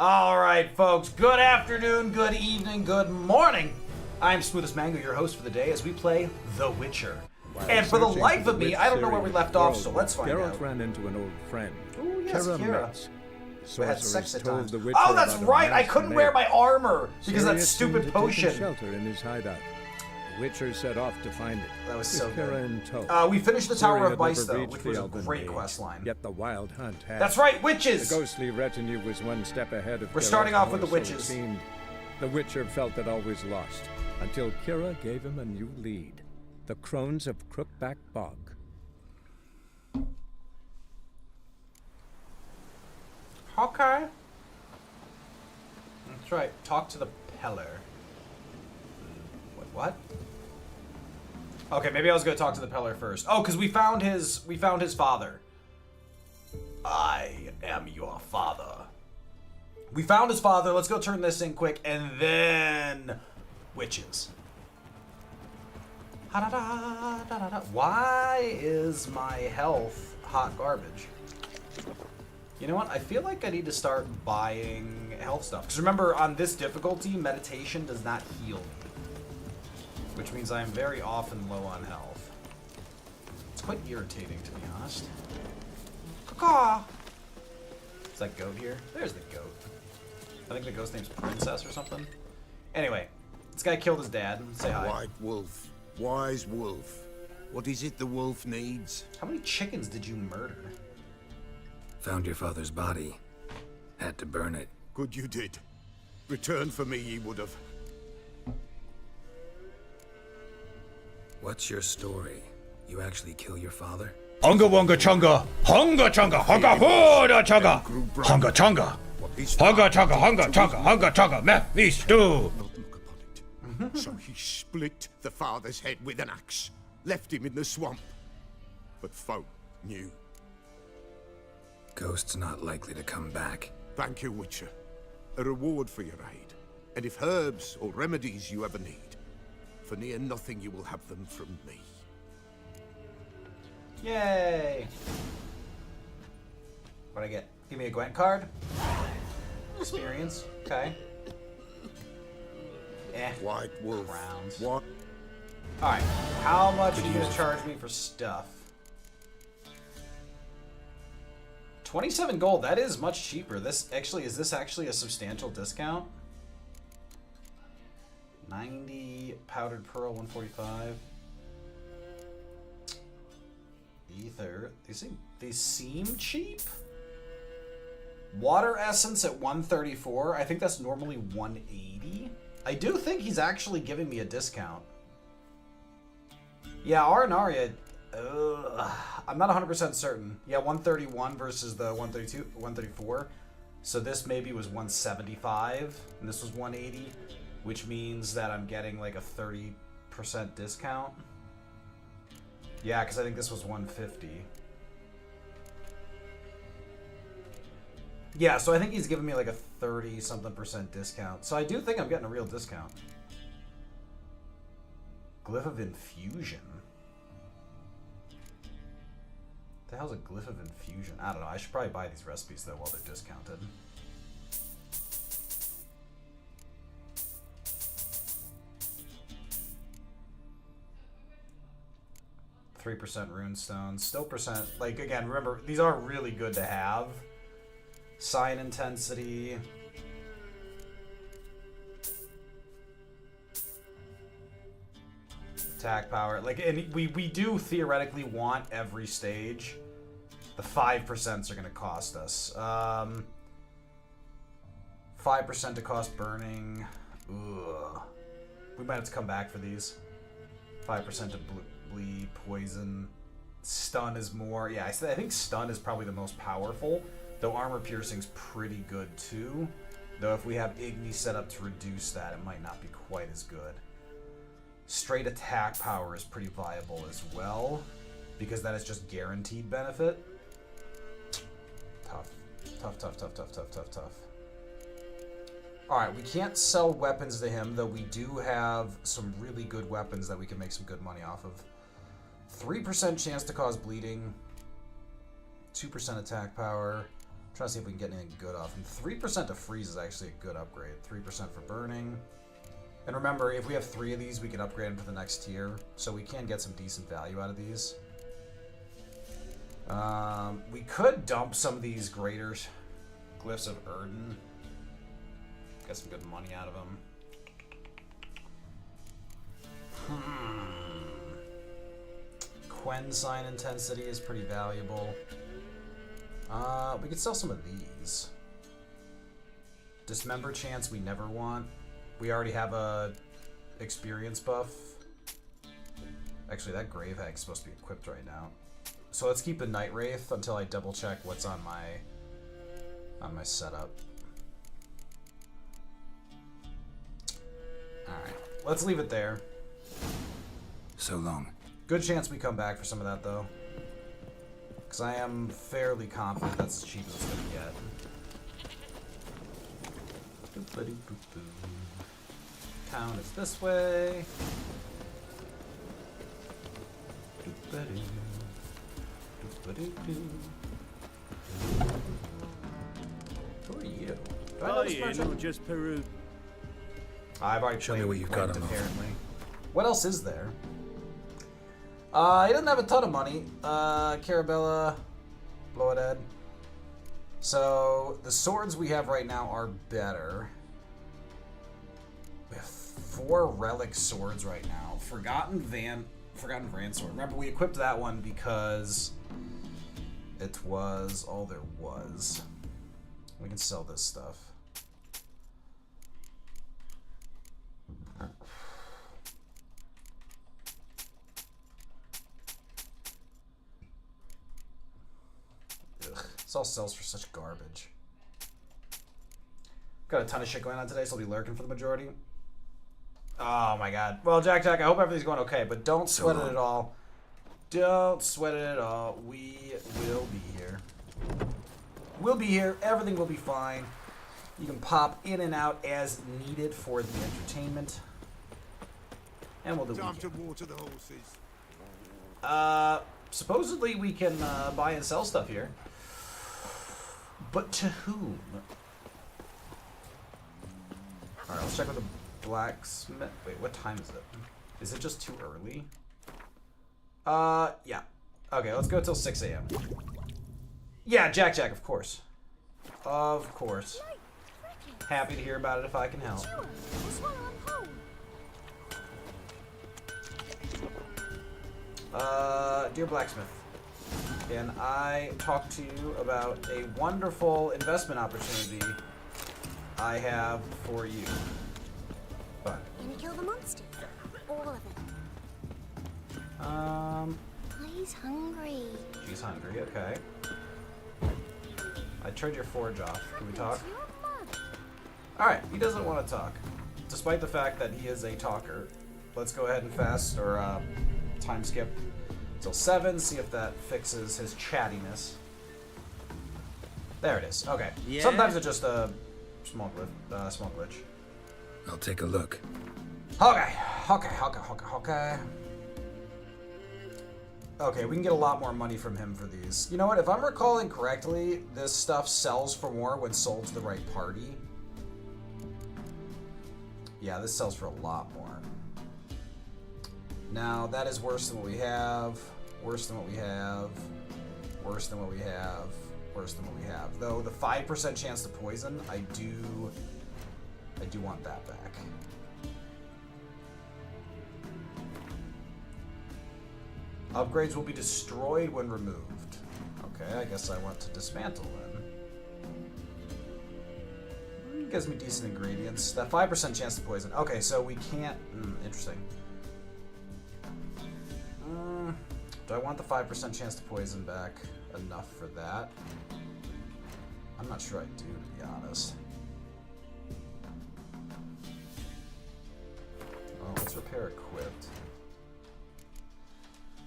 All right, folks. Good afternoon, good evening, good morning. I'm Smoothest Mango, your host for the day, as we play The Witcher. And for the life of me, I don't know where we left off, so let's find out. Geralt ran into an old friend. Oh, yes, Kira. We had sex at times. The Witcher Oh, that's about a right! I masked couldn't man. wear my armor because of that Harriet stupid seemed to have taken potion. shelter in his hideout. The Witcher set off to find it. That was with so Kira good. in tow. We finished the Tower Ciri of had Bice, never though, reached which the was a Elven great Age, quest line. Yet the Wild Hunt had. That's right, witches! The ghostly retinue was one step ahead of We're Geralt, starting off with or the so it witches. seemed. The Witcher felt it always lost, until Kira gave him a new lead. The Crones of Crookback Bog. Okay. That's right. Talk to the Peller. What? Okay, maybe I was gonna talk to the Peller first. Oh, because we found his father. I am your father. We found his father. Let's go turn this in quick, and then witches. Ha-da-da-da-da-da. Why is my health hot garbage? You know what? I feel like I need to start buying health stuff. Because remember, on this difficulty, meditation does not heal me. Which means I am very often low on health. It's quite irritating, to be honest. Caw. Is that goat here? There's the goat. I think the goat's name's Princess or something. Anyway, this guy killed his dad. Say hi. White wolf, wise wolf. What is it the wolf needs? How many chickens did you murder? Found your father's body. Had to burn it. Good you did. Return for me ye would have. What's your story? You actually kill your father? Hunga wunga chunga, hunga chunga, hunga hooda chunga, hunga chunga, hunga chunga, hunga chunga, hunga chunga, meth, me stew. Not look upon it. So he split the father's head with an axe, left him in the swamp. But folk knew. Ghost's not likely to come back. Thank you, Witcher. A reward for your aid. And if herbs or remedies you ever need, for near nothing you will have them from me. Yay! What'd I get? Give me a Gwent card. Experience. Okay. White wolf. Crowns. What? Alright. How much are you gonna charge me for stuff? 27 gold. That is much cheaper. Is this actually a substantial discount? 90 powdered pearl, 145. Ether. These seem cheap. Water essence at 134. I think that's normally 180. I do think he's actually giving me a discount. Yeah, Arnaria. I'm not 100% certain. Yeah, 131 versus the 132, 134. So this maybe was 175, and this was 180, which means that I'm getting like a 30% discount. Yeah, because I think this was 150. Yeah, so I think he's giving me like a 30-something% discount. So I do think I'm getting a real discount. Glyph of Infusion. What the hell's a Glyph of Infusion? I don't know. I should probably buy these recipes though while they're discounted. %3 runestone, still percent. Like again, remember these are really good to have. Sign intensity. Attack power. Like, and we do theoretically want every stage. The 5% are going to cost us. 5% to cost burning. Ugh. We might have to come back for these. 5% to bleed, poison. Stun is more. Yeah, I think stun is probably the most powerful. Though armor piercing's pretty good too. Though if we have Igni set up to reduce that, it might not be quite as good. Straight attack power is pretty viable as well, because that is just guaranteed benefit. Tough. Alright, we can't sell weapons to him, though we do have some really good weapons that we can make some good money off of. 3% chance to cause bleeding. 2% attack power. Trying to see if we can get anything good off. And 3% to freeze is actually a good upgrade. 3% for burning. And remember, if we have 3 of these, we can upgrade them to the next tier. So we can get some decent value out of these. We could dump some of these greater glyphs of Erden. Get some good money out of them. Quen sign intensity is pretty valuable. We could sell some of these. Dismember chance we never want. We already have a experience buff. Actually, that Grave Hag's supposed to be equipped right now. So let's keep the Night Wraith until I double check what's on my setup. Alright, let's leave it there. So long. Good chance we come back for some of that, though. Because I am fairly confident that's as cheap as it's going to get. Town is this way. Who are you? Do I know this merchant? Not just Peru. I've already Show me played what you've got on apparently. What else is there? He doesn't have a ton of money. Carabella, Bloodhead. So the swords we have right now are better. We have 4 relic swords right now. Forgotten Van sword. Remember, we equipped that one because it was all there was. We can sell this stuff. Ugh, this all sells for such garbage. Got a ton of shit going on today, so I'll be lurking for the majority. Oh my god. Well, Jack, I hope everything's going okay, but don't sweat it at all. Don't sweat it at all. We will be here. We'll be here. Everything will be fine. You can pop in and out as needed for the entertainment. And we'll do Time what to we can. water the horses. Supposedly we can buy and sell stuff here. But to whom? Alright, let's check with the blacksmith. Wait, what time is it? Is it just too early? Yeah. Okay, let's go till 6 a.m. Yeah, Jack, of course. Of course. Happy to hear about it if I can help. Sure, that's what I'm home. Dear blacksmith, can I talk to you about a wonderful investment opportunity I have for you? Fine. Gonna kill the monster. All of it. He's hungry. She's hungry, okay. I turned your forge off. Can we talk? Alright, he doesn't want to talk. Despite the fact that he is a talker. Let's go ahead and fast, or time skip till 7, see if that fixes his chattiness. There it is. Okay. Yeah? Sometimes it's just a small glitch. I'll take a look. Okay. Okay, we can get a lot more money from him for these. You know what? If I'm recalling correctly, this stuff sells for more when sold to the right party. Yeah, this sells for a lot more. Now, that is worse than what we have. Worse than what we have. Worse than what we have. Worse than what we have. Though, the 5% chance to poison, I do want that back. Upgrades will be destroyed when removed. Okay, I guess I want to dismantle then. Gives me decent ingredients. That 5% chance to poison. Okay, so we can't... interesting. Do I want the 5% chance to poison back enough for that? I'm not sure I do, to be honest. Oh, let's repair equipped.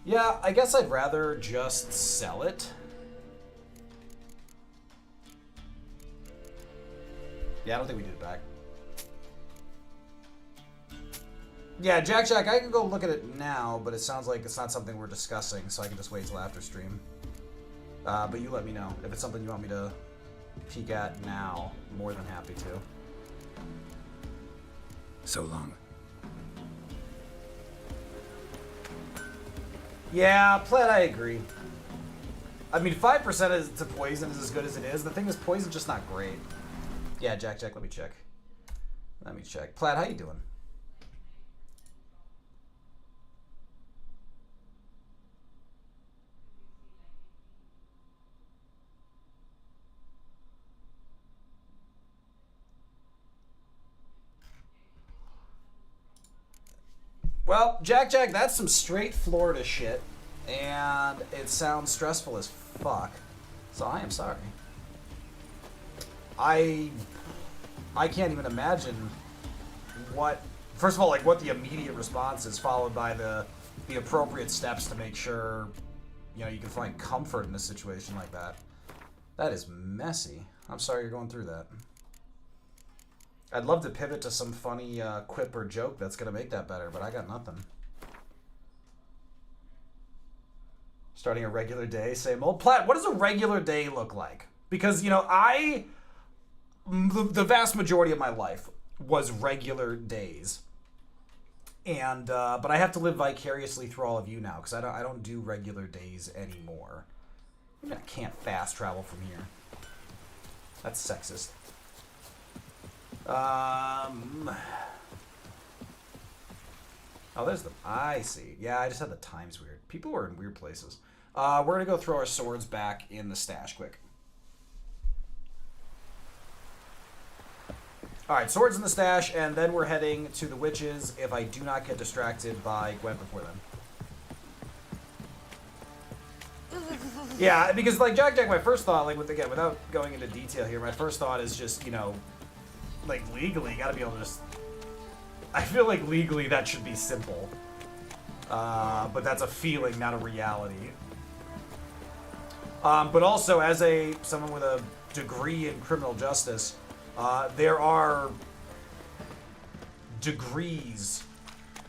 Yeah, I guess I'd rather just sell it. Yeah, I don't think we did it back. Yeah, Jack, I can go look at it now, but it sounds like it's not something we're discussing, so I can just wait till after stream. But you let me know if it's something you want me to peek at now. More than happy to. So long. Yeah, Plaid, I agree. I mean, 5% to poison is as good as it is. The thing is, poison's just not great. Yeah, Jack, let me check. Let me check. Plaid, how you doing? Well, Jack, that's some straight Florida shit, and it sounds stressful as fuck. So I am sorry. I can't even imagine what. First of all, like what the immediate response is, followed by the appropriate steps to make sure you can find comfort in a situation like that. That is messy. I'm sorry you're going through that. I'd love to pivot to some funny quip or joke that's going to make that better, but I got nothing. Starting a regular day, same old. Platt, what does a regular day look like? Because, the vast majority of my life was regular days. And, but I have to live vicariously through all of you now, because I don't do regular days anymore. I mean, I can't fast travel from here. That's sexist. Oh, there's the. I see. Yeah, I just had the times weird. People were in weird places. We're gonna go throw our swords back in the stash quick. All right, swords in the stash, and then we're heading to the witches. If I do not get distracted by Gwent before then. Yeah, because like Jack, my first thought, like without going into detail here, my first thought is just like legally, you gotta be able to just. I feel like legally that should be simple, but that's a feeling, not a reality. But also, as someone with a degree in criminal justice, there are degrees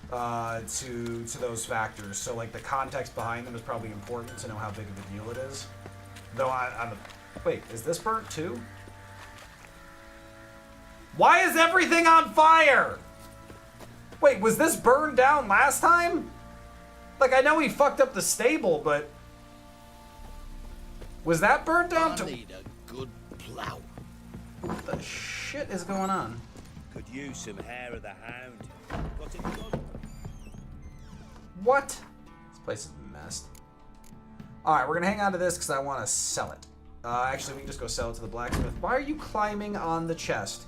to those factors. So like the context behind them is probably important to know how big of a deal it is. Though wait, is this burnt too? Why is everything on fire? Wait, was this burned down last time? Like, I know he fucked up the stable, but... Was that burnt down too? I need a good plow. What the shit is going on? Could use some hair of the hound. Got it good? What? This place is messed. Alright, we're gonna hang on to this because I want to sell it. Actually, we can just go sell it to the blacksmith. Why are you climbing on the chest?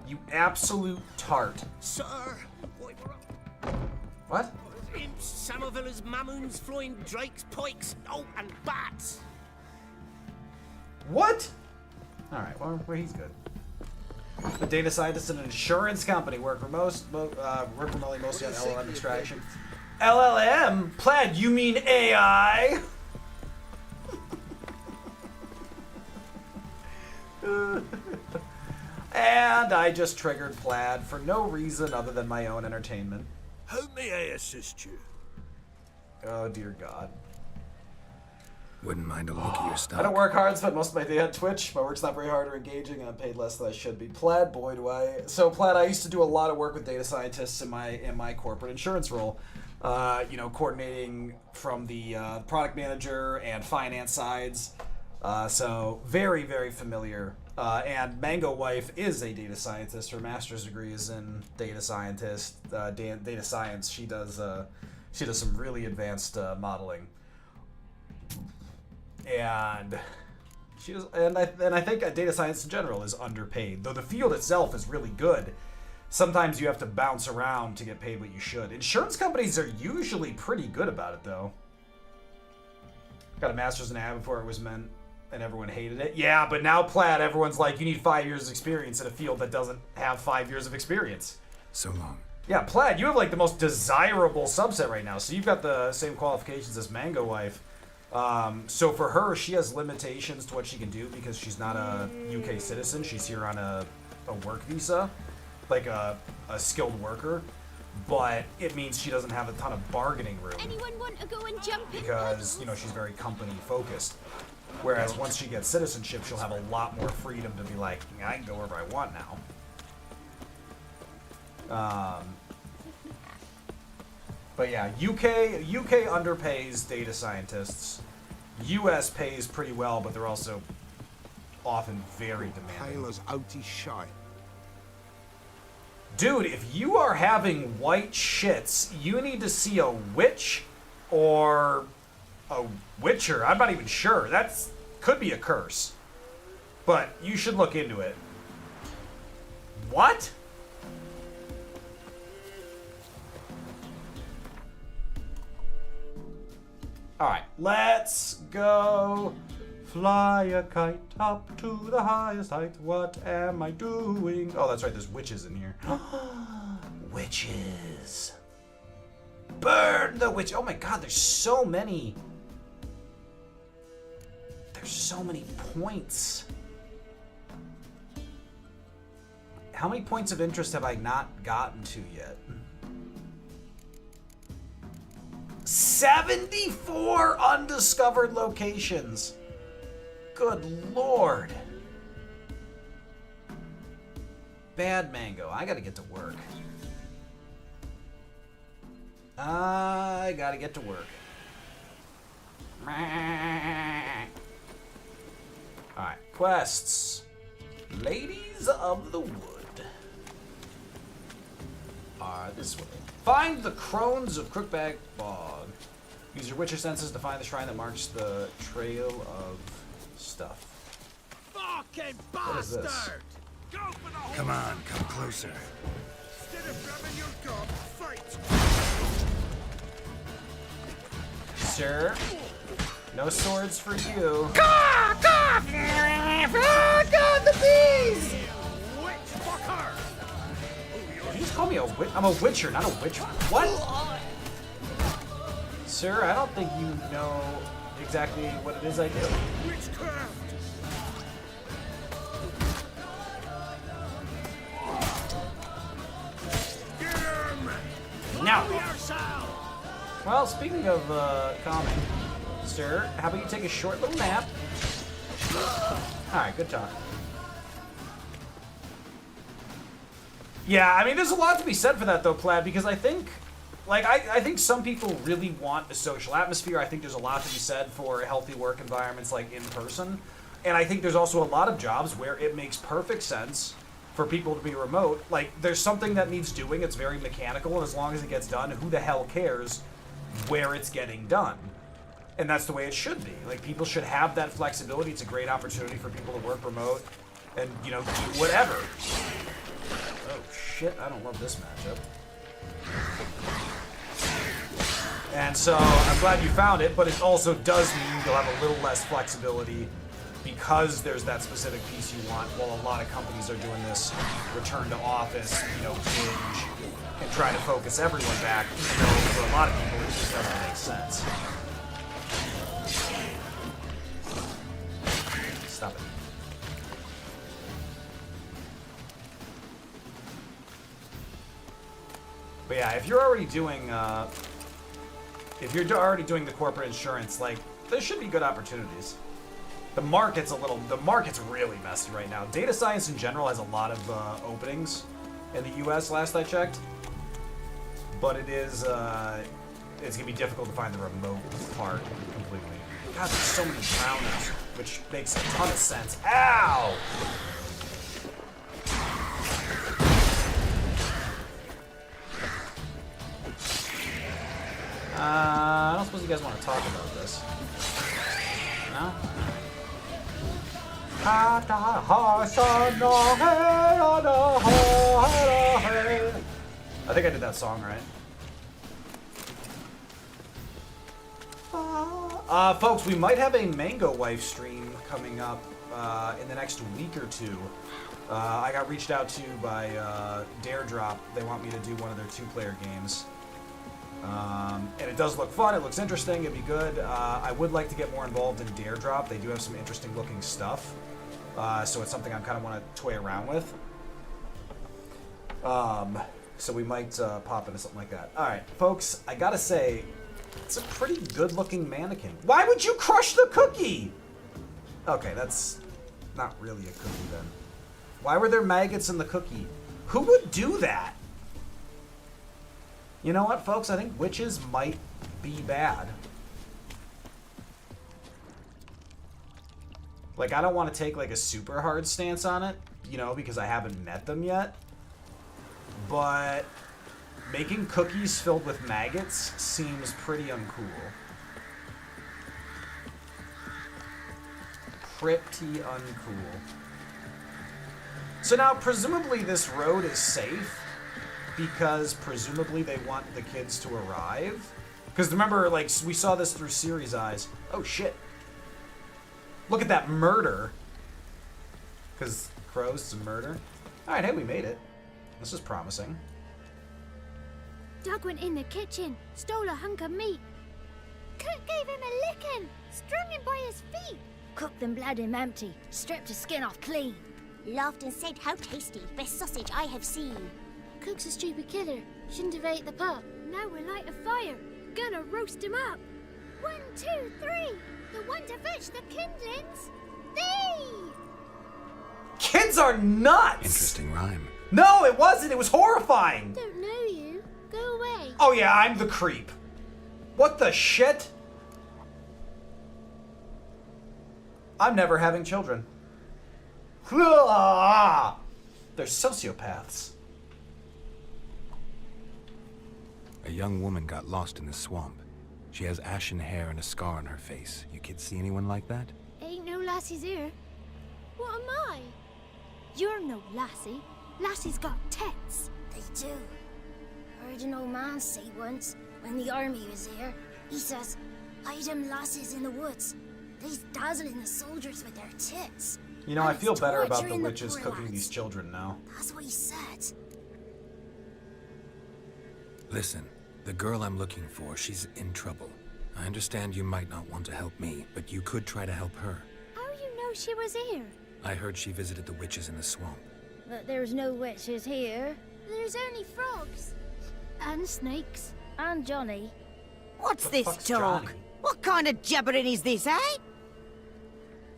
You absolute tart. Sir, What? imps, Samovillas, mamoons, flying drakes, pikes, and bats. What? Alright, well, he's good. The data scientist in an insurance company work remotely mostly on LLM extraction. LLM? Plaid, you mean AI? And I just triggered Plaid for no reason other than my own entertainment. How may I assist you? Oh, dear God. Wouldn't mind a look at your stock. I don't work hard, spend most of my day on Twitch. My work's not very hard or engaging, and I'm paid less than I should be. Plaid, boy, do I. So, Plaid, I used to do a lot of work with data scientists in my corporate insurance role. Coordinating from the product manager and finance sides. So, very, very familiar. And Mango Wife is a data scientist. Her master's degree is in data science. She does some really advanced modeling. And I think data science in general is underpaid. Though the field itself is really good, sometimes you have to bounce around to get paid what you should. Insurance companies are usually pretty good about it, though. Got a master's in ad before it was meant, and everyone hated it. Yeah, but now Plaid, everyone's like, you need 5 years of experience in a field that doesn't have 5 years of experience. So long. Yeah, Plaid, you have like the most desirable subset right now. So you've got the same qualifications as Mango Wife. So for her, she has limitations to what she can do because she's not a UK citizen. She's here on a work visa, like a skilled worker. But it means she doesn't have a ton of bargaining room Anyone want to go and jump in? because, she's very company focused. Whereas once she gets citizenship, she'll have a lot more freedom to be like, I can go wherever I want now. But yeah, UK underpays data scientists. US pays pretty well, but they're also often very demanding. Taylor's outie shy. Dude, if you are having white shits, you need to see a witch or a witcher. I'm not even sure. That's could be a curse. But you should look into it. What? Alright, let's go fly a kite up to the highest height. What am I doing? Oh, that's right, there's witches in here. Witches. Burn the witch. Oh my god, there's so many. There's so many points. How many points of interest have I not gotten to yet? 74 undiscovered locations. Good lord. Bad mango. I gotta get to work. I gotta get to work. Alright, quests. Ladies of the Wood. This way. Find the crones of Crookback Bog. Use your witcher senses to find the shrine that marks the trail of stuff. Fucking What is this? bastard! Go for the whole Come on, come closer. Instead of grabbing your gob, fight! Sir, no swords for you. Witch fucker! Did you just call me a witch? I'm a witcher, not a witch. What? Sir, I don't think you know exactly what it is I do. Witchcraft! Get him! Now. Yourself! Well, speaking of calming, sir, how about you take a short little nap? Alright, good talk. Yeah, I mean, there's a lot to be said for that, though, Plaid, because I think, like, I think some people really want a social atmosphere. I think there's a lot to be said for healthy work environments, like, in person. And I think there's also a lot of jobs where it makes perfect sense for people to be remote. Like, there's something that needs doing, it's very mechanical, and as long as it gets done, who the hell cares where it's getting done? And that's the way it should be. Like, people should have that flexibility. It's a great opportunity for people to work remote and, you know, do whatever. Oh, shit, I don't love this matchup. And so, I'm glad you found it, but it also does mean you'll have a little less flexibility because there's that specific piece you want, while a lot of companies are doing this return to office, you know, binge, and trying to focus everyone back, even though for a lot of people it just doesn't make sense. Stop it. But yeah, if you're already doing the corporate insurance, like, there should be good opportunities. The market's really messy right now. Data science in general has a lot of openings in the US last I checked. But it's gonna be difficult to find the remote part completely. God, there's so many drowners, which makes a ton of sense. Ow! I don't suppose you guys want to talk about this. No? I think I did that song right. Folks, we might have a Mango Wife stream coming up in the next week or two. I got reached out to by Dare Drop. They want me to do one of their 2-player games. And it does look fun, it looks interesting, it'd be good. I would like to get more involved in Dare Drop. They do have some interesting looking stuff. So it's something I kind of want to toy around with. So we might pop into something like that. Alright, folks, I gotta say, it's a pretty good looking mannequin. Why would you crush the cookie? Okay, that's not really a cookie then. Why were there maggots in the cookie? Who would do that? You know what, folks? I think witches might be bad. Like, I don't want to take, like, a super hard stance on it, you know, because I haven't met them yet. But making cookies filled with maggots seems pretty uncool. Pretty uncool. So now, presumably this road is safe, because presumably they want the kids to arrive. Because remember, like, we saw this through Ciri's eyes. Oh, shit. Look at that murder. Because crows is a murder. Alright, hey, we made it. This is promising. Doug went in the kitchen, stole a hunk of meat. Cook gave him a licking, strung him by his feet. Cooked and bled him empty, stripped his skin off clean. Laughed and said, how tasty, best sausage I have seen. Cook's a stupid killer, shouldn't have ate the pup. Now we'll light a fire, gonna roast him up. 1, 2, 3, the one to fetch the kindlings, thee! Kids are nuts! Interesting rhyme. No, it wasn't. It was horrifying. Don't know you. Go away. Oh yeah, I'm the creep. What the shit? I'm never having children. They're sociopaths. A young woman got lost in the swamp. She has ashen hair and a scar on her face. You kids see anyone like that? Ain't no lassies here. What am I? You're no lassie. Lassies got tits. They do. Heard an old man say once, when the army was here, he says, hide them lasses in the woods. They's dazzling the soldiers with their tits. You know, I And feel it's better about the torturing witches poor cooking lads. these children now. That's what he said. Listen, the girl I'm looking for, she's in trouble. I understand you might not want to help me, but you could try to help her. How you know she was here? I heard she visited the witches in the swamp. But there's no witches here. There's only frogs. And snakes. And Johnny. What's The this fuck's talk? Johnny? What kind of jabbering is this, eh?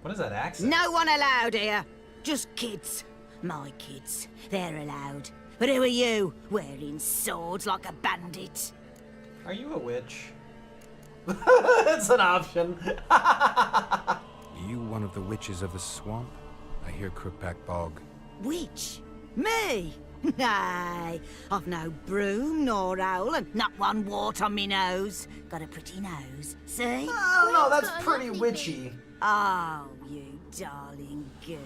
What is that accent? No one allowed here. Just kids. My kids. They're allowed. But who are you, wearing swords like a bandit? Are you a witch? It's an option. You one of the witches of the swamp? I hear Crookback Bog. Witch? Me? Nay, I've no broom nor owl and not one wart on me nose. Got a pretty nose, see? I don't know, that's got a pretty lovely witchy. Oh, you darling girl.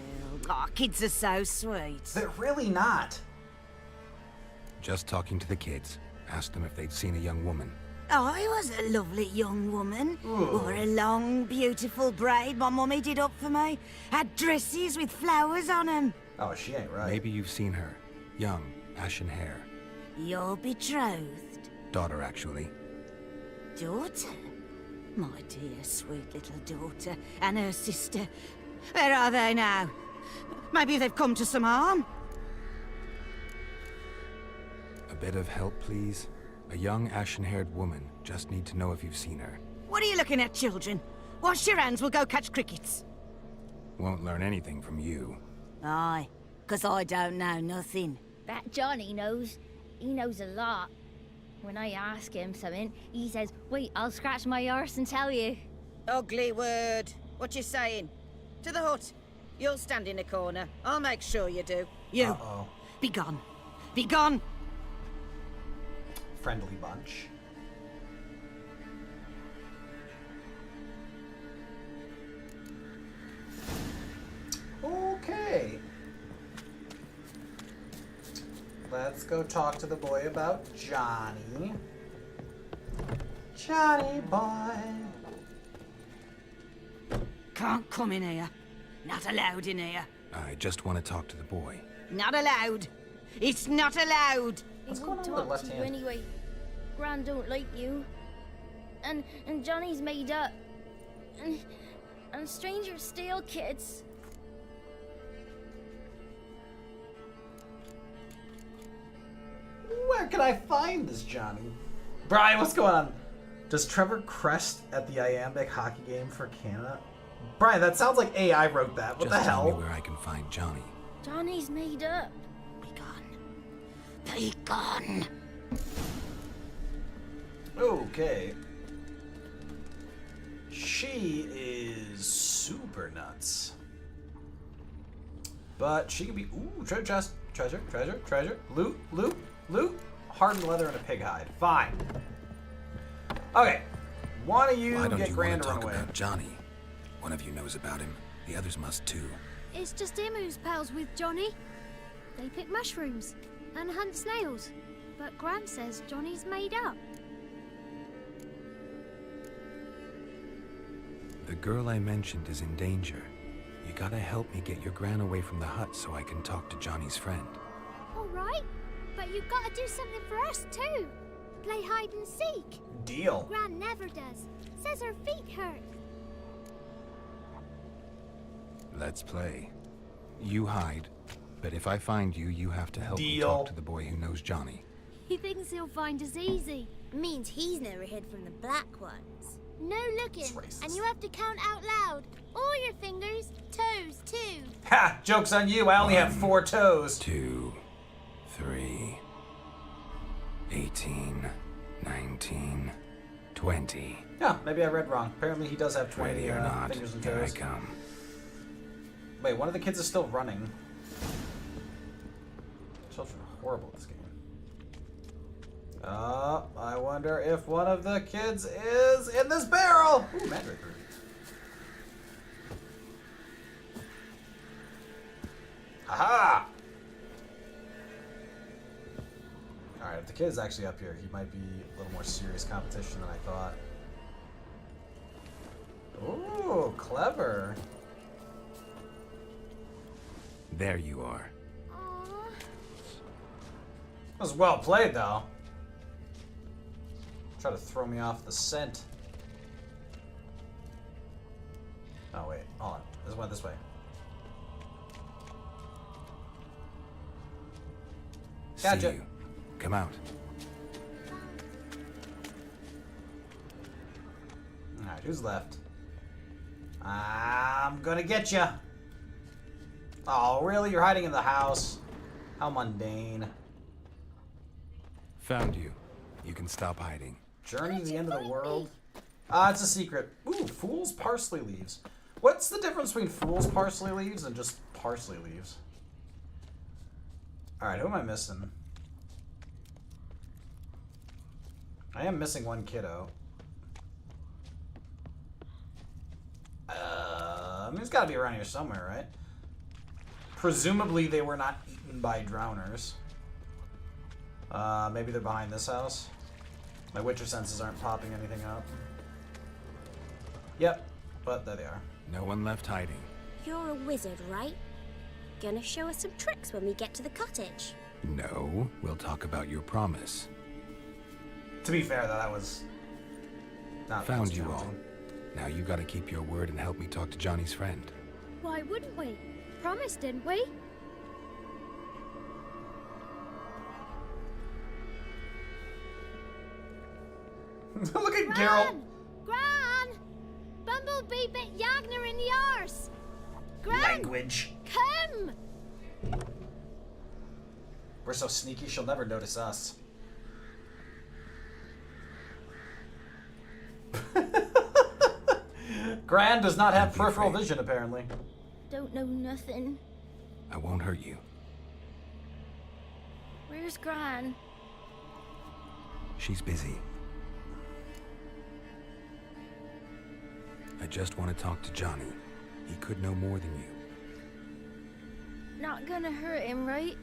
Oh, kids are so sweet. They're really not. Just talking to the kids. Asked them if they'd seen a young woman. I was a lovely young woman. Ooh. Wore a long, beautiful braid my mummy did up for me. Had dresses with flowers on 'em. Oh, she ain't right. Maybe you've seen her. Young, ashen hair. You're betrothed. Daughter, actually. Daughter? My dear, sweet little daughter. And her sister. Where are they now? Maybe they've come to some harm. A bit of help, please? A young, ashen-haired woman. Just need to know if you've seen her. What are you looking at, children? Wash your hands, we'll go catch crickets. Won't learn anything from you. Aye, 'cause I don't know nothing. That Johnny knows. He knows a lot. When I ask him something, he says, wait, I'll scratch my arse and tell you. Ugly word. What you saying? To the hut. You'll stand in a corner. I'll make sure you do. You. Uh-oh. Be gone. Be gone. Friendly bunch. Okay. Let's go talk to the boy about Johnny. Johnny boy. Can't come in here. Not allowed in here. I just want to talk to the boy. Not allowed. It's not allowed. What's He going won't on with the talk left to you hand? anyway. Gran don't like you. And Johnny's made up. And strangers steal kids. Where can I find this Johnny? Brian, what's going on? Does Trevor crest at the Iambic hockey game for Canada? Brian, that sounds like AI wrote that. What Just the tell me hell? where I can find Johnny. Johnny's made up. Be gone. Be gone. Okay. She is super nuts. But she can be... Ooh, treasure chest. Treasure, treasure, treasure. Loot, loot, loot. Hardened leather and a pig hide. Fine. Okay. One of you Why don't get you Grand want to to run talk away. about Johnny? One of you knows about him. The others must too. It's just him who's pals with Johnny. They pick mushrooms and hunt snails. But Gran says Johnny's made up. The girl I mentioned is in danger. You gotta help me get your gran away from the hut so I can talk to Johnny's friend. All right, but you've got to do something for us too. Play hide and seek. Deal. Gran never does. Says her feet hurt. Let's play. You hide, but if I find you, you have to help me Deal. talk to the boy who knows Johnny. He thinks he'll find us easy. Means he's never hid from the black ones. No looking, It's racist. and you have to count out loud. All your fingers, toes too. Ha! Joke's on you. I only have 4 toes. 2, 3, 18, 19, 20. Yeah, maybe I read wrong. Apparently he does have 20 Ready or not, fingers and here I toes. come. Wait, one of the kids is still running. Children are horrible at this game. I wonder if one of the kids is in this barrel. Ooh, mandrake root. Haha! Alright, if the kid is actually up here, he might be a little more serious competition than I thought. Ooh, clever. There you are. That was well played, though. Try to throw me off the scent. Oh, wait. Hold on. This went this way. Gotcha. See you. Come out. Alright, who's left? I'm gonna get you. Oh, really? You're hiding in the house? How mundane. Found you. You can stop hiding. Journey to the end of the world? It's a secret. Ooh, fool's parsley leaves. What's the difference between fool's parsley leaves and just parsley leaves? Alright, who am I missing? I am missing one kiddo. He's gotta be around here somewhere, right? Presumably they were not eaten by drowners. Maybe they're behind this house. My Witcher senses aren't popping anything up. Yep, but there they are. No one left hiding. You're a wizard, right? Gonna show us some tricks when we get to the cottage. No, we'll talk about your promise. To be fair, though, that was not Found most you all. challenging. Now you gotta keep your word and help me talk to Johnny's friend. Why wouldn't we? Promised, didn't we? Look at Geralt. Gran! Bumblebee bit Yagner in the arse! Gran! Language. Come! We're so sneaky, she'll never notice us. Gran does not have Don't be peripheral afraid. vision, apparently. Don't know nothing. I won't hurt you. Where's Gran? She's busy. I just want to talk to Johnny. He could know more than you. Not gonna hurt him, right?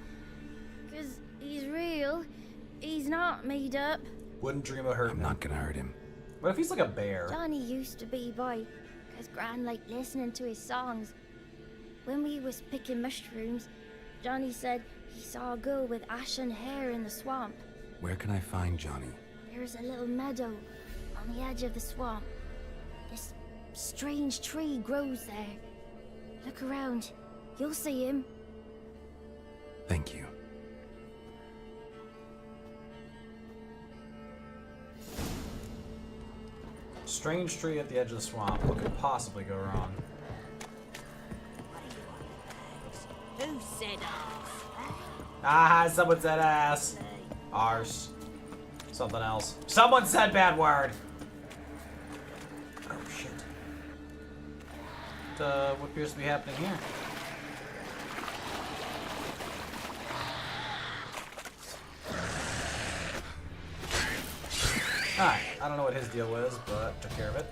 'Cause he's real. He's not made up. Wouldn't dream of hurting I'm him. not gonna hurt him. What if he's like a bear? Johnny used to be boy, 'cause Gran liked listening to his songs. When we was picking mushrooms, Johnny said he saw a girl with ashen hair in the swamp. Where can I find Johnny? There's a little meadow on the edge of the swamp. This strange tree grows there. Look around. You'll see him. Thank you. Strange tree at the edge of the swamp. What could possibly go wrong? Ah, someone said ass. Arse. Something else. Someone said bad word. Oh shit. What appears to be happening here? Alright, I don't know what his deal was, but took care of it.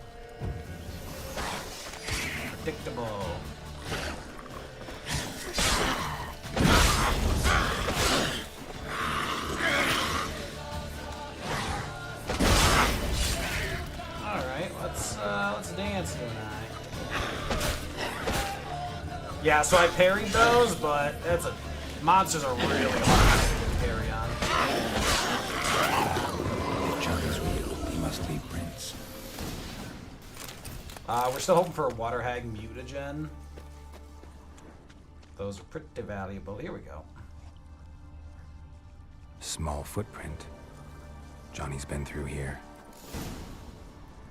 Predictable. Alright, let's dance, you and I. Yeah, so I parried those, but monsters are really hard to parry on. Chaga's real. He must be Prince. We're still hoping for a water hag mutagen. Those are pretty valuable. Here we go. Small footprint. Johnny's been through here.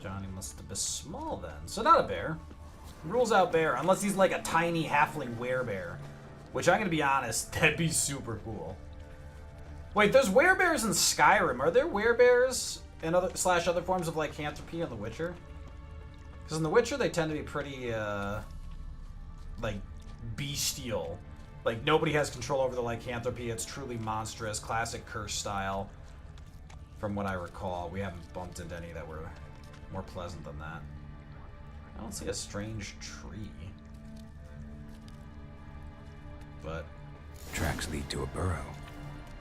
Johnny must have been small then. So not a bear. Rules out bear, unless he's like a tiny halfling werebear. Which I'm gonna be honest, that'd be super cool. Wait, there's werebears in Skyrim. Are there werebears and other forms of lycanthropy in The Witcher? Because in The Witcher they tend to be pretty like bestial. Like nobody has control over the lycanthropy. It's truly monstrous, classic curse style. From what I recall, we haven't bumped into any that were more pleasant than that. I don't see a strange tree. But Tracks lead to a burrow.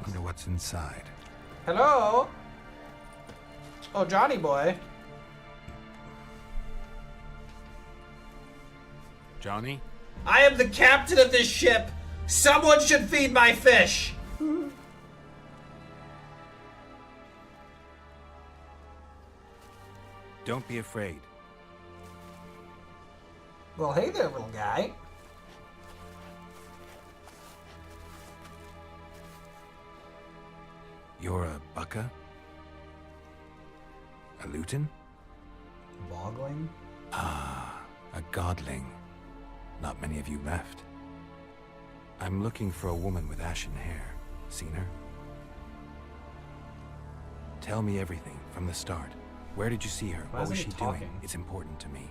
Wonder what's inside. hello? Oh, Johnny boy. Johnny? I am the captain of this ship. Someone should feed my fish. Don't be afraid. Well, hey there, little guy. You're a bucka? A luton? Boggling? Ah, a godling. Not many of you left. I'm looking for a woman with ashen hair. Seen her? Tell me everything from the start. Where did you see her? Why What was isn't she he doing? talking? It's important to me.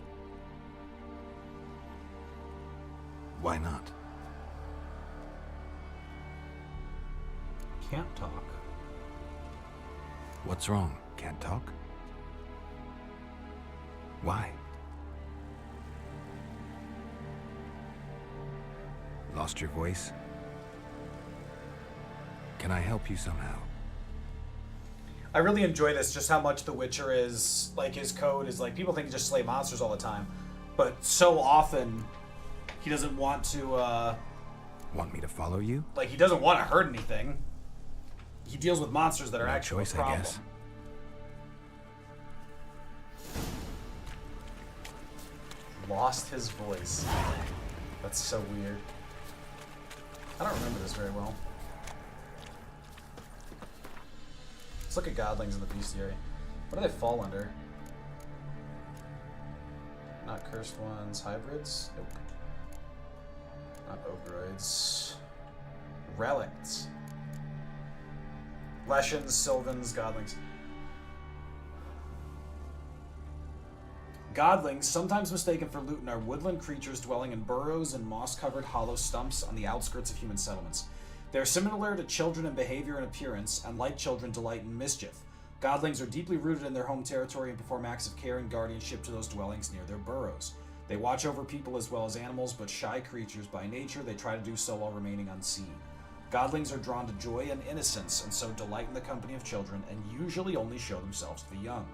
Why not? Can't talk. What's wrong? Can't talk? Why? Lost your voice? Can I help you somehow? I really enjoy this, just how much The Witcher is, like, his code is, like, people think he just slay monsters all the time. But so often, he doesn't want to, Want me to follow you? like, he doesn't want to hurt anything. He deals with monsters that are No actually choice, a I problem. guess. Lost his voice. That's so weird. I don't remember this very well. Let's look at godlings in the bestiary. What do they fall under? Not cursed ones. Hybrids? Nope. Not ogroids. Relicts. Leshens, Sylvans, godlings. Godlings, sometimes mistaken for Luton, are woodland creatures dwelling in burrows and moss-covered hollow stumps on the outskirts of human settlements. They are similar to children in behavior and appearance, and like children, delight in mischief. Godlings are deeply rooted in their home territory and perform acts of care and guardianship to those dwellings near their burrows. They watch over people as well as animals, but shy creatures by nature, they try to do so while remaining unseen. Godlings are drawn to joy and innocence, and so delight in the company of children, and usually only show themselves to the young.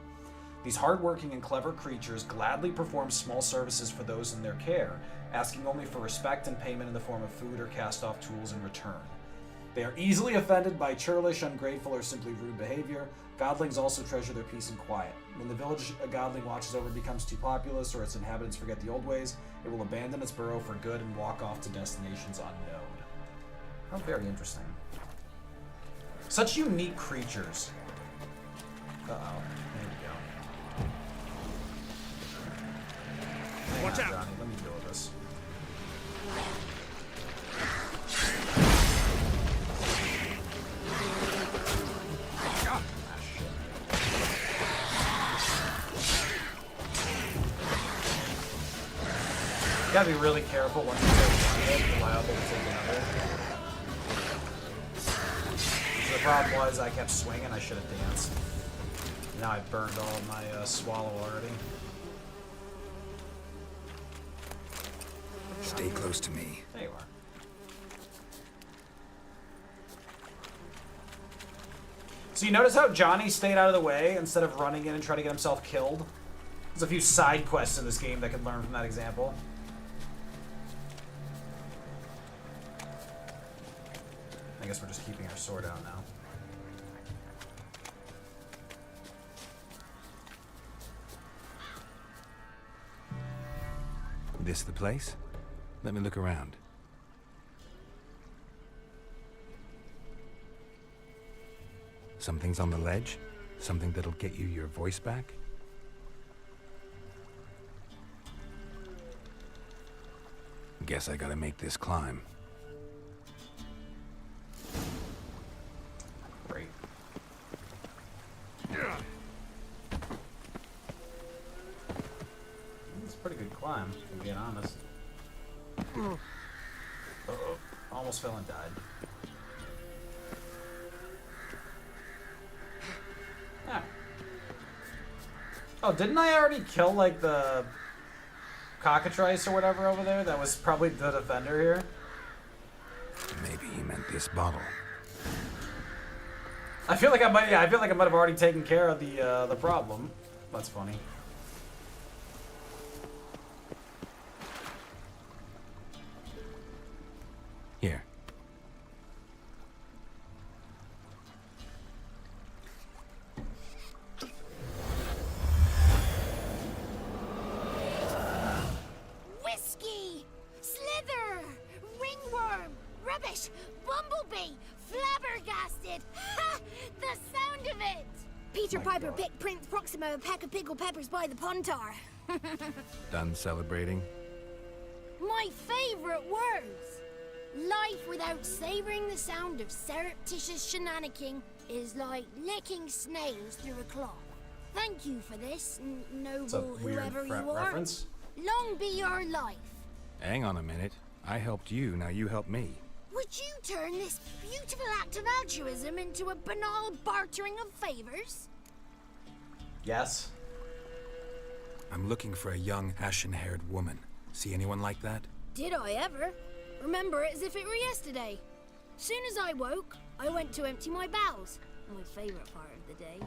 These hardworking and clever creatures gladly perform small services for those in their care, asking only for respect and payment in the form of food or cast-off tools in return. They are easily offended by churlish, ungrateful, or simply rude behavior. Godlings also treasure their peace and quiet. When the village a godling watches over becomes too populous or its inhabitants forget the old ways, it will abandon its burrow for good and walk off to destinations unknown. How very interesting. Such unique creatures. Uh-oh. There we go. Hang Watch on, out. Johnny. Let me deal with this. You gotta be really careful once you take one hit, you're liable to take another. So the problem was I kept swinging, I should have danced. Now I burned all of my swallow already. Stay close to me. There you are. So you notice how Johnny stayed out of the way instead of running in and trying to get himself killed? There's a few side quests in this game that can learn from that example. I guess we're just keeping our sword out now. This the place? Let me look around. Something's on the ledge? Something that'll get you your voice back? Guess I gotta make this climb. Great. It's a pretty good climb, if I'm being honest. Uh-oh. Almost fell and died. Ah. Oh, didn't I already kill, like, the cockatrice or whatever over there? That was probably the defender here. Maybe he meant this bottle. I feel like I might. Yeah, I feel like I might have already taken care of the problem. That's funny. Here. Whiskey! Slither! Ringworm! Rubbish! Bumblebee! Flabbergasted! Ha! The sound of it! Peter Piper picked Prince Proximo a pack of pickled peppers by the Pontar. Done celebrating? My favorite words! Life without savoring the sound of surreptitious shenanigans is like licking snails through a cloth. Thank you for this, It's a noble weird whoever you are. reference. Long be your life. Hang on a minute. I helped you, now you help me. Would you turn this beautiful act of altruism into a banal bartering of favors? Yes. I'm looking for a young, ashen-haired woman. See anyone like that? Did I ever? Remember it as if it were yesterday. Soon as I woke, I went to empty my bowels. My favorite part of the day.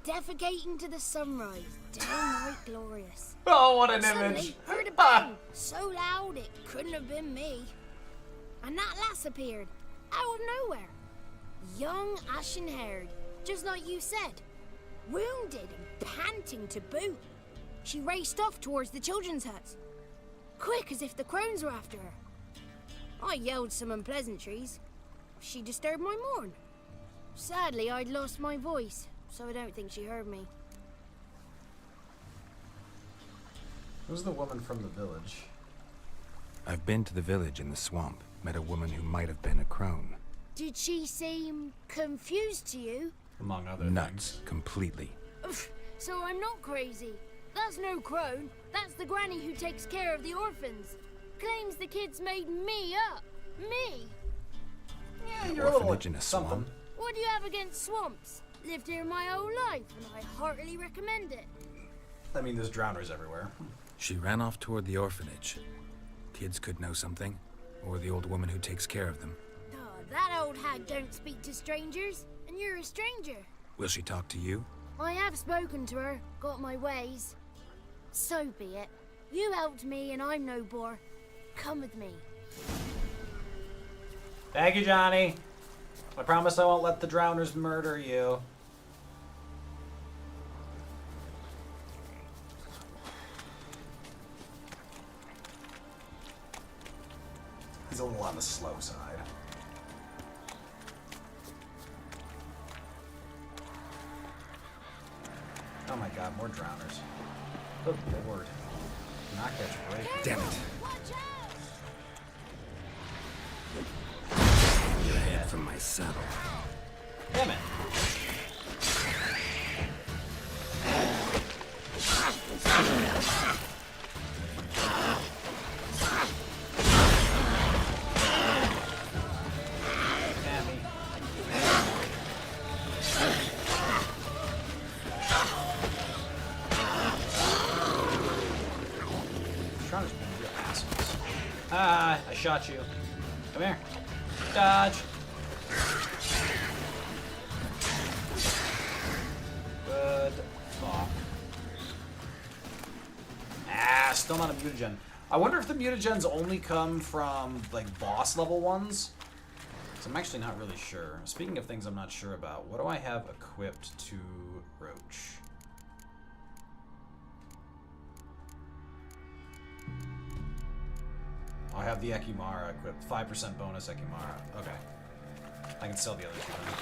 Defecating to the sunrise. Downright glorious. Oh, what an Suddenly, image! heard a bang, so loud it couldn't have been me. And that lass appeared, out of nowhere. Young, ashen-haired, just like you said. Wounded and panting to boot. She raced off towards the children's huts. Quick as if the crones were after her. I yelled some unpleasantries. She disturbed my morn. Sadly, I'd lost my voice, so I don't think she heard me. Who's the woman from the village? I've been to the village in the swamp. Met a woman who might have been a crone. Did she seem confused to you? Among other Nuts. things. Completely. So I'm not crazy. That's no crone. That's the granny who takes care of the orphans. Claims the kids made me up. Me. Yeah, An you're a little orphanage in a something. swamp? What do you have against swamps? Lived here my whole life, and I heartily recommend it. I mean, there's drowners everywhere. She ran off toward the orphanage. Kids could know something. Or the old woman who takes care of them. Oh, that old hag don't speak to strangers, and you're a stranger. Will she talk to you? I have spoken to her, got my ways. So be it. You helped me, and I'm no bore. Come with me. Thank you, Johnny. I promise I won't let the drowners murder you. He's a little on the slow side. Oh my god, more drowners. Good lord. Not catch a break. Damn it. Watch out! Your head from my saddle. Damn it. shot you. Come here. Dodge. Good fuck. Ah, still not a mutagen. I wonder if the mutagens only come from, like, boss level ones? Because I'm actually not really sure. Speaking of things I'm not sure about, what do I have equipped to Roach? I have the Ekimara equipped. 5% bonus Ekimara. Okay. I can sell the other two then.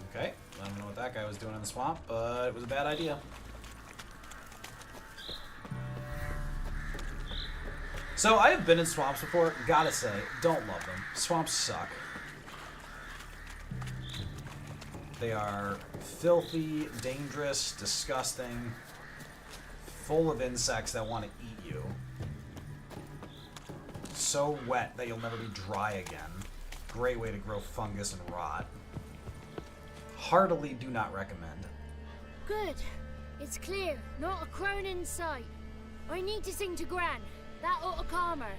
Okay. I don't know what that guy was doing in the swamp, but it was a bad idea. So, I have been in swamps before. Gotta say, don't love them. Swamps suck. They are filthy, dangerous, disgusting, full of insects that want to eat you. So wet that you'll never be dry again. Great way to grow fungus and rot. Heartily do not recommend. Good. It's clear. Not a crone in sight. I need to sing to Gran. That ought to calm her.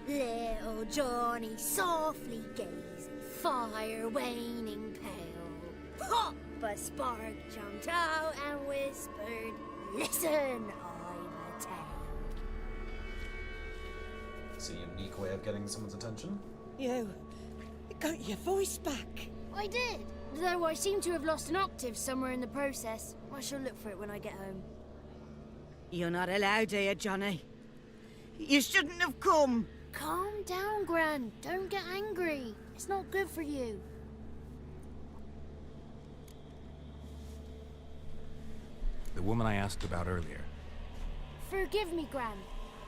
Little Johnny softly gazed, fire waning pale. Pop! A spark jumped out and whispered, "Listen, I've a tale." It's a unique way of getting someone's attention. You got your voice back. I did, though I seem to have lost an octave somewhere in the process. I shall look for it when I get home. You're not allowed here, Johnny. You shouldn't have come. Calm down, Gran. Don't get angry. It's not good for you. The woman I asked about earlier. Forgive me, Gran,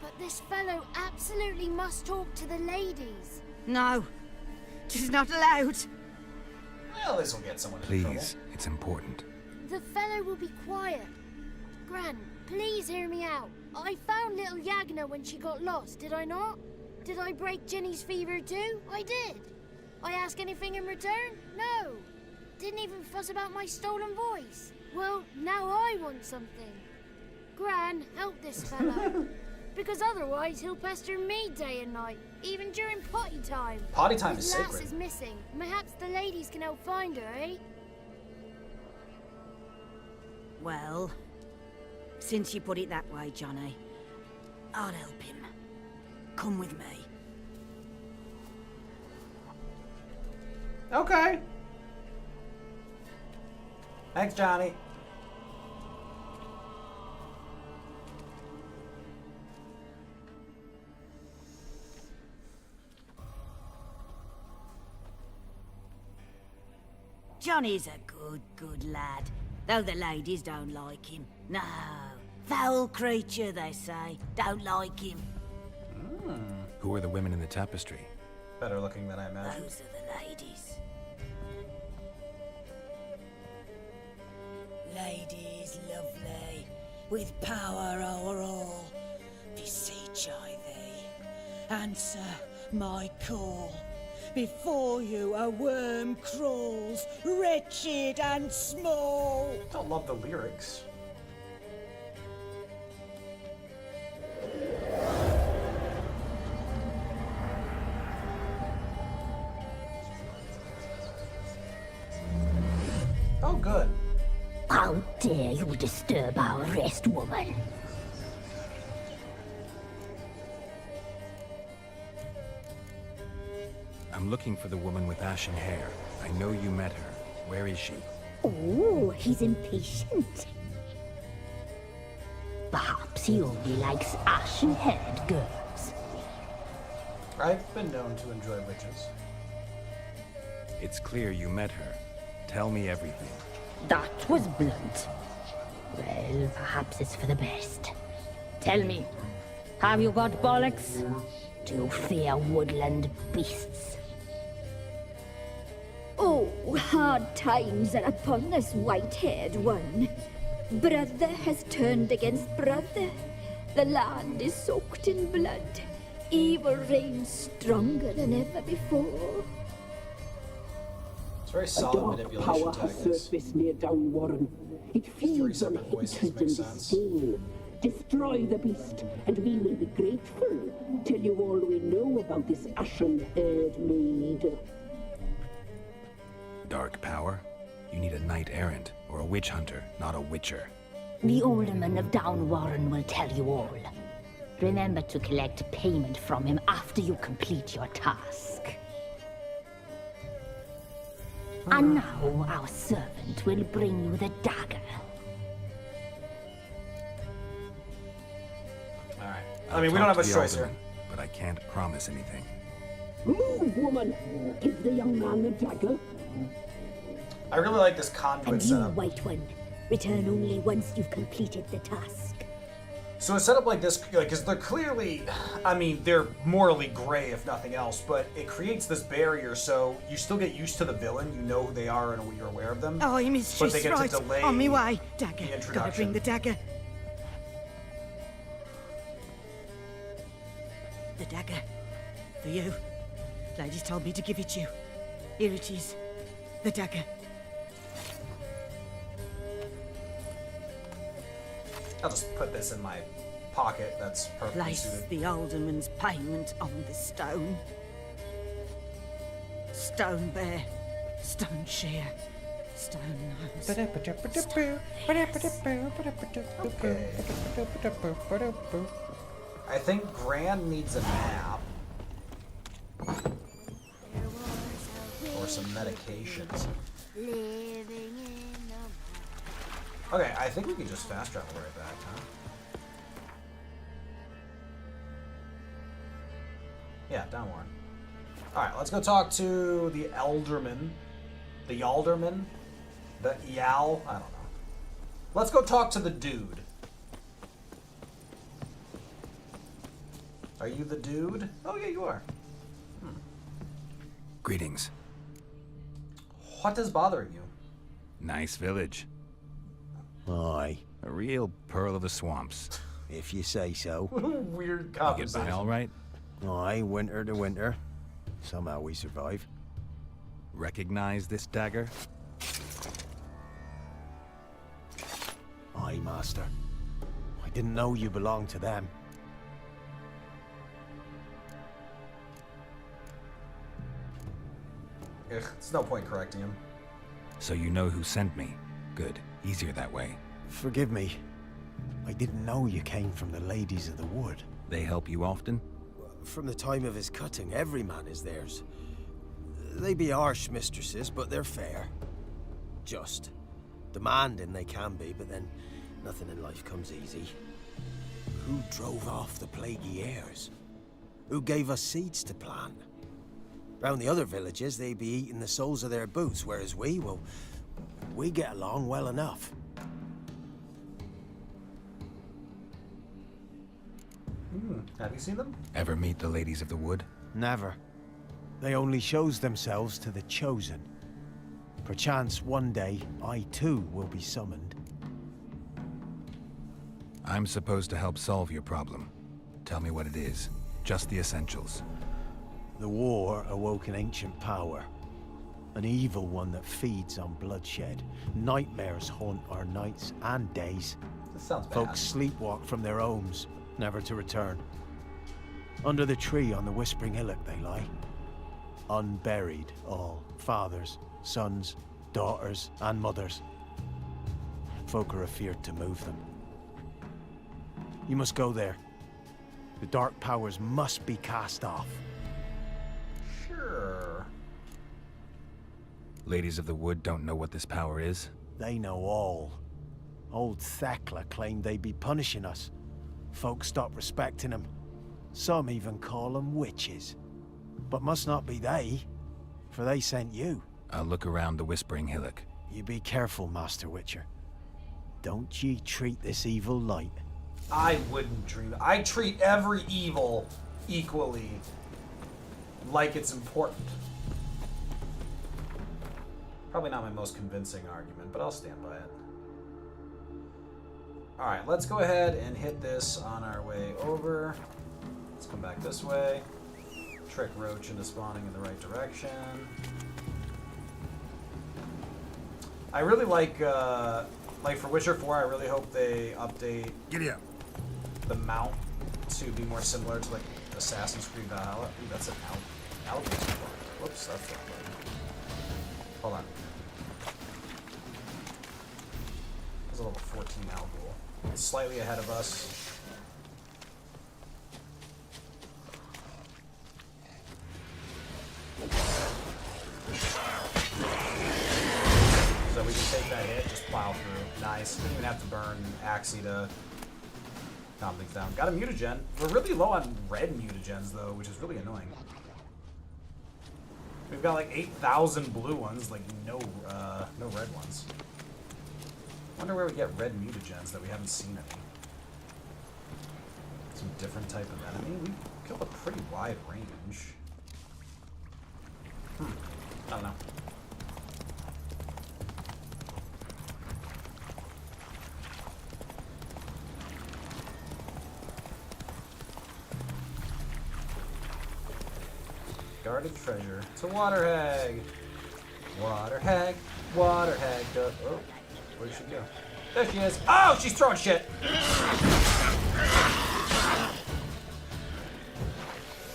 but this fellow absolutely must talk to the ladies. No, she's not allowed. Well, this will get someone in trouble. Please, it's important. The fellow will be quiet. Gran, please hear me out. I found little Yagna when she got lost, did I not? Did I break Ginny's fever too? I did. I ask anything in return? No. Didn't even fuss about my stolen voice. Well, now I want something. Gran, help this fellow. Because otherwise he'll pester me day and night, even during potty time. Potty time His is lass sacred. is missing. Perhaps the ladies can help find her, eh? Well, since you put it that way, Johnny, I'll help him. Come with me. Okay. Thanks, Johnny. Johnny's a good lad, though the ladies don't like him. No, foul creature, they say. Don't like him. Who are the women in the tapestry? Better looking than I imagined. Those are the ladies. Ladies lovely, with power o'er all. Beseech I thee, answer my call. Before you a worm crawls, wretched and small. Don't love the lyrics. Oh, good. How dare you disturb our rest, woman? I'm looking for the woman with ashen hair. I know you met her. Where is she? Oh, he's impatient. Perhaps he only likes ashen-haired girls. I've been known to enjoy witches. It's clear you met her. Tell me everything. That was blunt. Well, perhaps it's for the best. Tell me, have you got bollocks? Do you fear woodland beasts? Oh, hard times are upon us, white-haired one. Brother has turned against brother. The land is soaked in blood. Evil reigns stronger than ever before. very A solid dark manipulation power has tactics. surfaced near Down Warren. It feeds on separate voices hatred make and sense. disdain. Destroy the beast, and we will be grateful. Tell you all we know about this ashen-haired maid. Dark power? You need a knight errant or a witch hunter, not a witcher. The alderman of Down Warren will tell you all. Remember to collect payment from him after you complete your task. And now our servant will bring you the dagger. Alright. I'll I mean, we talk don't have to a the choice here. alderman, but I can't promise anything. Move, woman! Give the young man the dagger. I really like this conduit And you, setup. White One, return only once you've completed the task. So it's set up like this, because they're clearly, I mean, they're morally gray if nothing else, but it creates this barrier so you still get used to the villain, you know who they are and you're aware of them. Oh, you but mistress, they get right. to delay On me way. Dagger. the Gotta introduction. bring the dagger. The dagger. For you. Ladies told me to give it to you. Here it is. The dagger. I'll just put this in my pocket, that's perfectly Place suited. the alderman's payment on the stone. Stone bear. Stone shear. Stone nose. I think Gran needs a nap. Or some medications. Okay, I think we can just fast travel right back, huh? Yeah, down one. Alright, let's go talk to the Elderman. The Yalderman? The Yal? I don't know. Let's go talk to the dude. Are you the dude? Oh, yeah, you are. Greetings. What is bothering you? Nice village. Aye. A real pearl of the swamps. If you say so. Weird You get conversation. by all right? Aye, winter to winter. Somehow we survive. Recognize this dagger? Aye, master. I didn't know you belonged to them. Ugh, there's no point correcting him. So you know who sent me. Good. Easier that way. Forgive me. I didn't know you came from the Ladies of the Wood. They help you often? From the time of his cutting, every man is theirs. They be harsh mistresses, but they're fair. Just. Demanding they can be, but then nothing in life comes easy. Who drove off the plaguey heirs? Who gave us seeds to plant? Round the other villages, they be eating the soles of their boots, whereas we, well, we get along well enough. Have you seen them? Ever meet the Ladies of the Wood? Never. They only shows themselves to the chosen. Perchance one day, I too will be summoned. I'm supposed to help solve your problem. Tell me what it is. Just the essentials. The war awoke an ancient power. An evil one that feeds on bloodshed. Nightmares haunt our nights and days. This sounds bad. Folks sleepwalk from their homes, never to return. Under the tree on the Whispering Hillock they lie. Unburied all. Fathers, sons, daughters, and mothers. Folk are afeard to move them. You must go there. The dark powers must be cast off. Sure. Ladies of the Wood don't know what this power is? They know all. Old Thekla claimed they'd be punishing us. Folk stopped respecting them. Some even call them witches. But must not be they, for they sent you. I'll look around the Whispering Hillock. You be careful, Master Witcher. Don't ye treat this evil light. I wouldn't dream. I treat every evil equally, like it's important. Probably not my most convincing argument, but I'll stand by it. Alright, let's go ahead and hit this on our way over. Let's come back this way. Trick Roach into spawning in the right direction. I really like for Witcher 4, I really hope they update the mount to be more similar to like Assassin's Creed Valhalla. Ooh, that's an alligator. Whoops, that's not button. Hold on. There's a level 14 Alghoul. It's slightly ahead of us. So we can take that hit, just plow through. Nice. Didn't even have to burn Axie to calm things down. Got a mutagen. We're really low on red mutagens though, which is really annoying. We've got like 8,000 blue ones, like no red ones. Wonder where we get red mutagens that we haven't seen any. Some different type of enemy. We killed a pretty wide range. I don't know. Guarded treasure. It's a water hag. Water hag. Water hag. Oh, where'd she go? There she is. Oh, she's throwing shit.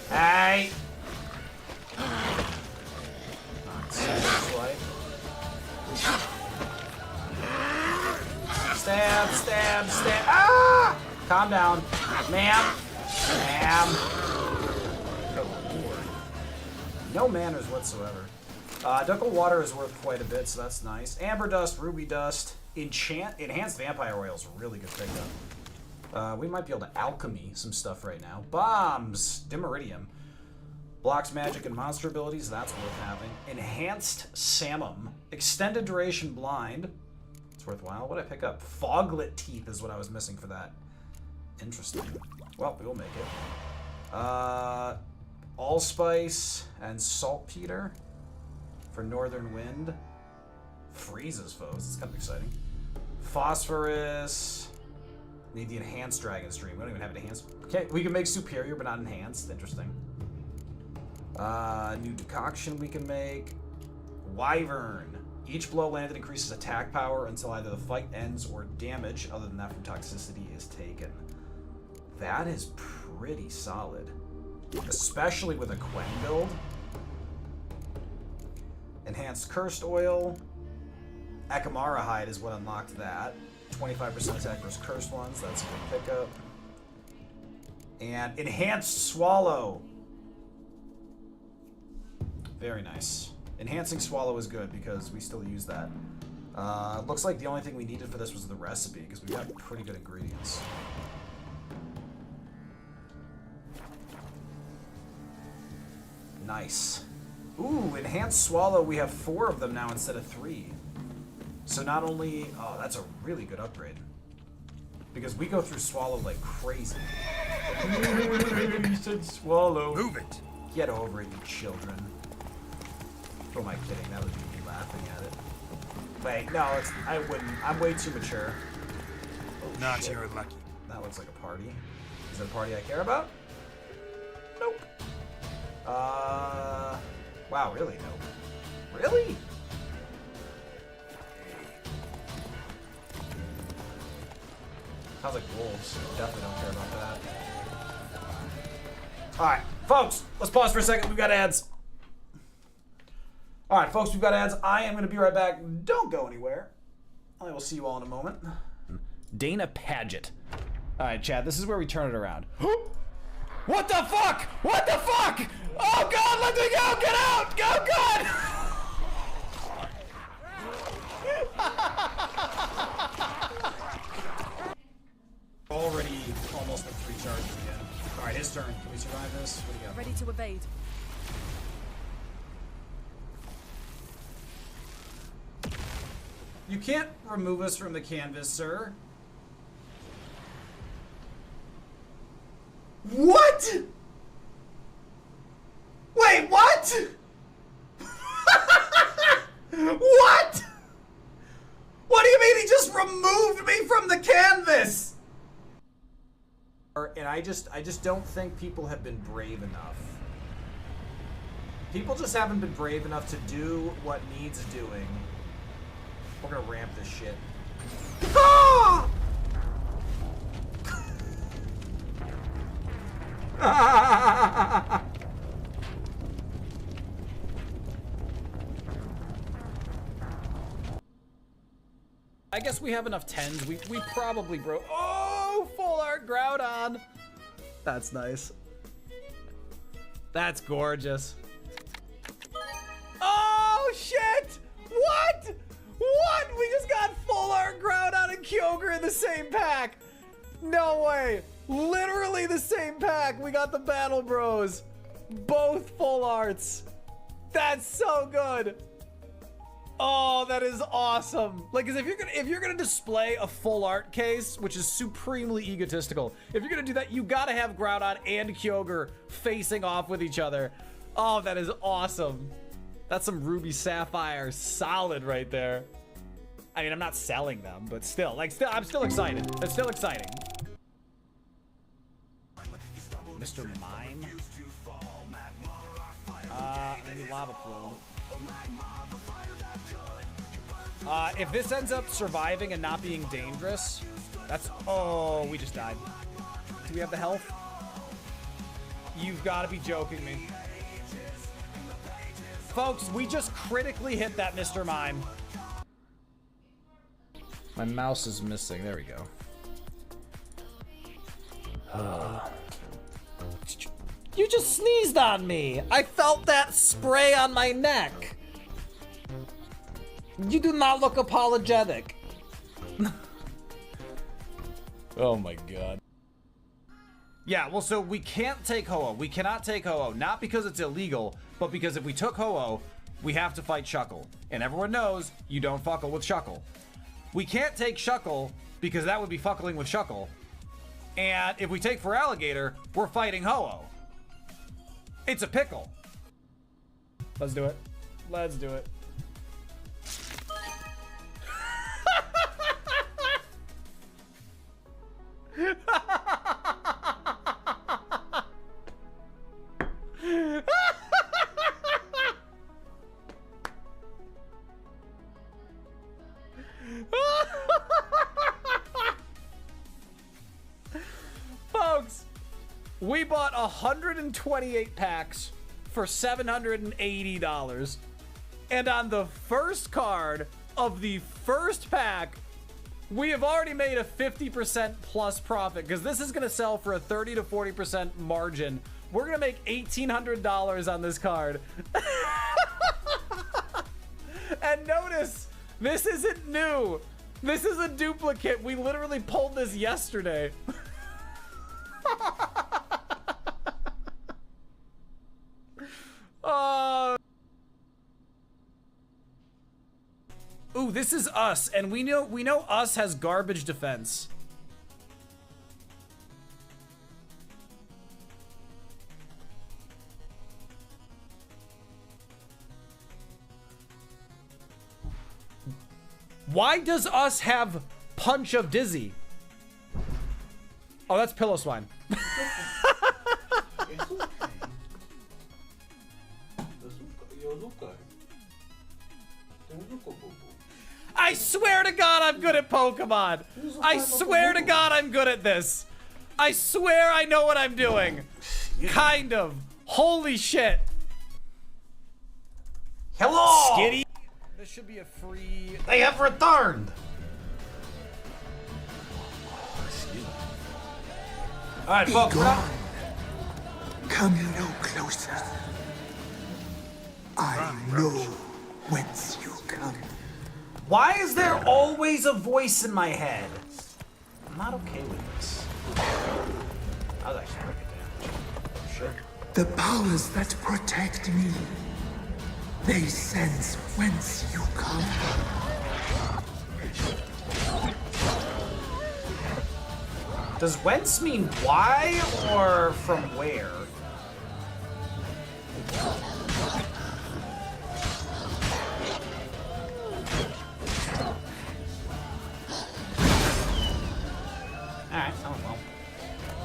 Hey. Stab, stab, stab. Ah! Calm down. Ma'am. Ma'am. No manners whatsoever. Duckle water is worth quite a bit, so that's nice. Amber dust, ruby dust, enhanced vampire oil is a really good pickup. We might be able to alchemy some stuff right now. Bombs, dimeridium, blocks magic and monster abilities. That's worth having. Enhanced samum, extended duration blind. It's worthwhile. What did I pick up? Foglet teeth is what I was missing for that. Interesting. Well, we'll make it. Allspice and saltpeter for northern wind. Freezes foes. It's kind of exciting. Phosphorus. Need the enhanced dragon stream. We don't even have it enhanced. Okay, we can make superior but not enhanced. Interesting. New decoction we can make. Wyvern. Each blow landed increases attack power until either the fight ends or damage other than that from toxicity is taken. That is pretty solid. Especially with a Quen build. Enhanced Cursed Oil. Akamara Hide is what unlocked that. 25% attack versus Cursed ones. That's a good pickup. And Enhanced Swallow. Very nice. Enhancing Swallow is good because we still use that. Looks like the only thing we needed for this was the recipe because we got pretty good ingredients. Nice. Ooh, Enhanced Swallow, we have 4 of them now instead of 3. So not only... Oh, that's a really good upgrade. Because we go through Swallow like crazy. You said Swallow. Move it. Get over it, you children. Who am I kidding? That would be me laughing at it. Wait, no, it's, I wouldn't. I'm way too mature. Oh, not shit. You're lucky. That looks like a party. Is it a party I care about? Nope. Wow, really? Nope. Really? Sounds like wolves. Definitely don't care about that. Alright, folks, let's pause for a second. We've got ads. Alright, folks, we've got ads. I am going to be right back. Don't go anywhere. I will see you all in a moment. Dana Paget. Alright, Chad, this is where we turn it around. What the fuck? What the fuck? Oh god, let me go! Get out! Go, god! Already almost at 3 charges again. Alright, his turn. Can we survive this? What do you got? Ready to evade. You can't remove us from the canvas, sir. What? Wait, what? What? What do you mean he just removed me from the canvas? And I just don't think people have been brave enough. People just haven't been brave enough to do what needs doing We're gonna ramp this shit. Ah! I guess we have enough 10s. We probably broke. Oh, full art Groudon. That's nice. That's gorgeous. Oh shit! What? What? We just got full art Groudon and Kyogre in the same pack. No way. Literally the same pack. We got the Battle Bros. Both full arts. That's so good. Oh, that is awesome. Like, 'cause if you're gonna display a full art case, which is supremely egotistical, if you're gonna do that, you gotta have Groudon and Kyogre facing off with each other. Oh, that is awesome. That's some Ruby Sapphire solid right there. I mean, I'm not selling them, but still, I'm still excited. It's still exciting. Mr. Mime? Maybe Lava Plume. If this ends up surviving and not being dangerous, that's... Oh, we just died. Do we have the health? You've got to be joking me. Folks, we just critically hit that Mr. Mime. My mouse is missing. There we go. You just sneezed on me. I felt that spray on my neck. You do not look apologetic. Oh my god. Yeah, well, so we can't take Ho-Oh. We cannot take Ho-Oh, not because it's illegal, but because if we took Ho-Oh, we have to fight Shuckle. And everyone knows you don't fuckle with Shuckle. We can't take Shuckle because that would be fuckling with Shuckle. And if we take Feraligatr, we're fighting Ho-Oh. It's a pickle. Let's do it. Let's do it. Folks, we bought 128 packs for $780. And on the first card of the first pack, we have already made a 50% plus profit because this is going to sell for a 30 to 40% margin. We're going to make $1,800 on this card. And notice, this isn't new. This is a duplicate. We literally pulled this yesterday. Ooh, this is us, and we know us has garbage defense. Why does us have Punch of Dizzy? Oh, that's Pillow Swine. I swear to God I'm good at Pokemon. I swear to God I'm good at this. I swear I know what I'm doing. Kind of. Holy shit. Hello! Skitty. This should be a free... They have returned! Alright, folks, we're not... Come no closer. I know whence you come. Why is there always a voice in my head? I'm not okay with this. I was actually pretty good damage. Sure. The powers that protect me, they sense whence you come. Does whence mean why or from where? Alright, oh well.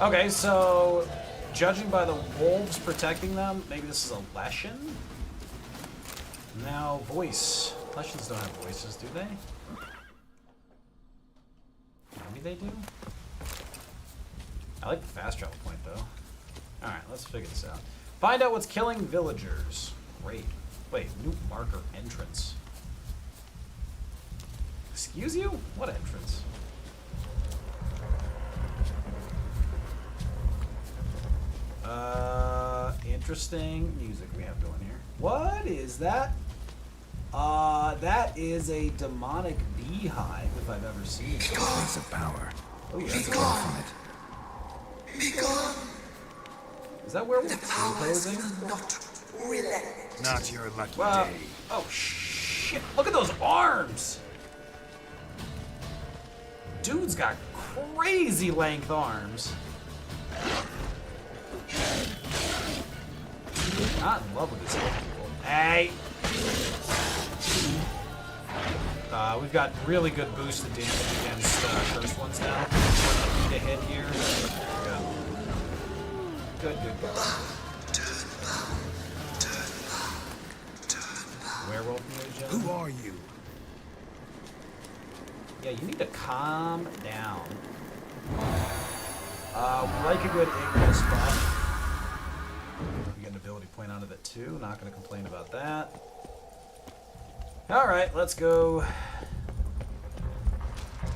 Okay, so judging by the wolves protecting them, maybe this is a Leshen? Now, voice. Leshens don't have voices, do they? they do? I like the fast travel point, though. Alright, let's figure this out. Find out what's killing villagers. Great. Wait, new marker entrance. Excuse you? What entrance? Interesting music we have going here. What is that? That is a demonic beehive, if I've ever seen it. Place of power. Oh, yeah. Just come from it. Be gone. Is that where we're Powers posing? will not relent. Not your lucky Well, day. oh shit! Look at those arms. Dude's got crazy length arms. Not in love with this people. Hey! We've got really good boosted damage against cursed ones now. Need a hit here. Good, good, good. Werewolf mage. Who are you? Yeah, you need to calm down. We like a good ignorant spot. We get an ability point out of it too. Not going to complain about that. Alright, let's go.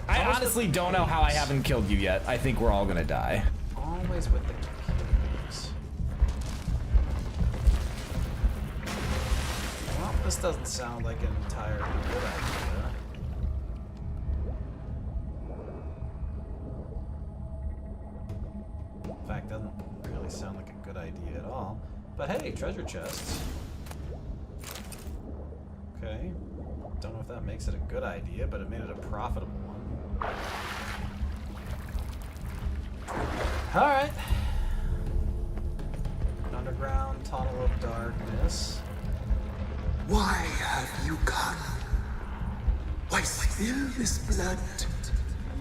I honestly don't know how I haven't killed you yet. I think we're all gonna die. Always with the kills. Well, this doesn't sound like an entirely good idea. In fact, doesn't really sound like a good idea at all. But hey, treasure chests. Okay. Don't know if that makes it a good idea, but it made it a profitable one. Alright. Underground tunnel of darkness. Why have you come? Why spill this blood?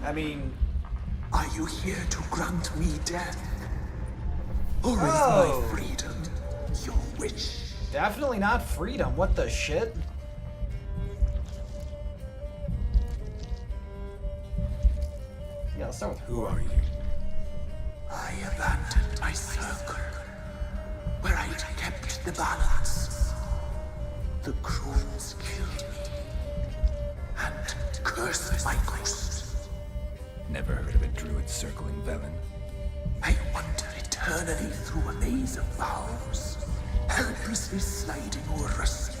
I mean... Are you here to grant me death? Or is Oh. my freedom your wish? Definitely not freedom. What the shit? Yeah, let's start with Who are you? I abandoned my circle, where I kept the balance. The crones killed me, and cursed my ghost. Never heard of a druid circling Velen. I wander eternally through a maze of vows, helplessly sliding over us.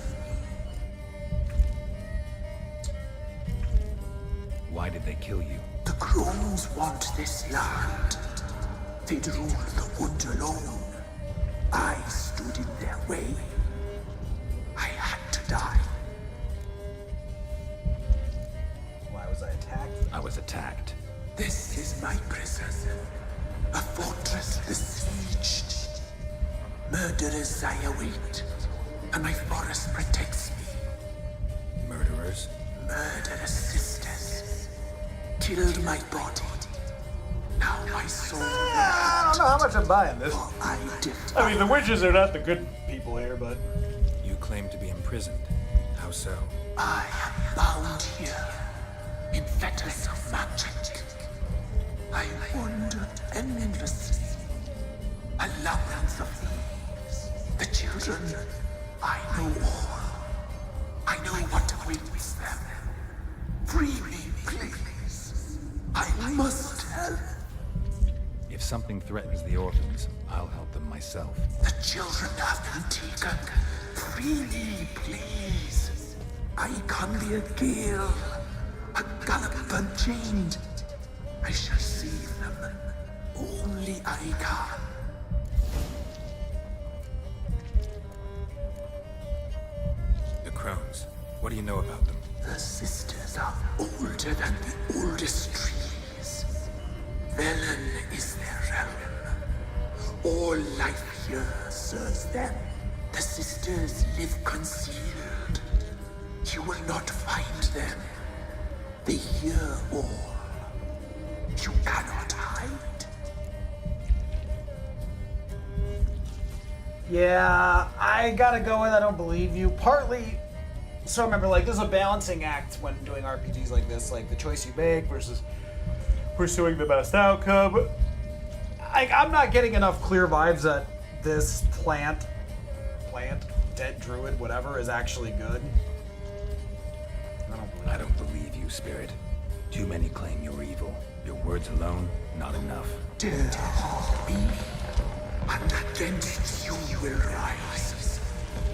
Why did they kill you? The crones want this land. They'd rule the wood alone. I stood in their way. I had to die. Why was I attacked? I was attacked. This is my prison. A fortress besieged. Murderers I await, and my forest protects me. Murderers? Murderous sisters killed my body. Now my soul. I don't know how much I'm buying this. I mean, the witches are not the good people here, but... You claim to be imprisoned. How so? I am bound here in fetters of magic. I wandered endlessly. A labyrinth of thieves. The children, I know all. I know what awaits them. Free me, please. I must help. If something threatens the orphans, I'll help them myself. The children have been taken. Free me, please. I can be a gale, a gallop unchained. I shall save them. Only I can. The crones. What do you know about them? The sisters are older than the oldest trees. Velen is their realm. All life here serves them. The sisters live concealed. You will not find them. They hear all. You cannot hide. Yeah, I gotta go with I don't believe you. Partly, so remember, like, there's a balancing act when doing RPGs like this, like the choice you make versus pursuing the best outcome. I'm not getting enough clear vibes that this plant, dead druid, whatever, is actually good. I don't believe you, Spirit. Too many claim you're evil. Your words alone, not enough. Dare harm me, and against you will rise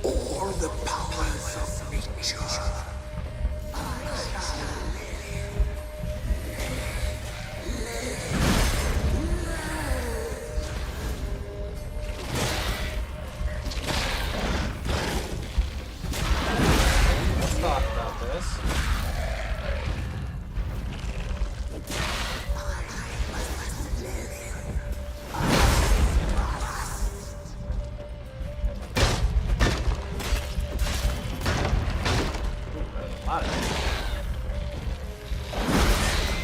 all the powers of nature. Let's talk about this.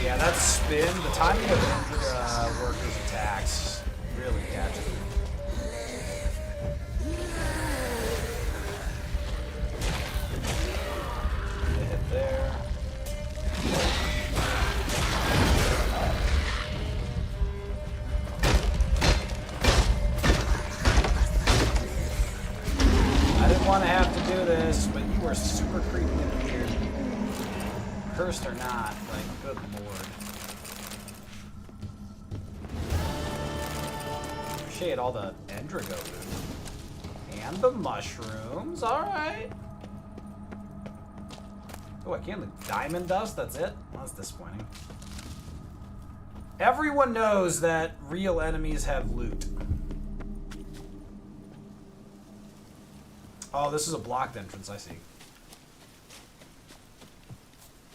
Yeah, that spin, the timing of injured workers' attacks really catches me. Hit there. I didn't want to have to do this, but you were super creepy and weird. Cursed or not, like, good lord. Appreciate all the Endrago loot. And the mushrooms, alright. Oh, I can't leave diamond dust, that's it? Well, that's disappointing. Everyone knows that real enemies have loot. Oh, this is a blocked entrance, I see.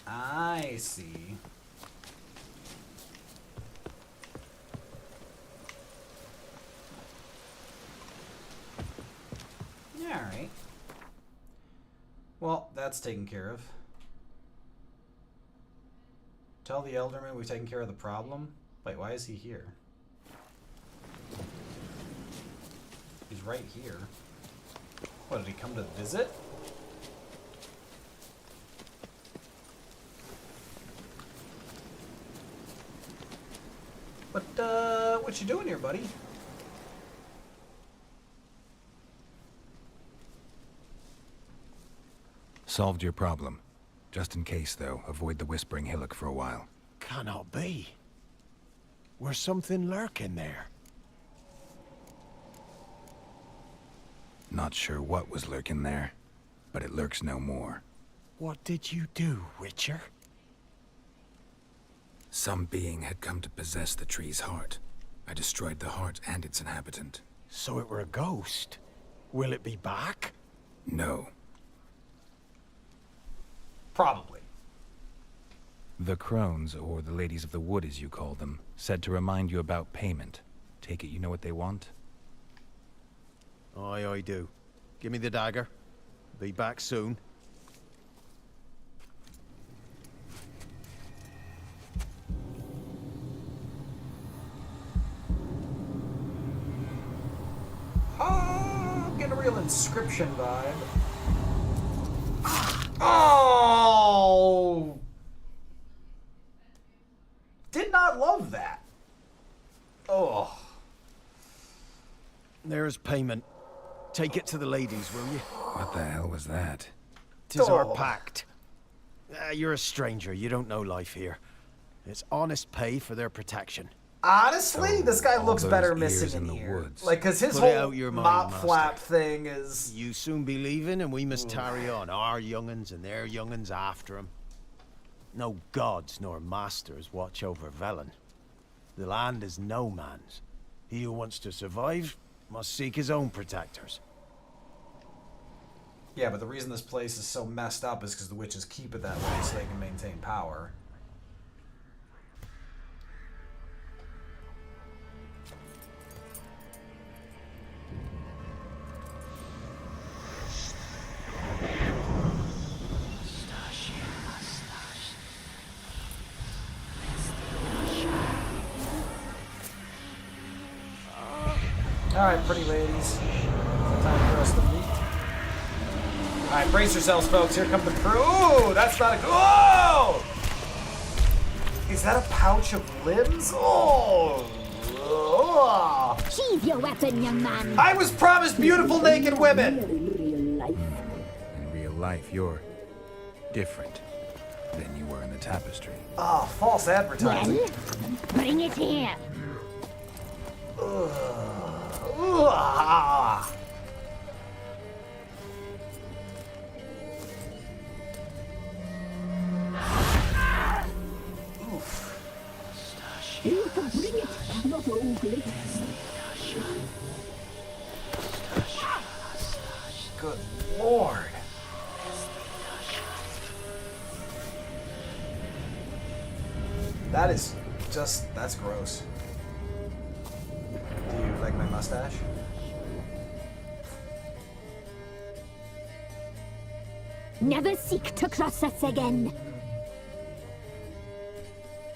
I see. Alright. Well, that's taken care of. Tell the Elderman we've taken care of the problem. Wait, why is he here? He's right here. What, did he come to visit? What you doing here, buddy? Solved your problem. Just in case, though, avoid the Whispering Hillock for a while. Cannot be. Where's something lurking there? Not sure what was lurking there, but it lurks no more. What did you do, Witcher? Some being had come to possess the tree's heart. I destroyed the heart and its inhabitant. So it were a ghost. Will it be back? No. Probably. The crones, or the ladies of the wood as you call them, said to remind you about payment. Take it you know what they want? Aye, I do. Give me the dagger. Be back soon. I'm getting a real inscription vibe. Oh! Did not love that. Oh. There's payment. Take it to the ladies, will you? What the hell was that? 'Tis our pact. You're a stranger. You don't know life here. It's honest pay for their protection. Honestly, this guy looks better missing in an the ear. woods. Like, cause his Put it whole out your mind, mop master. flap thing is... You soon be leaving, and we must tarry on. Our young'uns and their young'uns after 'em. No gods nor masters watch over Velen. The land is no man's. He who wants to survive must seek his own protectors. Yeah, but the reason this place is so messed up is because the witches keep it that way so they can maintain power. Alright, pretty ladies. Time for us to meet. Alright, brace yourselves, folks. Here come the crew. Ooh, that's not a good. Whoa! Is that a pouch of limbs? Oh! Sheathe your weapon, young man. I was promised beautiful naked women! In real life, you're different than you were in the tapestry. Ah, false advertising. Well, bring it here. You can bring it, not ugly. Good lord. That is just, that's gross. Do you like my mustache? Never seek to cross us again.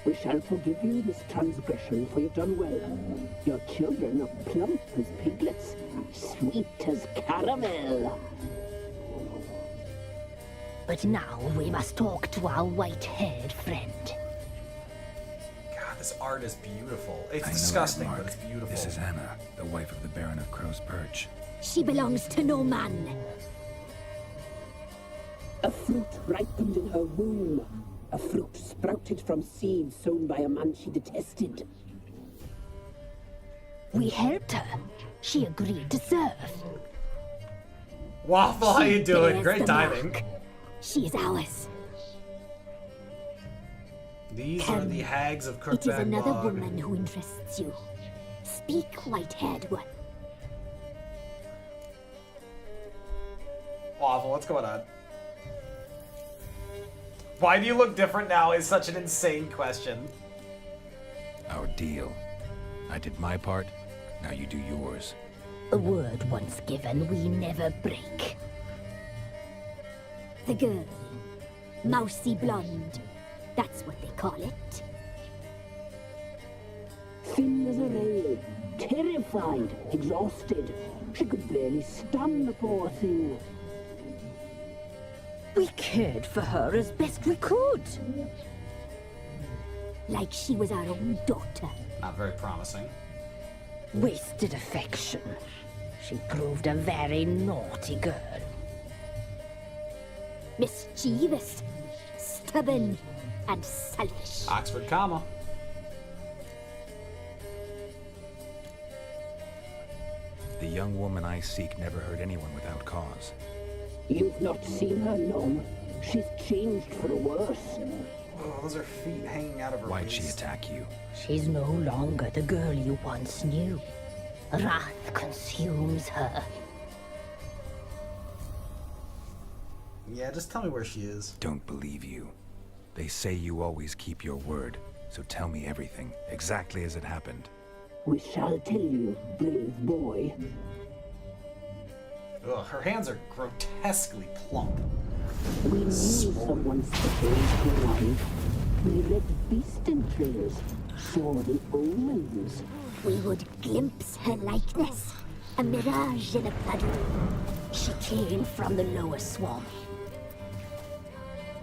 We shall forgive you this transgression, for you've done well. Your children are plump as piglets, sweet as caramel. But now we must talk to our white-haired friend. God, this art is beautiful. It's I know disgusting, that, Mark. but it's beautiful. This is Anna, the wife of the Baron of Crow's Perch. She belongs to no man. A fruit ripened in her womb. A fruit sprouted from seeds sown by a man she detested. We helped her. She agreed to serve. Waffle, how you doing? bears Great the timing. mark. She is ours. These are the hags of Crookback It is another Bog. woman who interests you. Speak, white-haired one. Waffle, what's going on? Why do you look different now is such an insane question. Our deal. I did my part, now you do yours. A word once given, we never break. The girl. Mousy blonde. That's what they call it. Thin as a rail, terrified, exhausted. She could barely stand, the poor thing. We cared for her as best we could. Like she was our own daughter. Not very promising. Wasted affection. She proved a very naughty girl. Mischievous, stubborn, and selfish. Oxford comma. The young woman I seek never hurt anyone without cause. You've not seen her long. She's changed for the worse. Oh, those are feet hanging out of her Why'd waist. she attack you? She's no longer the girl you once knew. Wrath consumes her. Yeah, just tell me where she is. Don't believe you. They say you always keep your word, so tell me everything, exactly as it happened. We shall tell you, brave boy. Ugh, her hands are grotesquely plump. We knew someone special to arrive. We read beast entrails, saw the omens. We would glimpse her likeness, a mirage in a puddle. She came from the lower swamp.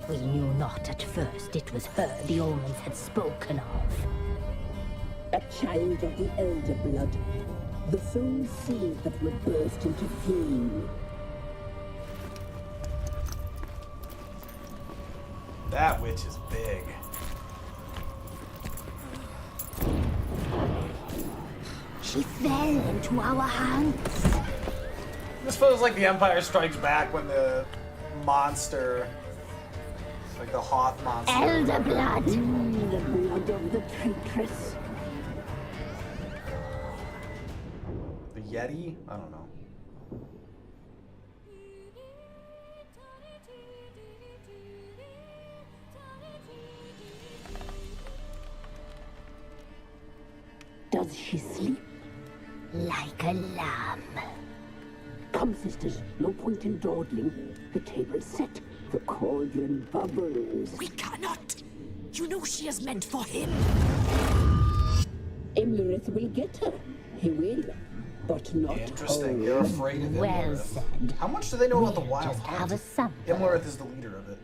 We knew not at first it was her the omens had spoken of. A child of the elder blood, the soul seed that would burst into flame. That witch is big. She fell into our hands. This feels like the Empire Strikes Back when the monster, like the Hoth monster. Elder blood. The blood of the traitress. The Yeti? I don't know. Does she sleep? Like a lamb. Come, sisters, no point in dawdling. The table's set. The cauldron bubbles. We cannot! You know she is meant for him! Imlerith will get her. He will. But not Interesting. her. You're afraid of Well Imlerith. said. How much do they know about the We'll Wild just have Hunt? a sample. Imlerith is the leader of it.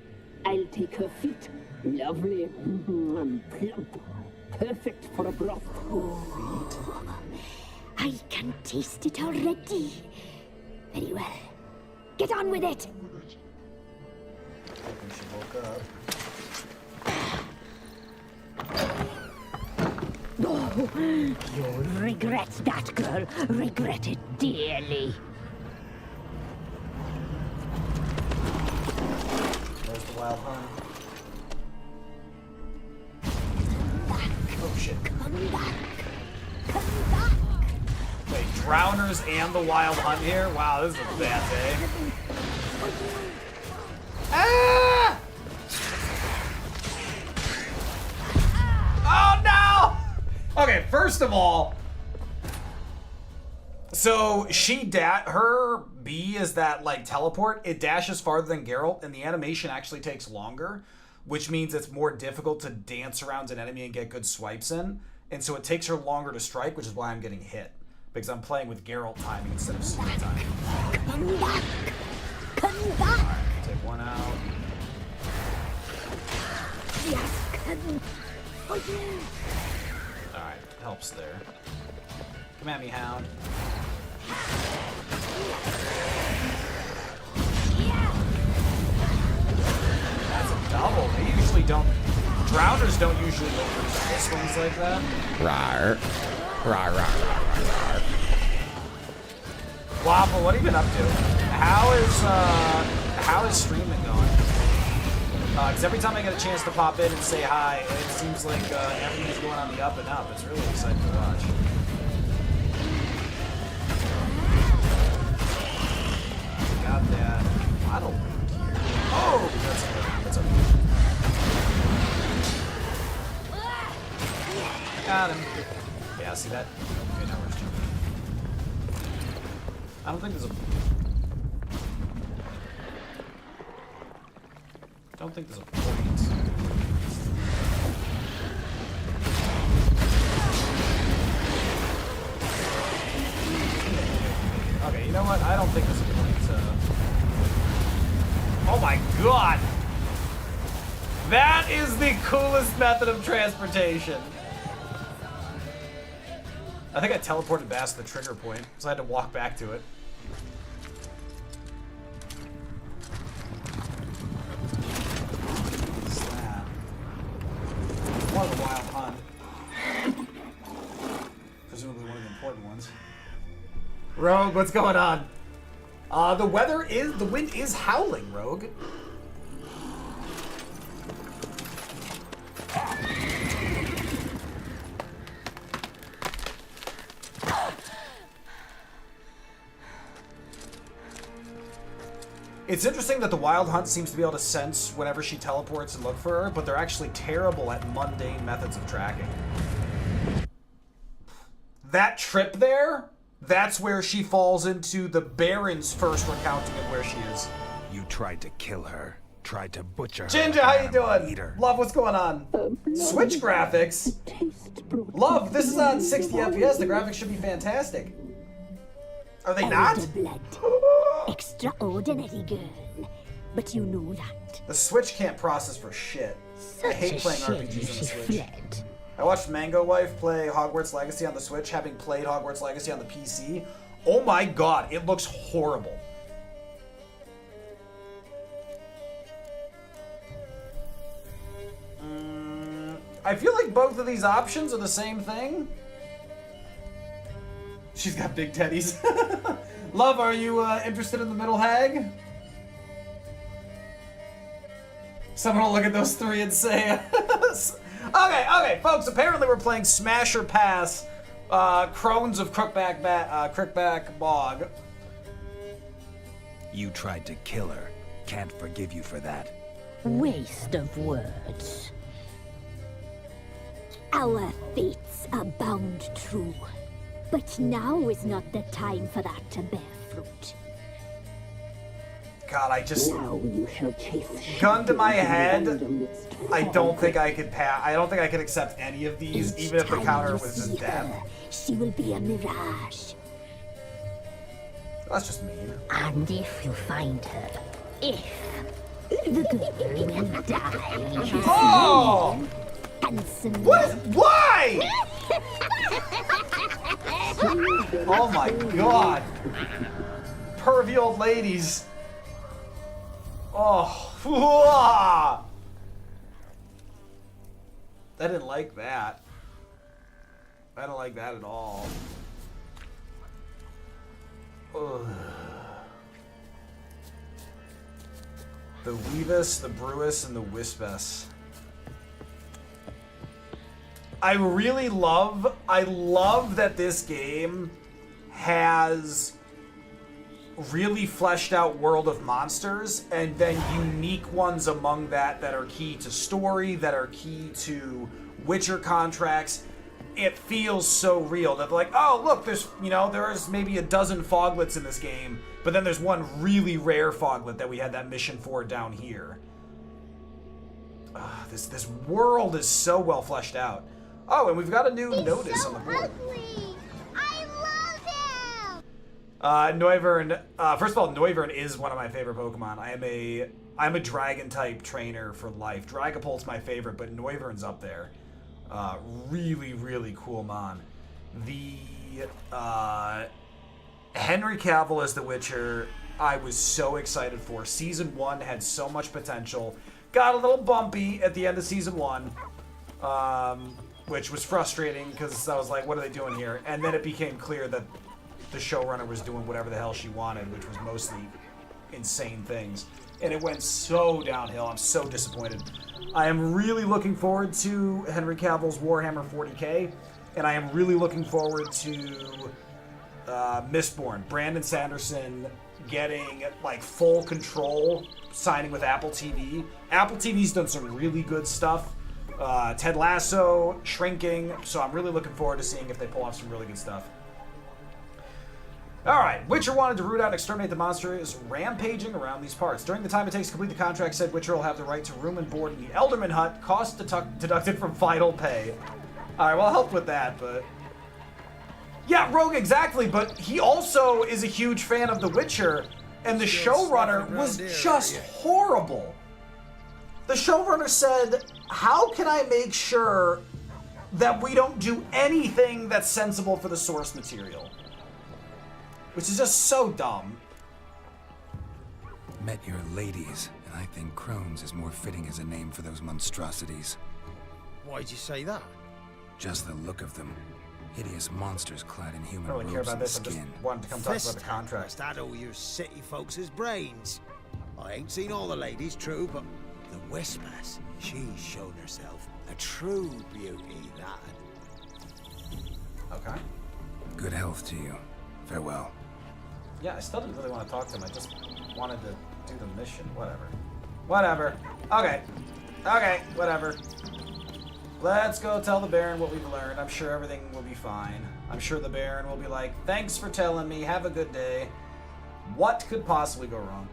I'll take her feet. Lovely. Plump. Perfect for a broth. I can taste it already. Very well. Get on with it. She woke up. Oh, you'll regret that, girl. Regret it dearly. There's the wild hunt. Oh shit. Come back. Come back. Wait, drowners and the wild hunt here? Wow, this is a bad day. Ah! Oh no! Okay, first of all, so her B is that like teleport. It dashes farther than Geralt, and the animation actually takes longer, which means it's more difficult to dance around an enemy and get good swipes in. And so it takes her longer to strike, which is why I'm getting hit. Because I'm playing with Geralt timing instead of speed timing. Come back. Come back. Alright, take one out. Yes, come. Alright, helps there. Come at me, hound. That's a double. They usually don't. Drowners don't usually go for this ones like that. Rawr. Rawr, rawr, rawr, rawr, rawr. Waffle, what have you been up to? How is streaming going? Because every time I get a chance to pop in and say hi, it seems like everything's going on the up and up. It's really exciting to watch. Got that model here. Oh, that's okay. Got him. Yeah, see that? Okay, now where's Jimmy? I don't think there's a... I don't think there's a point. Okay, you know what? I don't think there's a point. Oh my god! That is the coolest method of transportation. I think I teleported past the trigger point, so I had to walk back to it. Snap. One of the wild hunt. Presumably one of the important ones. Rogue, what's going on? The wind is howling, Rogue. It's interesting that the Wild Hunt seems to be able to sense whenever she teleports and look for her, but they're actually terrible at mundane methods of tracking. That trip there, that's where she falls into the Baron's first recounting of where she is. You tried to kill her. Tried to butcher her. Ginger, how you doing? Love, what's going on? Switch graphics? Love, this is on 60 FPS. The graphics should be fantastic. Are they not? Blood. Extraordinary girl. But you know that. The Switch can't process for shit. I hate playing RPGs on the Switch. Fled. I watched Mango Wife play Hogwarts Legacy on the Switch, having played Hogwarts Legacy on the PC. Oh my god, it looks horrible. I feel like both of these options are the same thing. She's got big teddies. Love, are you interested in the middle hag? Someone will look at those three and say... okay, folks, apparently we're playing Smash or Pass, Crones of Crookback Bog. You tried to kill her. Can't forgive you for that. Waste of words. Our fates are bound true. But now is not the time for that to bear fruit. God, I just... Now you shall chase gun to my head, I don't think I could pass. I don't think I could accept any of these, even if the counter was just death. She will be a mirage. That's just mean. And if you find her, The girl will die. Oh! Handsome. What? Why? Oh my god. Pervy old ladies. Oh. Whoa. I didn't like that. I don't like that at all. Ugh. The Weavus, the Brewis, and the Wispus. I love that this game has really fleshed out world of monsters and then unique ones among that are key to story, that are key to Witcher contracts. It feels so real that like, oh look, there's maybe a dozen foglets in this game, but then there's one really rare foglet that we had that mission for down here. This world is so well fleshed out. Oh, and we've got a new notice on the board. Ugly. I love him. Noivern, first of all, Noivern is one of my favorite Pokemon. I'm a dragon type trainer for life. Dragapult's my favorite, but Noivern's up there. Really, really cool mon. The Henry Cavill as The Witcher, I was so excited for. Season 1 had so much potential. Got a little bumpy at the end of Season 1. Which was frustrating because I was like, what are they doing here? And then it became clear that the showrunner was doing whatever the hell she wanted, which was mostly insane things. And it went so downhill. I'm so disappointed. I am really looking forward to Henry Cavill's Warhammer 40k, and I am really looking forward to Mistborn. Brandon Sanderson getting like full control, signing with Apple TV. Apple TV's done some really good stuff. Ted Lasso, Shrinking, so I'm really looking forward to seeing if they pull off some really good stuff. Alright, Witcher wanted to root out and exterminate the monsters rampaging around these parts. During the time it takes to complete the contract, said Witcher will have the right to room and board in the Elderman hut, cost deducted from final pay. Alright, well, I'll help with that, but... Yeah, Rogue, exactly, but he also is a huge fan of The Witcher, and the showrunner was just horrible. The showrunner said, how can I make sure that we don't do anything that's sensible for the source material? Which is just so dumb. Met your ladies, and I think Crohn's is more fitting as a name for those monstrosities. Why'd you say that? Just the look of them. Hideous monsters clad in human I don't really care robes about and this, I just skin. wanted to come talk about the contract. That all your city folks' brains. I ain't seen all the ladies, true, but the Wispus, she's shown herself a true beauty, that. Okay. Good health to you. Farewell. Yeah, I still didn't really want to talk to him. I just wanted to do the mission. Whatever. Whatever. Okay. Okay, whatever. Let's go tell the Baron what we've learned. I'm sure everything will be fine. I'm sure the Baron will be like, thanks for telling me. Have a good day. What could possibly go wrong?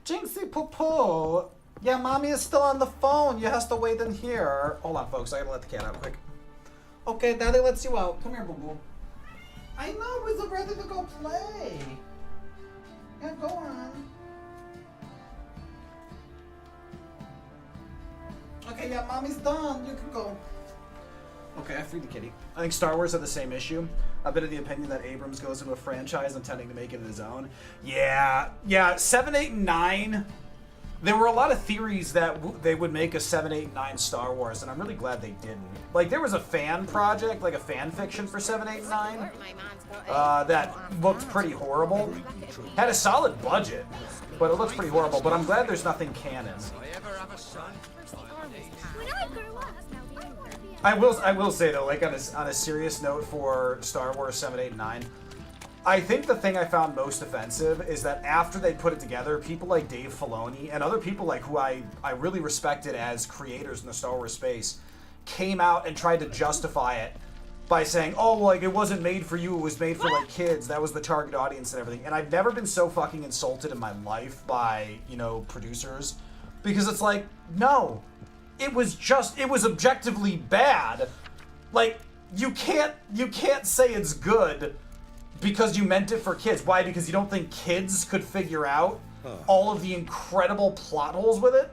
Jinxie Poo-Poo. Yeah, Mommy is still on the phone. You have to wait in here. Hold on, folks. I gotta let the cat out quick. Okay, Daddy lets you out. Come here, boo-boo. I know. We're ready to go play. Yeah, go on. Okay, yeah, Mommy's done. You can go. Okay, I freed the kitty. I think Star Wars had the same issue. I've been of the opinion that Abrams goes into a franchise intending to make it his own. Yeah, 7, 8, and 9. There were a lot of theories that they would make a 7, 8, and 9 Star Wars, and I'm really glad they didn't. Like, there was a fan project, like a fan fiction for 7, 8, and 9, that looked pretty horrible. Had a solid budget, but it looks pretty horrible. But I'm glad there's nothing canon. I will say though, like on a serious note for Star Wars 7, 8, and 9, I think the thing I found most offensive is that after they put it together, people like Dave Filoni and other people like who I really respected as creators in the Star Wars space came out and tried to justify it by saying, oh, like it wasn't made for you, it was made for like kids, that was the target audience and everything. And I've never been so fucking insulted in my life by, producers, because it's like, no, it was objectively bad. Like, you can't say it's good Because you meant it for kids. Why? Because you don't think kids could figure out all of the incredible plot holes with it?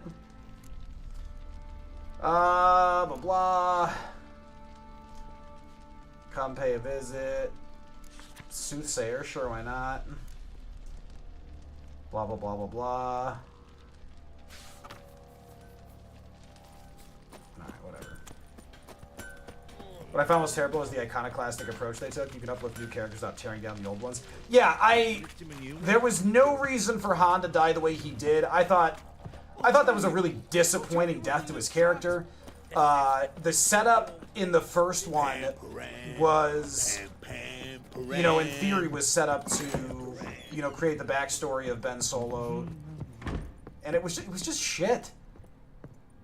Blah, blah. Come pay a visit. Soothsayer, sure, why not? Blah, blah, blah, blah, blah. Alright, whatever. What I found was terrible was the iconoclastic approach they took. You can uplift new characters without tearing down the old ones. Yeah, there was no reason for Han to die the way he did. I thought that was a really disappointing death to his character. The setup in the first one was, you know, in theory was set up to, you know, create the backstory of Ben Solo. And it was just shit.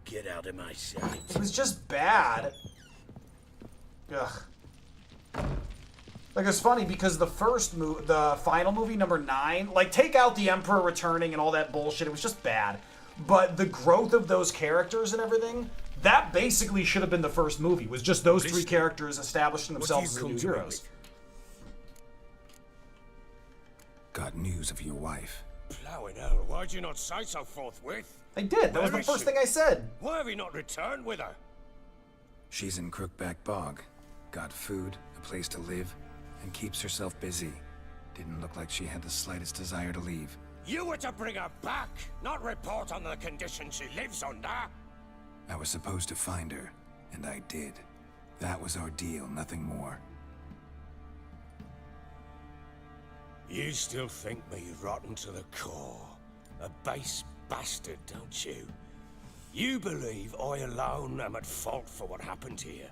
Get out of my sight. It was just bad. Ugh. Like, it's funny because the final movie, number 9, like, take out the Emperor returning and all that bullshit, it was just bad. But the growth of those characters and everything, that basically should have been the first movie, was just those 3 characters establishing themselves as the new heroes. Got news of your wife. Plowing hell, why'd you not say so forthwith? I did, that was the first thing I said. Why have you not returned with her? She's in Crookback Bog. Got food, a place to live, and keeps herself busy. Didn't look like she had the slightest desire to leave. You were to bring her back, not report on the conditions she lives under. I was supposed to find her, and I did. That was our deal, nothing more. You still think me rotten to the core. A base bastard, don't you? You believe I alone am at fault for what happened here.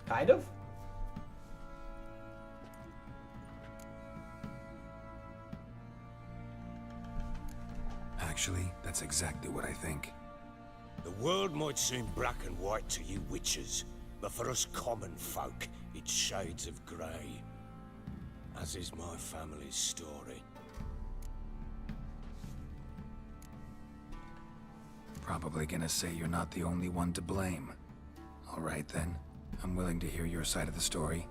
Kind of? Actually, that's exactly what I think. The world might seem black and white to you witches, but for us common folk, it's shades of grey. As is my family's story. Probably gonna say you're not the only one to blame. All right then, I'm willing to hear your side of the story.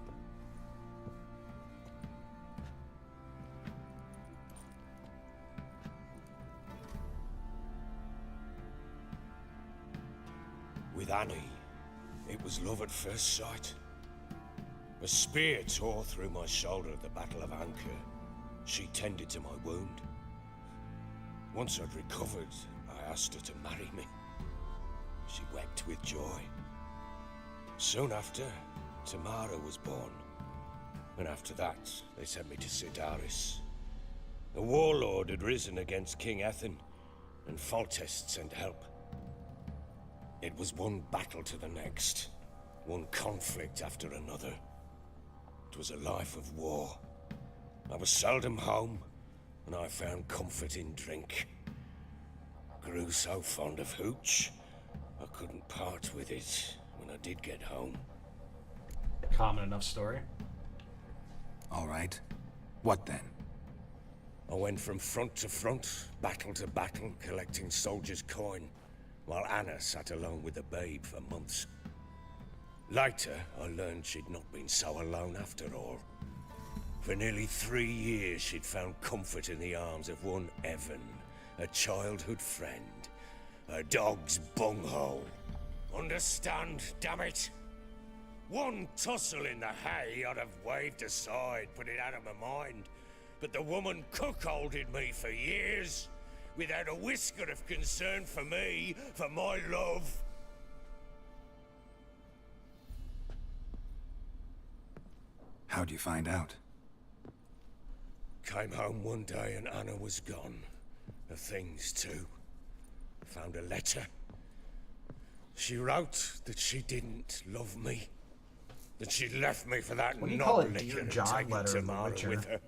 With Annie, it was love at first sight. A spear tore through my shoulder at the Battle of Anchor. She tended to my wound. Once I'd recovered, I asked her to marry me. She wept with joy. Soon after, Tamara was born. And after that, they sent me to Sidaris. The warlord had risen against King Ethan, and Foltest sent help. It was one battle to the next, one conflict after another. It was a life of war. I was seldom home, and I found comfort in drink. Grew so fond of hooch, I couldn't part with it when I did get home. Common enough story. All right. What then? I went from front to front, battle to battle, collecting soldiers' coin, while Anna sat alone with the babe for months. Later, I learned she'd not been so alone after all. For nearly 3 years, she'd found comfort in the arms of one Evan, a childhood friend. A dog's bunghole. Understand, damn it? One tussle in the hay I'd have waved aside, put it out of my mind. But the woman cuckolded me for years, without a whisker of concern for me, for my love. How'd you find out? Came home one day and Anna was gone. Her things too. Found a letter. She wrote that she didn't love me. That she left me for that What do you call a knob-licker Dear and John taken letter in The Tamara Witcher? with her.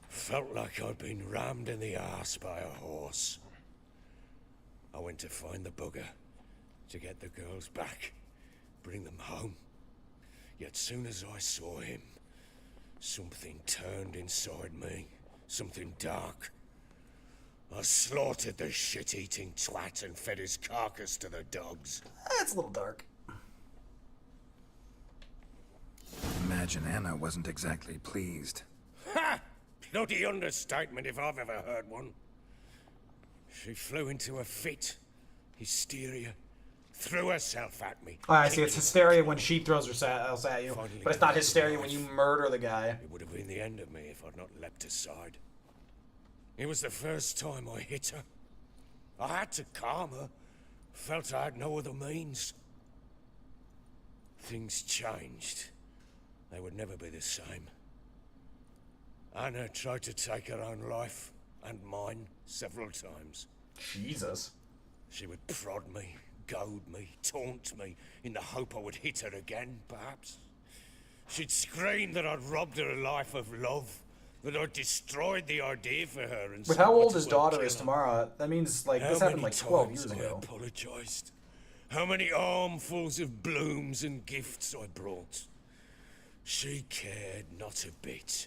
Felt like I'd been rammed in the arse by a horse. I went to find the bugger, to get the girls back, bring them home. Yet soon as I saw him, something turned inside me, something dark. I slaughtered the shit-eating twat and fed his carcass to the dogs. That's a little dark. Imagine Anna wasn't exactly pleased. Ha! Bloody understatement if I've ever heard one. She flew into a fit. Hysteria. Threw herself at me. Oh, I see. It's hysteria when she throws herself at you, but it's not hysteria when you murder the guy. It would have been the end of me if I'd not leapt aside. It was the first time I hit her. I had to calm her. Felt I had no other means. Things changed. They would never be the same. Anna tried to take her own life, and mine, several times. Jesus. She would prod me, goad me, taunt me, in the hope I would hit her again, perhaps. She'd scream that I'd robbed her life of love, that I'd destroyed the idea for her, and with how old his daughter is tomorrow, that means, like, this happened like 12 years ago. I apologized. How many armfuls of blooms and gifts I brought. She cared not a bit.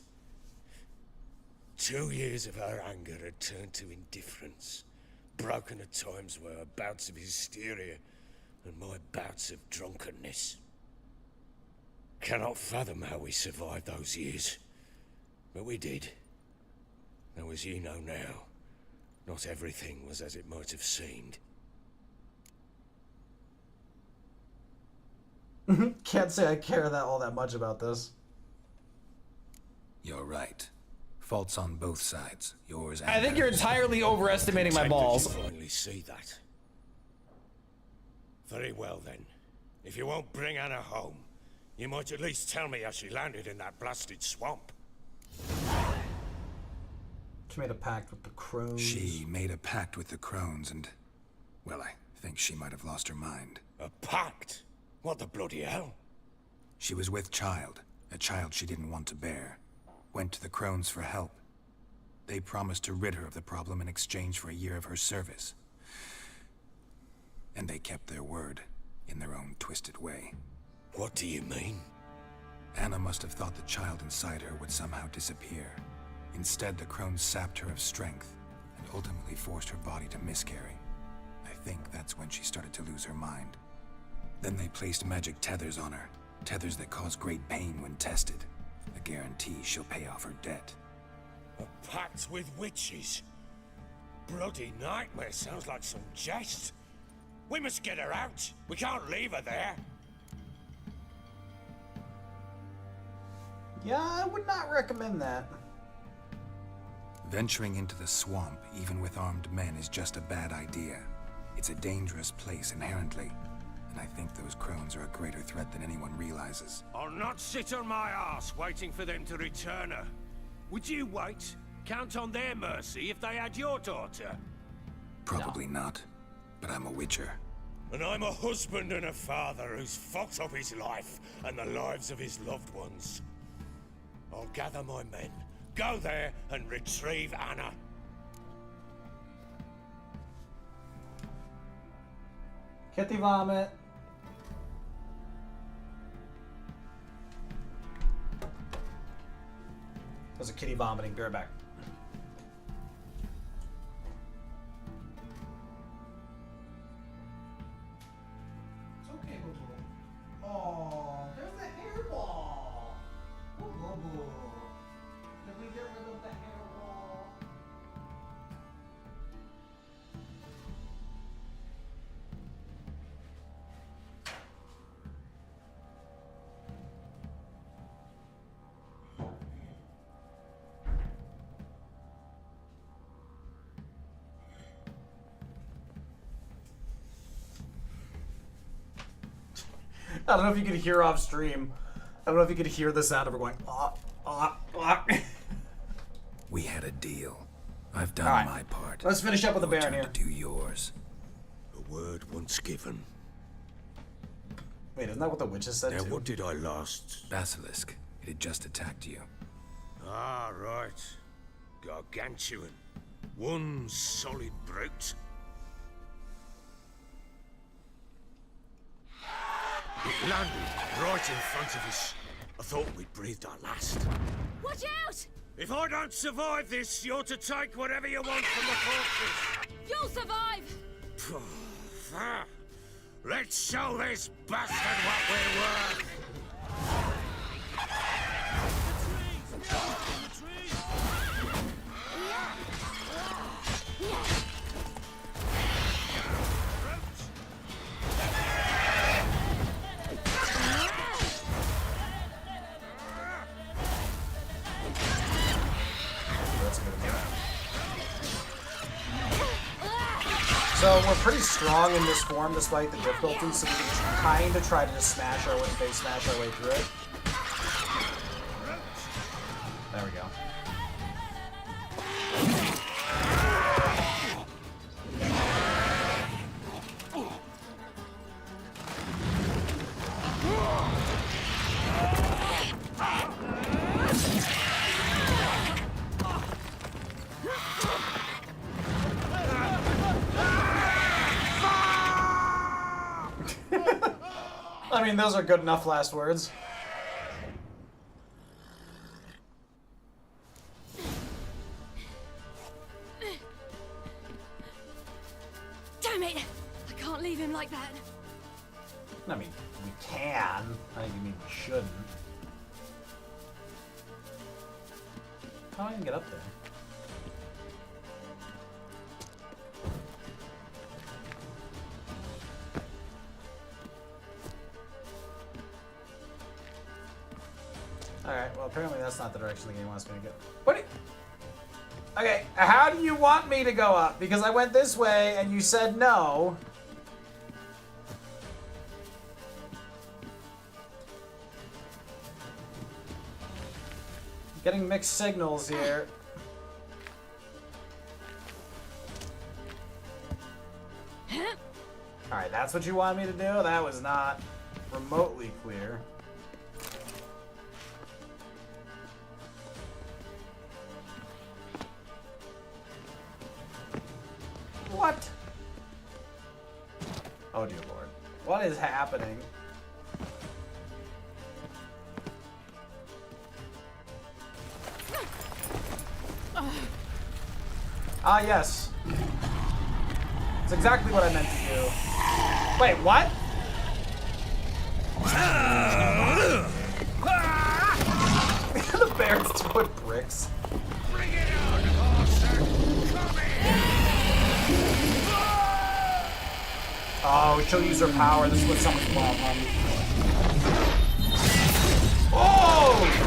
2 years of her anger had turned to indifference, broken at times by her bouts of hysteria and my bouts of drunkenness. Cannot fathom how we survived those years, but we did. Though as you know now, not everything was as it might have seemed. Can't say I care all that much about this. You're right. Faults on both sides. Yours and I think you're entirely overestimating my balls. You finally see that. Very well then. If you won't bring Anna home, you might at least tell me how she landed in that blasted swamp. She made a pact with the crones. She made a pact with the crones and, well, I think she might have lost her mind. A pact? What the bloody hell? She was with child, a child she didn't want to bear. Went to the crones for help. They promised to rid her of the problem in exchange for a year of her service. And they kept their word, in their own twisted way. What do you mean? Anna must have thought the child inside her would somehow disappear. Instead, the crones sapped her of strength, and ultimately forced her body to miscarry. I think that's when she started to lose her mind. Then they placed magic tethers on her, tethers that cause great pain when tested. A guarantee she'll pay off her debt. A pact with witches? Bloody nightmare, sounds like some jest. We must get her out. We can't leave her there. Yeah, I would not recommend that. Venturing into the swamp, even with armed men, is just a bad idea. It's a dangerous place inherently, and I think those crones are a greater threat than anyone realizes. I'll not sit on my ass waiting for them to return her. Would you wait? Count on their mercy if they had your daughter? Probably not, but I'm a witcher. And I'm a husband and a father who's fucked up his life and the lives of his loved ones. I'll gather my men, go there and retrieve Anna. Kitty vomit. There's a kitty vomiting. Be right back. It's okay, boo boo. Oh, there's a hairball. Boo boo boo. Can we get rid of the hairball? I don't know if you could hear off stream. I don't know if you could hear the sound of her going, ah, ah, ah. We had a deal. I've done All right. my part. Let's finish up with the Your Baron turn here. to do yours. A word once given. Wait, isn't that what the witches said Now, too? what did I last? Basilisk. It had just attacked you. Ah, right. Gargantuan. One solid brute. It landed right in front of us. I thought we'd breathed our last. Watch out! If I don't survive this, you're to take whatever you want from the fortress. You'll survive! Let's show this bastard what we're worth. So we're pretty strong in this form despite the difficulty, so we can kind of try to just smash our way through it. There we go. I mean, those are good enough last words. Damn it! I can't leave him like that. I mean, we can. I think you mean we shouldn't. How do I even get up there? Alright, well apparently that's not the direction the game wants me to go. What do you... Okay, how do you want me to go up? Because I went this way and you said no. I'm getting mixed signals here. Alright, that's what you want me to do? That was not remotely clear. What? Oh dear lord. What is happening? Ah, yes. It's exactly what I meant to do. Wait, what? The bears throwing bricks. Bring it on, bastard! Come here! Oh, she'll use her power. This is what someone's wild money. Oh!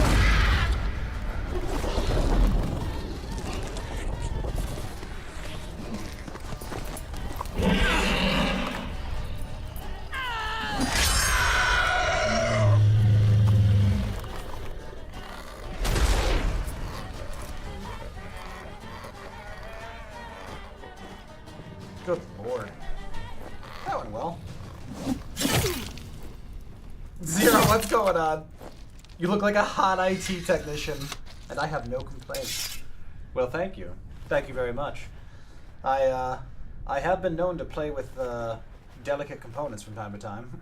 Good lord. That went well. Zero, what's going on? You look like a hot IT technician, and I have no complaints. Well, thank you. Thank you very much. I have been known to play with delicate components from time to time.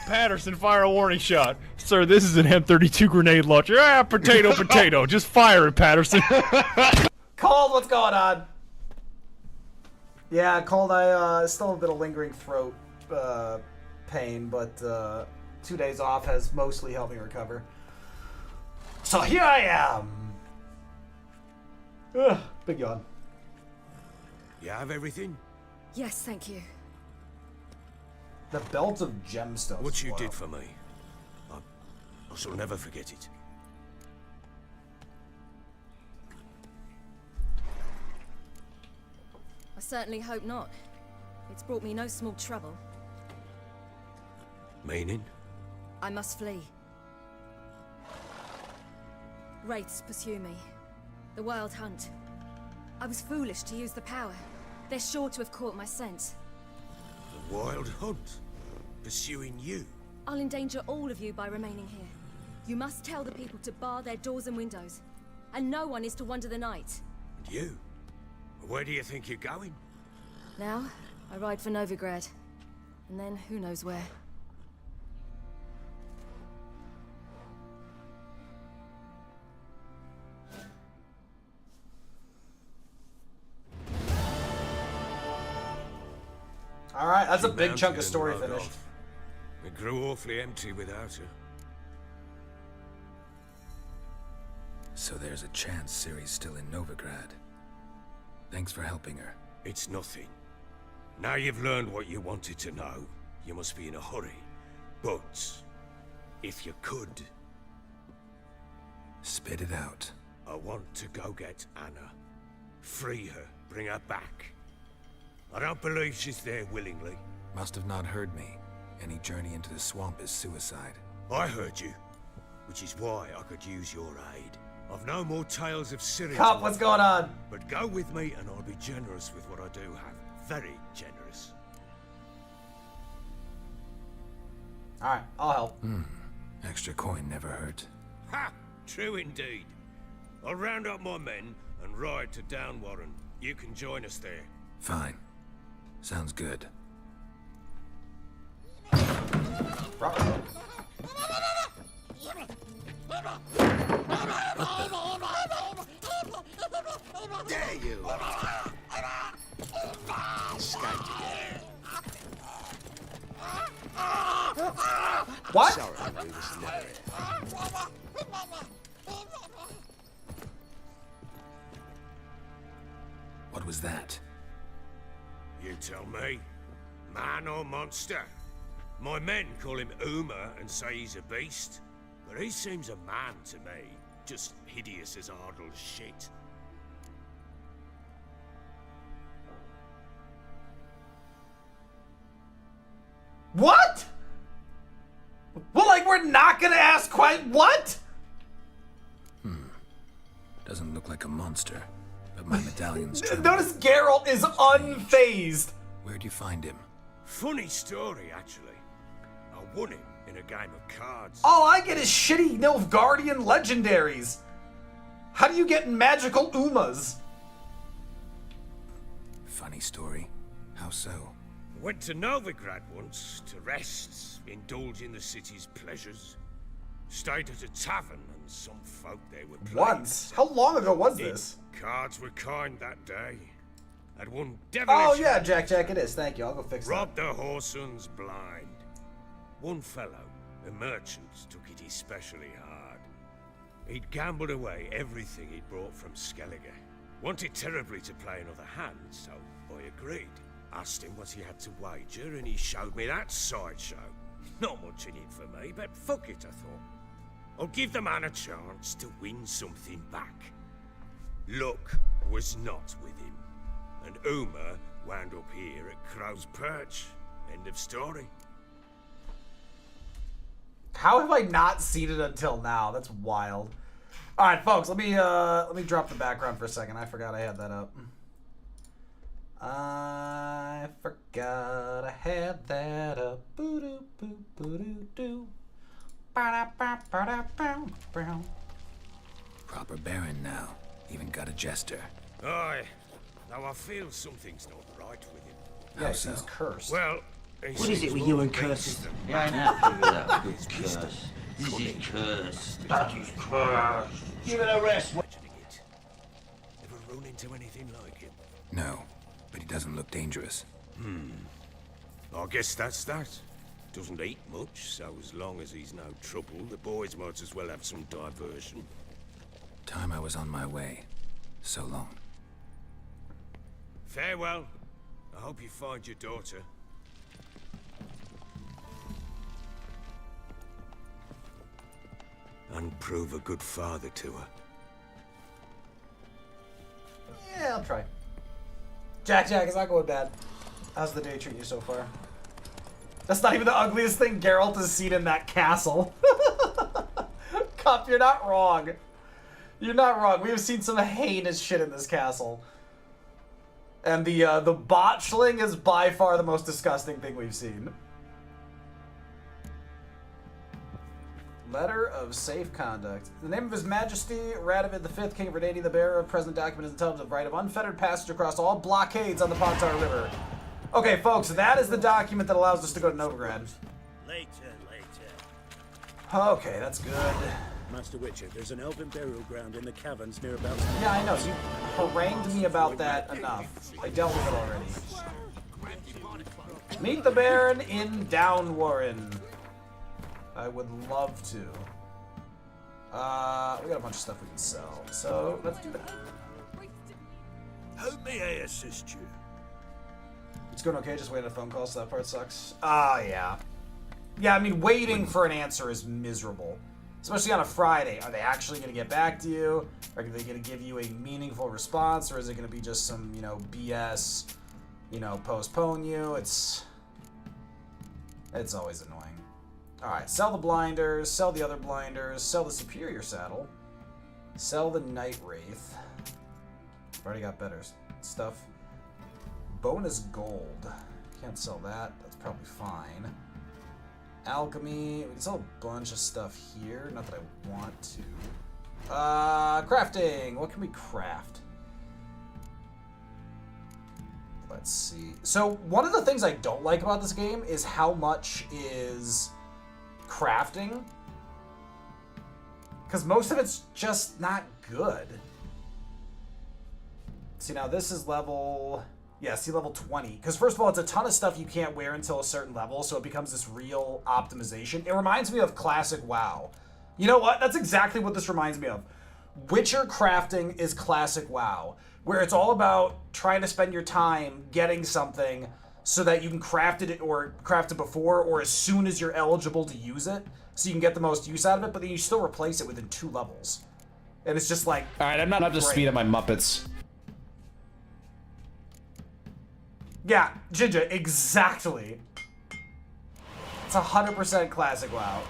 Patterson, fire a warning shot. Sir, this is an M32 grenade launcher. Ah, potato, potato. Just fire it, Patterson. Cold, what's going on? Yeah, Cold, I still have a bit of lingering throat pain, but 2 days off has mostly helped me recover. So here I am. Ugh, big yawn. You have everything? Yes, thank you. The belt of gemstones. What you did for me, I shall never forget it. I certainly hope not. It's brought me no small trouble. Meaning? I must flee. Wraiths pursue me. The Wild Hunt. I was foolish to use the power. They're sure to have caught my scent. The Wild Hunt? Pursuing you? I'll endanger all of you by remaining here. You must tell the people to bar their doors and windows. And no one is to wander the night. And you? Where do you think you're going? Now, I ride for Novigrad. And then, who knows where. All right, that's a She big chunk mounted of story and rode finished. off. It grew awfully empty without her. So there's a chance Ciri's still in Novigrad. Thanks for helping her. It's nothing. Now you've learned what you wanted to know, you must be in a hurry. But if you could, spit it out. I want to go get Anna. Free her, bring her back. I don't believe she's there willingly. Must have not heard me. Any journey into the swamp is suicide. I heard you, which is why I could use your aid. I've no more tales of Ciri. Cop, what's going on? But go with me and I'll be generous with what I do have. Very generous. Alright, I'll help. Extra coin never hurt. Ha! True indeed. I'll round up my men and ride to Downwarren. You can join us there. Fine. Sounds good. There you are. Escaped again. What? Sorry, we was never here. What was that? You tell me. Man or monster? My men call him Uma and say he's a beast. But he seems a man to me. Just hideous as Ardle's shit. What? Well, like, we're not gonna ask quite what? Doesn't look like a monster, but my medallion's trembling. Notice Geralt is unfazed. Where'd you find him? Funny story, actually. I won him in a game of cards. All I get is shitty Nilfgaardian legendaries. How do you get magical Umas? Funny story. How so? Went to Novigrad once to rest, indulge in the city's pleasures. Stayed at a tavern and some folk there were playing. Once? How long ago was this? Cards were kind that day. Had one devilish. Oh yeah, Jack, it is. Thank you. I'll go fix that. Robbed the Horsons blind. One fellow, a merchant, took it especially hard. He'd gambled away everything he'd brought from Skellige. Wanted terribly to play another hand, so I agreed. Asked him what he had to wager, and he showed me that sideshow. Not much in it for me, but fuck it, I thought. I'll give the man a chance to win something back. Luck was not with him, and Uma wound up here at Crow's Perch. End of story. How have I not seen it until now? That's wild. All right, folks, let me drop the background for a second. I forgot I had that up. I forgot I had that up. Boo-doo, boo, boo-doo-doo. Ba-da-ba-ba-da-bow-bow. Proper baron now. Even got a jester. Aye. Now I feel something's not right with him. Yeah, he's cursed. Well, what is it with you and curses? Yeah, I know. Give it up. Good curse. This is cursed. That is cursed. Give it a rest. Ever run into anything like him? No, but he doesn't look dangerous. I guess that's that. Doesn't eat much, so as long as he's no trouble, the boys might as well have some diversion. Time I was on my way. So long. Farewell. I hope you find your daughter. And prove a good father to her. Yeah, I'll try. Jack, it's not going bad. How's the day treating you so far? That's not even the ugliest thing Geralt has seen in that castle. Cup, you're not wrong. You're not wrong. We have seen some heinous shit in this castle. And the botchling is by far the most disgusting thing we've seen. Letter of Safe Conduct. In the name of His Majesty, Radovid V, King of Renania, the bearer of present document is entitled to the right of unfettered passage across all blockades on the Pontar River. Okay, folks, that is the document that allows us to go to Novigrad. Later. Okay, that's good. Master Witcher, there's an elven burial ground in the caverns nearabouts. Yeah, I know. You harangued me about that enough. I dealt with it already. Meet the Baron in Downwarren. I would love to. We got a bunch of stuff we can sell, so let's do that. How may I assist you? It's going okay, just waiting a phone call, so that part sucks. Ah, yeah. Yeah, I mean, waiting for an answer is miserable. Especially on a Friday. Are they actually going to get back to you? Are they going to give you a meaningful response? Or is it going to be just some, you know, BS, you know, postpone you? It's always annoying. Alright, sell the blinders, sell the other blinders, sell the superior saddle, sell the Night Wraith. I've already got better stuff. Bonus gold. Can't sell that. That's probably fine. Alchemy. We can sell a bunch of stuff here. Not that I want to. Crafting. What can we craft? Let's see. So, one of the things I don't like about this game is how much is crafting. Because most of it's just not good. See, now this is level... Yeah, see, level 20. Because first of all, it's a ton of stuff you can't wear until a certain level, so it becomes this real optimization. It reminds me of classic WoW. You know what? That's exactly what this reminds me of. Witcher crafting is classic WoW, where it's all about trying to spend your time getting something so that you can craft it or craft it before or as soon as you're eligible to use it, so you can get the most use out of it, but then you still replace it within 2 levels. And it's just like... Alright, I'm not up to speed on my Muppets. Yeah, Ginger, exactly. It's 100% classic WoW.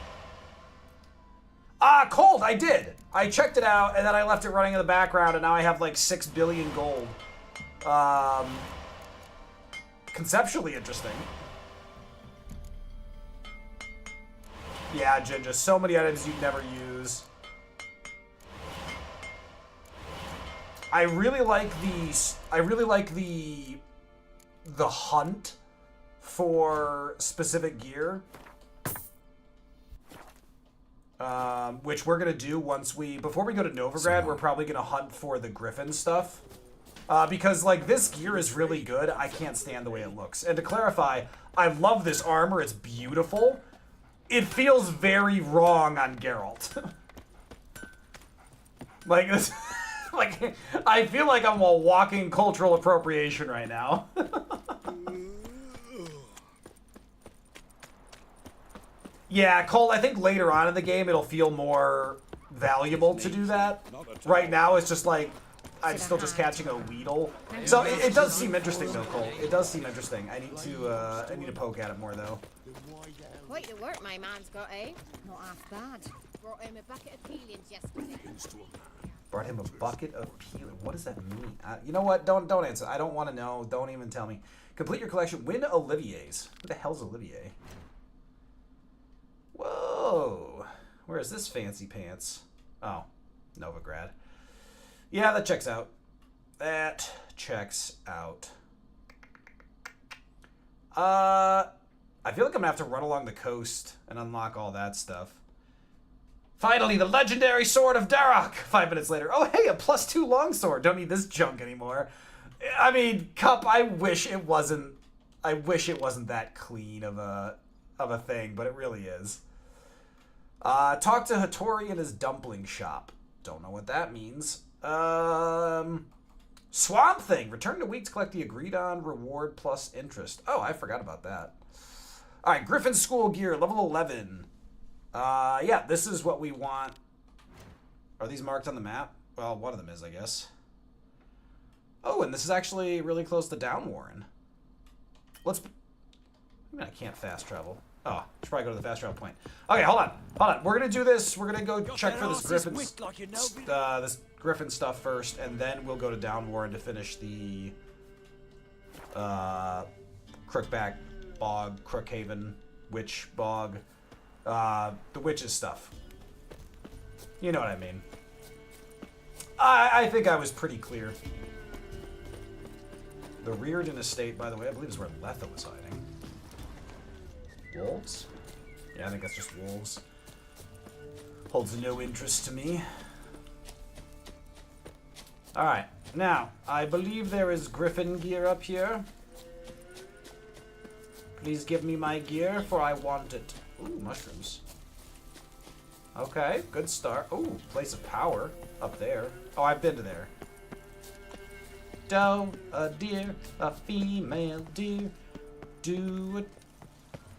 Ah, cold, I did. I checked it out, and then I left it running in the background, and now I have like 6 billion gold. Conceptually interesting. Yeah, Ginger, so many items you'd never use. I really like the hunt for specific gear, which we're gonna do before we go to Novigrad. We're probably gonna hunt for the Griffin stuff, because like this gear is really good. I can't stand the way it looks. And to clarify, I love this armor. It's beautiful. It feels very wrong on Geralt. Like this. Like, I feel like I'm a walking cultural appropriation right now. Yeah, Cole, I think later on in the game it'll feel more valuable to do that. Right now it's just like, I'm still just catching a Weedle. So it does seem interesting though, Cole. It does seem interesting. I need to poke at it more though. Quite the work my man's got, eh? Not half bad. Brought him a bucket of peelings yesterday. Brought him a bucket of peeling. What does that mean? You know what? Don't answer. I don't want to know. Don't even tell me. Complete your collection. Win Olivier's. Who the hell's Olivier? Whoa. Where is this fancy pants? Oh, Novigrad. Yeah, that checks out. That checks out. I feel like I'm gonna have to run along the coast and unlock all that stuff. Finally, the legendary sword of Darok! 5 minutes later. Oh, hey, a +2 longsword. Don't need this junk anymore. I mean, Cup, I wish it wasn't that clean of a thing, but it really is. Talk to Hattori in his dumpling shop. Don't know what that means. Swamp Thing. Return to week to collect the agreed on reward plus interest. Oh, I forgot about that. Alright, Griffin School Gear, level 11. Yeah, this is what we want. Are these marked on the map? Well, one of them is, I guess. Oh, and this is actually really close to Downwarren. I mean, I can't fast travel. Oh, I should probably go to the fast travel point. Okay, hold on. We're gonna do this. We're gonna go check for this Griffin stuff first, and then we'll go to Downwarren to finish the Crookback Bog, Crookhaven, Witch Bog. The witches stuff. You know what I mean. I think I was pretty clear. The Reardon Estate, by the way, I believe is where Letha was hiding. Wolves? Yeah, I think that's just wolves. Holds no interest to me. Alright, now, I believe there is Griffin gear up here. Please give me my gear, for I want it. Ooh, mushrooms. Okay, good start. Ooh, place of power up there. Oh, I've been to there. Doe, a deer, a female deer. Do a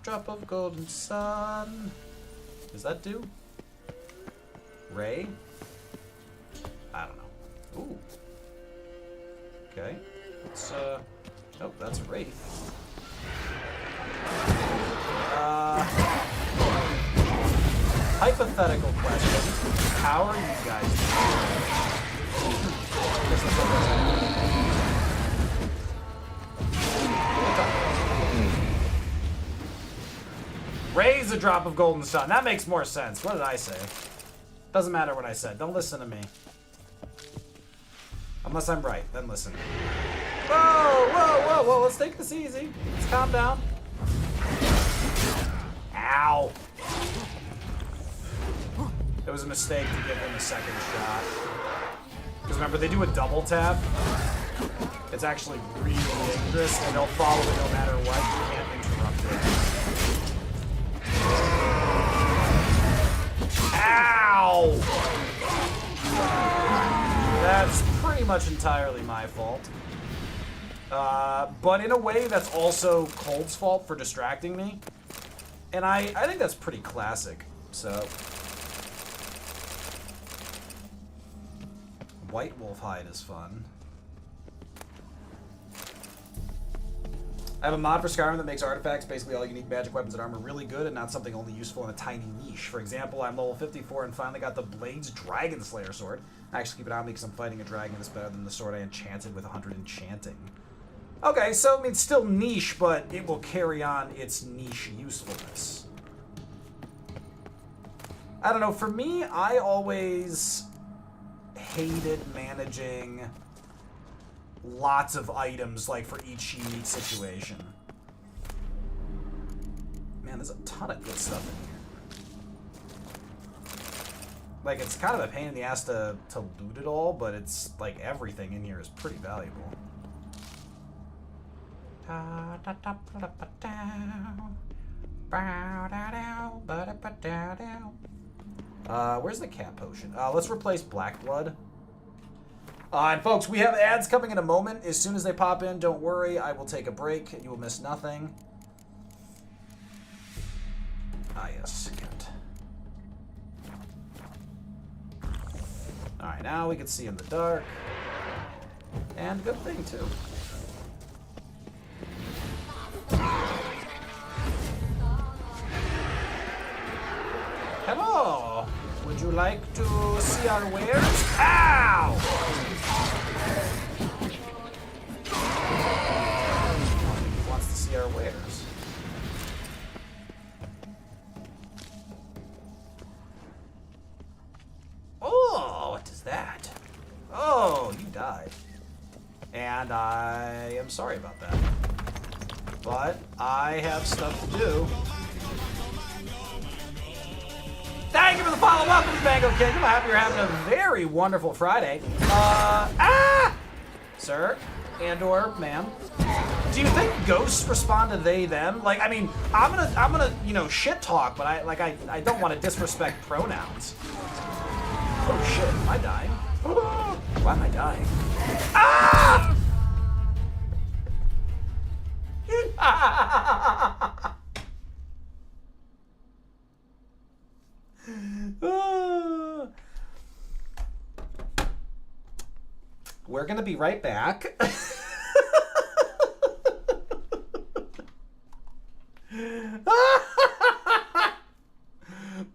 drop of golden sun. Does that do? Ray? I don't know. Ooh. Okay. Let's, oh, that's a wraith. Hypothetical question. How are you guys doing? Raise a drop of golden sun. That makes more sense. What did I say? Doesn't matter what I said. Don't listen to me. Unless I'm right, then listen. Whoa, whoa, whoa, whoa. Let's take this easy. Let's calm down. Ow. It was a mistake to give him a second shot. Because remember, they do a double tap. It's actually really dangerous, and they'll follow it no matter what. You can't interrupt it. Ow! That's pretty much entirely my fault. But in a way, that's also Cold's fault for distracting me. And I think that's pretty classic, so. White wolf hide is fun. I have a mod for Skyrim that makes artifacts, basically all unique magic weapons and armor, really good and not something only useful in a tiny niche. For example, I'm level 54 and finally got the Blades Dragon Slayer sword. I actually keep it on me because I'm fighting a dragon that's better than the sword I enchanted with 100 enchanting. Okay, so I mean, it's still niche, but it will carry on its niche usefulness. I don't know, for me, I always hated managing lots of items, like, for each unique situation. Man, there's a ton of good stuff in here. Like, it's kind of a pain in the ass to loot it all, but it's, like, everything in here is pretty valuable. Where's the cat potion? Let's replace Black Blood. And folks, we have ads coming in a moment. As soon as they pop in, don't worry, I will take a break and you will miss nothing. Ah, yes, cat. Alright, now we can see in the dark. And good thing, too. Hello! Would you like to see our wares? Ow! He wants to see our wares. Oh, what is that? Oh, you died. And I am sorry about that. But I have stuff to do. Thank you for the follow. Welcome to Mango Kingdom. I hope you're having a very wonderful Friday. Sir, and/or ma'am, do you think ghosts respond to they, them? Like, I mean, I'm gonna, you know, shit talk, but I don't want to disrespect pronouns. Oh shit, am I dying? Why am I dying? Ah! We're gonna be right back.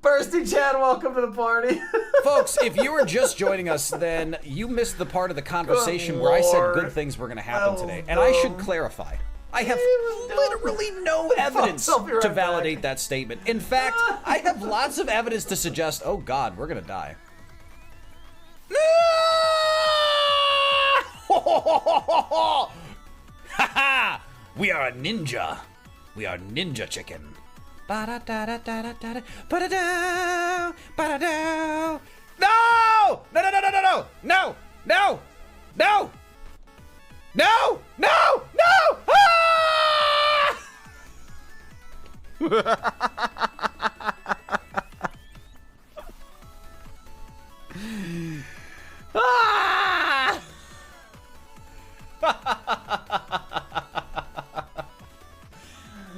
Bursty Chad, welcome to the party. Folks, if you were just joining us, then you missed the part of the conversation where I said good things were going to happen today. And I should clarify. I have literally no evidence to validate that statement. In fact, I have lots of evidence to suggest, oh God, we're going to die. Ha-ha! We are a ninja. We are ninja chicken. Ba-da-da-da-da-da-da. Ba-da-da. Ba-da-da. No! No, no, no, no, no, no! No! No! No! No! No! No! Ah! Ah!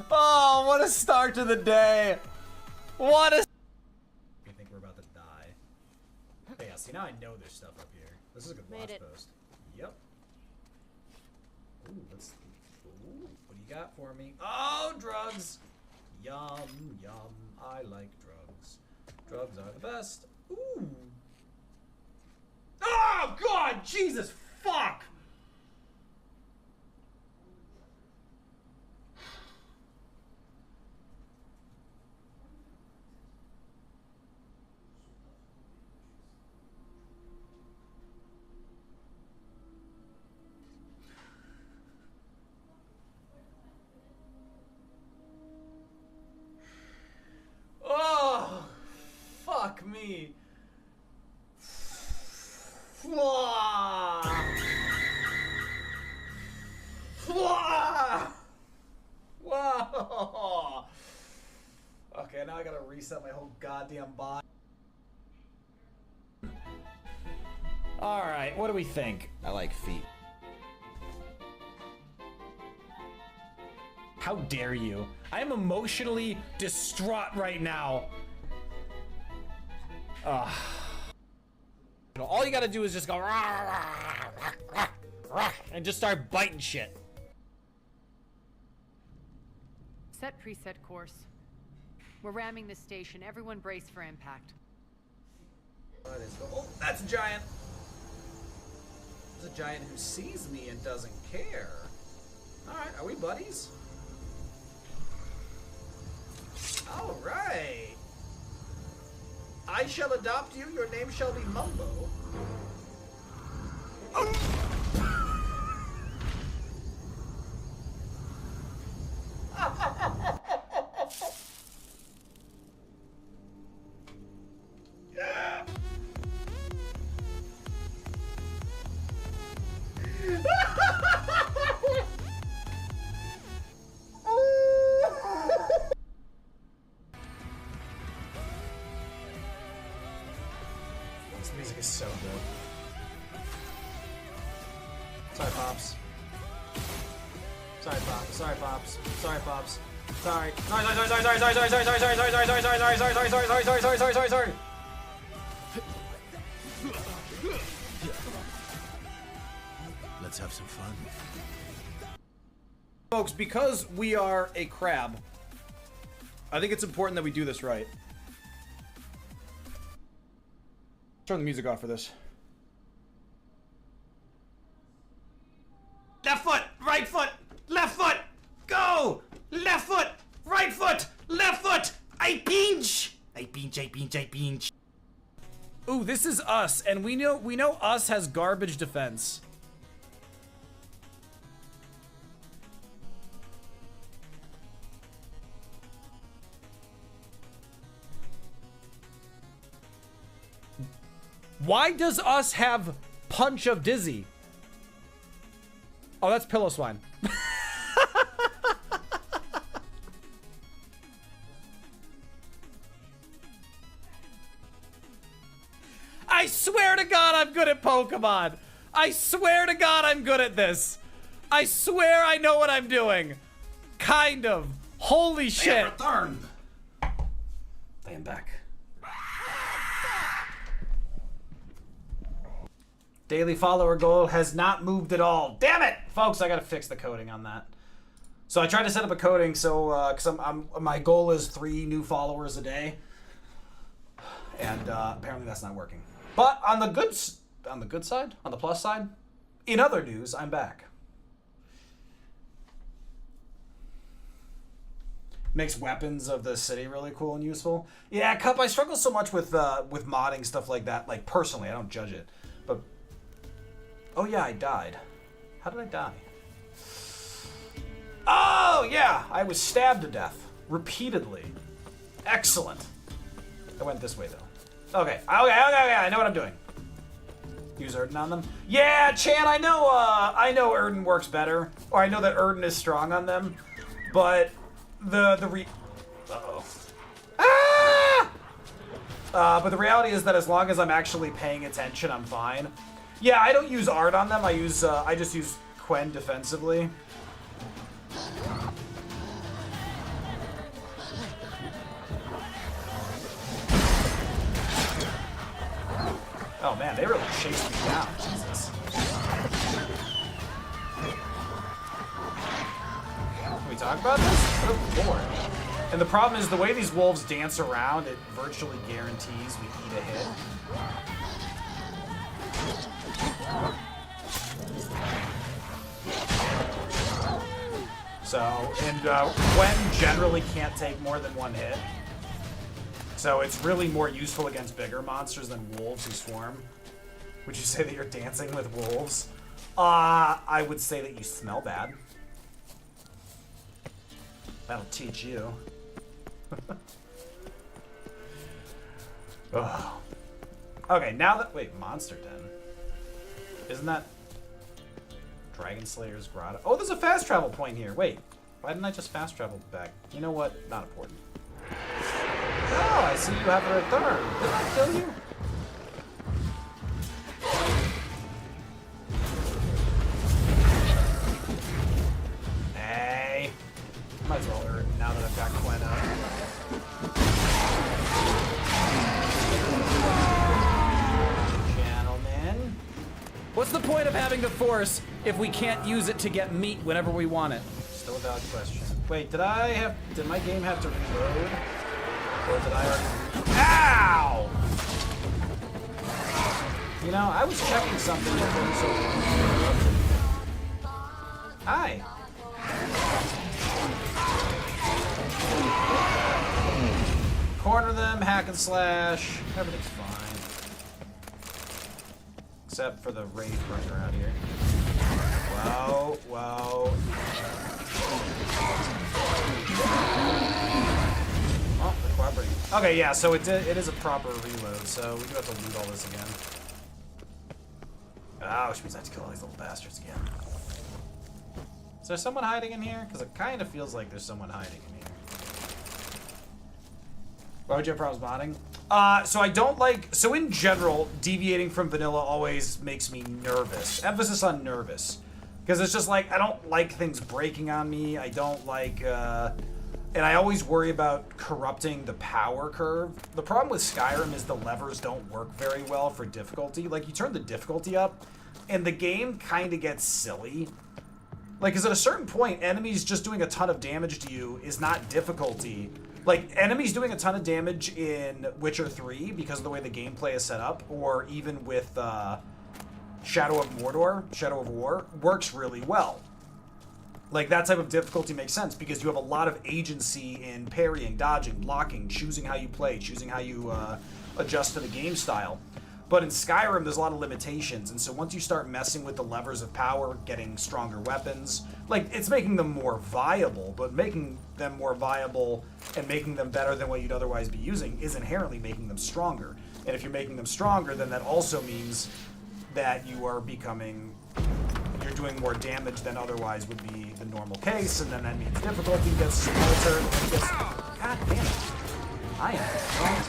Oh, what a start to the day. What a... I think we're about to die. Hey, yeah, see, now I know there's stuff up here. This is a good watch post. Yep. Ooh, let's... Ooh, what do you got for me? Oh, drugs! Yum, yum. I like drugs. Drugs are the best. Ooh. Oh, God! Jesus, fuck! Oh, fuck me. Whoa. Okay, now I gotta reset my whole goddamn body. Alright, what do we think? I like feet. How dare you? I am emotionally distraught right now. All you gotta do is just go and just start biting shit. Set preset course. We're ramming the station. Everyone brace for impact. Oh, that's a giant. There's a giant who sees me and doesn't care. Alright, are we buddies? Alright. I shall adopt you. Your name shall be Mumbo. This music is so good. Sorry, Pops. Sorry, Pops. Sorry, Pops. Sorry, Pops. Sorry. Sorry. Let's have some fun. Folks, because we are a crab, I think it's important that we do this right. Turn the music off for this. Left foot, right foot, left foot, go! Left foot, right foot, left foot, I pinch! I pinch. Ooh, this is us, and we know us has garbage defense. Why does us have Punch of Dizzy? Oh, that's Pillow Swine. I swear to God I'm good at Pokemon. I swear to God I'm good at this. I swear I know what I'm doing. Kind of. Holy shit. Returned. I am back. Daily follower goal has not moved at all. Damn it! Folks, I gotta fix the coding on that. So I tried to set up a coding so, cause my goal is 3 new followers a day. And apparently that's not working. But on the good side, on the plus side, in other news, I'm back. Makes weapons of the city really cool and useful. Yeah, Cup, I struggle so much with modding stuff like that. Like personally, I don't judge it, but oh yeah, I died. How did I die? Oh yeah, I was stabbed to death repeatedly. Excellent. I went this way though. Okay, I know what I'm doing. Use Erden on them. Yeah, Chan, I know Erden works better, or I know that Erden is strong on them, but But the reality is that as long as I'm actually paying attention, I'm fine. Yeah, I don't use art on them. I just use Quen defensively. Oh man, they really chased me down. Jesus. Can we talk about this? Good lord. And the problem is the way these wolves dance around, it virtually guarantees we eat a hit. So, and Quen generally can't take more than one hit. So it's really more useful against bigger monsters than wolves who swarm. Would you say that you're dancing with wolves? I would say that you smell bad. That'll teach you. Oh. Okay, now that... Wait, Monster Den. Isn't that... Dragon Slayer's Grotto? Oh, there's a fast travel point here. Wait, why didn't I just fast travel back? You know what? Not important. Oh, I see you have a return. Did I kill you? Hey. Might as well hurt now that I've got Quen up. Gentlemen. What's the point of having the Force if we can't use it to get meat whenever we want it? Still a valid question. Wait, did my game have to reload? Or did I already... Ow! You know, I was checking something before so... Hi. Corner them, hack and slash. Everything's fine. Except for the rage running around here. Whoa, whoa. Oh, they're cooperating. Okay, yeah, so it is a proper reload, so we do have to loot all this again. Oh, which means I have to kill all these little bastards again. Is there someone hiding in here? Because it kind of feels like there's someone hiding in here. Why would you have problems modding? So I don't like... So in general, deviating from vanilla always makes me nervous. Emphasis on nervous. Because it's just like, I don't like things breaking on me. I don't like... and I always worry about corrupting the power curve. The problem with Skyrim is the levers don't work very well for difficulty. Like, you turn the difficulty up, and the game kind of gets silly. Like, because at a certain point, enemies just doing a ton of damage to you is not difficulty. Like, enemies doing a ton of damage in Witcher 3 because of the way the gameplay is set up, or even with Shadow of Mordor, Shadow of War, works really well. Like, that type of difficulty makes sense because you have a lot of agency in parrying, dodging, blocking, choosing how you play, choosing how you adjust to the game style. But in Skyrim, there's a lot of limitations, and so once you start messing with the levers of power, getting stronger weapons, like, it's making them more viable, but making them more viable and making them better than what you'd otherwise be using is inherently making them stronger. And if you're making them stronger, then that also means that you are becoming... You're doing more damage than otherwise would be the normal case, and then that means difficulty gets altered, and it gets... God damn it. I am...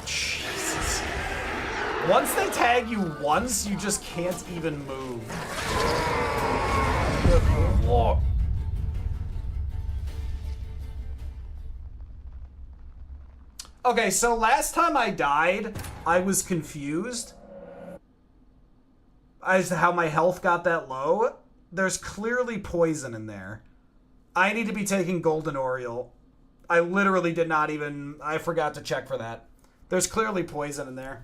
Jesus. Once they tag you once, you just can't even move. Good Lord. Okay, so last time I died, I was confused as to how my health got that low. There's clearly poison in there. I need to be taking Golden Oriole. I literally did not even... I forgot to check for that. There's clearly poison in there.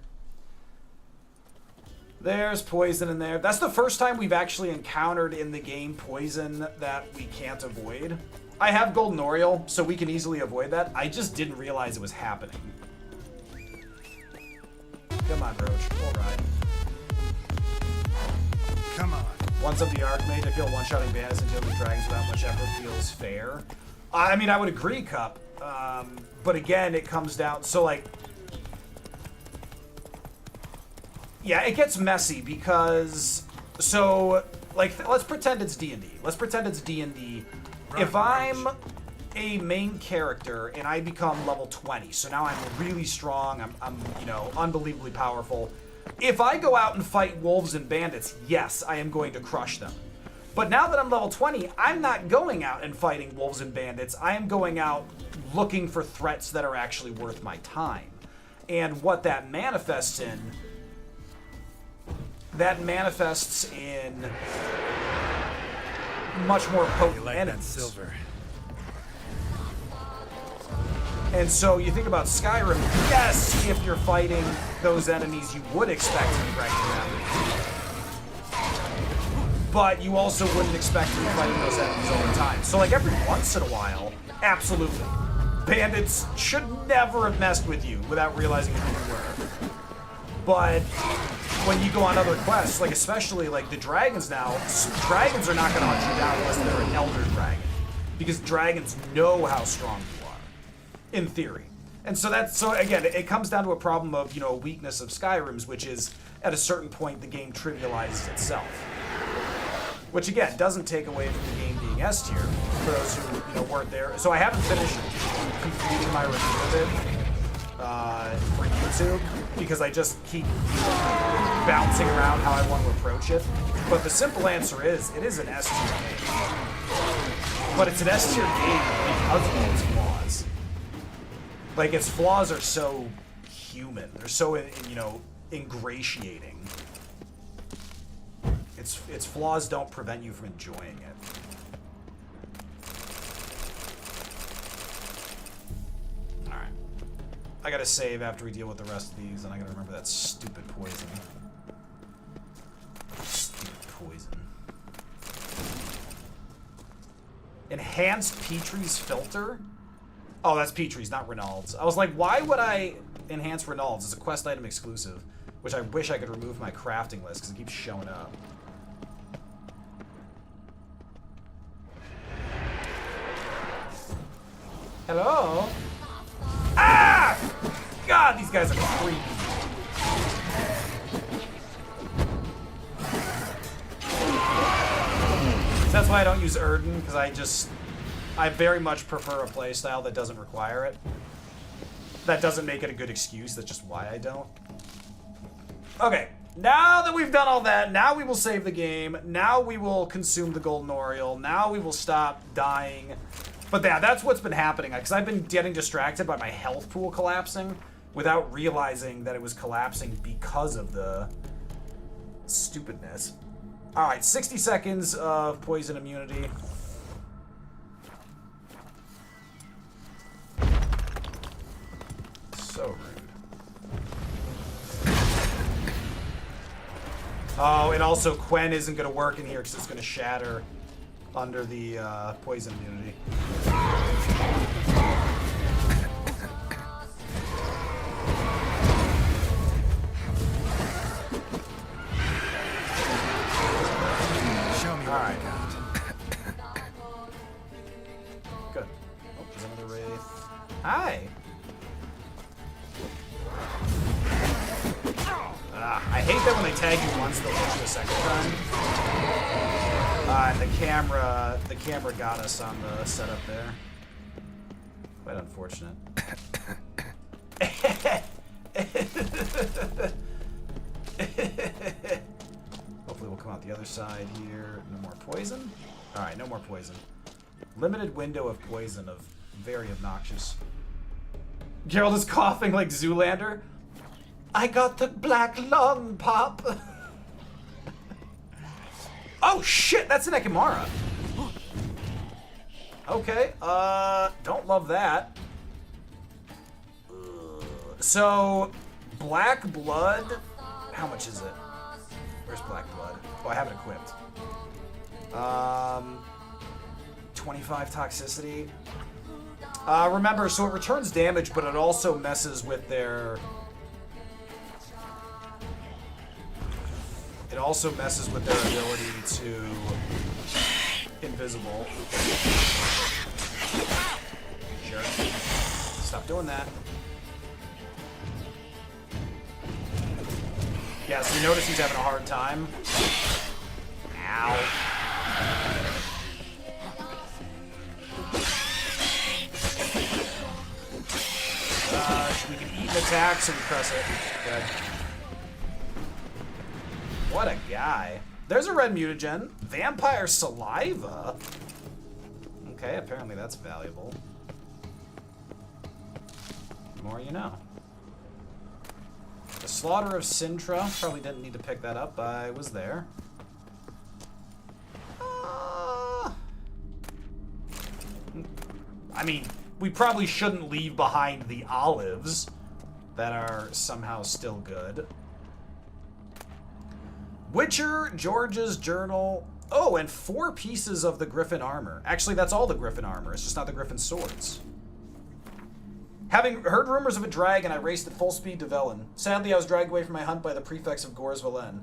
There's poison in there. That's the first time we've actually encountered in the game poison that we can't avoid. I have Golden Oriole, so we can easily avoid that. I just didn't realize it was happening. Come on, Roach. We'll ride. Come on. Once up the Archmage, I feel one-shotting bandits and dealing with dragons without much effort feels fair. I mean, I would agree, Cup. But again, it comes down... So, like... Yeah, it gets messy because... So, like, let's pretend it's D&D. Let's pretend it's D&D. If I'm a main character and I become level 20, so now I'm really strong, I'm you know, unbelievably powerful. If I go out and fight wolves and bandits, yes, I am going to crush them. But now that I'm level 20, I'm not going out and fighting wolves and bandits. I am going out looking for threats that are actually worth my time. And what that manifests in much more potent enemies. Silver. And so you think about Skyrim, yes, if you're fighting those enemies, you would expect to be wrecking them. But you also wouldn't expect to be fighting those enemies all the time. So like every once in a while, absolutely. Bandits should never have messed with you without realizing who you were. But when you go on other quests, like especially like the dragons now, dragons are not going to hunt you down unless they're an elder dragon. Because dragons know how strong you are, in theory. And so again, it comes down to a problem of, you know, a weakness of Skyrim's, which is at a certain point the game trivializes itself. Which again, doesn't take away from the game being S tier, for those who, you know, weren't there. So I haven't finished completing my review of it for YouTube, because I just keep bouncing around how I want to approach it. But the simple answer is, it is an S tier game. But it's an S tier game because of its flaws. Like, its flaws are so human. They're so, you know, ingratiating. Its flaws don't prevent you from enjoying it. Alright. I gotta save after we deal with the rest of these, and I gotta remember that stupid poison. Stupid poison. Enhanced Petrie's filter? Oh, that's Petrie's, not Reynald's. I was like, why would I enhance Reynald's? It's a quest item exclusive, which I wish I could remove from my crafting list because it keeps showing up. Hello? Ah! God, these guys are creepy. So that's why I don't use Erden, because I very much prefer a playstyle that doesn't require it. That doesn't make it a good excuse, that's just why I don't. Okay, now that we've done all that, now we will save the game, now we will consume the Golden Oriole, now we will stop dying. But yeah, that's what's been happening, because I've been getting distracted by my health pool collapsing without realizing that it was collapsing because of the stupidness. Alright, 60 seconds of poison immunity. So rude. Oh, and also Quen isn't going to work in here because it's going to shatter under the poison immunity. Show me what you got. Good. Oh, there's another wraith. Hi. I hate that when they tag you once, they'll hit you a second time. And the camera got us on the setup there. Quite unfortunate. Hopefully we'll come out the other side here. No more poison? Alright, no more poison. Limited window of poison of very obnoxious. Geralt is coughing like Zoolander. I got the black lung, Pop. Oh shit, that's an Ekimara. Okay, don't love that. So, Black Blood, how much is it? Where's Black Blood? Oh, I have it equipped. 25 toxicity. Remember, so it returns damage, but it also messes with their... It also messes with their ability to... Invisible. Jerk. Stop doing that. Yeah, so you notice he's having a hard time. Ow. an attack, so we press it. Good. What a guy. There's a red mutagen. Vampire saliva. Okay, apparently that's valuable. The more you know. The Slaughter of Sintra. Probably didn't need to pick that up. I was there. I mean, we probably shouldn't leave behind the olives that are somehow still good. Witcher, George's Journal. Oh, and 4 pieces of the Griffin armor. Actually, that's all the Griffin armor. It's just not the Griffin swords. Having heard rumors of a dragon, I raced at full speed to Velen. Sadly, I was dragged away from my hunt by the prefects of Gors Velen.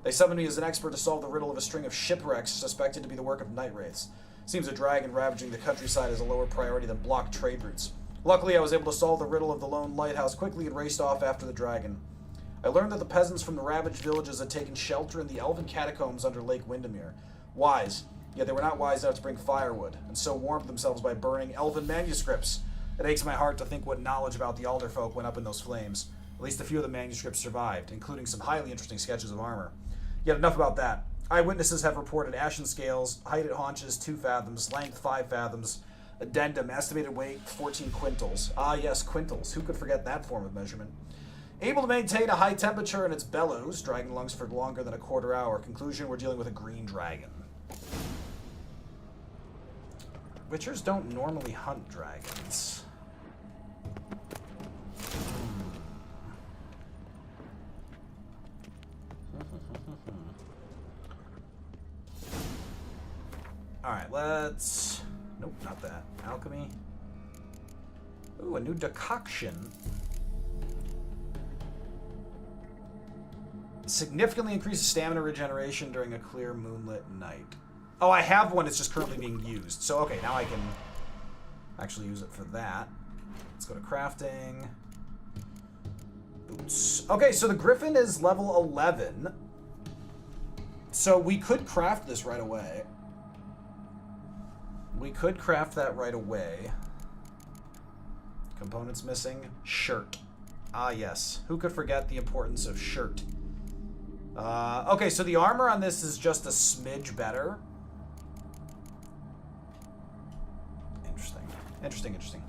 They summoned me as an expert to solve the riddle of a string of shipwrecks suspected to be the work of night wraiths. Seems a dragon ravaging the countryside is a lower priority than blocked trade routes. Luckily, I was able to solve the riddle of the lone lighthouse quickly and raced off after the dragon. I learned that the peasants from the ravaged villages had taken shelter in the elven catacombs under Lake Windermere. Wise, yet they were not wise enough to bring firewood, and so warmed themselves by burning elven manuscripts. It aches my heart to think what knowledge about the Alderfolk went up in those flames. At least a few of the manuscripts survived, including some highly interesting sketches of armor. Yet enough about that. Eyewitnesses have reported ashen scales, height at haunches 2 fathoms, length 5 fathoms, addendum, estimated weight 14 quintals. Ah yes, quintals. Who could forget that form of measurement? Able to maintain a high temperature in its bellows, dragging lungs for longer than a quarter hour. Conclusion, we're dealing with a green dragon. Witchers don't normally hunt dragons. Alright, let's... Nope, not that. Alchemy. Ooh, a new decoction. Significantly increases stamina regeneration during a clear moonlit night. Oh, I have one, it's just currently being used. So, okay, now I can actually use it for that. Let's go to crafting. Boots. Okay, so the Griffin is level 11. So we could craft this right away. We could craft that right away. Components missing. Shirt. Ah, yes. Who could forget the importance of shirt? Okay, so the armor on this is just a smidge better. Interesting.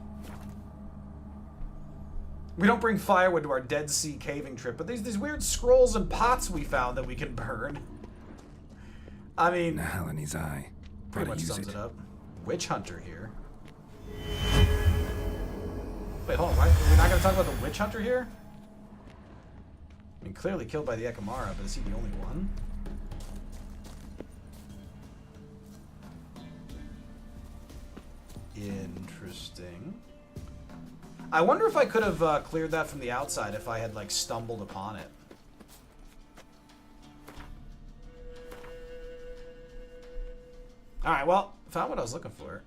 We don't bring firewood to our Dead Sea caving trip, but there's these weird scrolls and pots we found that we can burn. I mean... The hell in his eye. Pretty much sums it up. Witch Hunter here. Wait, hold on. Why? We're not going to talk about the Witch Hunter here? I mean, clearly killed by the Ekamara, but is he the only one? Interesting. I wonder if I could have cleared that from the outside if I had, like, stumbled upon it. Alright, well, found what I was looking for.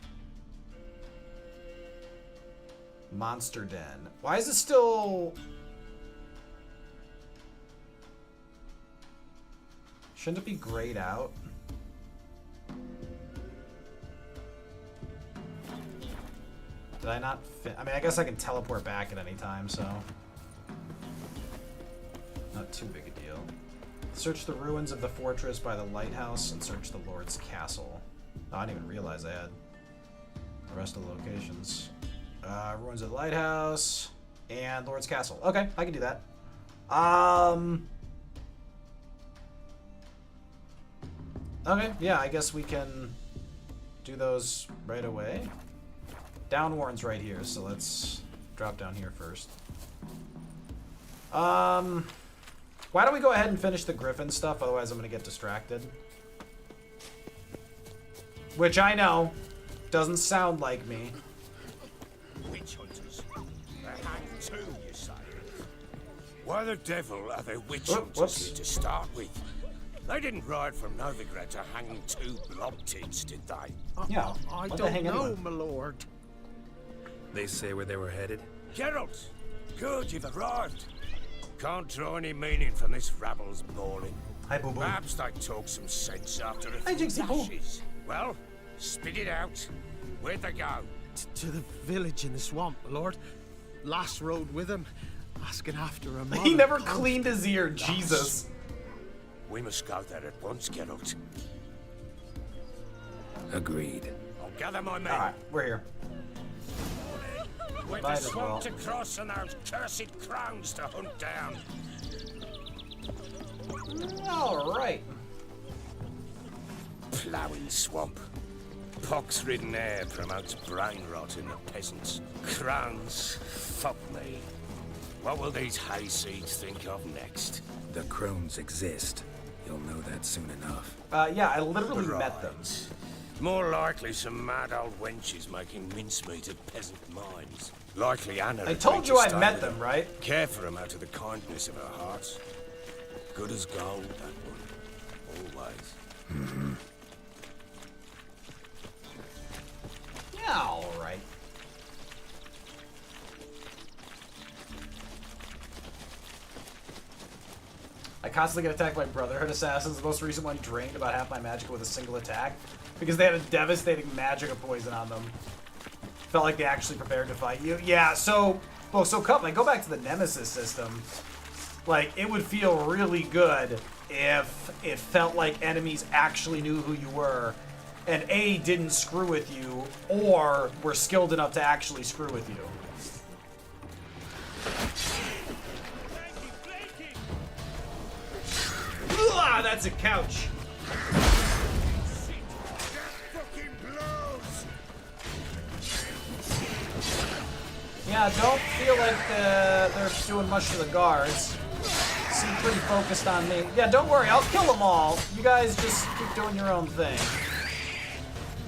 Monster Den. Why is it still... Shouldn't it be grayed out? Did I not fit? I mean, I guess I can teleport back at any time, so... Not too big a deal. Search the ruins of the fortress by the lighthouse and search the Lord's castle. Oh, I didn't even realize I had the rest of the locations. Ruins of the lighthouse and Lord's castle. Okay, I can do that. Okay, yeah, I guess we can do those right away. Downwarn's right here, so let's drop down here first. Why don't we go ahead and finish the Griffin stuff, otherwise I'm going to get distracted. Which I know doesn't sound like me. Witch hunters. They're hanged too, you say. Why the devil are they witch hunters here to start with? They didn't ride from Novigrad to hang 2 blob tits, did they? Yeah, I don't know, my lord. They say where they were headed? Geralt! Good, you've arrived. Can't draw any meaning from this rabble's bawling. Hi, Boo Boo. Perhaps they talk some sense after a Hi, few Jixie Boo. dashes. Well, spit it out. Where'd they go? To the village in the swamp, my lord. Last rode with him. Asking after a mother. He never cleaned his ear, Jesus. We must go there at once, Geralt. Agreed. I'll gather my men. Alright, we're here. With Might the as swamp well. to cross and our cursed crowns to hunt down. Alright. Ploughing swamp. Pox-ridden air promotes brain rot in the peasants. Crowns, fuck me. What will these hayseeds think of next? The crones exist. You'll know that soon enough. Yeah, I literally met them. More likely some mad old wenches making mincemeat of peasant minds. Likely Anna. I told you I met them, right? Care for them out of the kindness of her heart. Good as gold, that one. Always. Mm-hmm. Yeah, alright. I constantly get attacked by Brotherhood assassins. The most recent one drained about half my magic with a single attack because they had a devastating magic poison on them. Felt like they actually prepared to fight you. Yeah, so Cup, like, go back to the Nemesis system. Like, it would feel really good if it felt like enemies actually knew who you were and A, didn't screw with you, or were skilled enough to actually screw with you. Ah, that's a couch. Yeah, don't feel like they're doing much to the guards. Seem pretty focused on me. Yeah, don't worry, I'll kill them all. You guys just keep doing your own thing.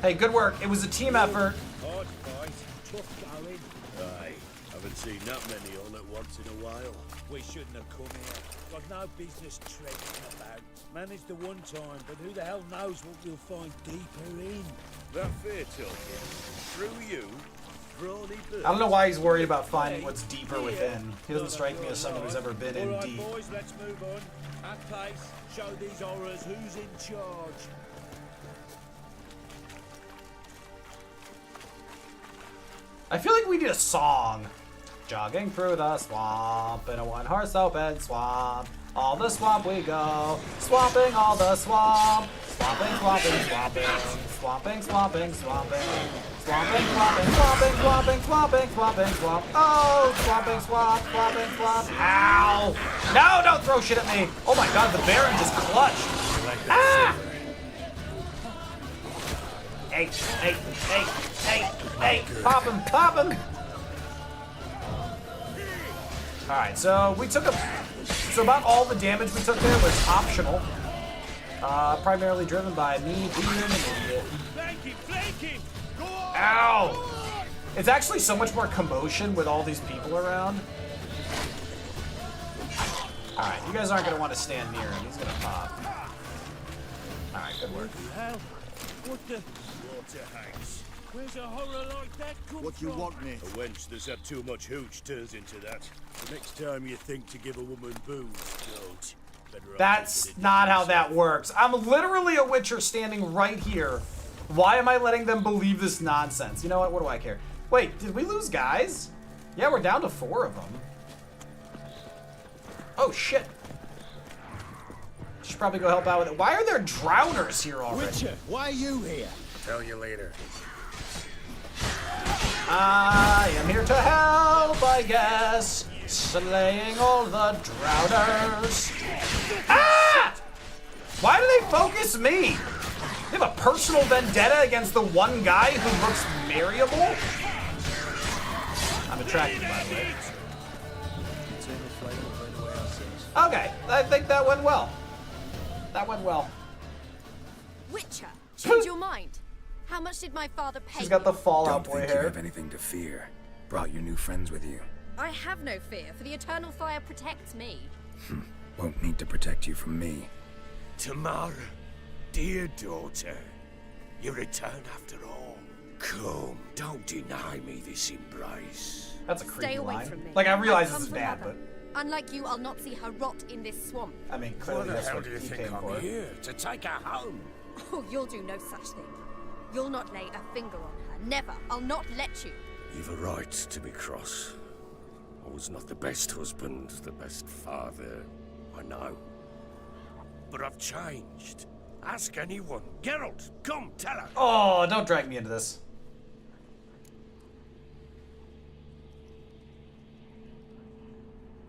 Hey, good work. It was a team effort. Hard fight, tough going. Aye, haven't seen that many all at once in a while. We shouldn't have come here. Got no business treading about. Managed the one time, but who the hell knows what we'll find deeper in. That fair talking. Through you, brawny bird. I don't know why he's worried about finding what's deeper within. He doesn't strike me as someone who's ever been in deep. Alright boys, let's move on. At pace, show these horrors who's in charge. I feel like we need a song. Jogging through the swamp in a one-horse open swamp. All the swamp we go, swamping all the swamp. Swamping, swamping, swamping. Swamping, swamping, swamping. Swamping, swamping, swamping, swamping, swamping, swamping, swamp. Oh, swamping, swamp, swamping, swamp. Ow! No, don't throw shit at me. Oh my god, the Baron just clutched. Ah! Hey, hey, hey, hey, hey. Pop him, pop him. Alright, so we took so about all the damage we took there was optional. Primarily driven by me being an idiot. Ow! It's actually so much more commotion with all these people around. Alright, you guys aren't going to want to stand near him. He's going to pop. Alright, good work. What the? Water hangs. Where's a horror like that come What you from? want, mate? A wench that's had too much hooch turns into that. The next time you think to give a woman booze, don't. That's not how that works. I'm literally a Witcher standing right here. Why am I letting them believe this nonsense? You know what? What do I care? Wait, did we lose guys? Yeah, we're down to 4 of them. Oh, shit. Should probably go help out with it. Why are there drowners here already? Witcher, why are you here? Tell you later. I am here to help, I guess. Slaying all the drowners. Ah! Why do they focus me? They have a personal vendetta against the one guy who looks marryable? I'm attracted, by the way. Okay, I think that went well. That went well. Witcher, change your mind. How much did my father pay She's got the you? Fallout Don't Boy think hair. you have anything to fear. Brought your new friends with you. I have no fear, for the eternal fire protects me. Won't need to protect you from me. Tamara, dear daughter, you return after all. Come, don't deny me this embrace. That's a creepy Stay away line. from me. Like, I realize I've this is come bad, for but... Mother. Unlike you, I'll not see her rot in this swamp. I mean, Why clearly the that's hell what do you he think came I'm for. here? To take her home? Oh, you'll do no such thing. You'll not lay a finger on her. Never. I'll not let you. You've a right to be cross. I was not the best husband, the best father, I know. But I've changed. Ask anyone. Geralt, come, tell her. Oh, don't drag me into this.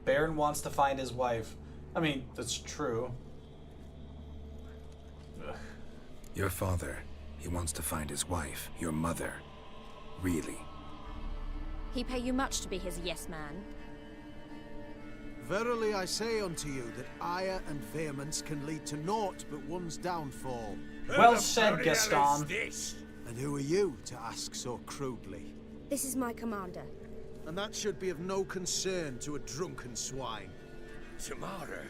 Baron wants to find his wife. I mean, that's true. Ugh. Your father, he wants to find his wife, your mother. Really? He pay you much to be his yes man. Verily I say unto you that ire and vehemence can lead to naught but one's downfall. Well said, Gaston. And who are you to ask so crudely? This is my commander. And that should be of no concern to a drunken swine. Tamara,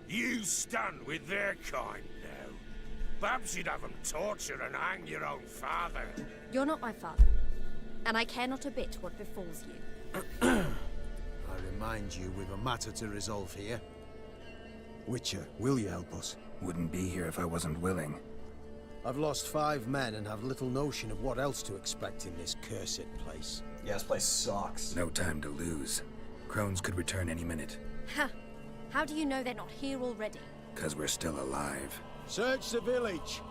you stand with their kind now. Perhaps you'd have them torture and hang your own father. You're not my father, and I care not a bit what befalls you. I remind you, we've a matter to resolve here. Witcher, will you help us? Wouldn't be here if I wasn't willing. I've lost 5 men and have little notion of what else to expect in this cursed place. Yeah, this place sucks. No time to lose. Crones could return any minute. Ha! How do you know they're not here already? 'Cause we're still alive. Search the village!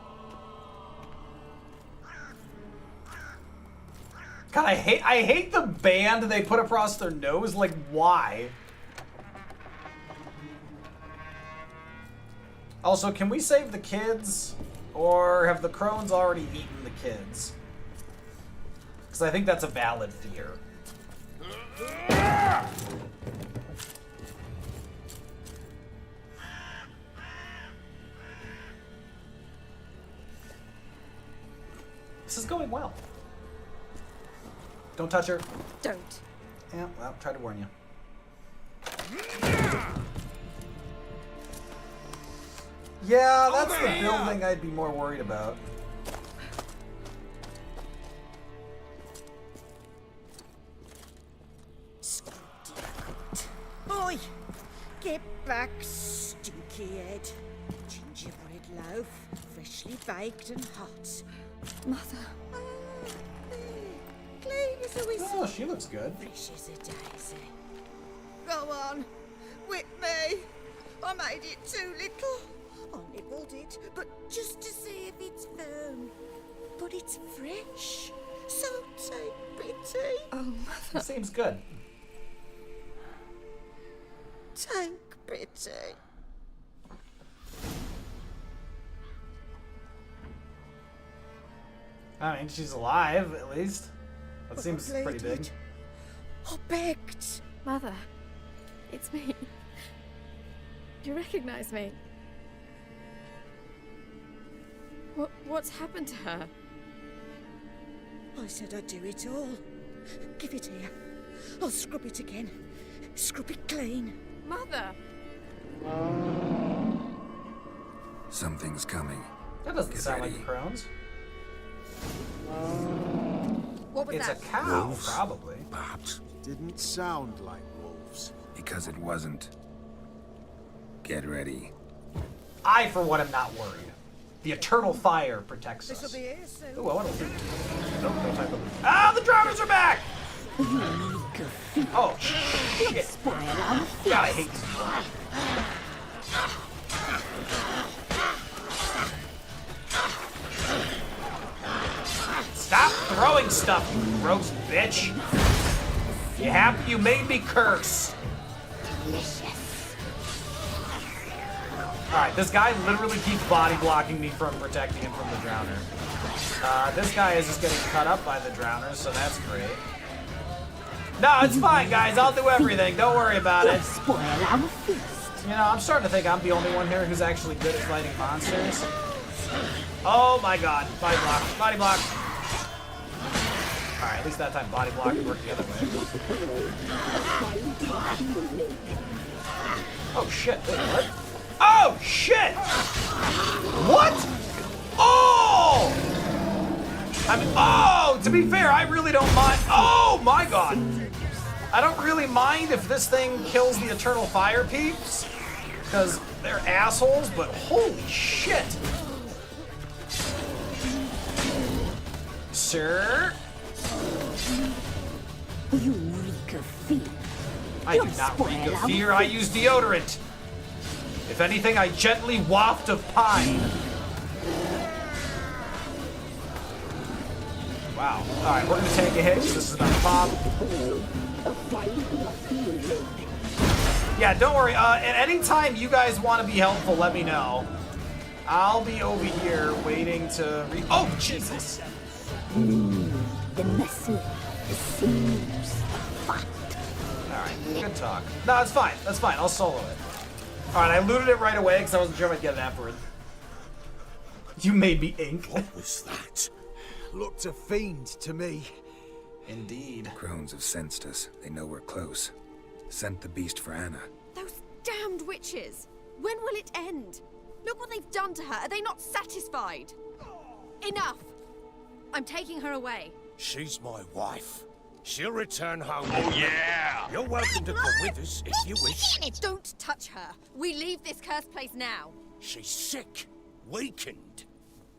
God, I hate the band they put across their nose. Like, why? Also, can we save the kids? Or have the crones already eaten the kids? Because I think that's a valid fear. This is going well. Don't touch her. Don't. Yeah, well, try to warn you. Yeah, that's the building I'd be more worried about. Oi! Get back, stinky head. Gingerbread loaf, freshly baked and hot. Mother. Clean as a whistle. Oh, she looks good. Fresh as a daisy. Go on, whip me. I made it too little. I nibbled it, but just to see if it's firm. But it's fresh, so take pity. Oh, Mother. That seems good. Take pity. I mean, she's alive, at least. That seems I pretty big. I begged. Mother, it's me. Do you recognize me? What's happened to her? I said I'd do it all. Give it here. I'll scrub it again. Scrub it clean. Mother! Something's coming. That doesn't Get sound ready. like the crones. What was It's that? a cow, Wolves? probably. Perhaps. Didn't sound like wolves. Because it wasn't. Get ready. I, for one, am not worried. The eternal fire protects This'll us. be here soon. Ooh, I want to. Nope, no time to. Ah, the drowners are back! Oh, shit. God, I hate this. Stop throwing stuff, you gross bitch. You happy you made me curse? Alright, this guy literally keeps body blocking me from protecting him from the drowner. This guy is just getting cut up by the drowners, so that's great. No, it's fine, guys. I'll do everything. Don't worry about it. You know, I'm starting to think I'm the only one here who's actually good at fighting monsters. Oh my god. Body block. Body block. Alright, at least that time body block and work the other way. Oh shit. Wait, what? Oh shit! What? Oh! I mean, oh! To be fair, I really don't mind. Oh my god! I don't really mind if this thing kills the Eternal Fire peeps, because they're assholes, but holy shit! Sir? You reek of fear. I do not reek of fear, I use deodorant. If anything, I gently waft of pine. Wow. Alright, we're gonna take a hit, so this is about to pop. Yeah, don't worry. At any time you guys want to be helpful, let me know. I'll be over here waiting to oh, Jesus! The muscle, the sinews, fat. Alright, good talk. No, it's fine. That's fine. I'll solo it. Alright, I looted it right away because I wasn't sure if I'd get it afterward. You made me ink. What was that? Looked a fiend to me. Indeed. Crones have sensed us. They know we're close. Sent the beast for Anna. Those damned witches! When will it end? Look what they've done to her. Are they not satisfied? Enough! I'm taking her away. She's my wife. She'll return home. Oh, yeah! You're welcome to come with us if you wish. Don't touch her. We leave this cursed place now. She's sick, weakened.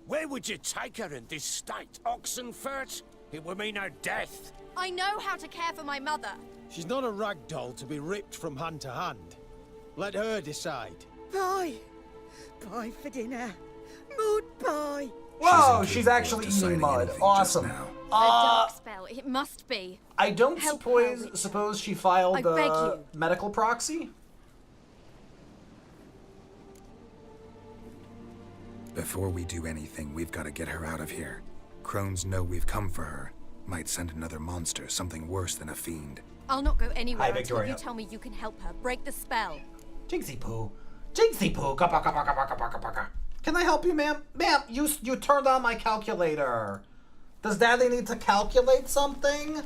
Where would you take her in this state? Oxenfurt? It would mean her death. I know how to care for my mother. She's not a rag doll to be ripped from hand to hand. Let her decide. Bye. Bye for dinner. Mud pie. Whoa, she's actually eating mud. Awesome. A dark spell. It must be. I don't suppose she filed I beg the you. medical proxy? Before we do anything, we've got to get her out of here. Crones know we've come for her. Might send another monster, something worse than a fiend. I'll not go anywhere Hi, until Victoria. you tell me you can help her. Break the spell. Jinxie poo. Jinxie poo. Can I help you, ma'am? Ma'am, you turned on my calculator. Does Daddy need to calculate something?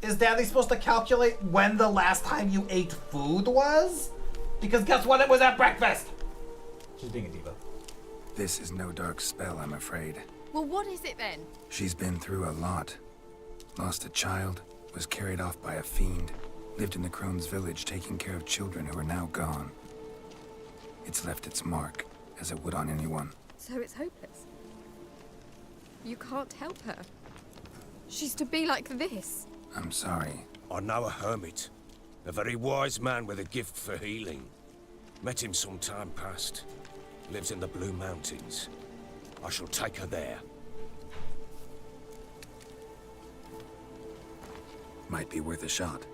Is Daddy supposed to calculate when the last time you ate food was? Because guess what? It was at breakfast. She's being a diva. This is no dark spell, I'm afraid. Well, what is it then? She's been through a lot. Lost a child, was carried off by a fiend, lived in the Crone's village taking care of children who are now gone. It's left its mark, as it would on anyone. So it's hopeless. You can't help her. She's to be like this. I'm sorry. I know a hermit. A very wise man with a gift for healing. Met him some time past. Lives in the Blue Mountains. I shall take her there. Might be worth a shot.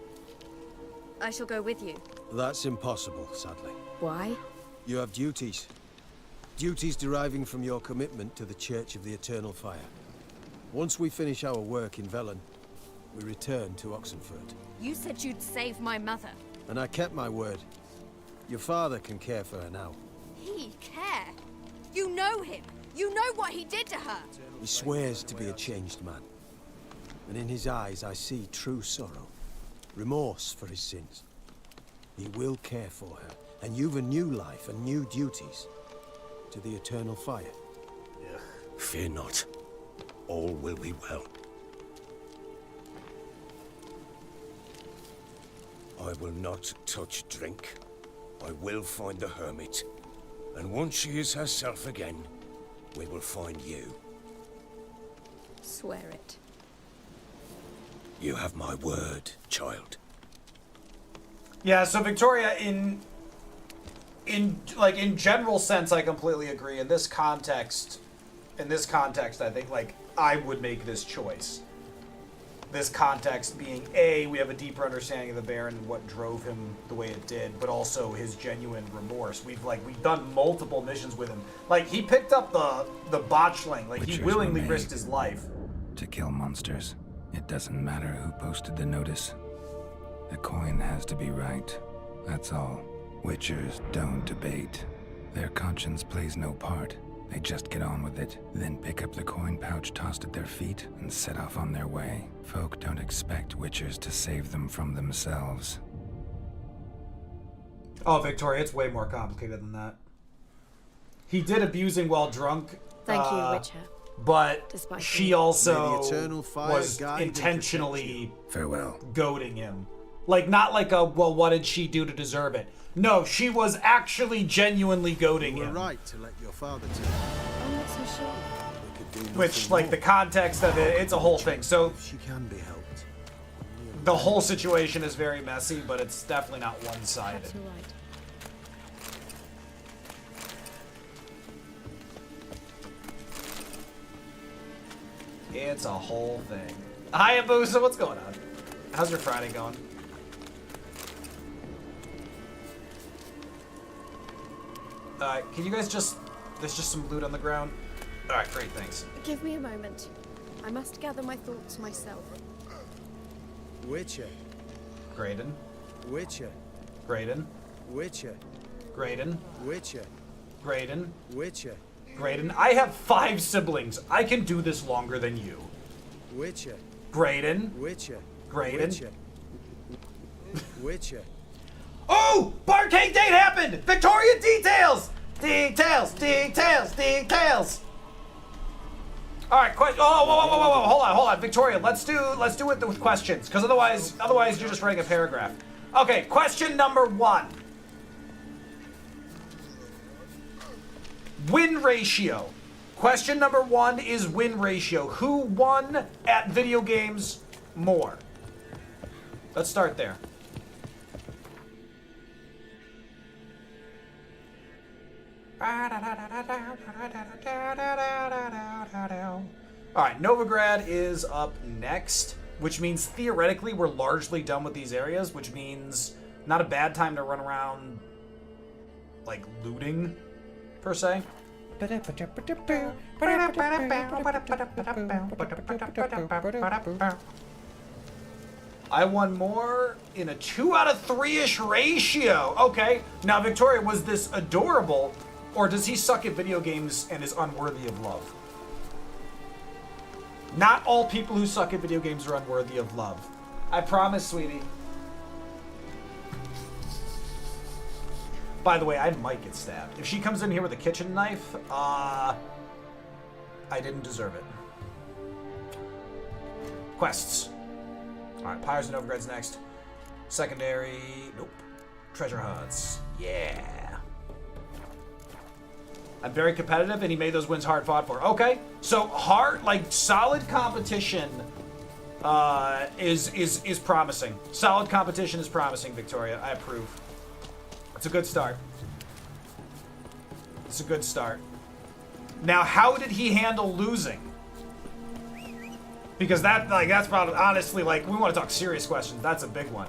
I shall go with you. That's impossible, sadly. Why? You have duties. Duties deriving from your commitment to the Church of the Eternal Fire. Once we finish our work in Velen, we return to Oxenfurt. You said you'd save my mother. And I kept my word. Your father can care for her now. He care? You know him. You know what he did to her. He swears to be a changed man. And in his eyes I see true sorrow. Remorse for his sins. He will care for her. And you've a new life and new duties. To the Eternal Fire. Fear not. All will be well. I will not touch drink. I will find the hermit. And once she is herself again, we will find you. Swear it. You have my word, child. Yeah, so Victoria, in general sense, I completely agree. In this context, I think, like, I would make this choice. This context being, A, we have a deeper understanding of the Baron and what drove him the way it did, but also his genuine remorse. We've done multiple missions with him. Like, he picked up the botchling. Like, he willingly risked his life. To kill monsters. It doesn't matter who posted the notice. The coin has to be right. That's all. Witchers don't debate. Their conscience plays no part. They just get on with it, then pick up the coin pouch tossed at their feet and set off on their way. Folk don't expect witchers to save them from themselves. Oh, Victoria, it's way more complicated than that. He did abusing while drunk. Thank you, Witcher. But Despite she me. also May the eternal fire was guide and intentionally farewell goading him. Like, not like a, well, what did she do to deserve it? No, she was actually genuinely goading You were him. right to let your father take I'm not so sure. Which, like, the context of it, it's a whole thing. So, she can be helped. the whole situation is very messy, but it's definitely not one-sided. Perhaps you're right. It's a whole thing. Hi, Abusa, what's going on? How's your Friday going? Alright, can you guys just... There's just some loot on the ground. Alright, great, thanks. Give me a moment. I must gather my thoughts myself. Witcher. Graydon. Witcher. Graydon. Witcher. Graydon. Witcher. Graydon. Witcher. Graydon. I have 5 siblings. I can do this longer than you. Witcher. Graydon. Witcher. Graydon. Witcher. Witcher. Oh! Barcade date happened! Victoria details! Details, details, details! Alright, whoa, hold on, Victoria, let's do it with questions, because otherwise you're just writing a paragraph. Okay, question number 1. Win ratio. Question number 1 is win ratio. Who won at video games more? Let's start there. Alright, Novigrad is up next, which means theoretically we're largely done with these areas, which means not a bad time to run around, like, looting, per se. I won more in a 2 out of 3-ish ratio. Okay, now Victoria, was this adorable, or does he suck at video games and is unworthy of love? Not all people who suck at video games are unworthy of love. I promise, sweetie. By the way, I might get stabbed. If she comes in here with a kitchen knife, I didn't deserve it. Quests. Alright, Pyres and Novigrad's next. Secondary, nope. Treasure hunts, yeah. I'm very competitive, and he made those wins hard fought for. Okay, so hard, like solid competition, is promising. Solid competition is promising, Victoria. I approve. It's a good start. It's a good start. Now, how did he handle losing? Because that's probably, honestly, like, we want to talk serious questions. That's a big one.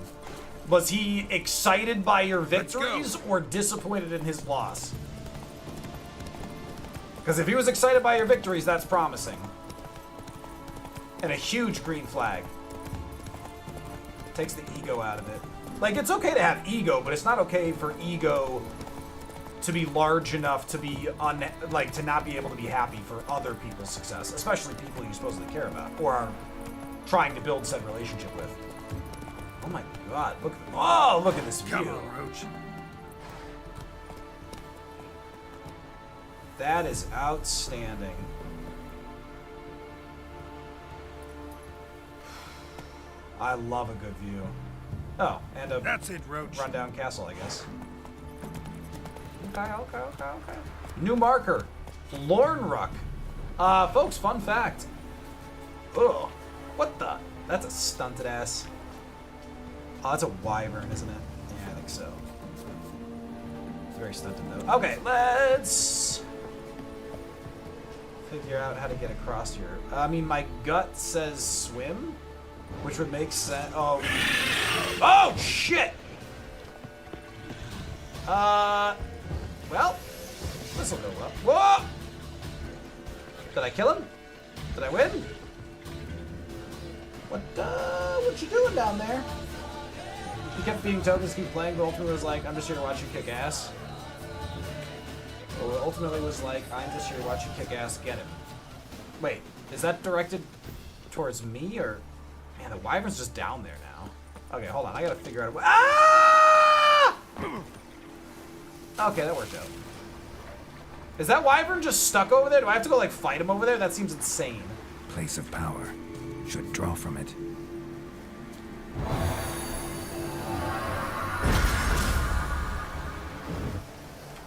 Was he excited by your victories or disappointed in his loss? Because if he was excited by your victories, that's promising. And a huge green flag. Takes the ego out of it. Like, it's okay to have ego, but it's not okay for ego to be large enough to be, to not be able to be happy for other people's success, especially people you supposedly care about or are trying to build said relationship with. Oh my god, look at this view. Come on, Roach. That is outstanding. I love a good view. Oh, and a That's it, Roach. rundown castle, I guess. Okay. New marker. Lornruck. Folks, fun fact. Ugh. What the? That's a stunted ass. Oh, that's a wyvern, isn't it? Yeah, I think so. It's very stunted, though. Okay, let's figure out how to get across here. I mean, my gut says swim, which would make sense. Oh. Oh, shit! Well, this'll go well. Whoa! Did I kill him? Did I win? What you doing down there? He kept being tokens, keep playing, but ultimately was like, I'm just here to watch you kick ass. Or ultimately was like, I'm just here to watch you kick ass, get him. Wait, is that directed towards me, or... Man, the wyvern's just down there now. Okay, hold on, I gotta figure out a way... Ah! Okay, that worked out. Is that wyvern just stuck over there? Do I have to go, like, fight him over there? That seems insane. Place of power. Should draw from it.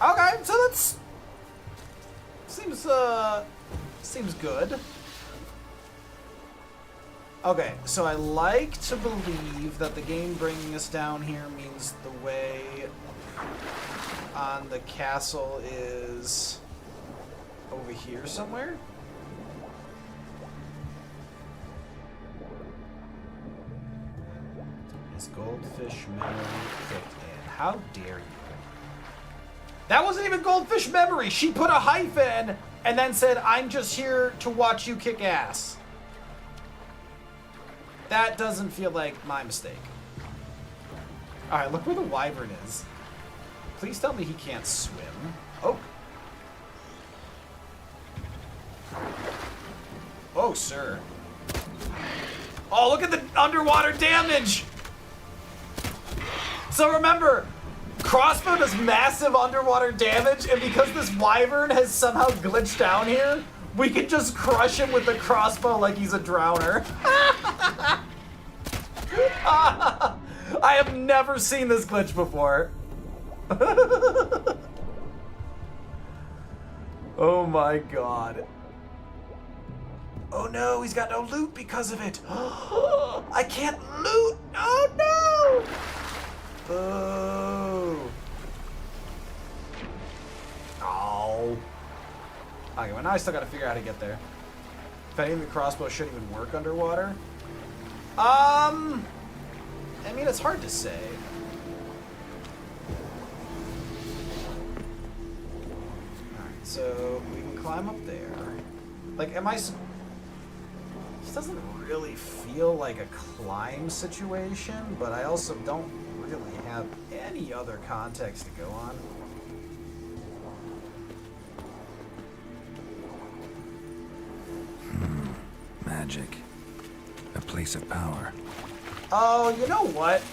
Okay, so that's... Seems good. Okay, so I like to believe that the game bringing us down here means the way on the castle is over here somewhere. Is goldfish memory kicked in? How dare you? That wasn't even goldfish memory. She put a hyphen and then said, "I'm just here to watch you kick ass." That doesn't feel like my mistake. Alright, look where the wyvern is. Please tell me he can't swim. Oh. Oh, sir. Oh, look at the underwater damage! So remember, crossbow does massive underwater damage, and because this wyvern has somehow glitched down here, we can just crush him with the crossbow like he's a drowner. I have never seen this glitch before. Oh my god. Oh no, he's got no loot because of it. I can't loot. Oh no. Boo. Oh. Okay, well now I still gotta figure out how to get there. If any of the crossbow shouldn't even work underwater. I mean, it's hard to say. Alright, so we can climb up there. Like, am I... This doesn't really feel like a climb situation, but I also don't really have any other context to go on. Magic. A place of power. Oh, you know what?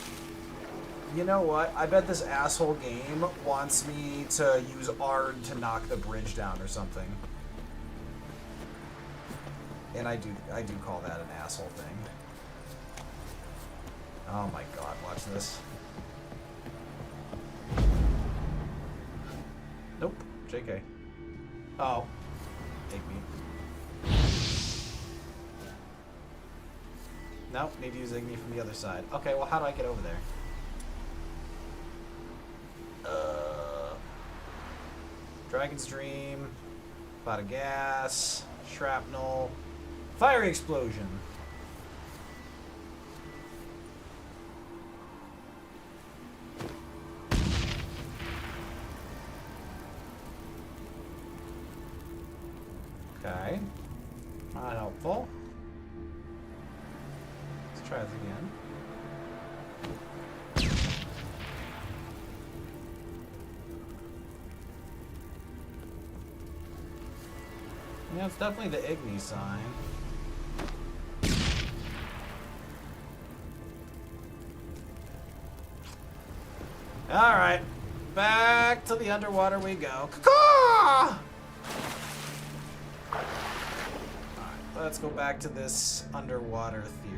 You know what? I bet this asshole game wants me to use Ard to knock the bridge down or something. And I do call that an asshole thing. Oh my god, watch this. Nope. JK. Oh. Take me. Nope, need to use Igni from the other side. Okay, well, how do I get over there? Dragon's Dream, Cloud of Gas, Shrapnel, Fiery Explosion. Okay, not helpful. Try this again. Yeah, it's definitely the Igni sign. Alright. Back to the underwater we go. Caw! Alright, let's go back to this underwater theory.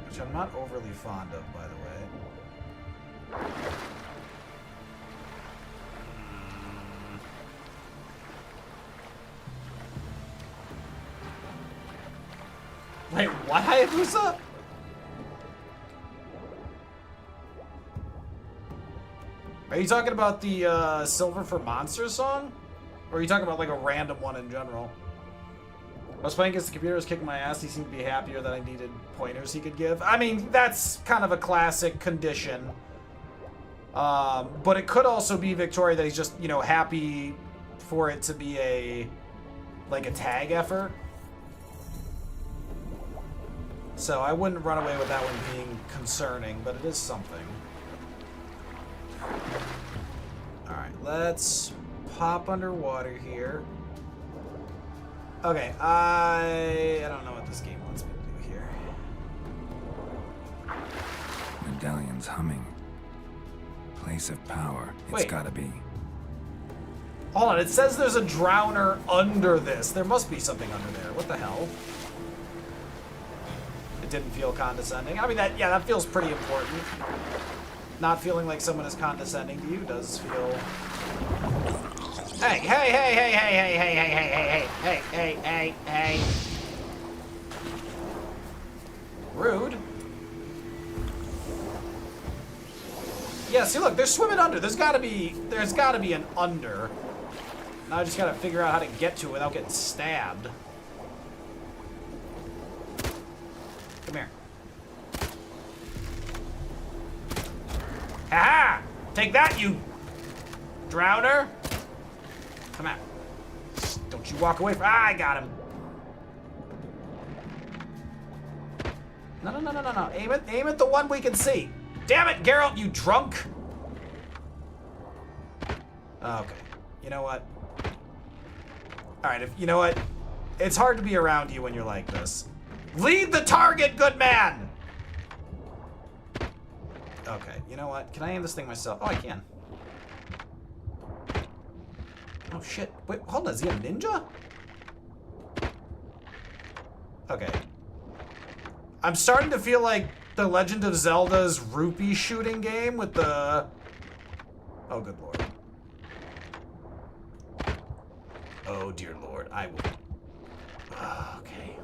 Which I'm not overly fond of, by the way. Wait, what, Hayabusa? Are you talking about the Silver for Monsters song? Or are you talking about like a random one in general? I was playing against the computer, was kicking my ass. He seemed to be happier that I needed pointers he could give. I mean, that's kind of a classic condition. But it could also be, Victoria, that he's just, you know, happy for it to be a tag effort. So I wouldn't run away with that one being concerning, but it is something. Alright, let's pop underwater here. Okay, I don't know what this game wants me to do here. Medallion's humming. Place of power. It's Wait. gotta be. Hold on, it says there's a drowner under this. There must be something under there. What the hell? It didn't feel condescending. I mean, that feels pretty important. Not feeling like someone is condescending to you does feel Hey, hey, hey, hey, hey, hey, hey, hey, hey, hey, hey, hey, hey, hey. Rude. Yeah, see, look, they're swimming under. There's gotta be an under. Now I just gotta figure out how to get to it without getting stabbed. Come here. Ha-ha! Take that, you drowner! Come out. Don't you walk away from— Ah, I got him. No, no, no, no, no, no. Aim at the one we can see. Damn it, Geralt, you drunk! Okay. You know what? Alright, you know what? It's hard to be around you when you're like this. Lead the target, good man! Okay, you know what? Can I aim this thing myself? Oh, I can. Oh, shit. Wait, hold on. Is he a ninja? Okay. I'm starting to feel like the Legend of Zelda's rupee shooting game with the... Oh, good lord. Oh, dear lord. I will... Okay.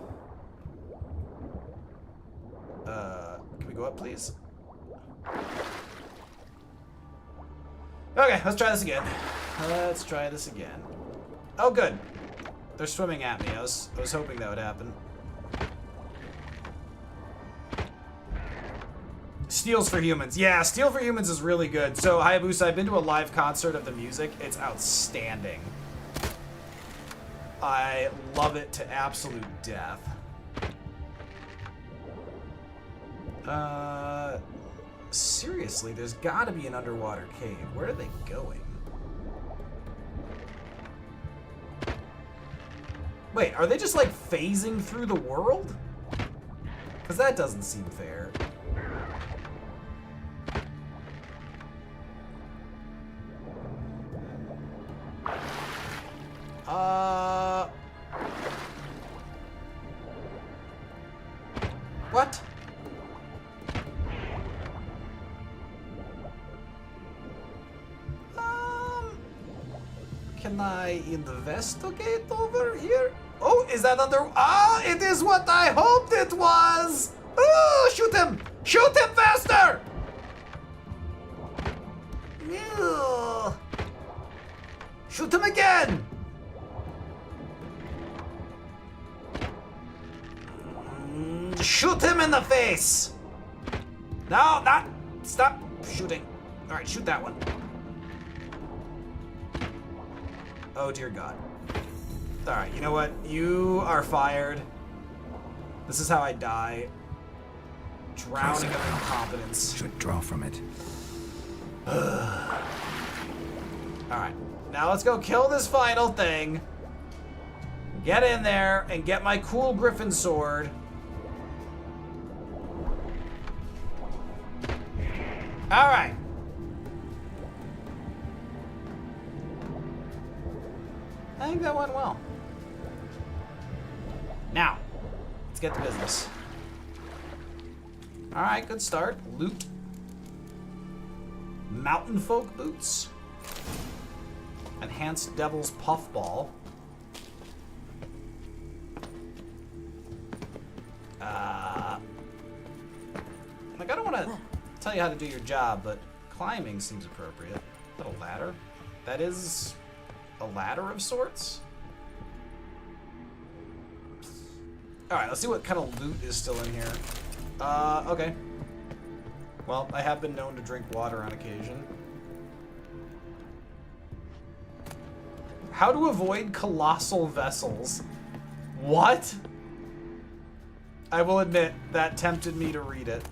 Can we go up, please? Okay, let's try this again. Let's try this again. Oh, good. They're swimming at me. I was hoping that would happen. Steals for Humans. Yeah, Steel for Humans is really good. So, Hayabusa, I've been to a live concert of the music. It's outstanding. I love it to absolute death. Seriously, there's gotta be an underwater cave. Where are they going? Wait, are they just like phasing through the world? Because that doesn't seem fair. What? Can I investigate over here? Oh, is that under... Ah, it is what I hoped it was! Oh, shoot him! Shoot him faster! Ew. Shoot him again! Shoot him in the face! No, not... Stop shooting. Alright, shoot that one. Oh, dear God. Alright, you know what? You are fired. This is how I die. Drowning of incompetence. Should draw from it. Alright, now let's go kill this final thing. Get in there and get my cool griffin sword. Alright. I think that went well. Now, let's get to business. Alright, good start. Loot. Mountain folk boots. Enhanced Devil's Puffball. Like, I don't want to tell you how to do your job, but climbing seems appropriate. Little ladder. That is a ladder of sorts. Alright, let's see what kind of loot is still in here. Okay. Well, I have been known to drink water on occasion. How to avoid colossal vessels. What? I will admit, that tempted me to read it.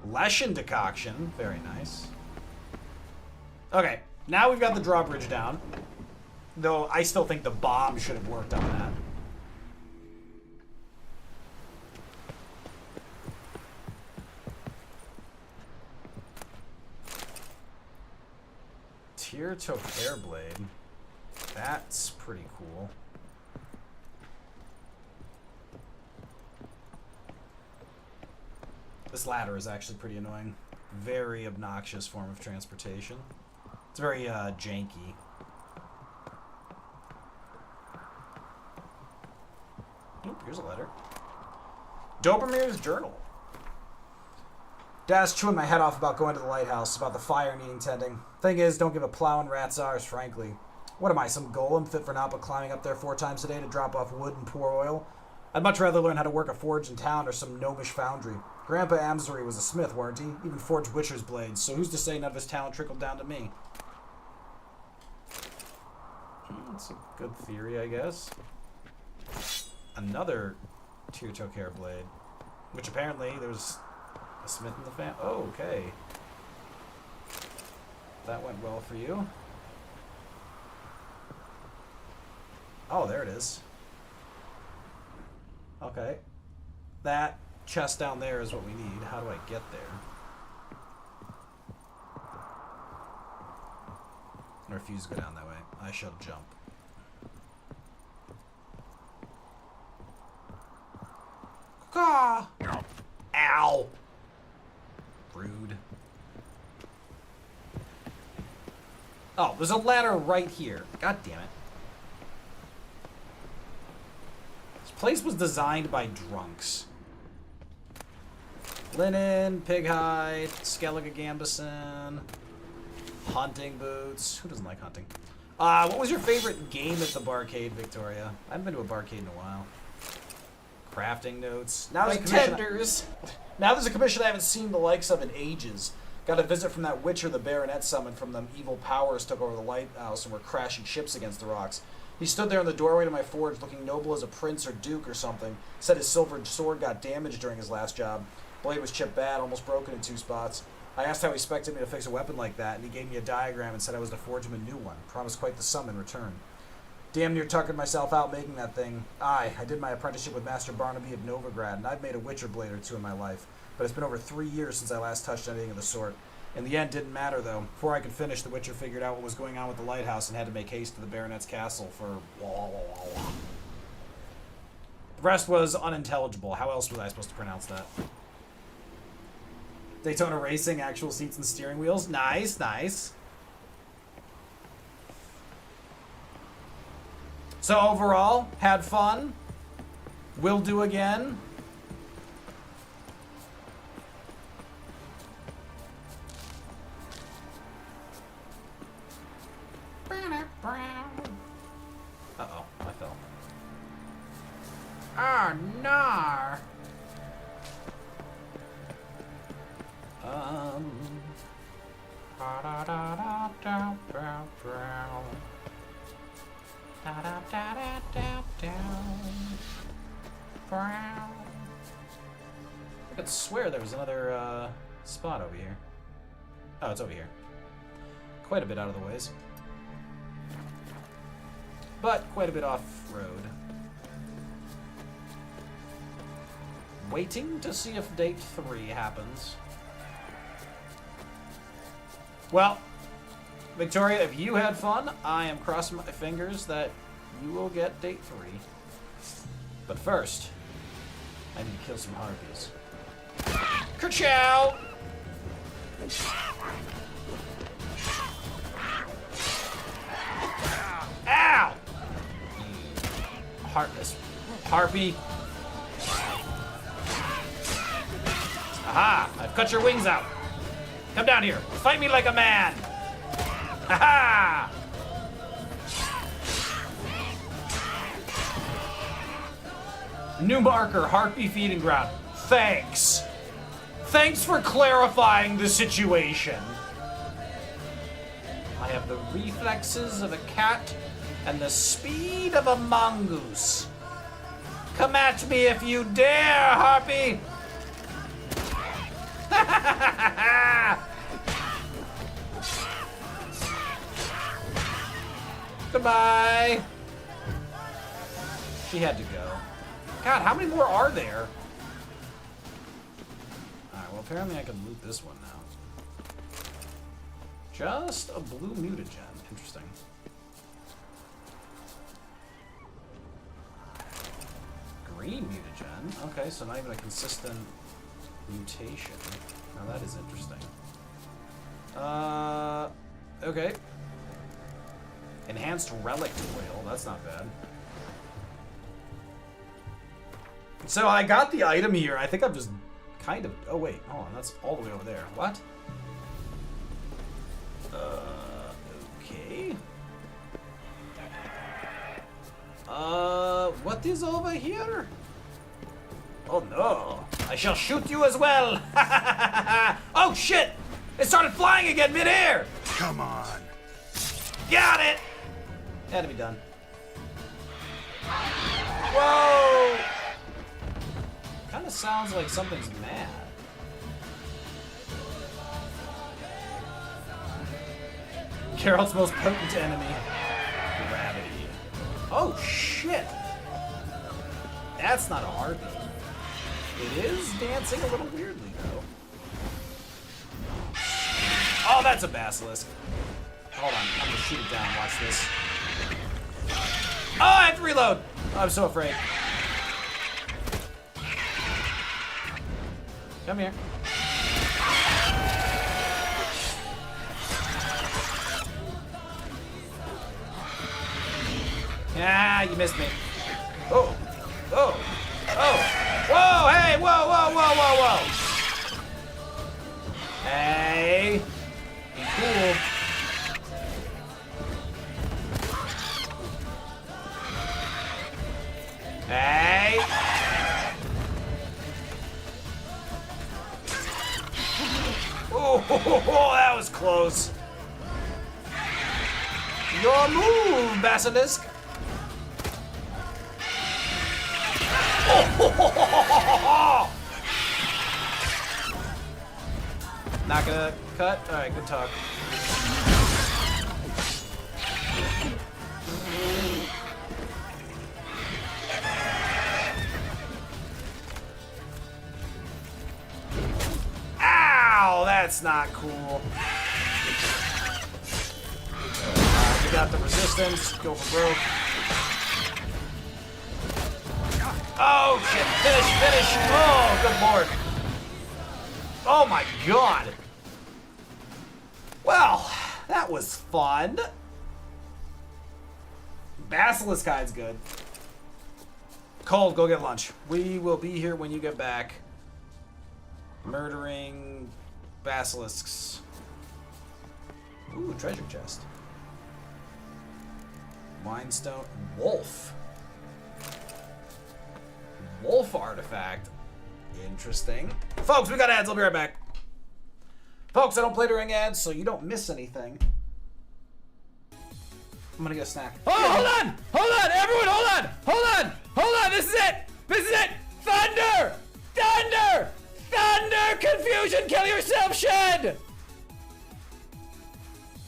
Leshen decoction. Very nice. Okay, now we've got the drawbridge down. Though I still think the bomb should have worked on that. Tear took Airblade. That's pretty cool. This ladder is actually pretty annoying. Very obnoxious form of transportation. It's very janky. Oop, here's a letter. Dobermir's journal. Dad's chewing my head off about going to the lighthouse, about the fire needing tending. Thing is, don't give a plowing rat's arse, frankly. What am I, some golem fit for naught but climbing up there 4 times a day to drop off wood and pour oil? I'd much rather learn how to work a forge in town or some gnomish foundry. Grandpa Amsbury was a smith, weren't he? Even forged witcher's blades, so who's to say none of his talent trickled down to me? That's a good theory, I guess. Another Tirtok hair blade, which apparently there's a smith in the fam. Oh, okay. That went well for you. Oh, there it is. Okay. That chest down there is what we need. How do I get there? I refuse to go down that way. I shall jump. Ah! Ow! Rude. Oh, there's a ladder right here. God damn it. This place was designed by drunks. Linen, pig hide, Skellige Gambison, hunting boots. Who doesn't like hunting? What was your favorite game at the barcade, Victoria? I haven't been to a barcade in a while. Crafting notes. Now there's a commission. Now there's a commission I haven't seen the likes of in ages. Got a visit from that Witcher the Baronet summoned from them evil powers took over the lighthouse and were crashing ships against the rocks. He stood there in the doorway to my forge looking noble as a prince or duke or something. Said his silver sword got damaged during his last job. Blade was chipped bad, almost broken in 2 spots. I asked how he expected me to fix a weapon like that, and he gave me a diagram and said I was to forge him a new one. Promised quite the sum in return. Damn near tuckered myself out making that thing. Aye, I did my apprenticeship with Master Barnaby of Novigrad, and I've made a Witcher blade or 2 in my life. But it's been over 3 years since I last touched anything of the sort. In the end, didn't matter, though. Before I could finish, the Witcher figured out what was going on with the lighthouse and had to make haste to the Baronet's castle for... The rest was unintelligible. How else was I supposed to pronounce that? Daytona Racing, actual seats and steering wheels. Nice, nice. So overall, had fun. Will do again. Uh-oh, I fell. Ah, nar. I could swear there was another spot over here. Oh, it's over here. Quite a bit out of the ways. But quite a bit off-road. Waiting to see if date 3 happens. Well, Victoria, if you had fun, I am crossing my fingers that you will get date 3. But first, I need to kill some harpies. Kerchow! Ow! Heartless harpy. Aha! I've cut your wings out. Come down here. Fight me like a man. Aha! New marker, harpy feeding ground. Thanks. Thanks for clarifying the situation. I have the reflexes of a cat and the speed of a mongoose. Come at me if you dare, harpy. Goodbye. She had to go. God, how many more are there? Alright, well apparently I can loot this one now. Just a blue mutagen. Interesting. Green mutagen. Okay, so not even a consistent Mutation. Now that is interesting. Okay. Enhanced relic oil. That's not bad. So I got the item here. I think I'm just kind of... Oh, wait. Hold on. That's all the way over there. What? Okay. What is over here? Oh, no. I shall shoot you as well. Oh, shit. It started flying again midair. Come on. Got it. Had to be done. Whoa. Kind of sounds like something's mad. Geralt's most potent enemy. Gravity. Oh, shit. That's not a heartbeat. It is dancing a little weirdly, though. Oh, that's a basilisk. Hold on, I'm gonna shoot it down. Watch this. Oh, I have to reload. I'm so afraid. Come here. Ah, you missed me. Oh, oh, oh, whoa, hey, whoa, whoa, whoa, whoa, whoa. Hey, be cool. Hey. Oh, that was close. Your move, Basilisk. Not gonna cut? Alright, good talk. Ow! That's not cool. You got the resistance. Go for broke. Oh shit! Finish! Finish! Oh, good lord! Oh my god! Well, that was fun. Basilisk Hide's good. Cold, go get lunch. We will be here when you get back. Murdering basilisks. Ooh, treasure chest. Mindstone. Wolf. Wolf artifact. Interesting. Folks, we got ads. I'll be right back. Folks, I don't play during ads, so you don't miss anything. I'm gonna get a snack. Oh, hold on! Hold on! Everyone, hold on! Hold on! Hold on! This is it! This is it! Thunder! Thunder! Thunder! Confusion! Kill yourself, Shed!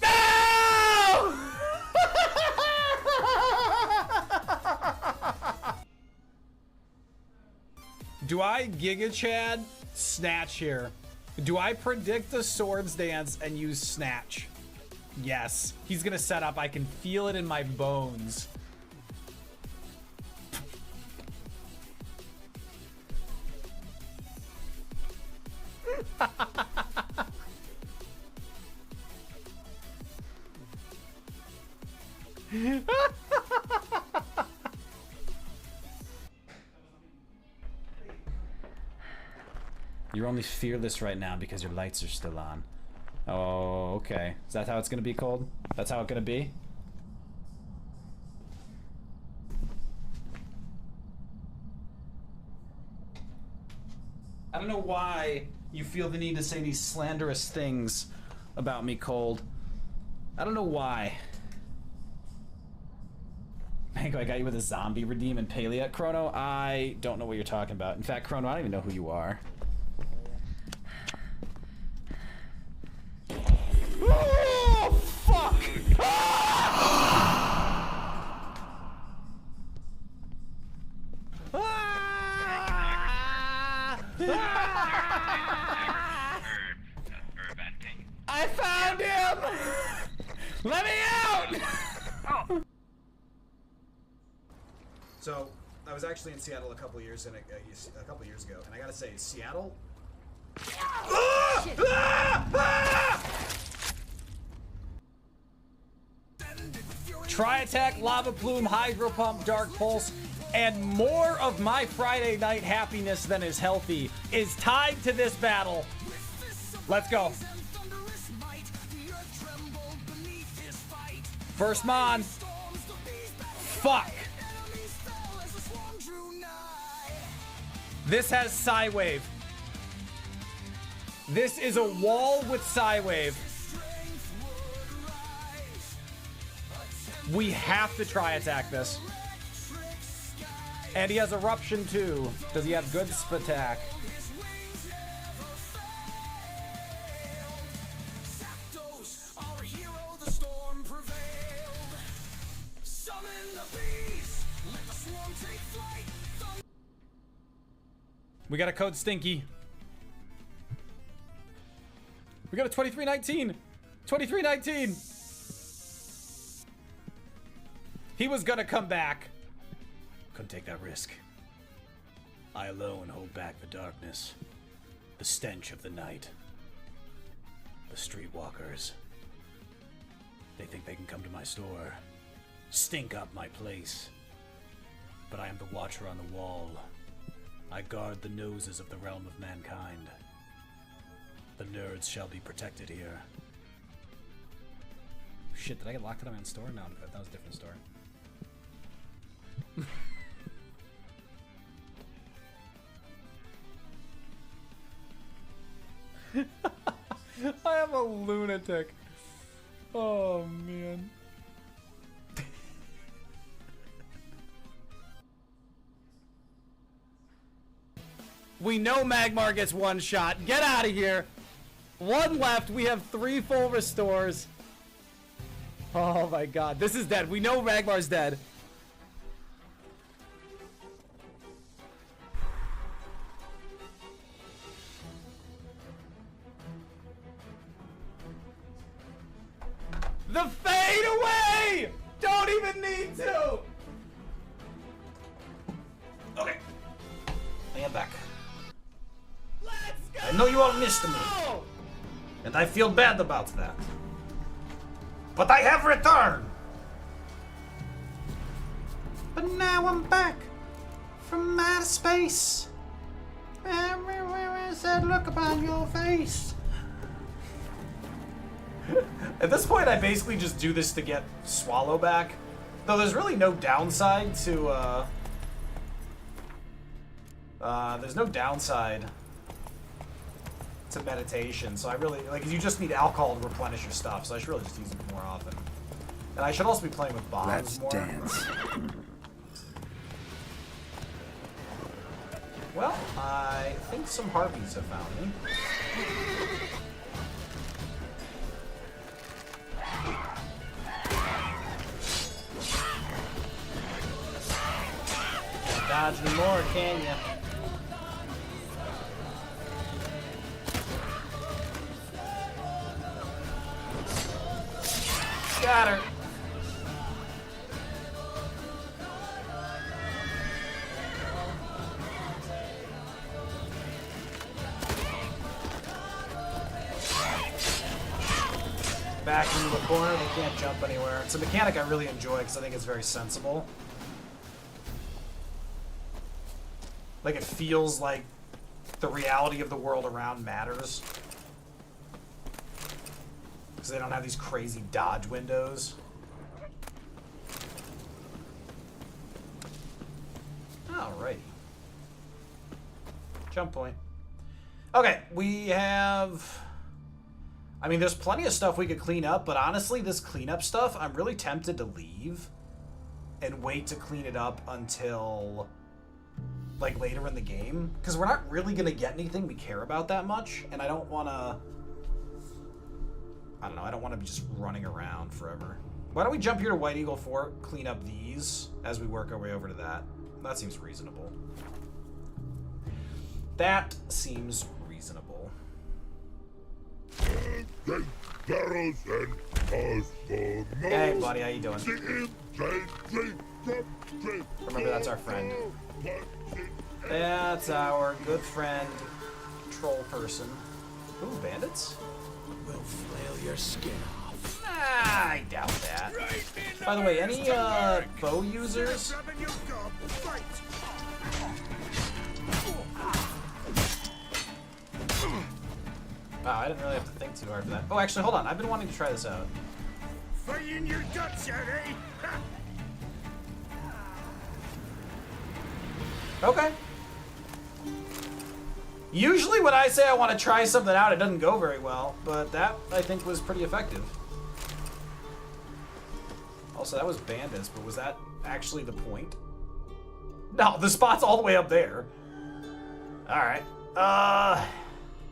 No! Do I Giga Chad Snatch here? Do I predict the swords dance and use Snatch? Yes. He's gonna set up. I can feel it in my bones. You're only fearless right now because your lights are still on. Oh, okay. Is that how it's gonna be, Cold? That's how it's gonna be? I don't know why you feel the need to say these slanderous things about me, Cold. I don't know why. Mango, I got you with a zombie redeem and Palea. Chrono, I don't know what you're talking about. In fact, Chrono, I don't even know who you are. Oh, fuck! I found him! Let me out! So I was actually in Seattle a couple years ago, and I gotta say, Seattle Tri-attack, lava plume, hydro pump, dark pulse, and more of my Friday night happiness than is healthy is tied to this battle. Let's go. First Mon. Fuck. This has Psywave. This is a wall with Psywave. We have to try attack this. And he has Eruption too. Does he have good attack? We got a code Stinky. We got a 2319. 2319. He was gonna come back. Couldn't take that risk. I alone hold back the darkness, the stench of the night. The streetwalkers. They think they can come to my store, stink up my place. But I am the watcher on the wall. I guard the noses of the realm of mankind. The nerds shall be protected here. Shit, did I get locked out of my own store? No, that was a different store. I am a lunatic. Oh, man. We know Magmar gets one shot. Get out of here. One left. We have 3 full restores. Oh my god. This is dead. We know Magmar's dead. The fade away! Don't even need to! Okay. I am back. I know you all missed me. And I feel bad about that. But I have returned! But now I'm back from outer space. Where is that look upon your face? At this point, I basically just do this to get Swallow back. Though there's really no downside to, there's no downside to meditation, so I really, like, you just need alcohol to replenish your stuff, so I should really just use it more often. And I should also be playing with bombs more. Let's dance. Well, I think some harpies have found me. Can't dodge anymore, can ya? Got her. Back into the corner, they can't jump anywhere. It's a mechanic I really enjoy because I think it's very sensible. Like, it feels like the reality of the world around matters. Because they don't have these crazy dodge windows. Alrighty. Jump point. Okay, we have... I mean, there's plenty of stuff we could clean up, but honestly, this cleanup stuff, I'm really tempted to leave and wait to clean it up until, like, later in the game. Because we're not really going to get anything we care about that much, and I don't want to... I don't know, I don't want to be just running around forever. Why don't we jump here to White Eagle Fort, clean up these as we work our way over to that. That seems reasonable. That seems reasonable. Hey, buddy, how you doing? Remember, that's our friend. That's our good friend, troll person. Ooh, bandits? We'll flail your skin off. I doubt that. By the way, any bow users? Wow, I didn't really have to think too hard for that. Oh, actually, hold on. I've been wanting to try this out. Fighting your guts out, eh? Okay. Usually when I say I want to try something out, it doesn't go very well, but that, I think, was pretty effective. Also, that was bandits, but was that actually the point? No, the spot's all the way up there. Alright.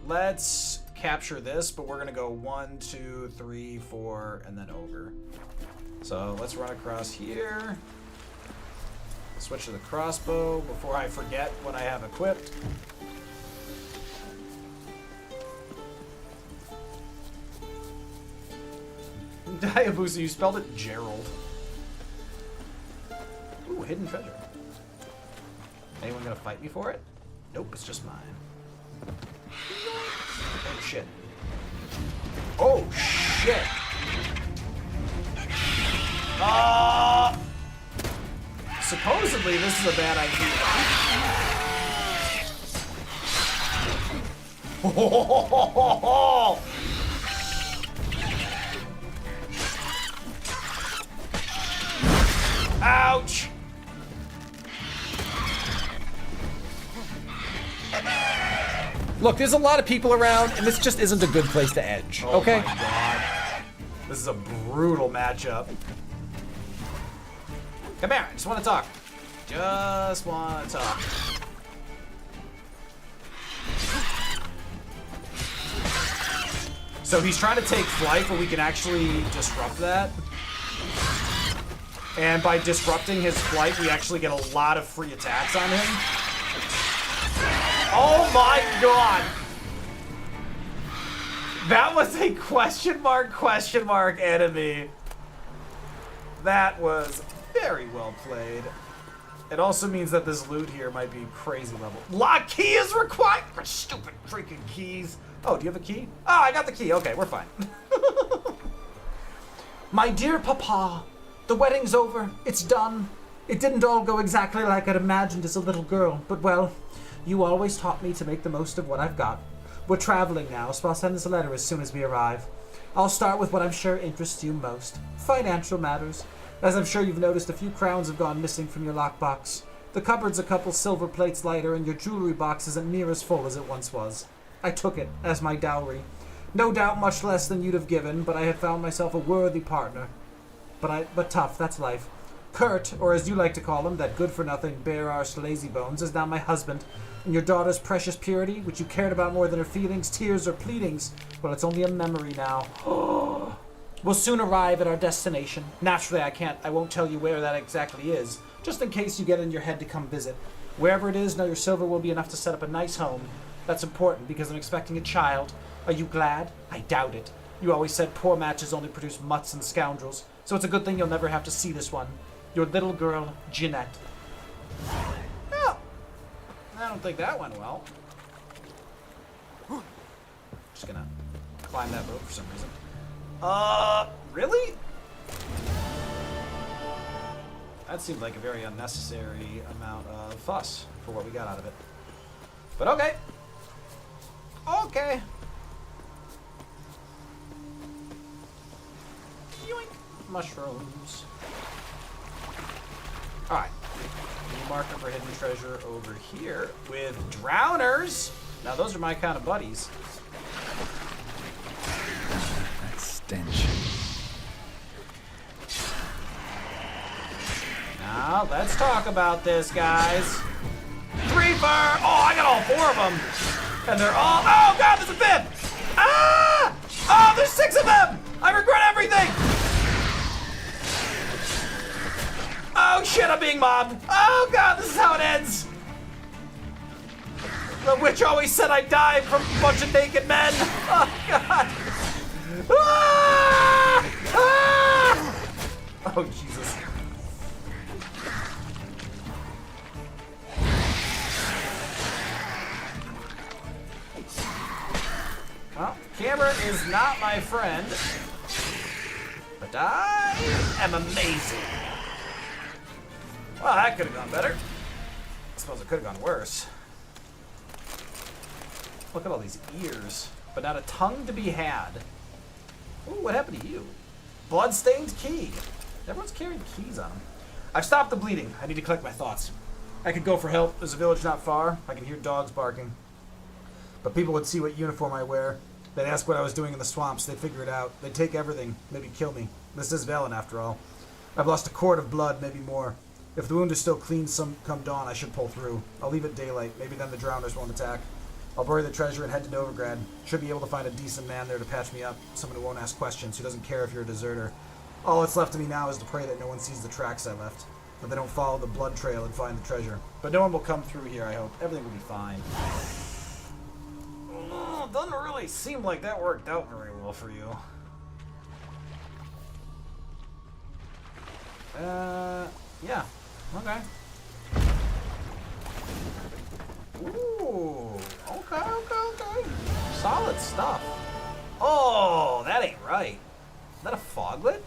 Let's capture this, but we're gonna go 1, 2, 3, 4, and then over. So let's run across here. Switch to the crossbow before I forget what I have equipped. Diabusa, you spelled it Gerald. Ooh, hidden treasure. Anyone gonna fight me for it? Nope, it's just mine. Oh shit. Oh shit. Supposedly this is a bad idea. Ouch! Look, there's a lot of people around, and this just isn't a good place to edge. Oh okay? My God. This is a brutal matchup. Come here, I just want to talk. Just want to talk. So he's trying to take flight, but we can actually disrupt that. And by disrupting his flight, we actually get a lot of free attacks on him. Oh my God! That was a question mark enemy. That was very well played. It also means that this loot here might be crazy level. Lock key is required! Stupid freaking keys. Oh, do you have a key? Oh, I got the key. Okay, we're fine. My dear Papa, the wedding's over. It's done. It didn't all go exactly like I'd imagined as a little girl, but well, you always taught me to make the most of what I've got. We're traveling now, so I'll send this a letter as soon as we arrive. I'll start with what I'm sure interests you most. Financial matters. As I'm sure you've noticed, a few crowns have gone missing from your lockbox. The cupboard's a couple silver plates lighter, and your jewelry box isn't near as full as it once was. I took it as my dowry. No doubt much less than you'd have given, but I had found myself a worthy partner. But tough, that's life. Kurt, or as you like to call him, that good-for-nothing, bare-arsed lazybones, is now my husband. And your daughter's precious purity, which you cared about more than her feelings, tears, or pleadings, well, it's only a memory now. We'll soon arrive at our destination. Naturally, I won't tell you where that exactly is, just in case you get in your head to come visit. Wherever it is, know your silver will be enough to set up a nice home. That's important because I'm expecting a child. Are you glad? I doubt it. You always said poor matches only produce mutts and scoundrels, so it's a good thing you'll never have to see this one. Your little girl, Jeanette. Oh, I don't think that went well. Just gonna climb that rope for some reason. Really? That seemed like a very unnecessary amount of fuss for what we got out of it. But okay. Okay. Yoink. Mushrooms. Alright. New marker for hidden treasure over here with drowners. Now those are my kind of buddies. That stench. Now, let's talk about this, guys. Creeper! Oh, I got all 4 of them. And they're all... Oh, God, there's a 5th! Ah! Oh, there's 6 of them! I regret everything! Oh, shit, I'm being mobbed. Oh, God, this is how it ends. The witch always said I'd die from a bunch of naked men. Oh, God. Ah! Ah! Oh, Jesus. Camera is not my friend, but I am amazing. Well, that could have gone better. I suppose it could have gone worse. Look at all these ears, but not a tongue to be had. Ooh, what happened to you? Bloodstained key. Everyone's carrying keys on them. I've stopped the bleeding. I need to collect my thoughts. I could go for help. There's a village not far. I can hear dogs barking. But people would see what uniform I wear. They'd ask what I was doing in the swamps. They'd figure it out. They'd take everything. Maybe kill me. This is Velen, after all. I've lost a quart of blood, maybe more. If the wound is still clean come dawn, I should pull through. I'll leave it daylight. Maybe then the drowners won't attack. I'll bury the treasure and head to Novigrad. Should be able to find a decent man there to patch me up. Someone who won't ask questions, who doesn't care if you're a deserter. All that's left of me now is to pray that no one sees the tracks I left. That they don't follow the blood trail and find the treasure. But no one will come through here, I hope. Everything will be fine. Oh, doesn't really seem like that worked out very well for you. Yeah. Okay. Ooh. Okay. Solid stuff. Oh, that ain't right. Is that a foglet?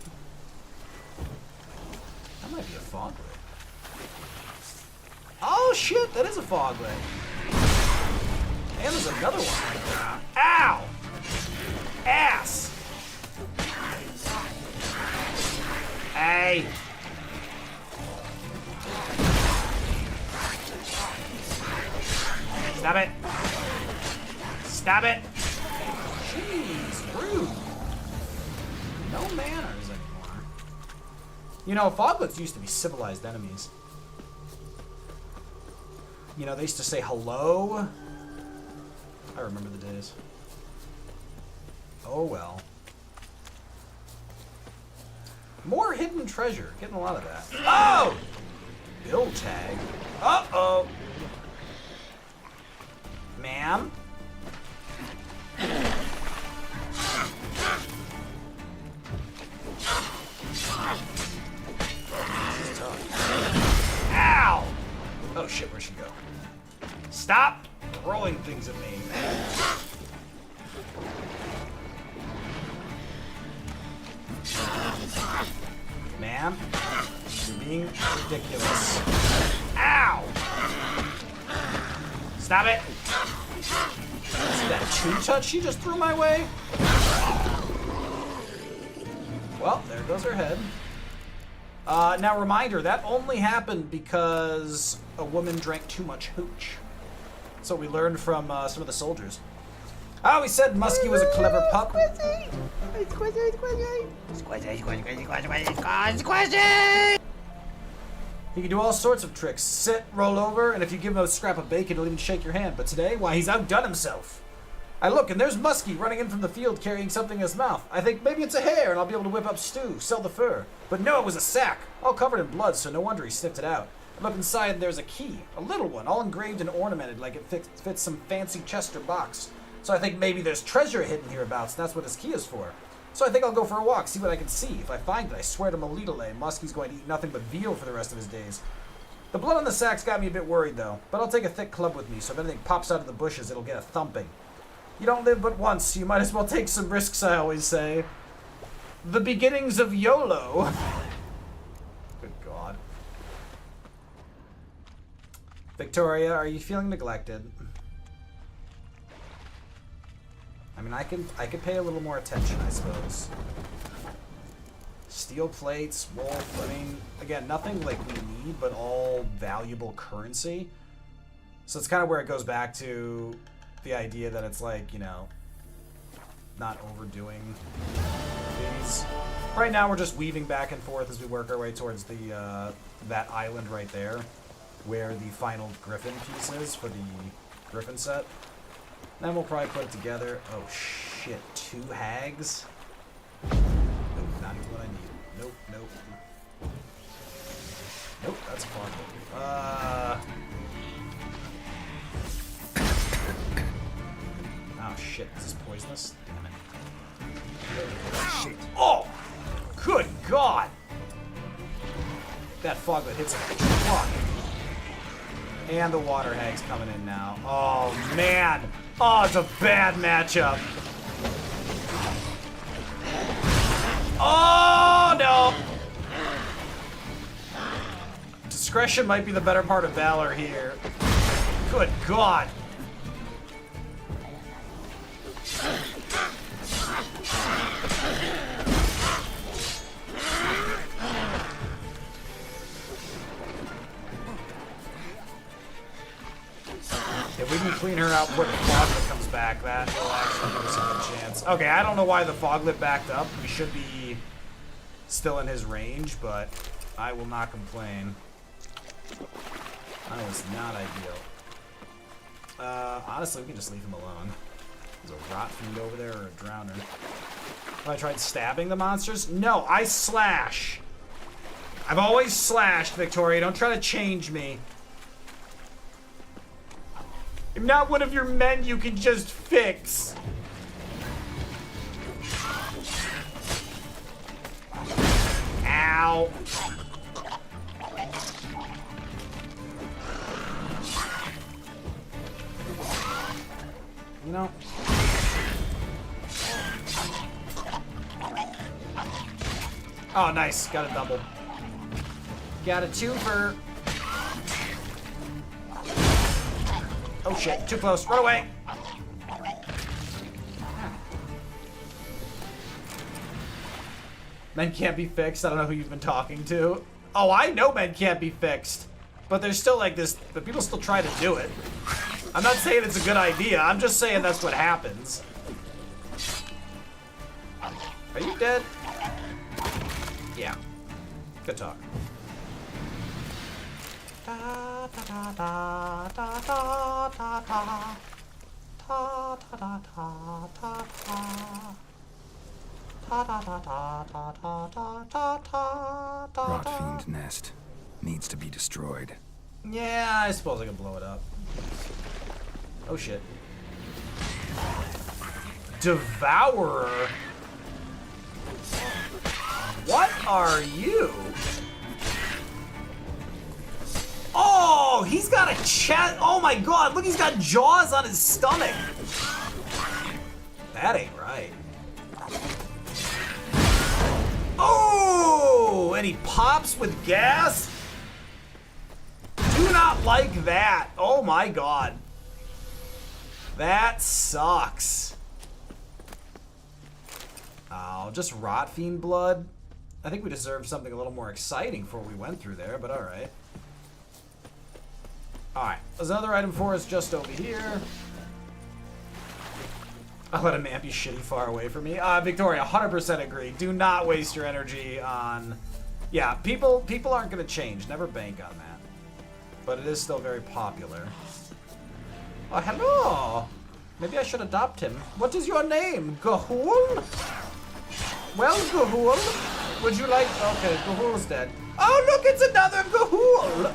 That might be a foglet. Oh shit, that is a foglet. And there's another one. Ow! Ass! Hey! Stop it! Stop it! Jeez, rude. No manners anymore. You know, foglets used to be civilized enemies. You know, they used to say hello. I remember the days. Oh well. More hidden treasure. Getting a lot of that. Oh! Bill tag. Uh-oh. Ma'am? Ow! Oh shit, where'd she go? Stop throwing things at me. Ma'am, you're being ridiculous. Ow! Stop it! See that two-touch she just threw my way? Well, there goes her head. Now, reminder, that only happened because a woman drank too much hooch. That's what we learned from some of the soldiers. Oh, we said Muskie was a clever pup. He can do all sorts of tricks. Sit, roll over, and if you give him a scrap of bacon, he'll even shake your hand. But today, why, he's outdone himself. I look, and there's Muskie running in from the field carrying something in his mouth. I think maybe it's a hare, and I'll be able to whip up stew, sell the fur. But no, it was a sack, all covered in blood, so no wonder he sniffed it out. I look inside, and there's a key, a little one, all engraved and ornamented like it fits some fancy chest or box. So I think maybe there's treasure hidden hereabouts, and that's what this key is for. So I think I'll go for a walk, see what I can see. If I find it, I swear to Melitele, Muskie's going to eat nothing but veal for the rest of his days. The blood on the sack's got me a bit worried, though. But I'll take a thick club with me, so if anything pops out of the bushes, it'll get a thumping. You don't live but once. You might as well take some risks, I always say. The beginnings of YOLO. Good God. Victoria, are you feeling neglected? I mean, I could pay a little more attention, I suppose. Steel plates, wolf, I mean, again, nothing like we need, but all valuable currency. So it's kind of where it goes back to the idea that it's like, you know, not overdoing these. Right now we're just weaving back and forth as we work our way towards the that island right there, where the final griffin piece is for the griffin set. Then we'll probably put it together. Oh shit, 2 hags? Nope, not even what I need. Nope, nope. Nope, that's fun. Oh shit, is this poisonous? Damn it. Shit. Oh! Good God! That fog that hits like a truck. And the water hag's coming in now. Oh man! Oh, it's a bad matchup. Oh, no! Discretion might be the better part of valor here. Good God. If we can clean her out before the foglet comes back, that will actually give us a good chance. Okay, I don't know why the foglet backed up. We should be still in his range, but I will not complain. That was not ideal. Honestly, we can just leave him alone. There's a rot fiend over there or a drowner. Have I tried stabbing the monsters? No, I slash. I've always slashed, Victoria. Don't try to change me. I'm not one of your men you can just fix. Ow. You know. Oh, nice. Got a double. Got a twofer. Oh shit, too close. Run away. Men can't be fixed. I don't know who you've been talking to. Oh, I know men can't be fixed. But there's still like this, but people still try to do it. I'm not saying it's a good idea. I'm just saying that's what happens. Are you dead? Yeah. Good talk. Da, da, da, da, da, da, da. Da, da, da, da, da, da. Da, da, da, da, da, da, da, da, da, da. Rotfiend nest needs to be destroyed. Yeah, I suppose I can blow it up. Oh shit. Devourer? What are you? Oh, he's got a chest. Oh my god, look, he's got jaws on his stomach. That ain't right. Oh, and he pops with gas? Do not like that. Oh my god. That sucks. Oh, just Rotfiend blood? I think we deserved something a little more exciting before we went through there, but alright. Alright, there's another item for us just over here. I'll let a man be shitty far away from me. Victoria, 100% agree. Do not waste your energy on... Yeah, people aren't going to change. Never bank on that. But it is still very popular. Oh, hello! Maybe I should adopt him. What is your name? Gahul? Well, Gahul, would you like... Okay, Gahul's dead. Oh, look, it's another Gahul!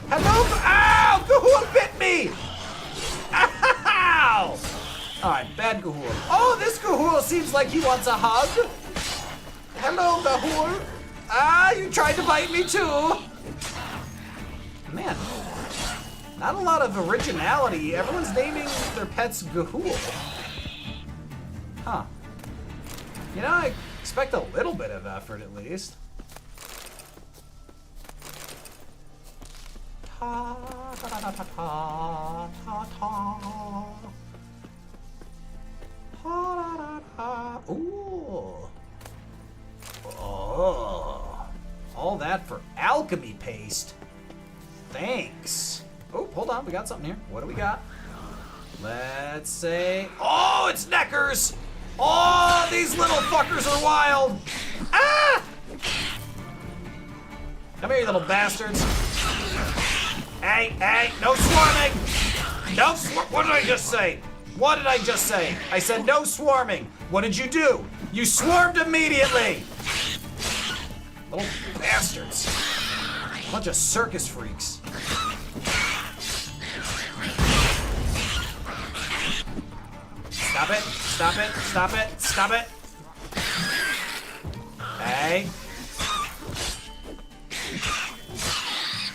Hello? Ow! Gahul bit me! Ow! Alright, bad Gahul. Oh, this Gahul seems like he wants a hug. Hello, Gahul. Ah, you tried to bite me too. Man, not a lot of originality. Everyone's naming their pets Gahul. Huh. You know, I expect a little bit of effort at least. Ta ta ta ta ta ta ta. Ta da da. Ooh. Oh. All that for alchemy paste. Thanks. Oh, hold on. We got something here. What do we got? Let's say... Oh, it's Neckers! Oh, these little fuckers are wild! Ah! Come here, you little bastards. Hey, hey, no swarming! No what did I just say? What did I just say? I said no swarming. What did you do? You swarmed immediately! Little bastards. Bunch of circus freaks. Stop it, stop it, stop it, stop it. Hey.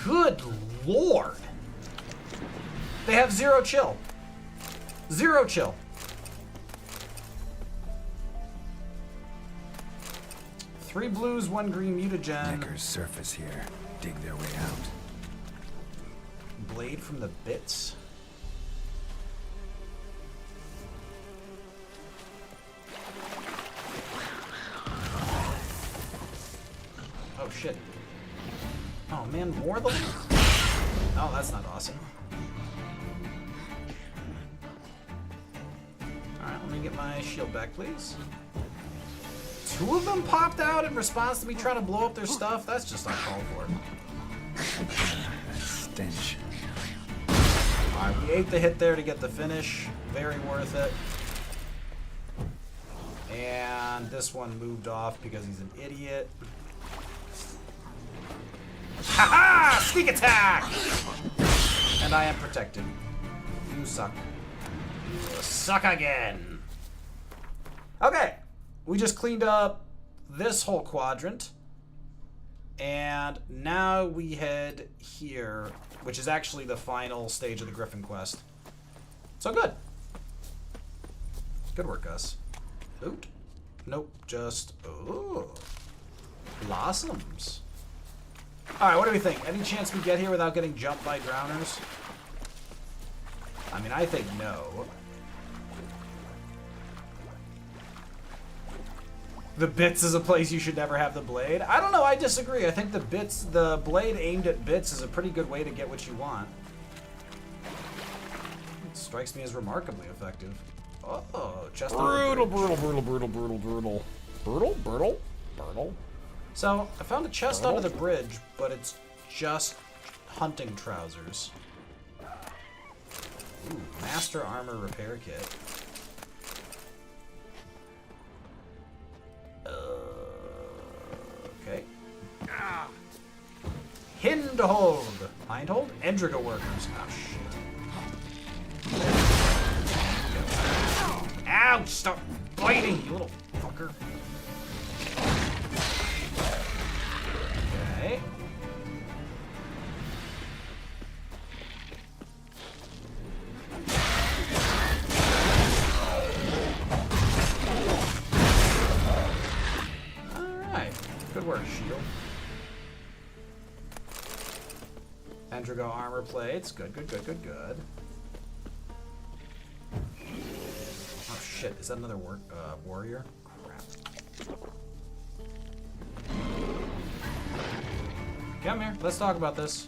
Good lord. They have zero chill. Zero chill. 3 blues, 1 green mutagen. Neckers surface here. Dig their way out. Blade from the bits. Oh shit. Oh man, more of them? Oh, that's not awesome. Alright, let me get my shield back, please. 2 of them popped out in response to me trying to blow up their stuff? That's just uncalled for. Stench. Alright, we ate the hit there to get the finish. Very worth it. And this one moved off because he's an idiot. Haha! Sneak attack! And I am protected. You suck. You suck again. Okay. We just cleaned up this whole quadrant. And now we head here, which is actually the final stage of the Griffin quest. So good. Good work, Gus. Loot? Nope, just... Ooh. Blossoms. Alright, what do we think? Any chance we get here without getting jumped by drowners? I mean, I think no. The bits is a place you should never have the blade. I don't know, I disagree. I think the blade aimed at bits is a pretty good way to get what you want. It strikes me as remarkably effective. Oh, chest brutal. So, I found a chest under the bridge, but it's just hunting trousers. Ooh, master armor repair kit. Okay. Hindhold. Hindhold? Endriga workers. Oh, shit. Ouch! Stop biting, you little fucker. Okay. Alright. Good work, shield. Endrigo armor plates. Good. Oh shit, is that another warrior? Crap. Come here, let's talk about this.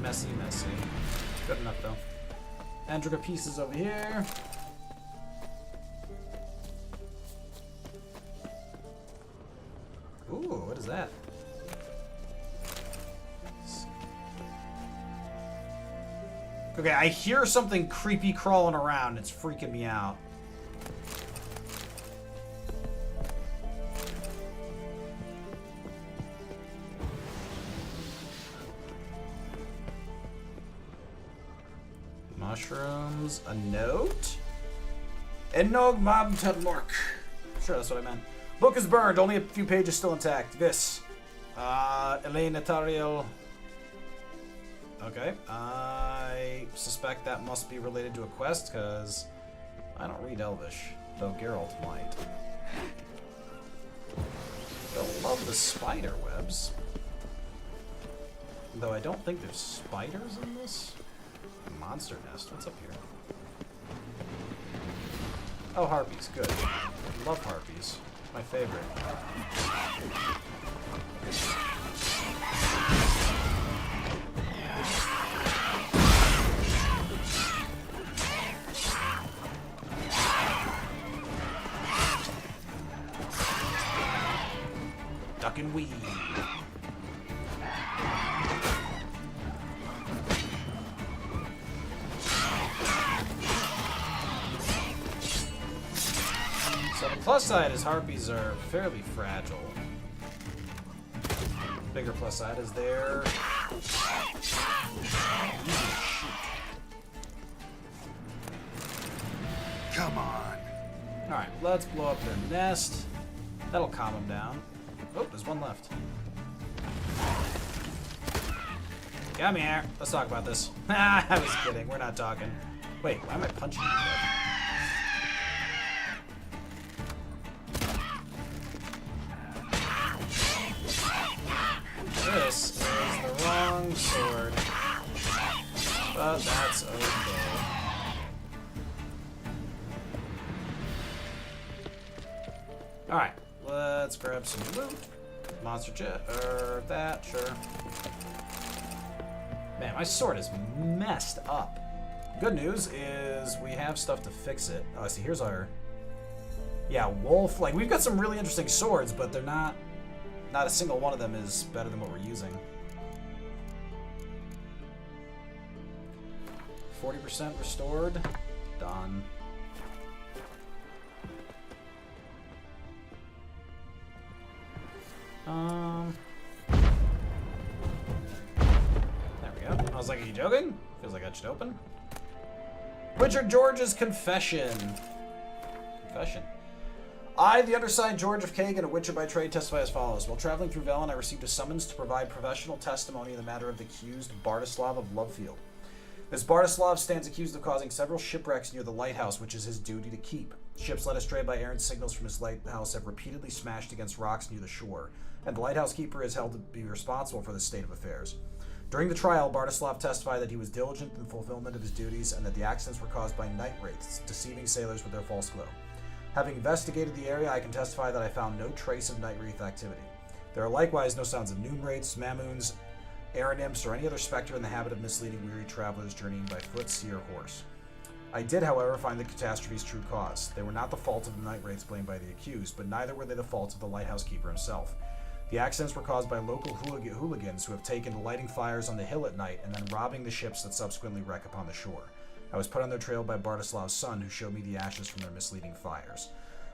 Messy. Good enough though. Endriga pieces over here. Ooh, what is that? Okay, I hear something creepy crawling around. It's freaking me out. Mushrooms. A note? Enog Mab Tudmork. Sure, that's what I meant. Book is burned. Only a few pages still intact. This. Elena Tariel. Okay. I suspect that must be related to a quest, because I don't read Elvish. Though Geralt might. Don't love the spider webs. Though I don't think there's spiders in this. Monster nest. What's up here? Oh, harpies. Good. Love harpies. My favorite. Duck and weave. So the plus side is harpies are fairly fragile. Bigger plus side is they're Come on. Alright, let's blow up their nest. That'll calm them down. Oh, there's one left. Come here. Let's talk about this. I was kidding. We're not talking. Wait, why am I punching you? This is the wrong sword. But that's okay. Alright, let's grab some loot. Monster chest, or that, sure. Man, my sword is messed up. Good news is we have stuff to fix it. Oh, see, here's our... Yeah, wolf. Like, we've got some really interesting swords, but they're not... Not a single one of them is better than what we're using. 40% restored. Done. There we go. I was like, are you joking? Feels like that should open. Richard George's confession. Confession. I, the undersigned George of Kagan, a witcher by trade, testify as follows. While traveling through Velen, I received a summons to provide professional testimony in the matter of the accused Bartislav of Lovefield. This Bartislav stands accused of causing several shipwrecks near the lighthouse, which is his duty to keep. Ships led astray by errant signals from his lighthouse have repeatedly smashed against rocks near the shore, and the lighthouse keeper is held to be responsible for this state of affairs. During the trial, Bartislav testified that he was diligent in the fulfillment of his duties and that the accidents were caused by night wraiths, deceiving sailors with their false glow. Having investigated the area, I can testify that I found no trace of night wraith activity. There are likewise no sounds of noon wraiths, mamoons, air nymphs, or any other specter in the habit of misleading weary travelers journeying by foot, sea, or horse. I did, however, find the catastrophe's true cause. They were not the fault of the night wraiths blamed by the accused, but neither were they the fault of the lighthouse keeper himself. The accidents were caused by local hooligans who have taken to lighting fires on the hill at night and then robbing the ships that subsequently wreck upon the shore. I was put on their trail by Bartislav's son, who showed me the ashes from their misleading fires.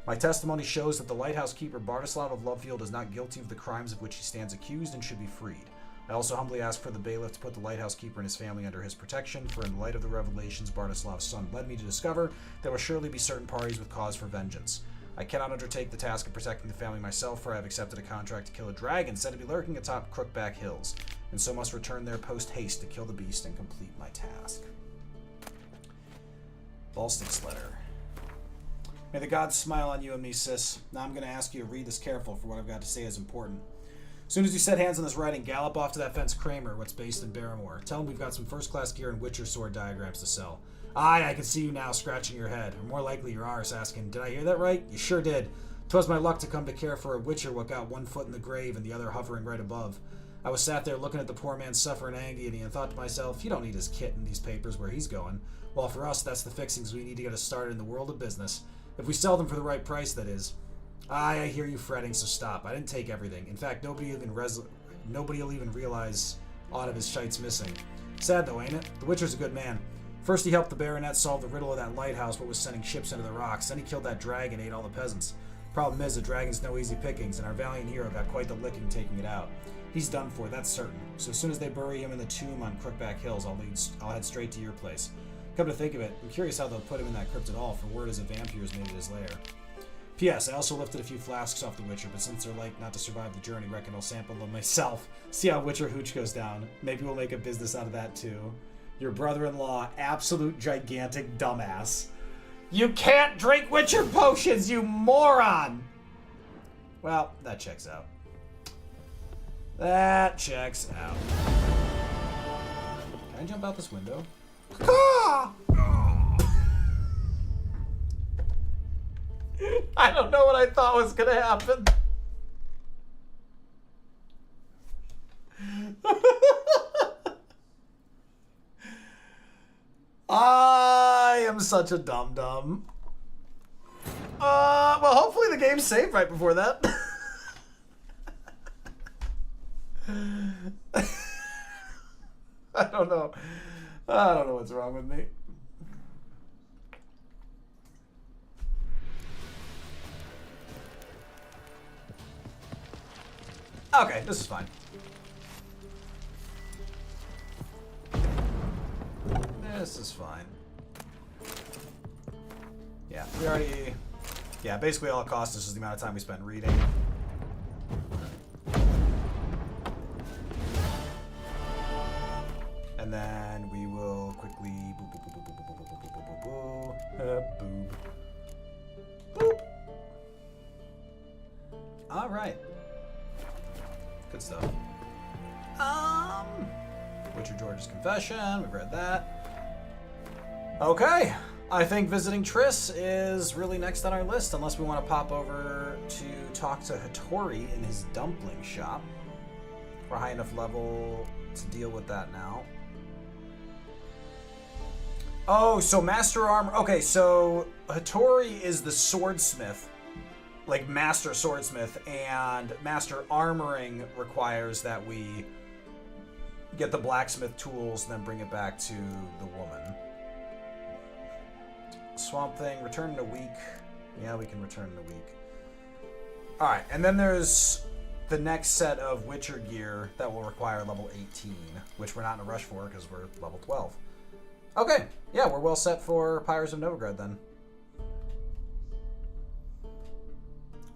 My testimony shows that the lighthouse keeper Bartislav of Lovefield is not guilty of the crimes of which he stands accused and should be freed. I also humbly ask for the bailiff to put the lighthouse keeper and his family under his protection, for in the light of the revelations Bartislav's son led me to discover, there will surely be certain parties with cause for vengeance. I cannot undertake the task of protecting the family myself, for I have accepted a contract to kill a dragon said to be lurking atop Crookback Hills, and so must return there post-haste to kill the beast and complete my task. Ballstick's letter. May the gods smile on you and me, sis. Now I'm going to ask you to read this careful, for what I've got to say is important. As soon as you set hands on this writing, gallop off to that fence Kramer, what's based in Barrymore. Tell him we've got some first-class gear and Witcher sword diagrams to sell. Aye, I can see you now scratching your head, or more likely your arse asking, did I hear that right? You sure did. 'Twas my luck to come to care for a Witcher what got one foot in the grave and the other hovering right above. I was sat there looking at the poor man suffering agony and thought to myself, you don't need his kit and these papers where he's going. Well, for us, that's the fixings we need to get us started in the world of business. If we sell them for the right price, that is. Aye, I hear you fretting, so stop. I didn't take everything. In fact, nobody will even realize aught of his shites missing. Sad though, ain't it? The Witcher's a good man. First he helped the baronet solve the riddle of that lighthouse what was sending ships into the rocks. Then he killed that dragon and ate all the peasants. Problem is, the dragon's no easy pickings, and our valiant hero got quite the licking taking it out. He's done for, that's certain. So as soon as they bury him in the tomb on Crookback Hills, I'll head straight to your place. Come to think of it, I'm curious how they'll put him in that crypt at all, for word is a vampire's made it his lair. P.S. I also lifted a few flasks off the Witcher, but since they're like not to survive the journey, reckon I'll sample them myself. See how Witcher hooch goes down. Maybe we'll make a business out of that too. Your brother-in-law, absolute gigantic dumbass. You can't drink Witcher potions, you moron! Well, that checks out. That checks out. Can I jump out this window? I don't know what I thought was gonna happen. I am such a dum-dum. Well, hopefully the game's saved right before that. I don't know. I don't know what's wrong with me. Okay, this is fine. This is fine. Yeah, we already Yeah, basically all it costs us is the amount of time we spent reading. And then we will quickly boop, boop, boop, boop, boop, boop, boop, boop, boop, boop, boop. All right. Good stuff. Witcher George's Confession. We've read that. Okay. I think visiting Triss is really next on our list, unless we want to pop over to talk to Hattori in his dumpling shop. We're high enough level to deal with that now. Oh, so Master Armor. Okay, so Hattori is the swordsmith, like Master Swordsmith, and Master Armoring requires that we get the blacksmith tools and then bring it back to the woman. Swamp Thing, return in a week. Yeah, we can return in a week. Alright, and then there's the next set of Witcher gear that will require level 18, which we're not in a rush for because we're level 12. Okay, yeah, we're well set for Pyres of Novigrad then.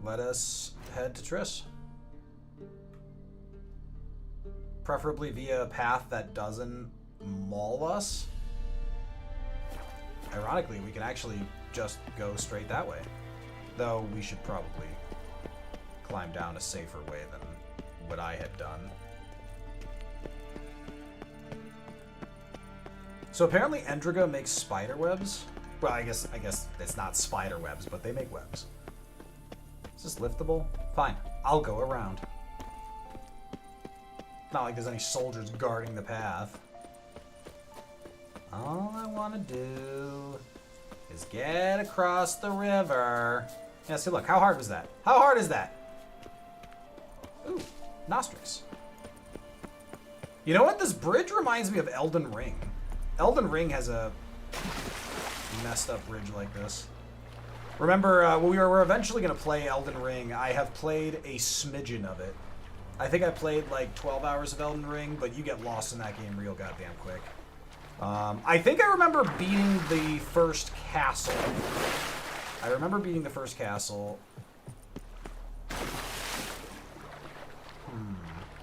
Let us head to Triss. Preferably via a path that doesn't maul us. Ironically, we can actually just go straight that way. Though we should probably climb down a safer way than what I had done. So apparently Endriga makes spider webs. Well, I guess it's not spider webs, but they make webs. Is this liftable? Fine, I'll go around. Not like there's any soldiers guarding the path. All I want to do is get across the river. Yeah, see, look, how hard was that? How hard is that? Ooh, Nostrix. You know what? This bridge reminds me of Elden Ring. Elden Ring has a messed up bridge like this. Remember, we were eventually going to play Elden Ring. I have played a smidgen of it. I think I played like 12 hours of Elden Ring, but you get lost in that game real goddamn quick. I think I remember beating the first castle.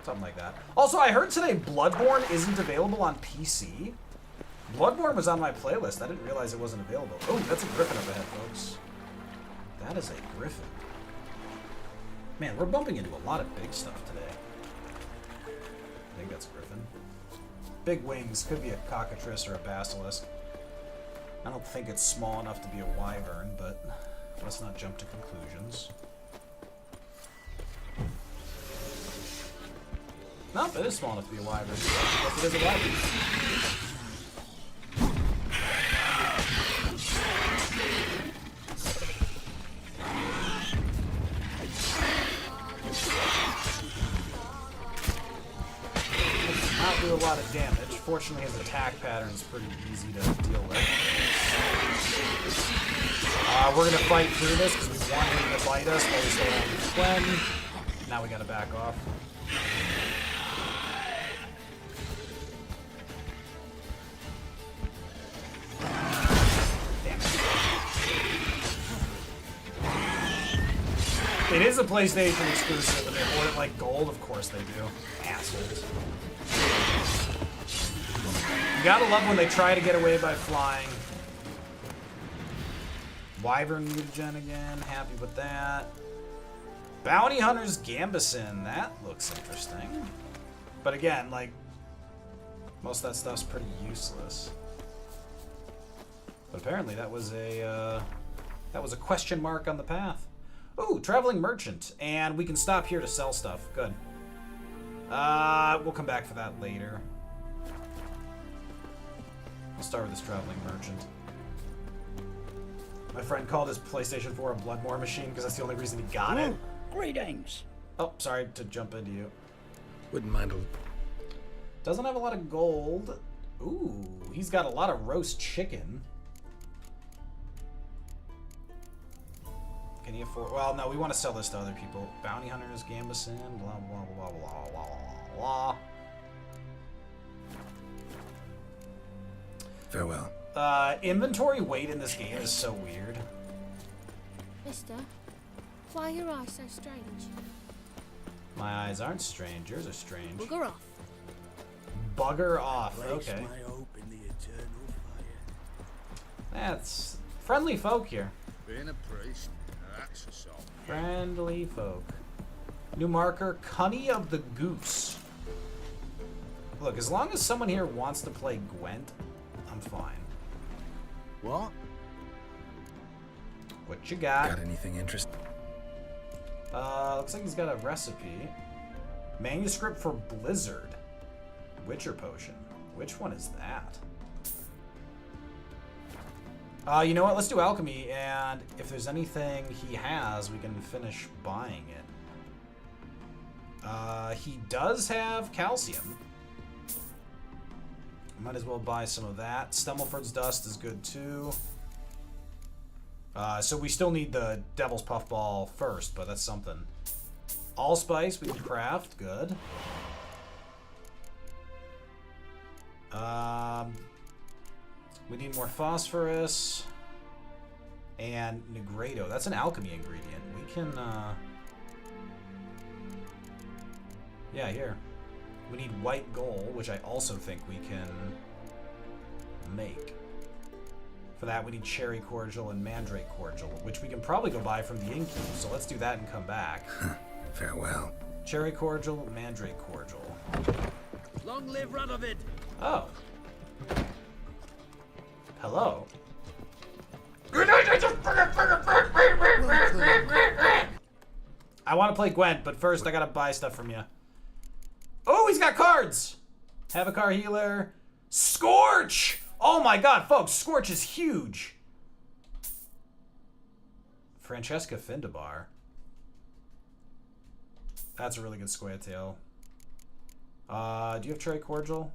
Something like that. Also, I heard today Bloodborne isn't available on PC. Bloodborne was on my playlist. I didn't realize it wasn't available. Oh, that's a griffin up ahead, folks. That is a griffin. Man, we're bumping into a lot of big stuff today. I think that's a griffin. Big wings. Could be a cockatrice or a basilisk. I don't think it's small enough to be a wyvern, but let's not jump to conclusions. Nope, it is small enough to be a wyvern. Yes, it is a wyvern. Not do a lot of damage. Fortunately, his attack pattern is pretty easy to deal with. We're gonna fight through this because we wanted him to bite us, but we still have Gwen. Now we gotta back off. Damn it. It is a PlayStation exclusive, and they award it like gold. Of course they do. Assholes. You gotta love when they try to get away by flying. Wyvern mutagen again. Happy with that. Bounty Hunter's Gambeson. That looks interesting. But again, like, most of that stuff's pretty useless. But apparently that was a question mark on the path. Ooh, Traveling Merchant. And we can stop here to sell stuff. Good. We'll come back for that later. I'll start with this Traveling Merchant. My friend called his PlayStation 4 a Bloodborne machine because that's the only reason he got it. Greetings. Oh, sorry to jump into you. Wouldn't mind a... Doesn't have a lot of gold. Ooh, he's got a lot of roast chicken. Can he afford... Well, no, we want to sell this to other people. Bounty Hunters, Gambeson, blah, blah, blah, blah, blah, blah, blah. Farewell. Inventory weight in this game is so weird. Mister, why are your eyes so strange? My eyes aren't strange. Yours are strange. Bugger off. Bugger off. Place Okay. my hope in the eternal fire. That's friendly folk here. Being a priest, that's a song. Friendly folk. New marker, Cunny of the Goose. Look, as long as someone here wants to play Gwent, I'm fine. What? What you got? Got anything interesting? Looks like he's got a recipe. Manuscript for Blizzard. Witcher potion. Which one is that? You know what? Let's do alchemy, and if there's anything he has, we can finish buying it. He does have calcium. Might as well buy some of that. Stemmelford's dust is good too. So we still need the Devil's Puffball first, but that's something. Allspice we can craft. Good. We need more phosphorus. And Negredo. That's an alchemy ingredient. We can, yeah, here. We need white gold, which I also think we can make. For that, we need cherry cordial and mandrake cordial, which we can probably go buy from the innkeep. So let's do that and come back. Farewell. Cherry cordial, mandrake cordial. Long live Radovid! Oh. Hello. I want to play Gwent, but first I gotta buy stuff from you. Oh, he's got cards! Have a car healer. Scorch! Oh my god, folks, Scorch is huge. Francesca Findabar. That's a really good square tail. Do you have Cherry Cordial?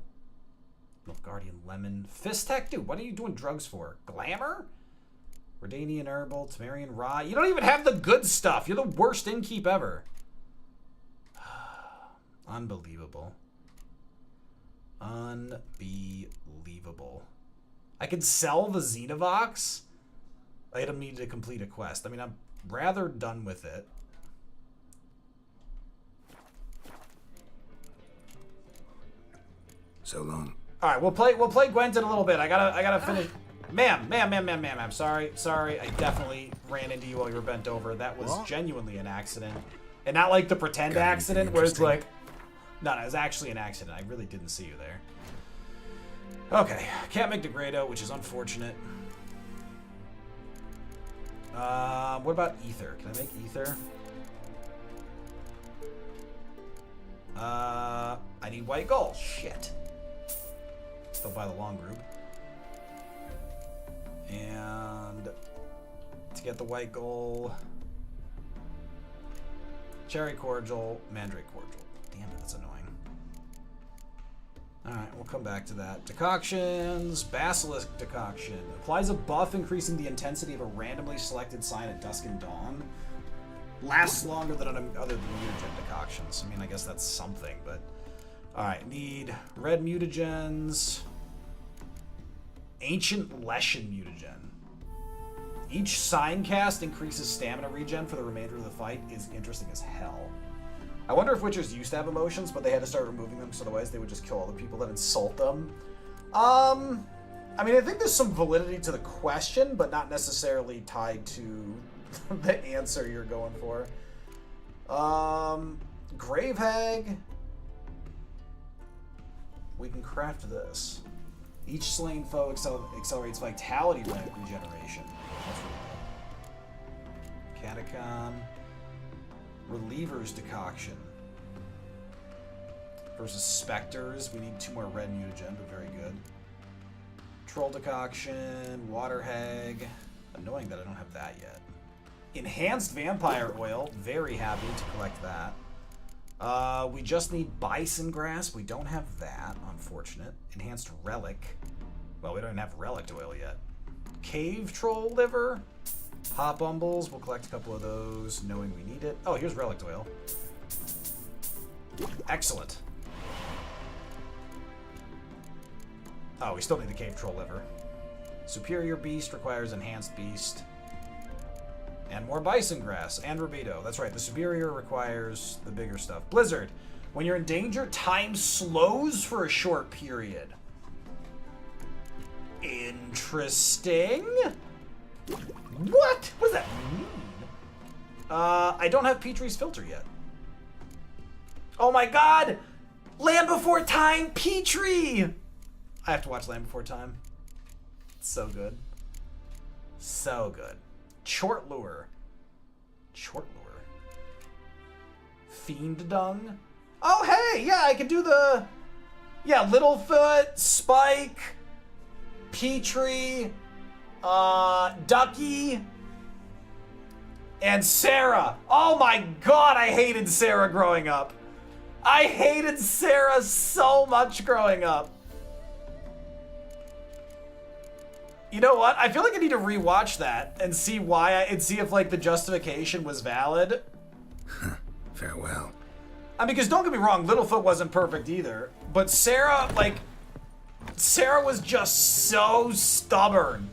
Nilfgaardian Lemon. Fistech? Dude, what are you doing drugs for? Glamour? Redanian Herbal, Temerian Rye. You don't even have the good stuff. You're the worst innkeep ever. Unbelievable. Unbelievable. I can sell the Xenovox? Item needed to complete a quest. I mean, I'm rather done with it. So long. All right, we'll play Gwent in a little bit. I gotta finish. Ma'am. Sorry. I definitely ran into you while you were bent over. That was genuinely an accident, and not like the pretend accident where it's like, no, it was actually an accident. I really didn't see you there. Okay, can't make Degrado, which is unfortunate. What about Ether? Can I make Ether? I need white gold. Shit. Still buy the long group. And to get the white gold, cherry cordial, mandrake cordial. Damn it, that's annoying. Alright, we'll come back to that. Decoctions, basilisk decoction. Applies a buff increasing the intensity of a randomly selected sign at dusk and dawn. Lasts longer than other than mutagen decoctions. I mean, I guess that's something, but... Alright, need red mutagens. Ancient Leshen mutagen. Each sign cast increases stamina regen for the remainder of the fight is interesting as hell. I wonder if Witchers used to have emotions, but they had to start removing them, so otherwise they would just kill all the people that insult them. I mean, I think there's some validity to the question, but not necessarily tied to the answer you're going for. Gravehag. We can craft this. Each slain foe accelerates vitality regeneration. That's really good. Catacomb. Reliever's decoction. Versus specters. We need 2 more red mutagen, but very good. Troll decoction. Water hag. Annoying that I don't have that yet. Enhanced vampire oil. Very happy to collect that. We just need bison grass. We don't have that, unfortunate. Enhanced relic. Well, we don't even have relic oil yet. Cave troll liver. Hop bumbles. We'll collect a couple of those, knowing we need it. Oh, here's relic oil. Excellent. Oh, we still need the cave troll liver. Superior beast requires enhanced beast. And more bison grass and Rabido. That's right, the superior requires the bigger stuff. Blizzard. When you're in danger, time slows for a short period. Interesting. What? What does that mean? I don't have Petrie's filter yet. Oh my god! Land Before Time, Petrie! I have to watch Land Before Time. It's so good. So good. Chort Lure. Chort Lure. Fiend Dung. Oh, hey! Yeah, I can do the... Yeah, Littlefoot, Spike, Petrie, Ducky, and Sarah. Oh my god, I hated Sarah growing up. I hated Sarah so much growing up. You know what? I feel like I need to rewatch that and see why and see if like the justification was valid. Farewell. I mean, because don't get me wrong, Littlefoot wasn't perfect either, but Sarah, like, Sarah was just so stubborn.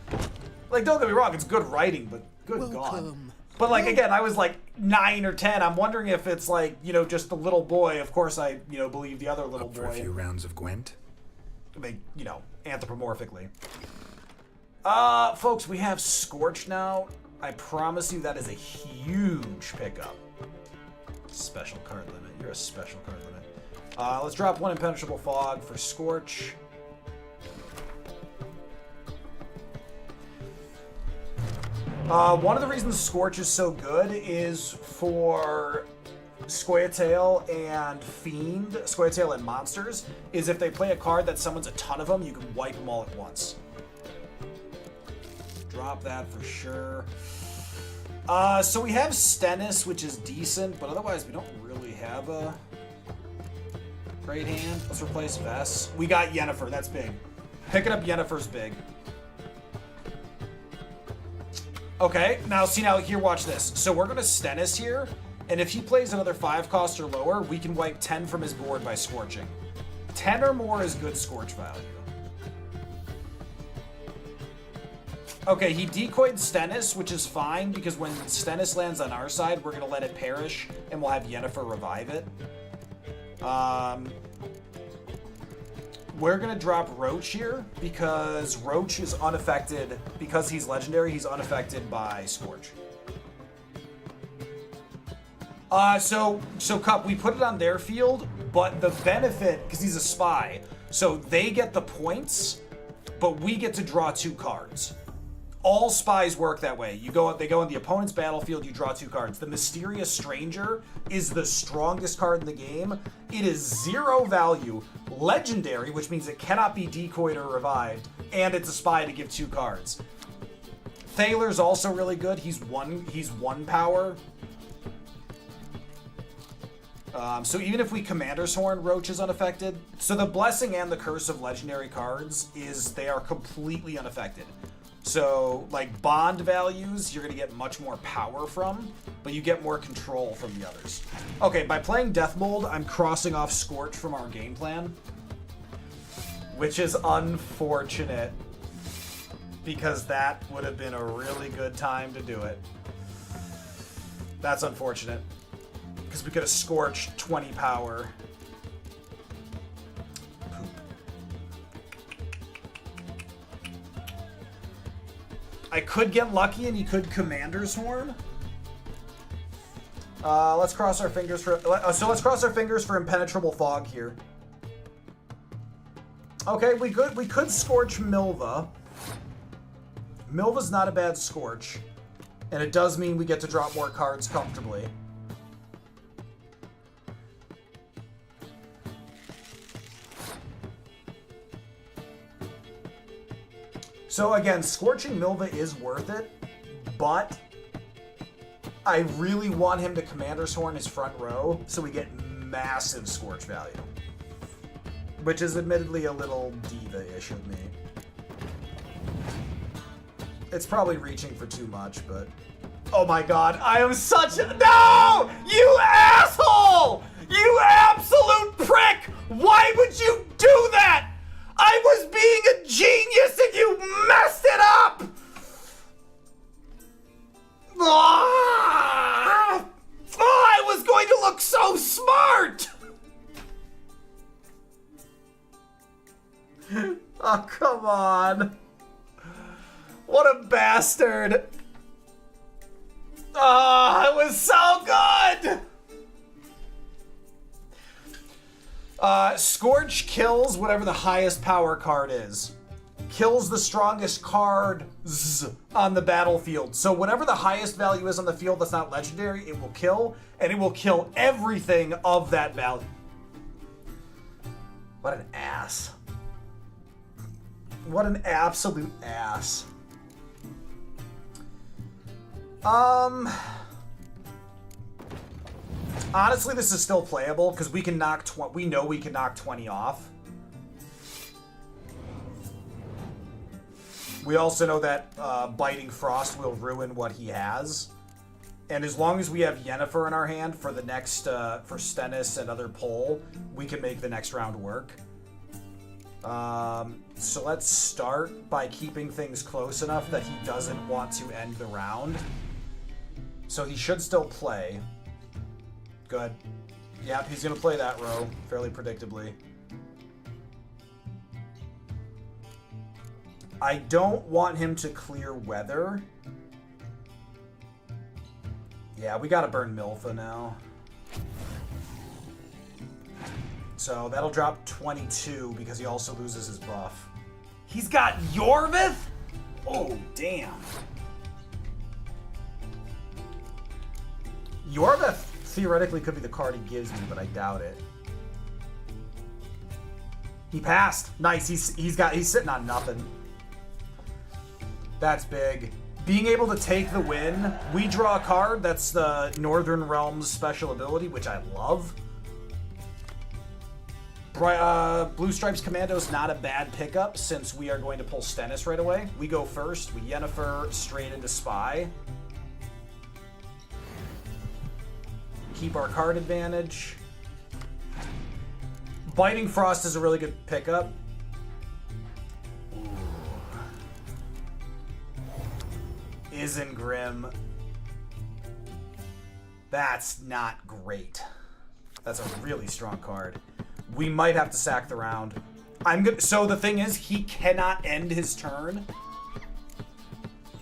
Like, don't get me wrong, it's good writing, but good God. But like, again, I was like 9 or 10. I'm wondering if it's like, you know, just the little boy. Of course, I, you know, believe the other little boy. For a few rounds of Gwent. They, you know, anthropomorphically. Folks, we have Scorch now. I promise you that is a huge pickup. Special card limit. You're a special card limit. Let's drop 1 Impenetrable Fog for Scorch. One of the reasons Scorch is so good is for Scoia'tael and Fiend, Scoia'tael and monsters, is if they play a card that summons a ton of them, you can wipe them all at once. Drop that for sure. So we have Stennis, which is decent, but otherwise we don't really have a great hand. Let's replace Vess. We got Yennefer, that's big. Picking up Yennefer's big. Okay, now see now here, watch this. So we're gonna Stennis here, and if he plays another 5 cost or lower, we can wipe 10 from his board by Scorching. 10 or more is good Scorch value. Okay, he decoyed Stennis, which is fine, because when Stennis lands on our side, we're gonna let it perish, and we'll have Yennefer revive it. We're gonna drop Roach here, because Roach is unaffected, because he's legendary, he's unaffected by Scorch. So Cup, we put it on their field, but the benefit, because he's a spy, so they get the points, but we get to draw 2 cards. All spies work that way. They go on the opponent's battlefield, you draw 2 cards. The Mysterious Stranger is the strongest card in the game. It is 0 value, legendary, which means it cannot be decoyed or revived, and it's a spy to give 2 cards. Thaler's also really good. He's one power. So even if we Commander's Horn, Roach is unaffected. So the Blessing and the Curse of legendary cards is they are completely unaffected. So, like, bond values, you're going to get much more power from, but you get more control from the others. Okay, by playing Death Mold, I'm crossing off Scorch from our game plan, which is unfortunate, because that would have been a really good time to do it. That's unfortunate, because we could have Scorched 20 power. I could get lucky and he could Commander's Horn. Let's cross our fingers for... let's cross our fingers for Impenetrable Fog here. Okay, we could Scorch Milva. Milva's not a bad Scorch. And it does mean we get to drop more cards comfortably. So again, Scorching Milva is worth it, but I really want him to Commander's Horn his front row so we get massive Scorch value. Which is admittedly a little diva-ish of me. It's probably reaching for too much, but... Oh my god, I am such a... No! You asshole! You absolute prick! Why would you do that? I was being a genius and you messed it up! Ah! Oh, come on. What a bastard. Oh, it was so good. Scorch kills whatever the highest power card is. Kills the strongest cards on the battlefield. So whatever the highest value is on the field that's not legendary, it will kill, and it will kill everything of that value. What an ass. What an absolute ass. Honestly, this is still playable because we can knock we know we can knock 20 off. We also know that Biting Frost will ruin what he has. And as long as we have Yennefer in our hand for the next, for Stennis and other pull, we can make the next round work. So let's start by keeping things close enough that he doesn't want to end the round. So he should still play. Good. Yep, he's going to play that row fairly predictably. I don't want him to clear weather. Yeah, we got to burn Milfa now. So that'll drop 22 because he also loses his buff. He's got Yorvith? Oh, damn. Yorvith theoretically could be the card he gives me, but I doubt it. He passed. Nice. He's sitting on nothing. That's big. Being able to take the win. We draw a card. That's the Northern Realms special ability, which I love. Blue Stripes Commando's not a bad pickup since we are going to pull Stennis right away. We go first. We Yennefer straight into Spy. Keep our card advantage. Biting Frost is a really good pickup. Isengrim. That's not great. That's a really strong card. We might have to sack the round. So the thing is, he cannot end his turn.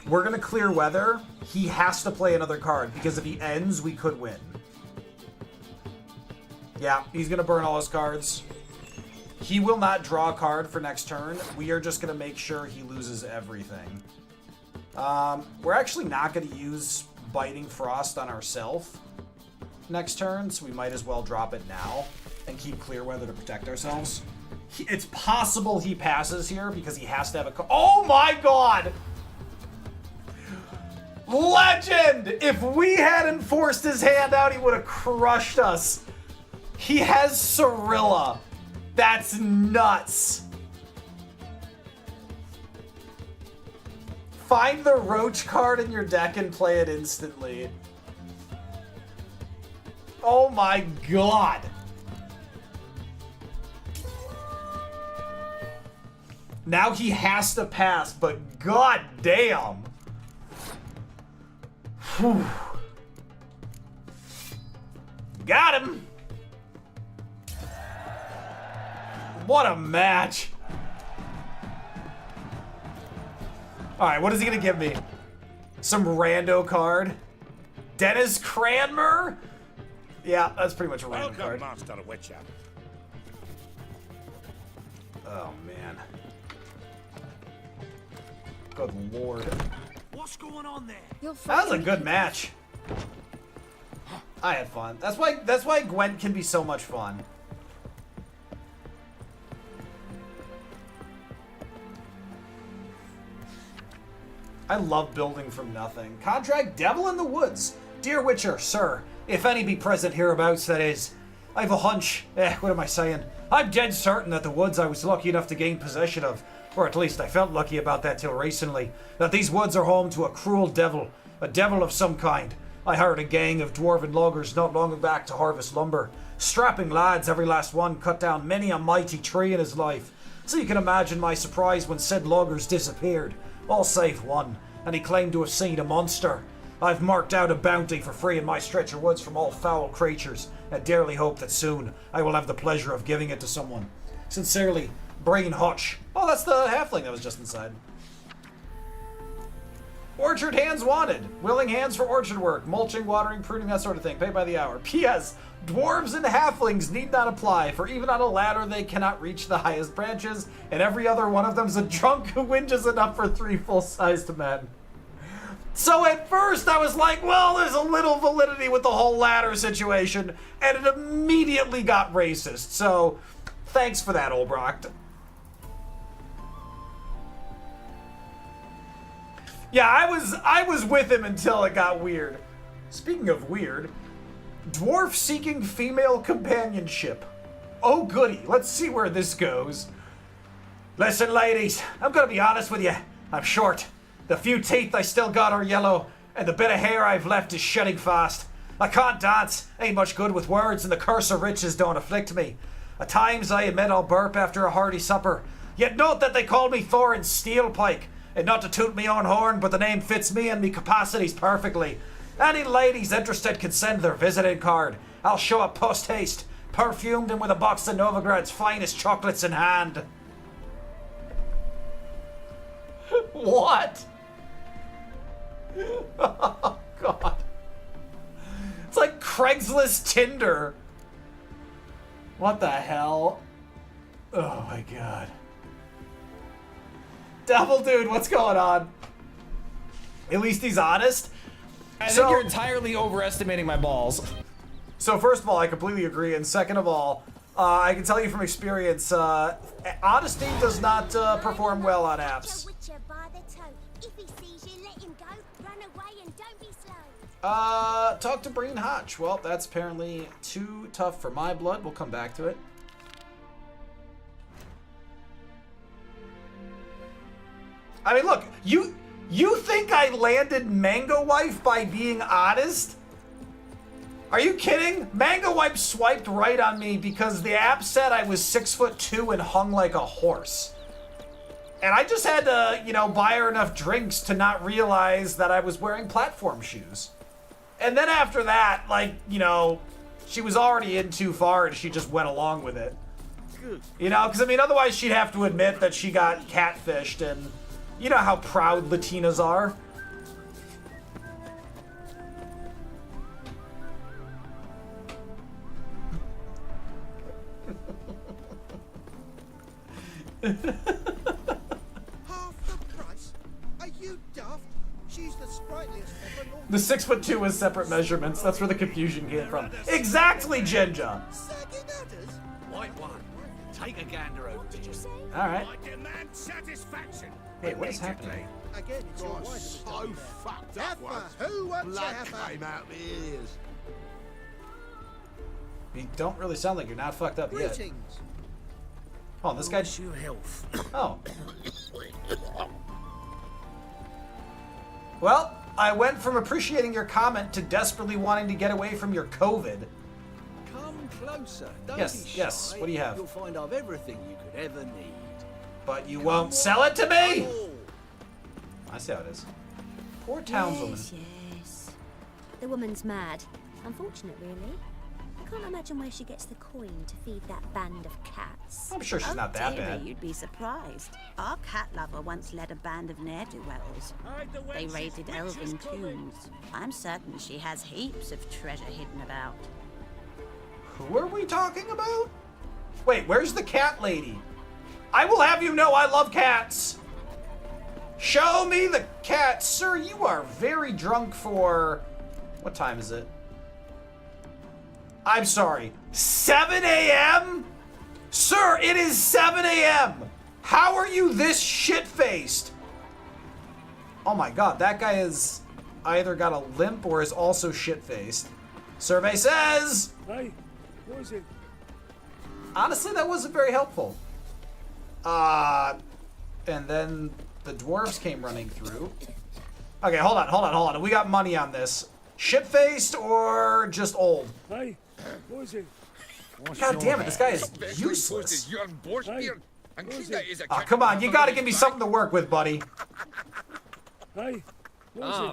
We're gonna clear weather. He has to play another card because if he ends, we could win. Yeah, he's gonna burn all his cards. He will not draw a card for next turn. We are just gonna make sure he loses everything. We're actually not gonna use Biting Frost on ourselves next turn, so we might as well drop it now and keep clear weather to protect ourselves. It's possible he passes here because he has to have a card. Oh my god! Legend! If we hadn't forced his hand out, he would have crushed us. He has Cirilla. That's nuts. Find the Roach card in your deck and play it instantly. Oh my god. Now he has to pass, but god damn. Whew. Got him. What a match. Alright, what is he gonna give me? Some rando card? Dennis Cranmer? Yeah, that's pretty much a random card. Oh, man. Good lord. What's going on there? That was a good match. I had fun. That's why Gwent can be so much fun. I love building from nothing. Contract Devil in the Woods. Dear Witcher, sir, if any be present hereabouts, that is, I've a hunch. What am I saying? I'm dead certain that the woods I was lucky enough to gain possession of, or at least I felt lucky about that till recently, that these woods are home to a cruel devil, a devil of some kind. I hired a gang of dwarven loggers not long back to harvest lumber. Strapping lads, every last one, cut down many a mighty tree in his life. So you can imagine my surprise when said loggers disappeared. All save one, and he claimed to have seen a monster. I've marked out a bounty for freeing my stretch of woods from all foul creatures, and dearly hope that soon I will have the pleasure of giving it to someone. Sincerely, Brain Hutch. Oh, that's the halfling that was just inside. Orchard hands wanted. Willing hands for orchard work. Mulching, watering, pruning, that sort of thing. Paid by the hour. P.S. Dwarves and halflings need not apply, for even on a ladder they cannot reach the highest branches, and every other one of them's a drunk who whinges enough for 3 full-sized men. So at first I was like, well, there's a little validity with the whole ladder situation, and it immediately got racist. So thanks for that, Olbrocht. Yeah, I was with him until it got weird. Speaking of weird, dwarf seeking female companionship. Oh goody, let's see where this goes. Listen, ladies, I'm gonna be honest with you. I'm short. The few teeth I still got are yellow, and the bit of hair I've left is shedding fast. I can't dance, ain't much good with words, and the curse of riches don't afflict me. At times I admit I'll burp after a hearty supper. Yet note that they call me Thorin Steelpike. And not to toot me own horn, but the name fits me and me capacities perfectly. Any ladies interested can send their visiting card. I'll show up post-haste, perfumed and with a box of Novigrad's finest chocolates in hand. What? Oh, God. It's like Craigslist Tinder. What the hell? Oh, my God. Devil dude, what's going on? At least he's honest. I think you're entirely overestimating my balls. So first of all, I completely agree, and second of all, I can tell you from experience, honesty does not perform well on apps. Talk to Brain Hotch. Well, that's apparently too tough for my blood. We'll come back to it. I mean, look, you think I landed Mango Wife by being honest? Are you kidding? Mango Wife swiped right on me because the app said I was 6'2" and hung like a horse. And I just had to, you know, buy her enough drinks to not realize that I was wearing platform shoes. And then after that, like, you know, she was already in too far and she just went along with it. You know, because I mean, otherwise she'd have to admit that she got catfished, and you know how proud Latinas are. Half the price? Are you daft? She's the sprightliest ever. The 6'2" was separate measurements. That's where the confusion came from. Exactly, Jinja. White one. Take a gander over. Did you say? All right. I demand satisfaction. Hey, what is happening? Again, it's your wife. So fucked up once. Who wants Blood to came out my ears. You don't really sound like you're not fucked up yet. Greetings. Oh, this guy. Your health. Oh. Well, I went from appreciating your comment to desperately wanting to get away from your COVID. Come closer. Don't Yes, be shy. yes. What do you have? You'll find I've everything you could ever need. But you won't sell it to me? I see how it is. Poor townswoman. Yes, yes. The woman's mad. Unfortunate, really. I can't imagine where she gets the coin to feed that band of cats. I'm sure she's not that dearie, bad. You'd be surprised. Our cat lover once led a band of ne'er-do-wells. They raided elven tombs. I'm certain she has heaps of treasure hidden about. Who are we talking about? Wait, where's the cat lady? I will have you know I love cats. Show me the cat. Sir, you are very drunk for... What time is it? I'm sorry. 7 a.m.? Sir, it is 7 a.m. How are you this shit-faced? Oh my god, that guy is either got a limp or is also shit-faced. Survey says... Hey, what is it? Honestly, that wasn't very helpful. And then the dwarves came running through. Okay, hold on. We got money on this. Shit-faced or just old? Hey, what is it? God damn it, this guy is useless. Oh, come on, you gotta give me something to work with, buddy. Hey, what is it?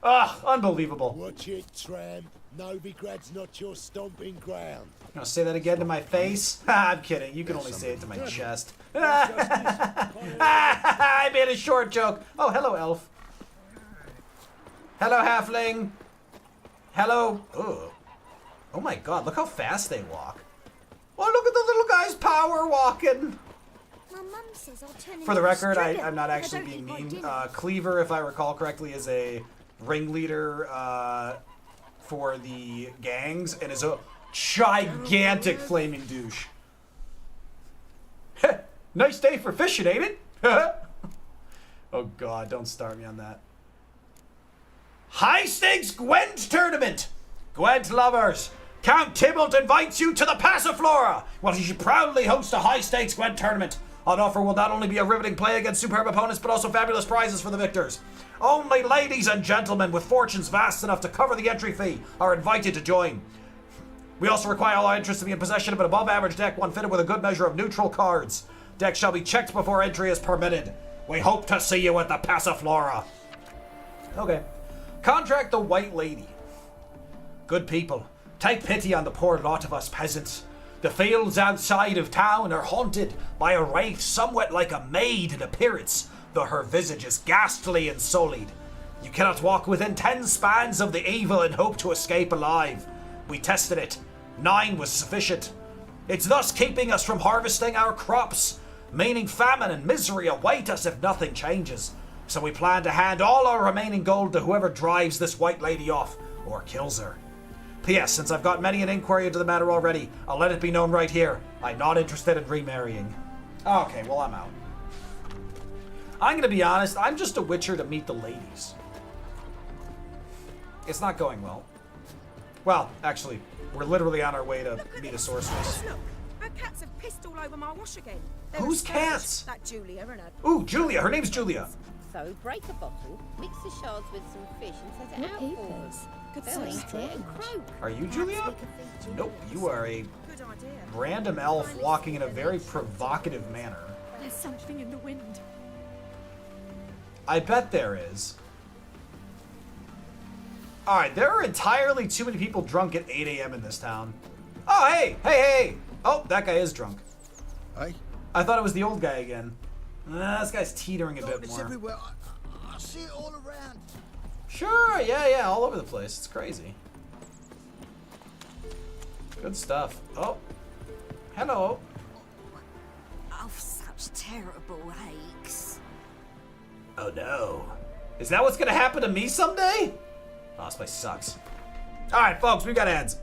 Ugh, unbelievable. Watch it, tramp. Novigrad's not your stomping ground. You gonna say that again to my face? I'm kidding. You can only say it to my chest. I made a short joke. Oh, hello, elf. Hello, halfling. Hello. Ugh. Oh my god, look how fast they walk. Oh, look at the little guy's power walking. My mum says I'll turn For the into a record, striga I'm not if I actually don't being eat my mean. dinner. Cleaver, if I recall correctly, is a ringleader for the gangs and is a gigantic flaming douche. Nice day for fishing, ain't it? Oh god, don't start me on that. High stakes Gwent tournament! Gwent lovers, Count Tybalt invites you to the Passiflora, where he should proudly host a high stakes Gwent tournament. On offer will not only be a riveting play against superb opponents, but also fabulous prizes for the victors. Only ladies and gentlemen with fortunes vast enough to cover the entry fee are invited to join. We also require all our interest to be in possession of an above average deck, one fitted with a good measure of neutral cards. Decks shall be checked before entry is permitted. We hope to see you at the Passiflora. Okay. Contract the White Lady. Good people, take pity on the poor lot of us peasants. The fields outside of town are haunted by a wraith somewhat like a maid in appearance, though her visage is ghastly and sullied. You cannot walk within 10 spans of the evil and hope to escape alive. We tested it. 9 was sufficient. It's thus keeping us from harvesting our crops, meaning famine and misery await us if nothing changes. So we plan to hand all our remaining gold to whoever drives this White Lady off or kills her. P.S. Since I've got many an inquiry into the matter already, I'll let it be known right here. I'm not interested in remarrying. Okay, well, I'm out. I'm gonna be honest, I'm just a witcher to meet the ladies. It's not going well. Well, actually, we're literally on our way to meet a sorceress. Look, her cats have pissed all over my wash again. They're Whose astonished. cats? That Julia and her. Ooh, Julia. Her name's Julia. So break a bottle, mix the shards with some fish and set it out for us. They'll eat it and croak. Are you Julia? Nope, you are a Good idea. random elf walking in a very provocative manner. There's something in the wind. I bet there is. Alright, there are entirely too many people drunk at 8 a.m. in this town. Oh, hey! Hey, hey! Oh, that guy is drunk. Hey? I thought it was the old guy again. This guy's teetering a bit It's more. everywhere. I see it all around. Sure, yeah, all over the place. It's crazy. Good stuff. Oh. Hello. Oh, such terrible aches. Oh no. Is that what's gonna happen to me someday? Oh, this place sucks. Alright, folks, we've got ads.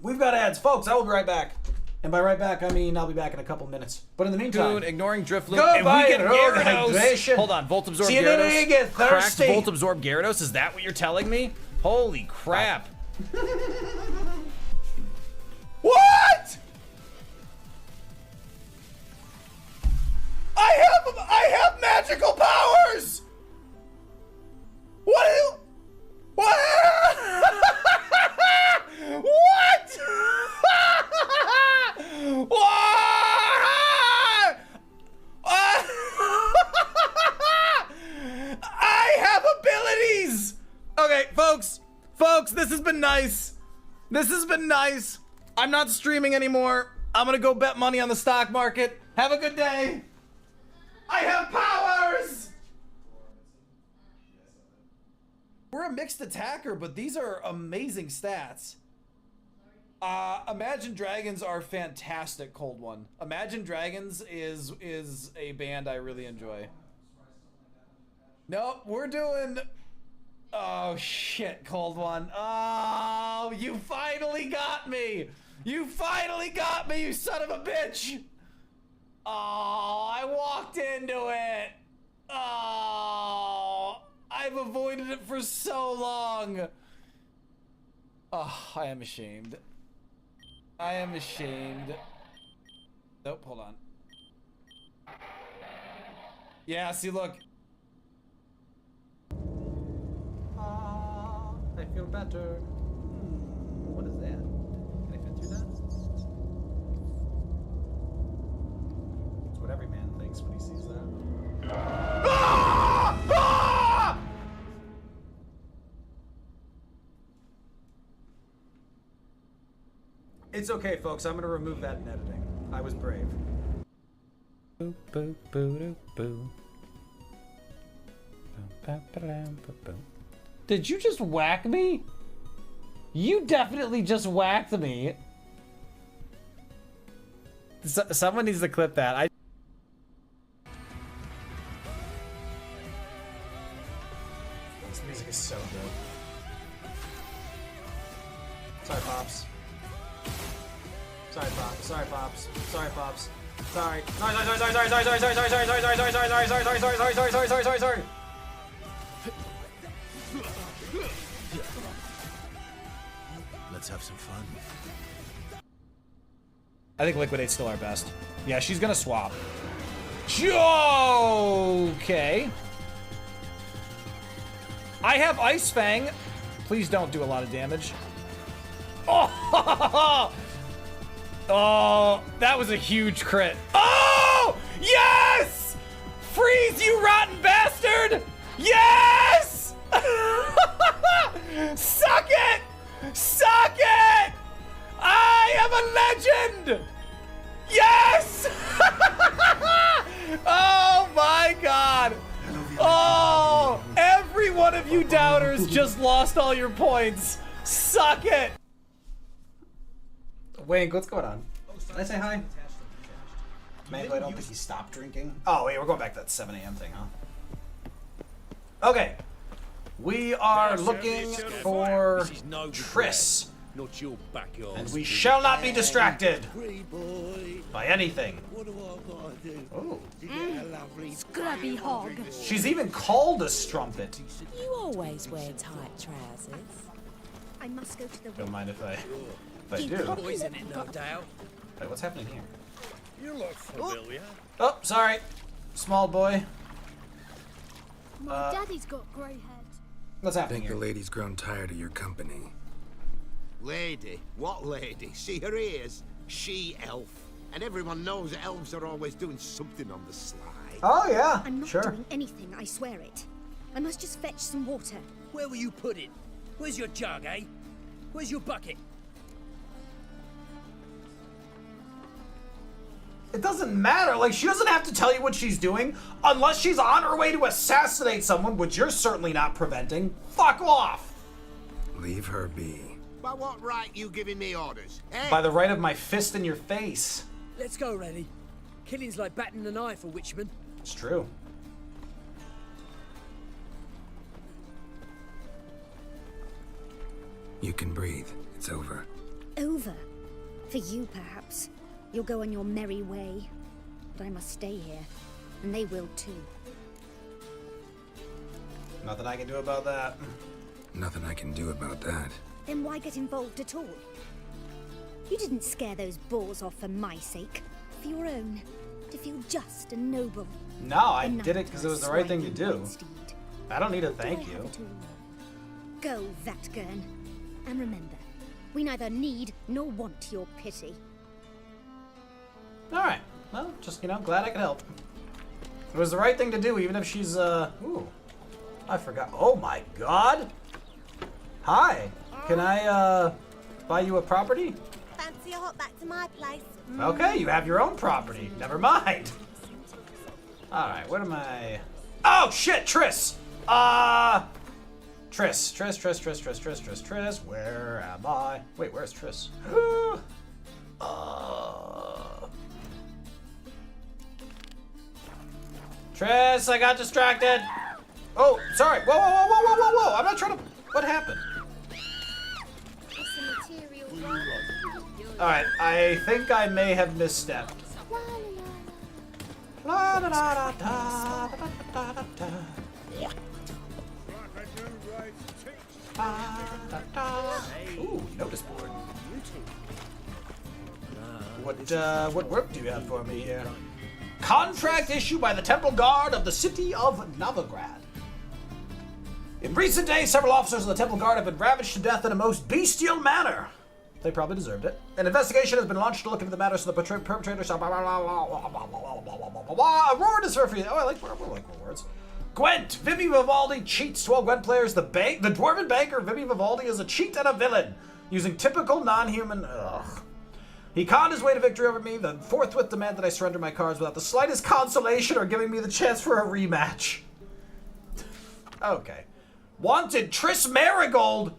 We've got ads. Folks, I will be right back. And by right back, I mean I'll be back in a couple minutes. But in the meantime... Dude, ignoring Drift Loop. Goodbye, If we get road Gyarados... hydration. Hold on, Volt Absorb See you later, Gyarados. you get Cracked thirsty. Volt Absorb Gyarados? Is that what you're telling me? Holy crap. What? I have magical powers. What? What? What? I have abilities. Okay, folks, this has been nice. This has been nice. I'm not streaming anymore. I'm gonna go bet money on the stock market. Have a good day. I have powers! We're a mixed attacker, but these are amazing stats. Imagine Dragons are fantastic, Cold One. Imagine Dragons is a band I really enjoy. Nope, we're doing... Oh shit, Cold One. Oh, you finally got me! You finally got me, you son of a bitch! Oh, I walked into it. Oh, I've avoided it for so long. Oh, I am ashamed. I am ashamed. Nope, hold on. Yeah, see, look. I feel better. What is that? Can I fit through that? It's what every man thinks when he sees that. Ah! Ah! It's okay, folks. I'm going to remove that in editing. I was brave. Boo, boo, boo, boo. Did you just whack me? You definitely just whacked me. Someone needs to clip that. This music is so good. Sorry, Pops. Sorry, Pops. Sorry, Pops. Sorry, Pops. Sorry. Sorry. Let's have some fun. I think Liquidate's still our best. Yeah, she's gonna swap. Okay. I have Ice Fang. Please don't do a lot of damage. Oh! Oh, that was a huge crit. Oh! Yes! Freeze, you rotten bastard! Yes! Suck it! Suck it! I am a legend! Yes! Oh my god! Oh! Every one of you doubters just lost all your points. Suck it! Wink, what's going on? Did I say hi? Mango, I don't think he stopped drinking. Oh, wait, we're going back to that 7 a.m. thing, huh? Okay. We are looking for Triss. And we shall not be distracted by anything. Oh. Scrubby hog. She's even called a strumpet. You always wear tight trousers. I must go to the Don't mind if I do. Poison it, no doubt. Wait, what's happening here? You look familiar. Oh, sorry. Small boy. My daddy's got grey head. What's happening here? here? The lady's grown tired of your company. Lady? What lady? See her ears? She-elf. And everyone knows elves are always doing something on the sly. Oh, yeah. I'm not sure. doing anything, I swear it. I must just fetch some water. Where will you put it? Where's your jug, eh? Where's your bucket? It doesn't matter. Like, she doesn't have to tell you what she's doing unless she's on her way to assassinate someone, which you're certainly not preventing. Fuck off. Leave her be. By what right you giving me orders? Eh? By the right of my fist in your face. Let's go, Rennie. Killing's like batting an eye for witchmen. It's true. You can breathe. It's over. Over? For you, perhaps. You'll go on your merry way. But I must stay here. And they will too. Nothing I can do about that. Nothing I can do about that. Then why get involved at all? You didn't scare those boars off for my sake. For your own. To feel just and noble. No, I did it because it was the right thing to do. I don't need a thank you. Go, Vatgern. And remember, we neither need nor want your pity. Alright. Well, just, glad I could help. It was the right thing to do, even if she's, ooh. I forgot. Oh my god! Hi! Can I, buy you a property? Fancy a hop back to my place? Okay, you have your own property. Never mind. Alright, what am I... Oh, shit! Triss! Triss. Where am I? Wait, where's Triss? Triss, I got distracted. Oh, sorry. Whoa. I'm not trying to... What happened? Alright, I think I may have misstepped. Ooh, notice board. What work do you have for me here? Contract issued by the Temple Guard of the city of Novigrad. In recent days, several officers of the Temple Guard have been ravaged to death in a most bestial manner. They probably deserved it. An investigation has been launched to look into the matters of the perpetrators. Aurora is for Oh, I like words. Gwent. Vivi Vivaldi cheats 12 Gwent players. The dwarven banker Vivi Vivaldi is a cheat and a villain, using typical non-human... He conned his way to victory over me, then forthwith demanded that I surrender my cards without the slightest consolation or giving me the chance for a rematch. Okay. Wanted Triss Marigold.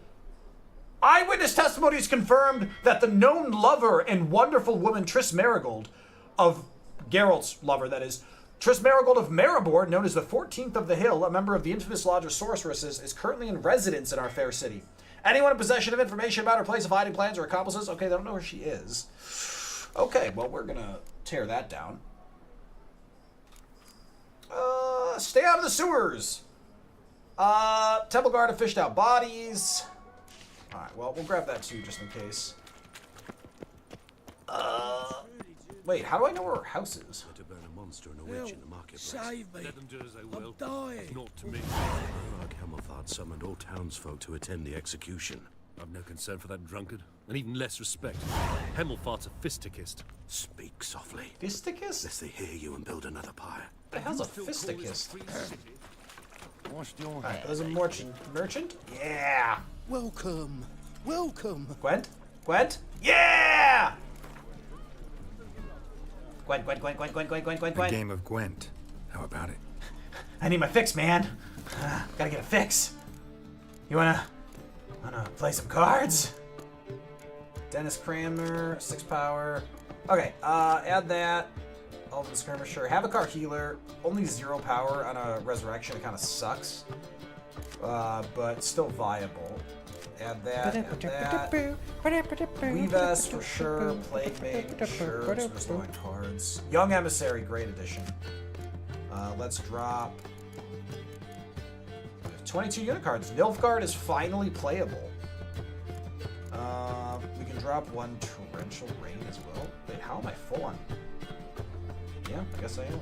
Eyewitness testimony has confirmed that the known lover and wonderful woman Triss Marigold, of Geralt's lover, that is, Triss Marigold of Maribor, known as the 14th of the Hill, a member of the infamous Lodge of Sorceresses, is currently in residence in our fair city. Anyone in possession of information about her place of hiding, plans, or accomplices? Okay, they don't know where she is. Okay, well, we're gonna tear that down. Stay out of the sewers. Temple Guard have fished out bodies. Alright, well, we'll grab that too, just in case. Wait, how do I know where her house is? To burn a monster and a witch in the marketplace. Save me. Let them do as they will. I'm dying. Not to me. Camelfard summoned all townsfolk to attend the execution. I've no concern for that drunkard, and even less respect. Hemelfart's a fisticist. Speak softly. Fisticist? Lest they hear you and build another pyre. What the hell's a fisticist? Wash your Alright, there's a merchant. Merchant? Yeah! Welcome. Welcome. Gwent? Gwent? Yeah! Gwent, Gwent, Gwent, Gwent, Gwent, Gwent, Gwent, Gwent, A Gwent. game of Gwent. How about it? I need my fix, man. Gotta get a fix. You wanna play some cards? Dennis Cranmer, 6 power. Okay, add that. Elven Skirmisher. Havocar Healer. Only 0 power on a Resurrection. It kind of sucks. But still viable. Add that, add that. Weavess for sure. Plague Mage, sure. Just restoring cards. Young Emissary, great addition. Let's drop 22 unit cards. Nilfgaard is finally playable. We can drop 1 Torrential Rain as well. Wait, how am I full on? Yeah, I guess I am.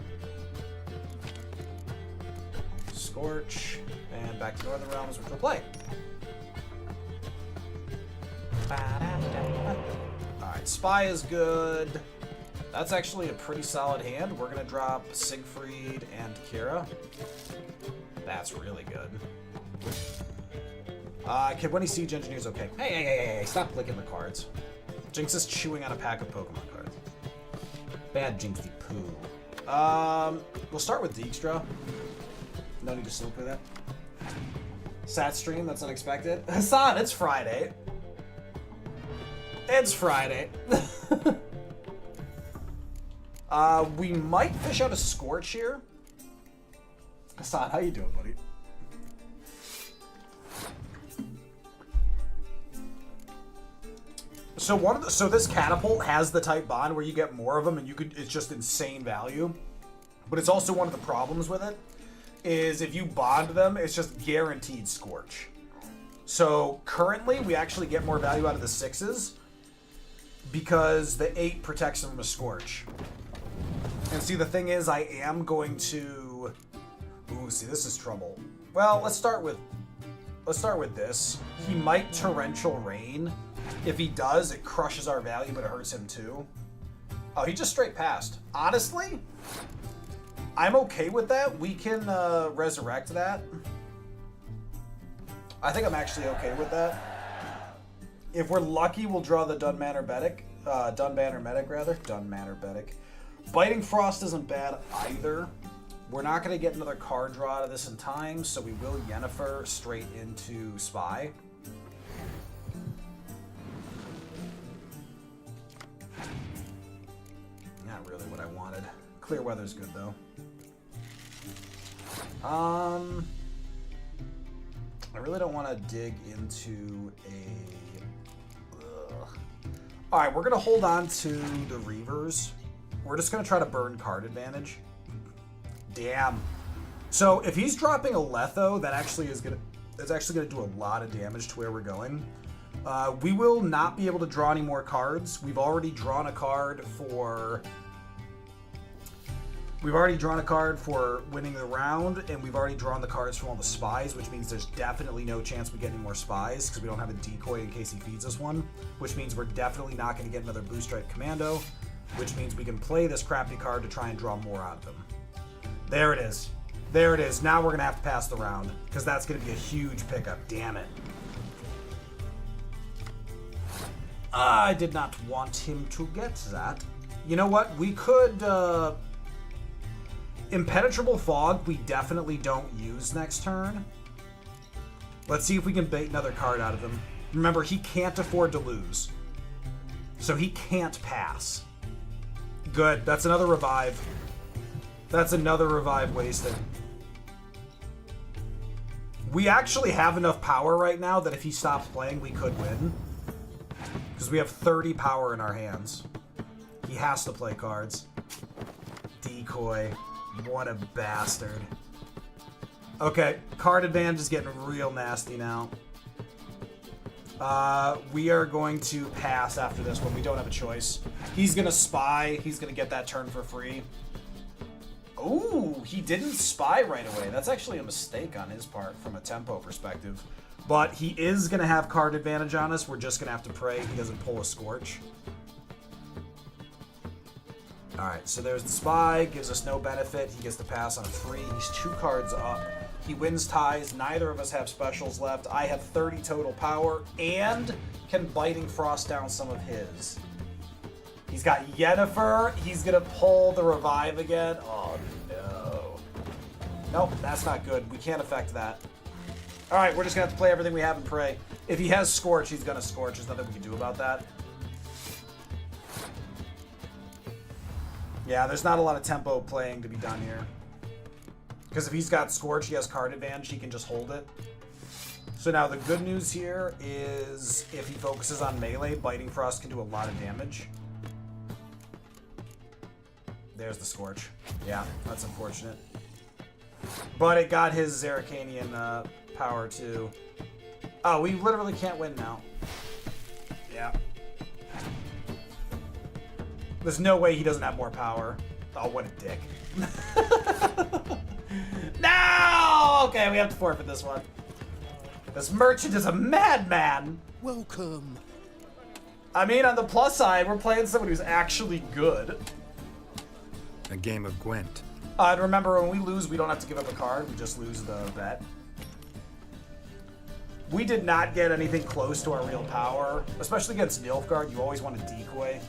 Scorch, and back to Northern Realms, which we'll play. Alright, Spy is good. That's actually a pretty solid hand. We're gonna drop Siegfried and Kira. That's really good. When he Siege Engineer's okay. Hey, stop clicking the cards. Jinx is chewing on a pack of Pokemon cards. Bad Jinxie poo. We'll start with Dijkstra. No need to slow play that. Sat stream, that's unexpected. Hassan, it's Friday. It's Friday. We might fish out a Scorch here. Hassan, how you doing, buddy? So this catapult has the type bond where you get more of them and it's just insane value. But it's also one of the problems with it is if you bond them, it's just guaranteed Scorch. So currently we actually get more value out of the 6s because the 8 protects them from a Scorch. And see, the thing is, I am going to... Ooh, see, this is trouble. Well, let's start with this. He might Torrential Rain. If he does, it crushes our value, but it hurts him too. Oh, he just straight passed. Honestly, I'm okay with that. We can resurrect that. I think I'm actually okay with that. If we're lucky, we'll draw the Dunbanner Medic. Dunbanner Medic. Biting Frost isn't bad either. We're not going to get another card draw out of this in time, so we will Yennefer straight into Spy. Not really what I wanted. Clear Weather's good, though. I really don't want to dig into a... Alright, we're going to hold on to the Reavers. We're just going to try to burn card advantage. Damn. So if he's dropping a Letho, that actually is going to do a lot of damage to where we're going. We will not be able to draw any more cards. We've already drawn a card for... winning the round, and we've already drawn the cards from all the spies, which means there's definitely no chance we get any more spies, because we don't have a decoy in case he feeds us one, which means we're definitely not going to get another Blue Stripe Commando, which means we can play this crappy card to try and draw more out of him. There it is. There it is. Now we're going to have to pass the round, because that's going to be a huge pickup. Damn it. I did not want him to get that. You know what? We could... Impenetrable Fog, we definitely don't use next turn. Let's see if we can bait another card out of him. Remember, he can't afford to lose. So he can't pass. Good. That's another revive. That's another revive wasted. We actually have enough power right now that if he stops playing, we could win. Because we have 30 power in our hands. He has to play cards. Decoy. What a bastard. Okay, card advantage is getting real nasty now. We are going to pass after this one. We don't have a choice. He's going to spy. He's going to get that turn for free. Ooh, he didn't spy right away. That's actually a mistake on his part from a tempo perspective. But he is going to have card advantage on us. We're just going to have to pray he doesn't pull a Scorch. Alright, so there's the spy. Gives us no benefit. He gets to pass on a free. He's 2 cards up. He wins ties. Neither of us have specials left. I have 30 total power and can Biting Frost down some of his. He's got Yennefer. He's going to pull the revive again. Oh, no. Nope, that's not good. We can't affect that. Alright, we're just going to have to play everything we have and pray. If he has Scorch, he's going to Scorch. There's nothing we can do about that. Yeah, there's not a lot of tempo playing to be done here. Because if he's got Scorch, he has card advantage, he can just hold it. So now the good news here is if he focuses on melee, Biting Frost can do a lot of damage. There's the Scorch. Yeah, that's unfortunate. But it got his Zeracanian power too. Oh, we literally can't win now. Yeah. There's no way he doesn't have more power. Oh, what a dick. No! Okay, we have to forfeit this one. This merchant is a madman. Welcome. I mean, on the plus side, we're playing someone who's actually good. A game of Gwent. And remember, when we lose, we don't have to give up a card. We just lose the bet. We did not get anything close to our real power. Especially against Nilfgaard, you always want to decoy.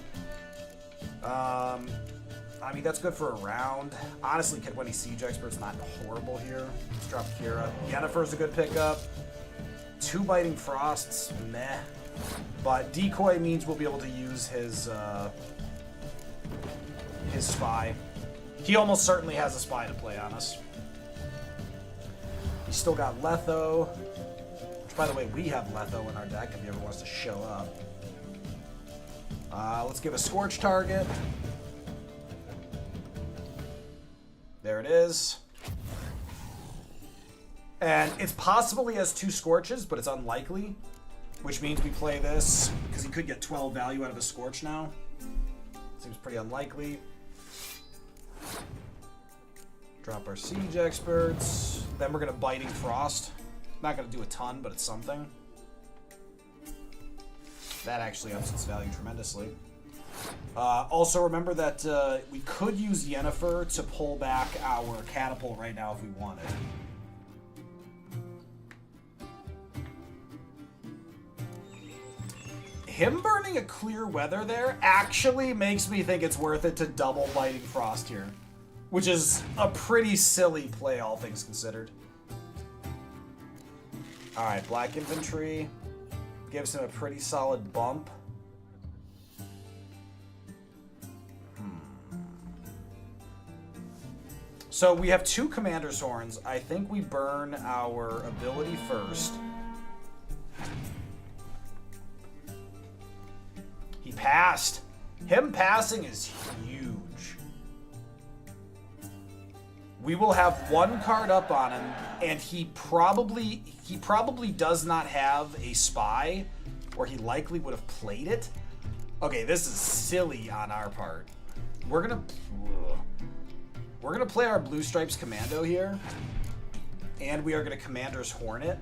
I mean, that's good for a round. Honestly, Kedwenny Siege Expert's not horrible here. Let's drop Kira. Yennefer's a good pickup. 2 Biting Frosts, meh. But Decoy means we'll be able to use his Spy. He almost certainly has a Spy to play on us. He's still got Letho. Which, by the way, we have Letho in our deck if he ever wants to show up. Let's give a Scorch target. There it is. And it's possible he has 2 Scorches, but it's unlikely. Which means we play this, because he could get 12 value out of a Scorch now. Seems pretty unlikely. Drop our Siege Experts. Then we're going to Biting Frost. Not going to do a ton, but it's something. That actually ups its value tremendously. Also remember that we could use Yennefer to pull back our Catapult right now if we wanted. Him burning a Clear Weather there actually makes me think it's worth it to double Biting Frost here. Which is a pretty silly play, all things considered. Alright, Black Infantry. Gives him a pretty solid bump. So we have 2 Commander's Horns. I think we burn our ability first. He passed. Him passing is huge. We will have 1 card up on him, and he probably does not have a Spy, or he likely would have played it. Okay, this is silly on our part. We're gonna play our Blue Stripes Commando here, and we are gonna Commander's Horn it.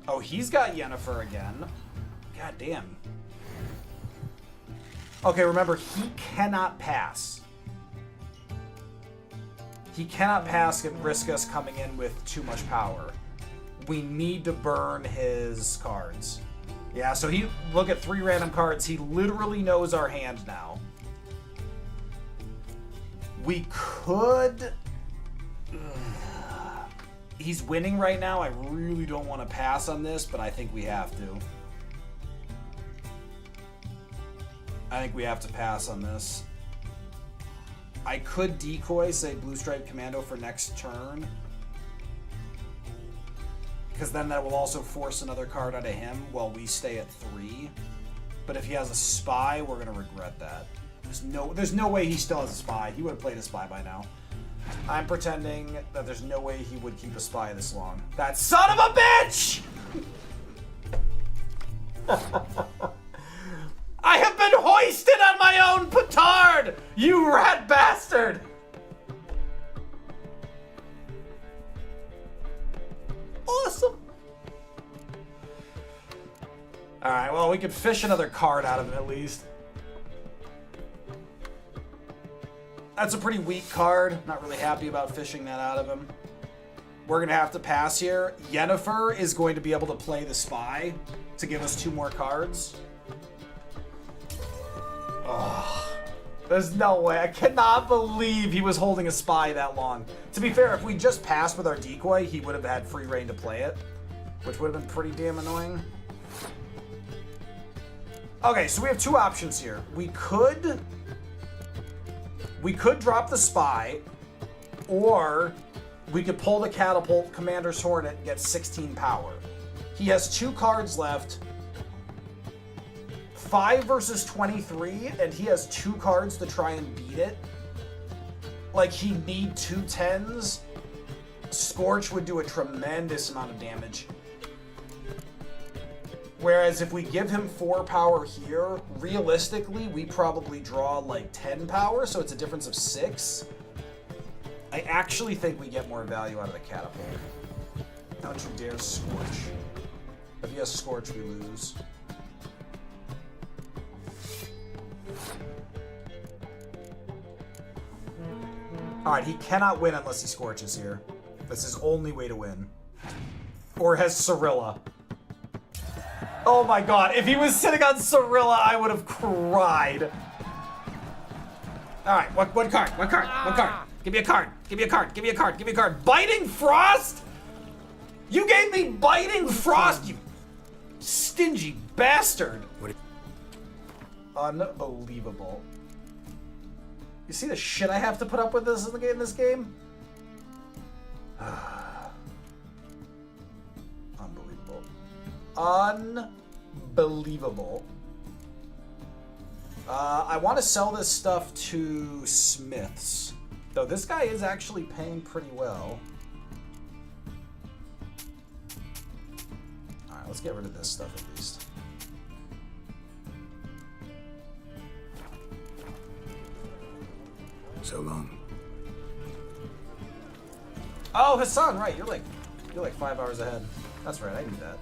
Oh, he's got Yennefer again. God damn. Okay, remember, he cannot pass. He cannot pass and risk us coming in with too much power. We need to burn his cards. Yeah, so he look at 3 random cards. He literally knows our hand now. We could... He's winning right now. I really don't want to pass on this, but I think we have to. I think we have to pass on this. I could decoy, say Blue Stripe Commando for next turn. Because then that will also force another card out of him while we stay at 3. But if he has a spy, we're going to regret that. There's no way he still has a spy. He would have played a spy by now. I'm pretending that there's no way he would keep a spy this long. That son of a bitch! I have been hoisted on my own petard! You rat bastard! Awesome! Alright, well, we could fish another card out of it at least. That's a pretty weak card. Not really happy about fishing that out of him. We're going to have to pass here. Yennefer is going to be able to play the spy to give us 2 more cards. Oh, there's no way. I cannot believe he was holding a spy that long. To be fair, if we just passed with our decoy, he would have had free reign to play it, which would have been pretty damn annoying. Okay, so we have 2 options here. We could drop the spy, or we could pull the catapult, Commander's Hornet, and get 16 power. He has 2 cards left. 5 versus 23, and he has 2 cards to try and beat it. Like, he'd need 2 10s. Scorch would do a tremendous amount of damage. Whereas if we give him 4 power here, realistically, we probably draw like 10 power, so it's a difference of 6. I actually think we get more value out of the catapult. Don't you dare Scorch. If he has Scorch, we lose. Alright, he cannot win unless he Scorches here. That's his only way to win. Or has Cirilla. Oh my god, if he was sitting on Cirilla, I would have cried. Alright, one card. Give me a card. Give me a card. Biting Frost? You gave me Biting Frost, you stingy bastard. Unbelievable. You see the shit I have to put up with this in this game? Unbelievable. I want to sell this stuff to Smiths. Though this guy is actually paying pretty well. Alright, let's get rid of this stuff at least. So long. Oh, Hassan, right. You're like 5 hours ahead. That's right, I knew that.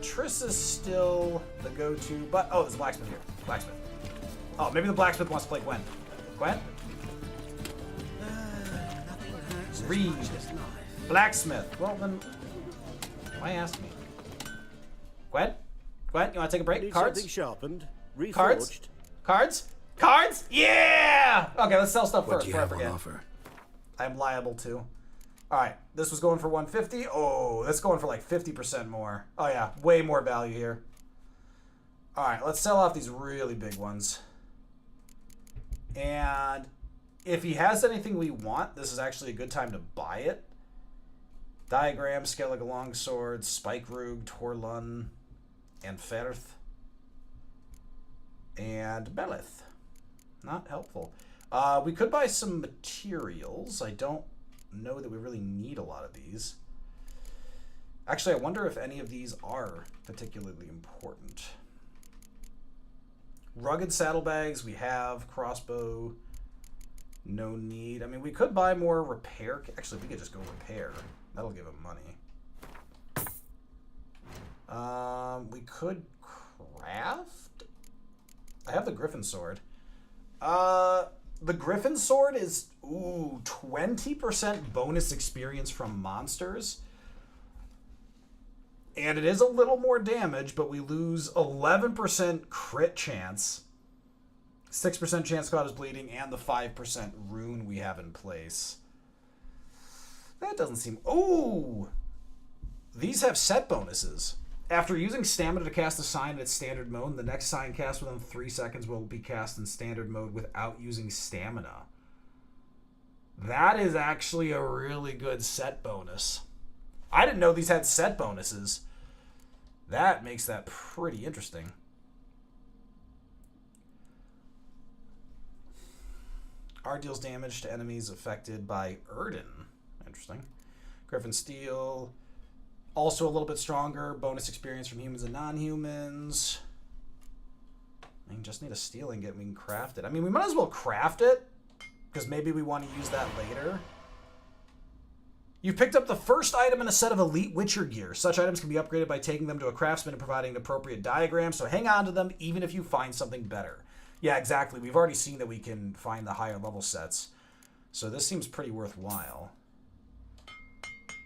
Triss is still the go-to, but oh, there's a blacksmith here. Blacksmith. Oh, maybe the blacksmith wants to play Gwen. Gwen? Reed. Blacksmith. Well, then why ask me? Gwen? Gwen, you want to take a break? Cards? Something sharpened, reforged. Cards? Cards? Cards? Yeah! Okay, let's sell stuff first before I forget. I'm liable to. Alright, this was going for 150. Oh, that's going for like 50% more. Oh yeah, way more value here. Alright, let's sell off these really big ones. And if he has anything we want, this is actually a good time to buy it. Diagram, Skellige Longsword, Spikerug, Torlun, and Firth. And Belith. Not helpful. We could buy some materials. I don't know that we really need a lot of these. Actually, I wonder if any of these are particularly important. Rugged saddlebags, we have. Crossbow, no need. I mean, we could buy more repair. Actually, we could just go repair. That'll give him money. We could craft? I have the Griffin Sword. The Griffin Sword is, 20% bonus experience from monsters. And it is a little more damage, but we lose 11% crit chance, 6% chance God is bleeding, and the 5% rune we have in place. That doesn't seem... Oh! These have set bonuses. After using stamina to cast a sign in its standard mode, the next sign cast within 3 seconds will be cast in standard mode without using stamina. That is actually a really good set bonus. I didn't know these had set bonuses. That makes that pretty interesting. R deals damage to enemies affected by Erden. Interesting. Griffin Steel. Also a little bit stronger. Bonus experience from humans and non-humans. I mean, just need a steel ingot and we can craft it. I mean, we might as well craft it, because maybe we want to use that later. You've picked up the first item in a set of elite Witcher gear. Such items can be upgraded by taking them to a craftsman and providing an appropriate diagram, so hang on to them even if you find something better. Yeah, exactly. We've already seen that we can find the higher level sets. So this seems pretty worthwhile.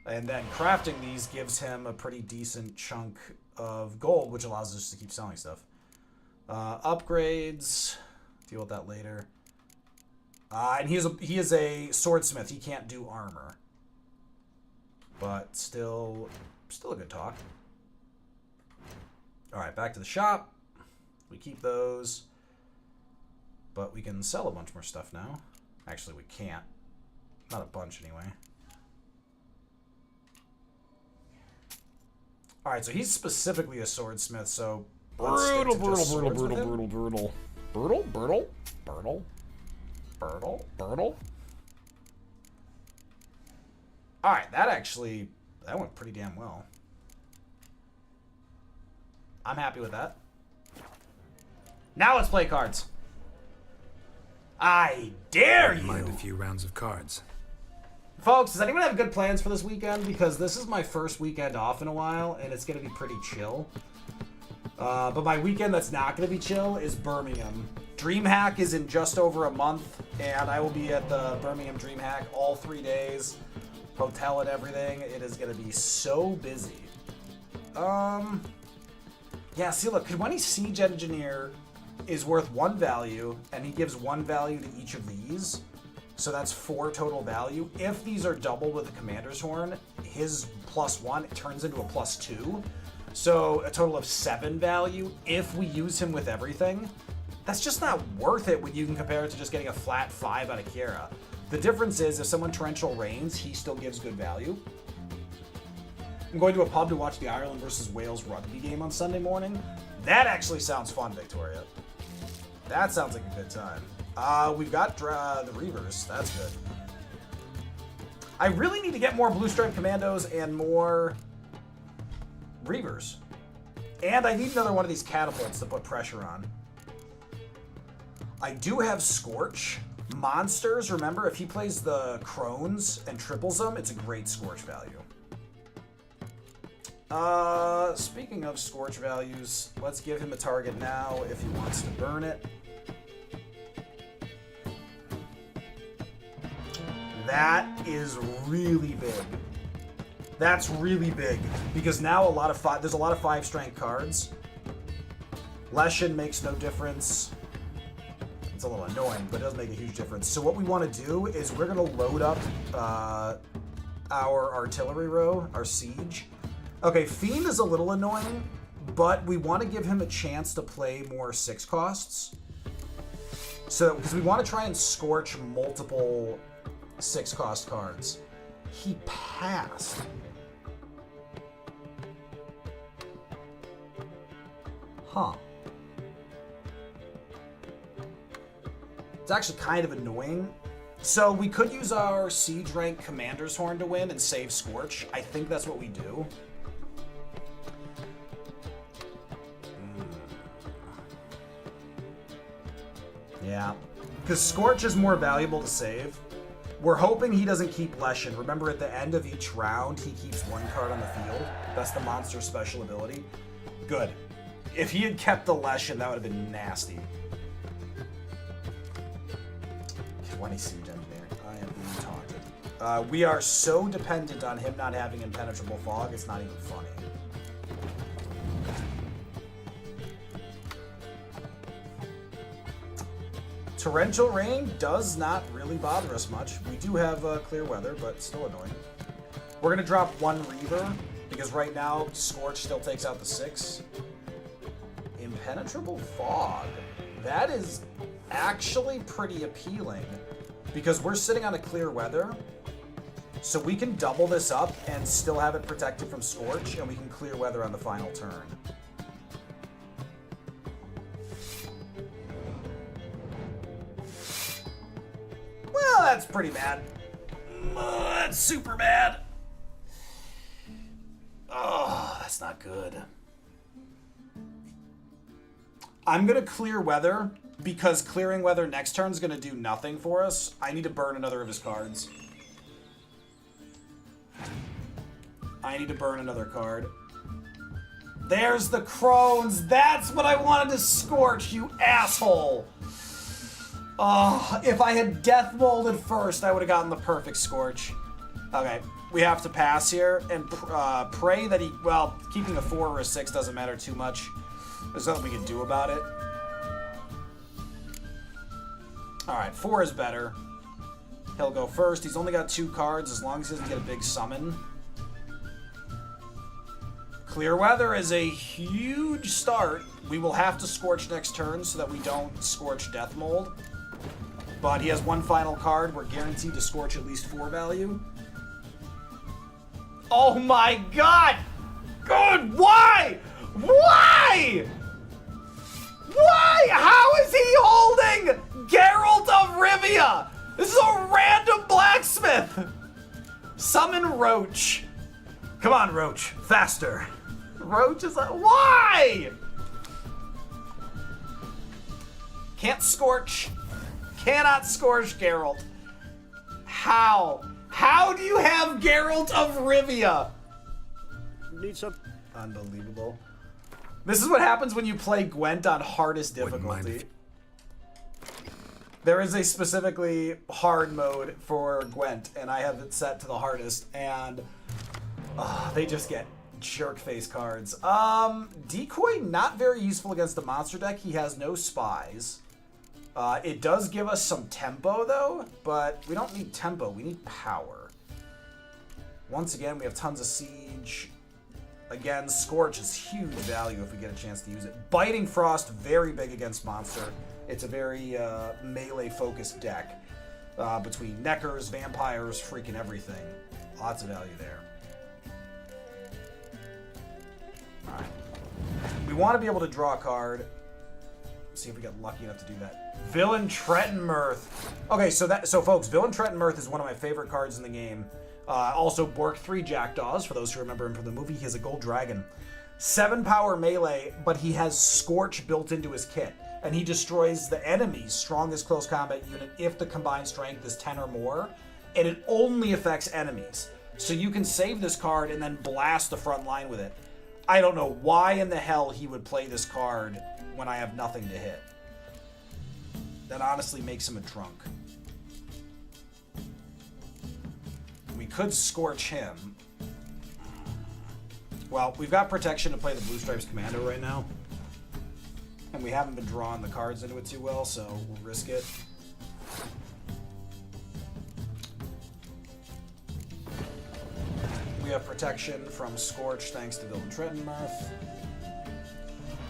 And then crafting these gives him a pretty decent chunk of gold, which allows us to keep selling stuff. Upgrades. Deal with that later. And he is a swordsmith. He can't do armor. But still a good talk. Alright, back to the shop. We keep those. But we can sell a bunch more stuff now. Actually, we can't. Not a bunch, anyway. Alright, so he's specifically a swordsmith, so... Brutal. Alright, that went pretty damn well. I'm happy with that. Now let's play cards. I dare you! Mind a few rounds of cards. Folks, does anyone have good plans for this weekend? Because this is my first weekend off in a while, and it's going to be pretty chill. But my weekend that's not going to be chill is Birmingham. DreamHack is in just over a month, and I will be at the Birmingham DreamHack all 3 days. Hotel and everything. It is going to be so busy. Yeah, see, look, Kidwani Siege Engineer is worth 1 value, and he gives 1 value to each of these. So that's 4 total value. If these are doubled with the Commander's Horn, his +1 it turns into a +2. So a total of 7 value if we use him with everything. That's just not worth it when you can compare it to just getting a flat 5 out of Kiera. The difference is if someone torrential rains, he still gives good value. I'm going to a pub to watch the Ireland versus Wales rugby game on Sunday morning. That actually sounds fun, Victoria. That sounds like a good time. We've got the Reavers. That's good. I really need to get more Blue Stripe Commandos and more Reavers. And I need another one of these catapults to put pressure on. I do have Scorch. Monsters, remember, if he plays the Crones and triples them, it's a great Scorch value. Speaking of Scorch values, let's give him a target now if he wants to burn it. That is really big. That's really big because now there's a lot of 5 strength cards. Leshen makes no difference. It's a little annoying, but it does make a huge difference. So what we want to do is we're going to load up our artillery row, our siege. Okay, Fiend is a little annoying, but we want to give him a chance to play more 6 costs. So, because we want to try and scorch multiple 6 cost cards. He passed. Huh. It's actually kind of annoying. So we could use our siege rank Commander's Horn to win and save Scorch. I think that's what we do. Yeah. Because Scorch is more valuable to save. We're hoping he doesn't keep Leshen. Remember, at the end of each round, he keeps 1 card on the field. That's the monster's special ability. Good. If he had kept the Leshen, that would have been nasty. 20 Siege Engineer. I am being taunted. We are so dependent on him not having Impenetrable Fog, it's not even funny. Torrential rain does not really bother us much. We do have clear weather, but still annoying. We're gonna drop 1 Reaver, because right now Scorch still takes out the 6. Impenetrable fog. That is actually pretty appealing, because we're sitting on a clear weather, so we can double this up and still have it protected from Scorch, and we can clear weather on the final turn. Well, that's pretty bad. That's super bad. Oh, that's not good. I'm gonna clear weather, because clearing weather next turn is gonna do nothing for us. I need to burn another of his cards. I need to burn another card. There's the crones. That's what I wanted to Scorch, you asshole. Oh, if I had death molded first, I would have gotten the perfect Scorch. Okay, we have to pass here and pray that he, well, keeping a 4 or a 6 doesn't matter too much. There's nothing we can do about it. Alright, 4 is better. He'll go first. He's only got 2 cards as long as he doesn't get a big summon. Clear weather is a huge start. We will have to Scorch next turn so that we don't Scorch Death Mold. But he has 1 final card. We're guaranteed to Scorch at least 4 value. Oh my god! Good! Why? Why? Why? How is he holding Geralt of Rivia? This is a random blacksmith. Summon Roach. Come on, Roach. Faster. Roach is like, why? Can't Scorch. Cannot Scorch Geralt. How? How do you have Geralt of Rivia? Need some. Unbelievable. This is what happens when you play Gwent on hardest difficulty. There is a specifically hard mode for Gwent, and I have it set to the hardest, and they just get jerk face cards. Decoy, not very useful against the monster deck. He has no spies. It does give us some tempo, though, but we don't need tempo. We need power. Once again, we have tons of siege. Again, Scorch is huge value if we get a chance to use it. Biting Frost, very big against monster. It's a very melee-focused deck. Between Neckers, vampires, freaking everything. Lots of value there. Alright. We want to be able to draw a card. See if we get lucky enough to do that. Villain Trettenmirth. Okay, so folks, Villain Trettenmirth is one of my favorite cards in the game. Also, Bork 3 Jackdaws, for those who remember him from the movie. He has a gold dragon. 7 power melee, but he has Scorch built into his kit. And he destroys the enemy's strongest close combat unit if the combined strength is 10 or more. And it only affects enemies. So you can save this card and then blast the front line with it. I don't know why in the hell he would play this card when I have nothing to hit. That honestly makes him a drunk. We could Scorch him. Well, we've got protection to play the Blue Stripes Commando right now. And we haven't been drawing the cards into it too well, so we'll risk it. We have protection from Scorch thanks to Villain Trettenmirth.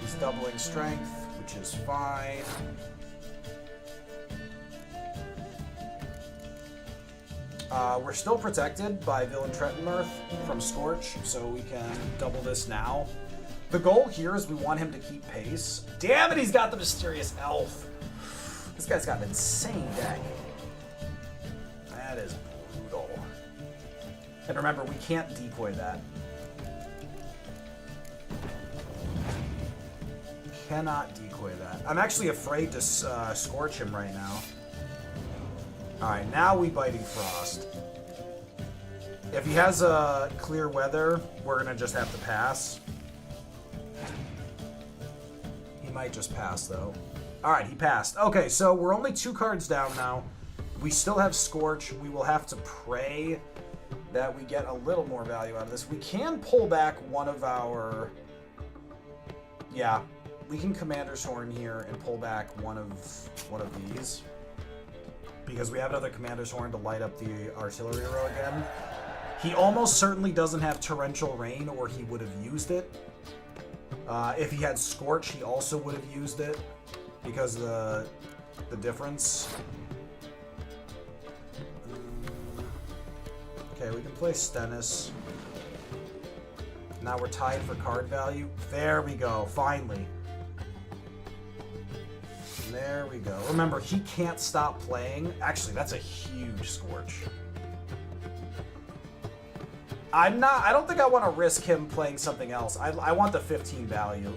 He's doubling strength, which is fine. We're still protected by Villain Trettenmirth from Scorch, so we can double this now. The goal here is we want him to keep pace. Damn it, he's got the Mysterious Elf. This guy's got an insane deck. That is brutal. And remember, we can't decoy that. Cannot decoy that. I'm actually afraid to Scorch him right now. Alright, now we Biting Frost. If he has a clear weather, we're gonna just have to pass. He might just pass, though. Alright, he passed. Okay, so we're only 2 cards down now. We still have Scorch. We will have to pray that we get a little more value out of this. We can pull back one of our... Yeah. we can Commander's Horn here and pull back one of these. Because we have another Commander's Horn to light up the artillery row again. He almost certainly doesn't have Torrential Rain, or he would have used it. If he had Scorch, he also would have used it. Because of the difference. Okay, we can play Stennis. Now we're tied for card value. There we go, finally. There we go. Remember, he can't stop playing. Actually, that's a huge Scorch. I don't think I want to risk him playing something else. I want the 15 value.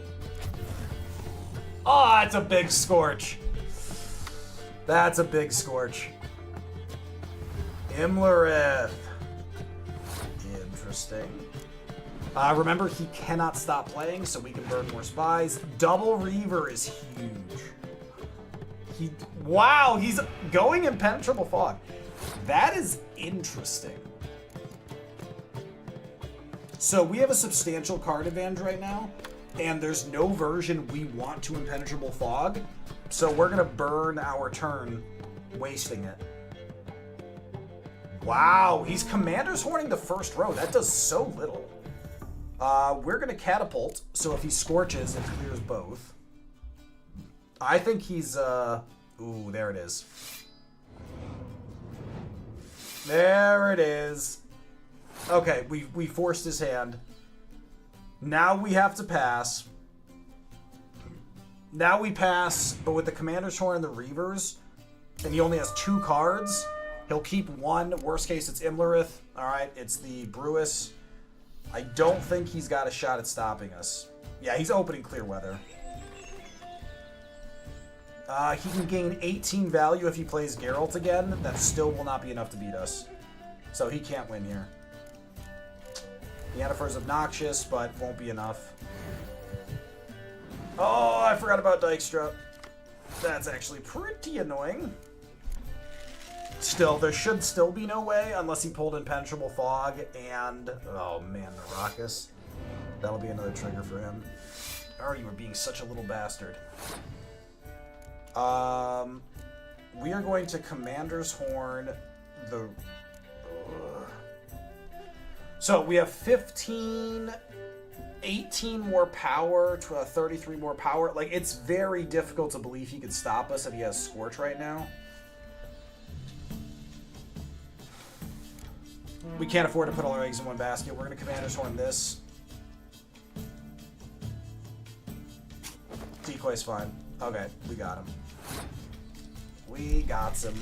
Oh, that's a big Scorch. That's a big Scorch. Imlerith. Interesting. Remember, he cannot stop playing, so we can burn more spies. Double Reaver is huge. Wow, he's going Impenetrable Fog. That is interesting. So we have a substantial card advantage right now, and there's no version we want to Impenetrable Fog, so we're gonna burn our turn wasting it. Wow, he's Commander's Horning the first row. That does so little. We're gonna Catapult, so if he Scorches, it clears both. I think he's, ooh, there it is. There it is. Okay, we forced his hand. Now we have to pass. Now we pass, but with the Commander's Horn and the Reavers, and he only has 2 cards, he'll keep 1. Worst case, it's Imlerith. Alright, it's the Brewis. I don't think he's got a shot at stopping us. Yeah, he's opening Clearweather. He can gain 18 value if he plays Geralt again. That still will not be enough to beat us. So he can't win here. Yennefer's obnoxious, but won't be enough. Oh, I forgot about Dykstra. That's actually pretty annoying. Still, there should still be no way unless he pulled Impenetrable Fog and... Oh man, the Raucous. That'll be another trigger for him. Oh, you were being such a little bastard. We are going to Commander's Horn the... So we have 15, 18 more power to 33 more power. Like, it's very difficult to believe he could stop us if he has Scorch right now. We can't afford to put all our eggs in one basket. We're going to Commander's Horn this. Decoy's fine. Okay, we got him. We got him.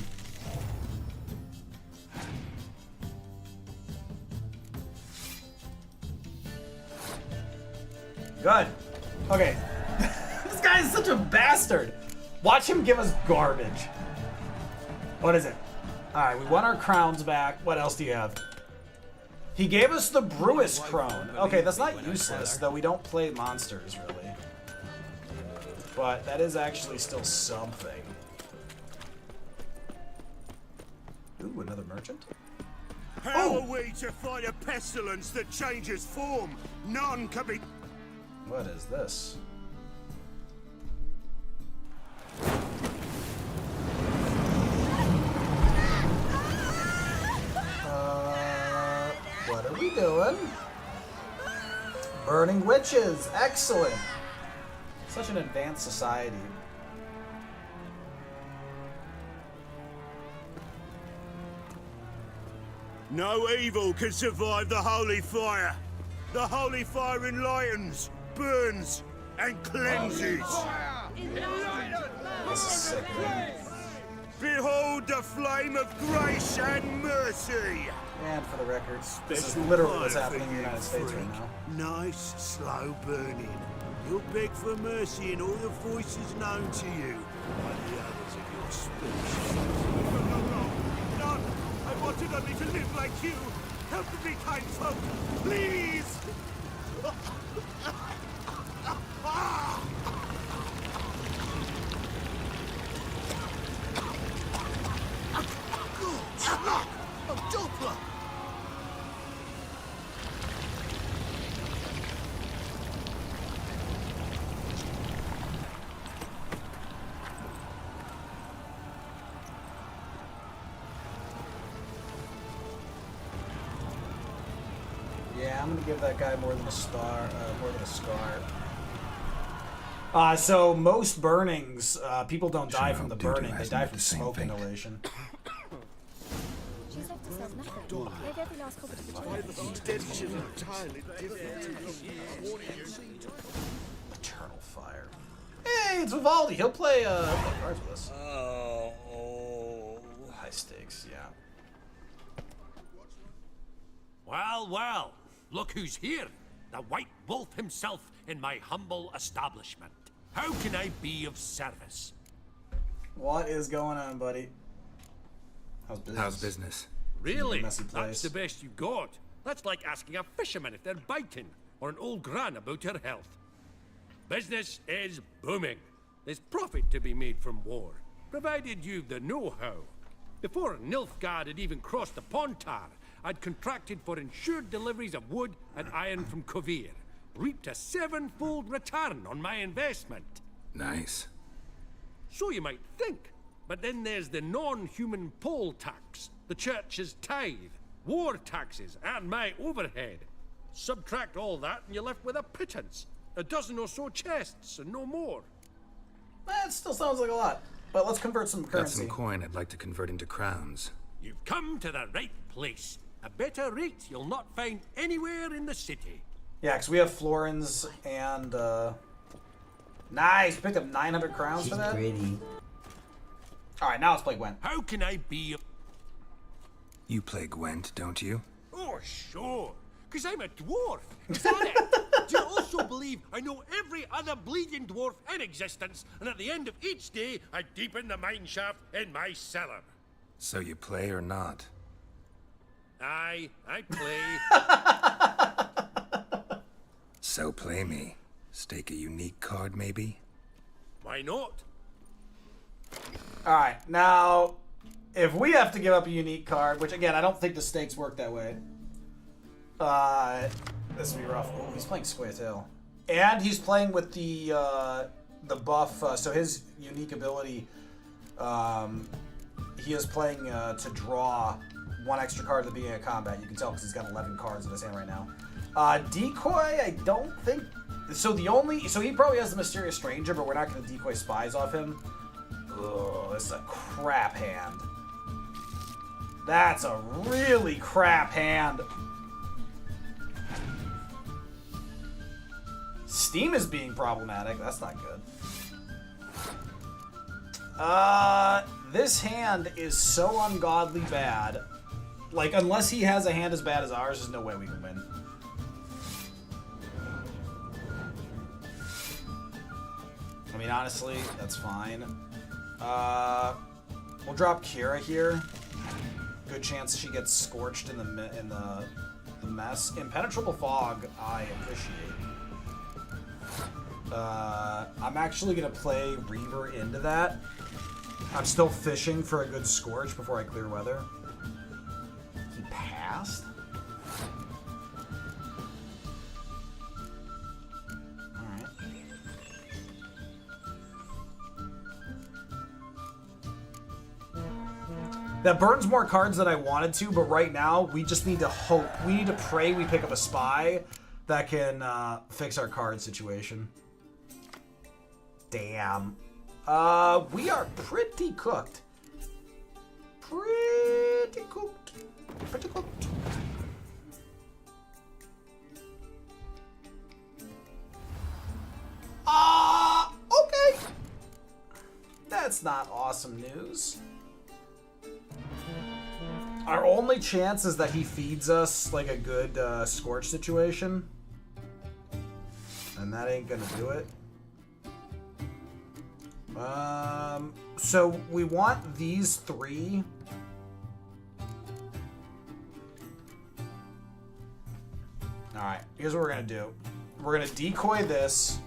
Good. Okay. This guy is such a bastard. Watch him give us garbage. What is it? Alright, we won our crowns back. What else do you have? He gave us the Brewis Crone. Okay, that's not useless, though we don't play monsters, really. But that is actually still something. Ooh, another merchant? How are we to fight a pestilence that changes form? None can be... What is this? What are we doing? Burning witches! Excellent! Such an advanced society. No evil can survive the holy fire. The holy fire enlightens, burns, and cleanses. This is sick, man. Behold the flame of grace and mercy. And for the record, this is literally what's happening in the United States right now. Nice, slow burning. You'll beg for mercy in all the voices known to you, like the others of your species. None! I wanted only to live like you. Help me, kind folk, please! Doppler! Yeah, I'm gonna give that guy more than a star, more than a scar. So most burnings, people don't die from the burning; they die from smoke inhalation. She's left herself nothing. Gave every last copper to the Eternal fire. Hey, it's Vivaldi. He'll play cards with us. High stakes, yeah. Well, well, look who's here. The White Wolf himself in my humble establishment. How can I be of service? What is going on, buddy? How's business? Really? That's the best you got. That's like asking a fisherman if they're biting, or an old gran about her health. Business is booming. There's profit to be made from war, provided you've the know-how. Before Nilfgaard had even crossed the Pontar, I'd contracted for insured deliveries of wood and iron from Kovir, reaped a 7-fold return on my investment. Nice. So you might think, but then there's the non-human poll tax, the church's tithe, war taxes, and my overhead. Subtract all that and you're left with a pittance. A dozen or so chests and no more. That still sounds like a lot, but let's convert some currency. Got some coin I'd like to convert into crowns. You've come to the right place. A better rate you'll not find anywhere in the city. Yeah, because we have florins and, Nice! Picked up 900 crowns for that? Pretty. Alright, now let's play Gwent. How can I be of... You play Gwent, don't you? Oh, sure. Because I'm a dwarf. Is that it? Do you also believe I know every other bleeding dwarf in existence, and at the end of each day, I deepen the mine shaft in my cellar? So you play or not? Aye, I play. So play me. Stake a unique card, maybe? Why not? Alright, now, if we have to give up a unique card, which again, I don't think the stakes work that way. This will be rough. Oh, he's playing Square Tail. And he's playing with the buff, so his unique ability, he is playing to draw one extra card at the beginning of combat. You can tell because he's got 11 cards in his hand right now. Decoy, I don't think... So he probably has the Mysterious Stranger, but we're not going to decoy spies off him. Ugh, this is a crap hand. That's a really crap hand. Steam is being problematic. That's not good. This hand is so ungodly bad. Like, unless he has a hand as bad as ours, there's no way we can win. I mean, honestly, that's fine. We'll drop Kira here. Good chance she gets scorched in the mess. Impenetrable Fog, I appreciate. I'm actually gonna play Reaver into that. I'm still fishing for a good scorch before I clear weather. He passed? Alright. That burns more cards than I wanted to, but right now we just need to hope. We need to pray we pick up a spy that can fix our card situation. Damn. We are pretty cooked. Pretty cooked. Pretty cooked. Okay. That's not awesome news. Our only chance is that he feeds us like a good scorch situation. And that ain't gonna do it. So we want these three. Alright, here's what we're gonna do. We're gonna decoy this,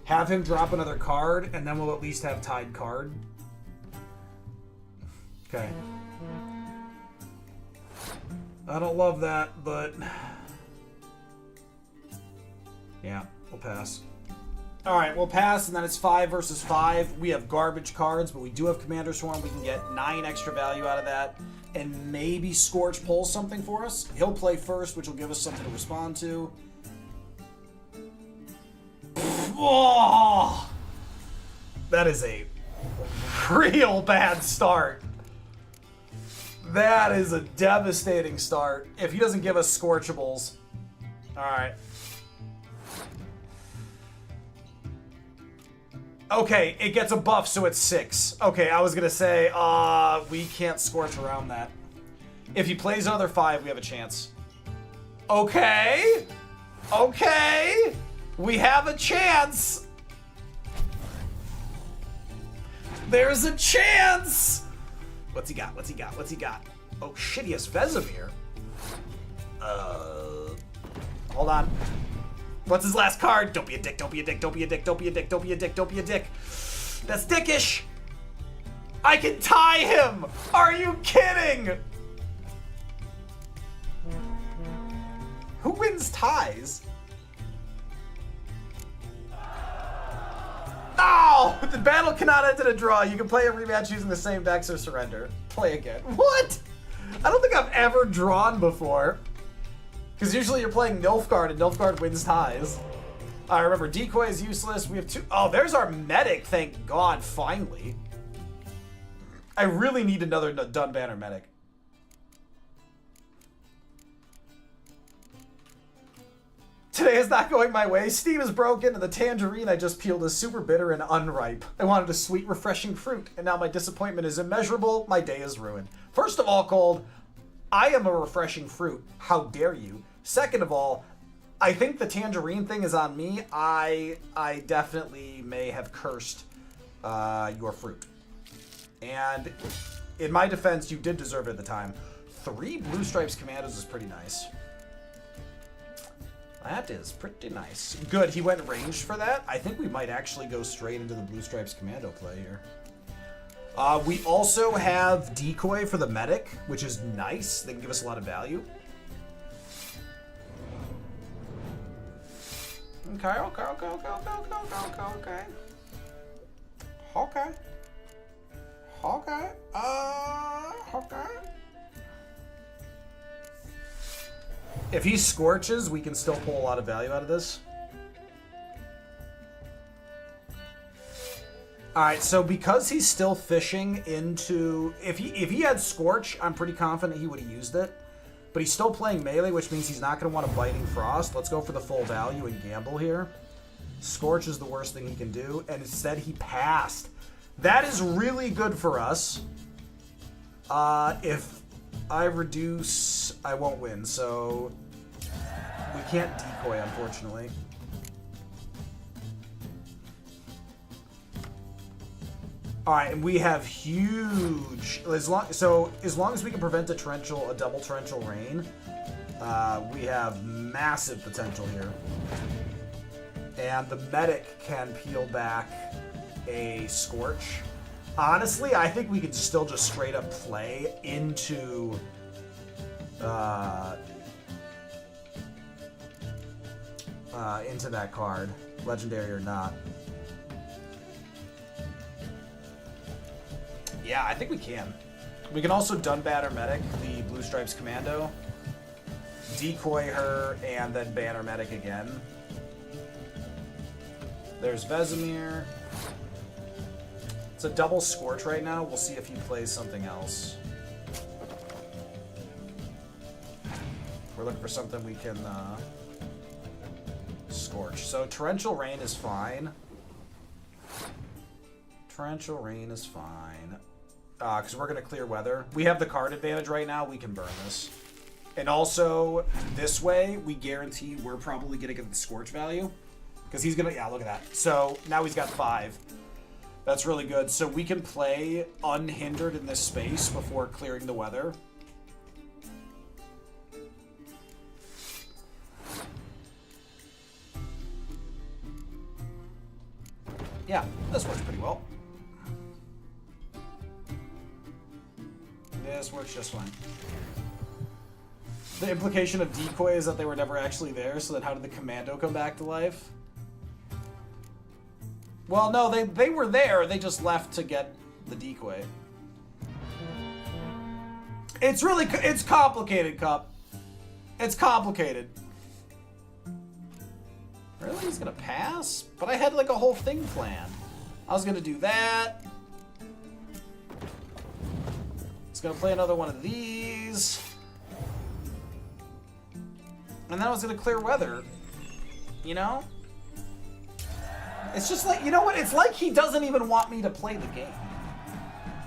have him drop another card, and then we'll at least have tied card. Okay. I don't love that, but yeah, we'll pass. Alright, we'll pass, and then it's 5 versus 5. We have garbage cards, but we do have Commander Swarm. We can get 9 extra value out of that. and maybe Scorch pulls something for us. He'll play first, which will give us something to respond to. Oh, that is a real bad start. That is a devastating start. If he doesn't give us Scorchables. Alright. Okay, it gets a buff, so it's 6. Okay, I was gonna say, we can't Scorch around that. If he plays another 5, we have a chance. Okay. Okay. We have a chance. There's a chance. What's he got? What's he got? What's he got? Oh shit, he has Vesemir. Hold on. What's his last card? Don't be a dick, don't be a dick, don't be a dick, don't be a dick, don't be a dick, don't be a dick. That's dickish. I can tie him. Are you kidding? Who wins ties? Oh! The battle cannot end in a draw. You can play a rematch using the same decks or surrender. Play again. What? I don't think I've ever drawn before. Because usually you're playing Nilfgaard and Nilfgaard wins ties. I remember Decoy is useless. We have 2. Oh, there's our medic. Thank God, finally. I really need another Dunbanner medic. Today is not going my way. Steam is broken, and the tangerine I just peeled is super bitter and unripe. I wanted a sweet, refreshing fruit, and now my disappointment is immeasurable. My day is ruined. First of all, Cold, I am a refreshing fruit. How dare you? Second of all, I think the tangerine thing is on me. I definitely may have cursed your fruit. And in my defense, you did deserve it at the time. 3 Blue Stripes Commandos is pretty nice. That is pretty nice. Good, he went ranged for that. I think we might actually go straight into the Blue Stripes Commando play here. We also have Decoy for the medic, which is nice. They can give us a lot of value. Okay, okay, okay, okay, okay, okay, okay, okay. Okay. Okay. If he Scorches, we can still pull a lot of value out of this. Alright, so because he's still fishing into... If he had Scorch, I'm pretty confident he would have used it. But he's still playing melee, which means he's not going to want a Biting Frost. Let's go for the full value and gamble here. Scorch is the worst thing he can do, and instead he passed. That is really good for us. If I reduce, I won't win, so we can't Decoy, unfortunately. All right, and we have huge. As long as we can prevent a double torrential rain, we have massive potential here. And the medic can peel back a Scorch. Honestly, I think we could still just straight up play into that card, legendary or not. Yeah, I think we can. We can also Dunbanner Medic, the Blue Stripes Commando, Decoy her, and then Banner Medic again. There's Vesemir. It's a double Scorch right now. We'll see if he plays something else. We're looking for something we can Scorch. So Torrential Rain is fine. Torrential Rain is fine. Because we're going to clear weather. We have the card advantage right now. We can burn this. And also, this way, we guarantee we're probably going to get the Scorch value. Because he's going to... Yeah, look at that. So, now he's got 5. That's really good. So we can play unhindered in this space before clearing the weather. Yeah, this works pretty well. This works just fine. The implication of Decoy is that they were never actually there, so then how did the Commando come back to life? Well, no, they were there. They just left to get the Decoy. It's really, it's complicated, Cup. It's complicated. Really? He's gonna pass? But I had like a whole thing planned. I was gonna do that. It's gonna play another one of these. And then I was gonna clear weather. You know? It's just like, you know what? It's like he doesn't even want me to play the game.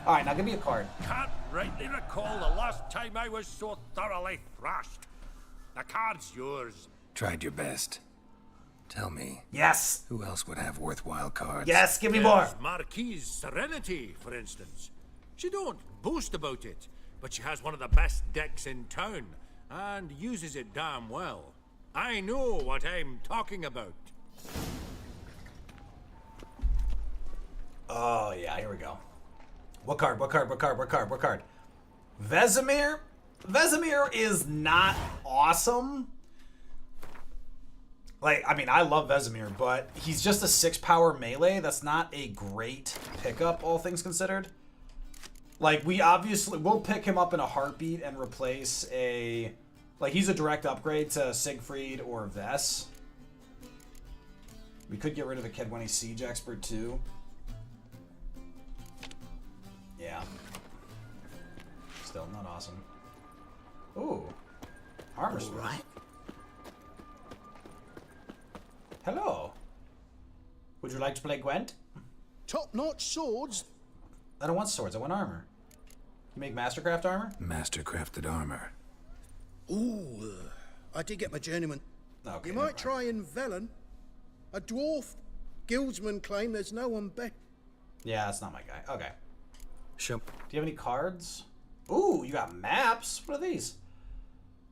Alright, now give me a card. Can't rightly recall the last time I was so thoroughly thrashed. The card's yours. Tried your best. Tell me. Yes. Who else would have worthwhile cards? Yes, give me more. There's Marquise Serenity, for instance. She don't boast about it, but she has one of the best decks in town, and uses it damn well. I know what I'm talking about. Oh, yeah, here we go. What card? What card? What card? What card? What card? Vesemir? Vesemir is not awesome. Like, I mean, I love Vesemir, but he's just a 6-power melee. That's not a great pickup, all things considered. Like, we'll pick him up in a heartbeat and replace a... Like, he's a direct upgrade to Siegfried or Vess. We could get rid of the Kedwenny Siege Expert, too. Yeah. Still not awesome. Ooh. Armor smith. Right. Hello. Would you like to play Gwent? Top-notch swords. I don't want swords, I want armor. You make Mastercraft armor? Mastercrafted armor. Ooh, I did get my journeyman. Okay, You might try in Velen. A dwarf guildsman claim there's no one better. Yeah, that's not my guy. Okay. Sure. Do you have any cards? Ooh, you got maps. What are these?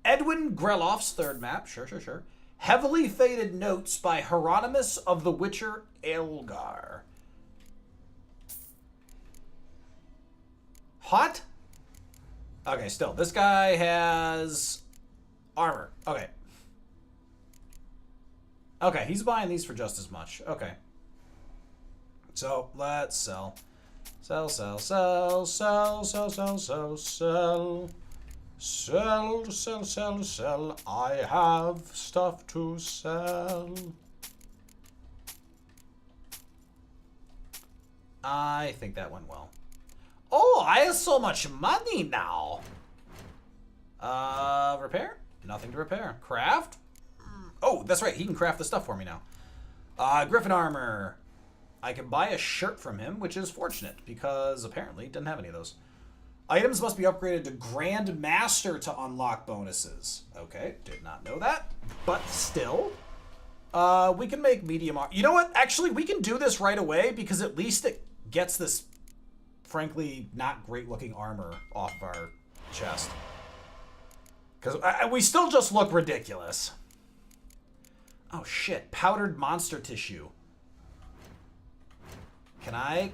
Edwin Greloff's third map. Sure, sure, sure. Heavily Faded Notes by Hieronymus of the Witcher Elgar. Hot? Okay, still. This guy has armor. Okay. Okay, he's buying these for just as much. Okay. So, let's sell. Sell, sell, sell, sell, sell, sell, sell, sell. Sell, sell, sell, sell. I have stuff to sell. I think that went well. Oh, I have so much money now. Repair? Nothing to repair. Craft? Oh, that's right. He can craft the stuff for me now. Griffin armor. I can buy a shirt from him, which is fortunate, because apparently didn't have any of those. Items must be upgraded to Grand Master to unlock bonuses. Okay, did not know that, but still. We can make medium armor. You know what? Actually, we can do this right away, because at least it gets this, frankly, not great-looking armor off of our chest. Because we still just look ridiculous. Oh, shit. Powdered monster tissue. Can I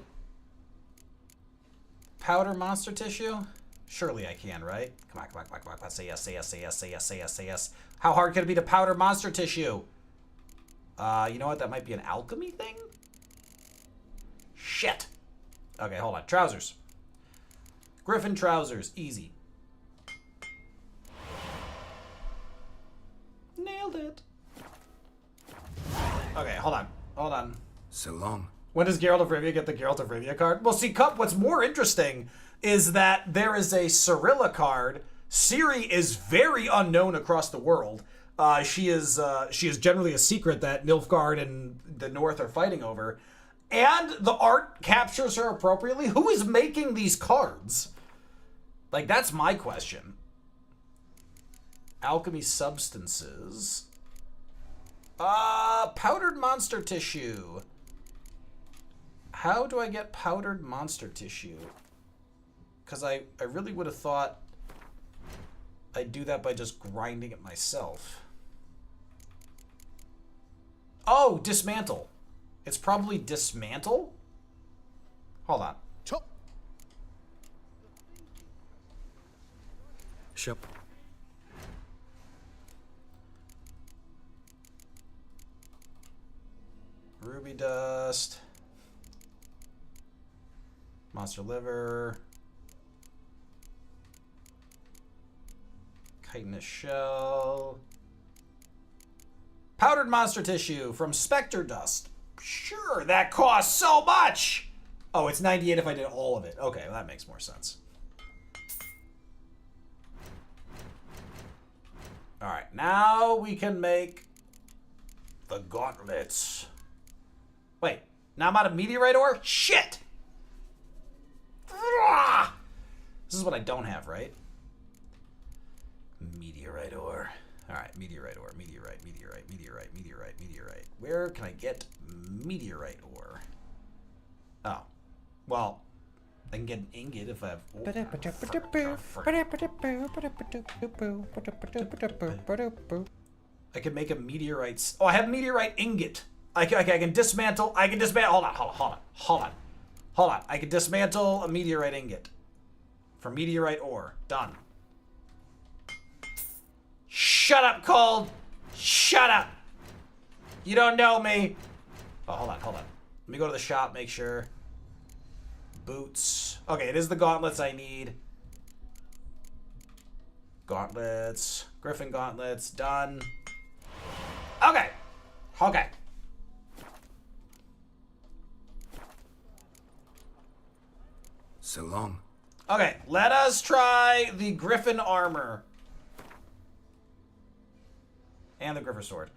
powder monster tissue? Surely I can, right? Come on, come on, come on, come on, come on. Say yes, say yes, say yes, say yes, say yes, say yes. How hard can it be to powder monster tissue? You know what? That might be an alchemy thing? Shit. Okay, hold on. Trousers. Griffin trousers. Easy. Nailed it. Okay, hold on. Hold on. So long. When does Geralt of Rivia get the Geralt of Rivia card? Well, see, Cup, what's more interesting is that there is a Cirilla card. Ciri is very unknown across the world. She is generally a secret that Nilfgaard and the North are fighting over. And the art captures her appropriately. Who is making these cards? Like, that's my question. Alchemy substances. Powdered monster tissue. How do I get powdered monster tissue? Because I really would have thought I'd do that by just grinding it myself. Oh, dismantle. It's probably dismantle? Hold on. Top. Shop. Ruby dust. Monster liver. chitinous shell. Powdered monster tissue from specter dust. Sure, that costs so much! Oh, it's 98 if I did all of it. Okay, well, that makes more sense. Alright, now we can make the gauntlets. Wait, now I'm out of meteorite ore? Shit! This is what I don't have, right? Meteorite ore. Alright, meteorite ore, meteorite. Where can I get meteorite ore? Oh. Well, I can get an ingot if I have... I can make a meteorite... Oh, I have meteorite ingot. I can dismantle... Hold on. I can dismantle a meteorite ingot. For meteorite ore. Done. Shut up, Cold! Shut up! You don't know me! Oh, hold on. Let me go to the shop, make sure. Boots. Okay, it is the gauntlets I need. Gauntlets. Griffin gauntlets. Done. Okay. So long. Okay, let us try the Griffin armor. And the Griffer sword.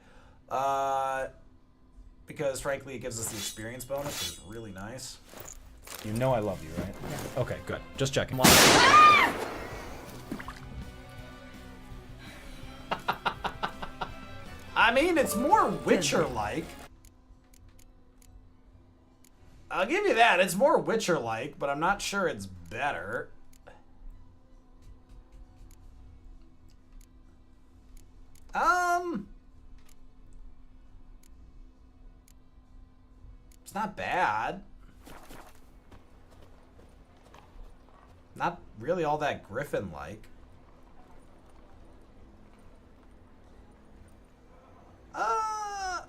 Because, frankly, it gives us the experience bonus, which is really nice. You know I love you, right? Yeah. Okay, good. Just checking. I mean, it's more Witcher-like. I'll give you that. It's more Witcher-like, but I'm not sure it's better. It's not bad. Not really all that Griffin-like. Huh.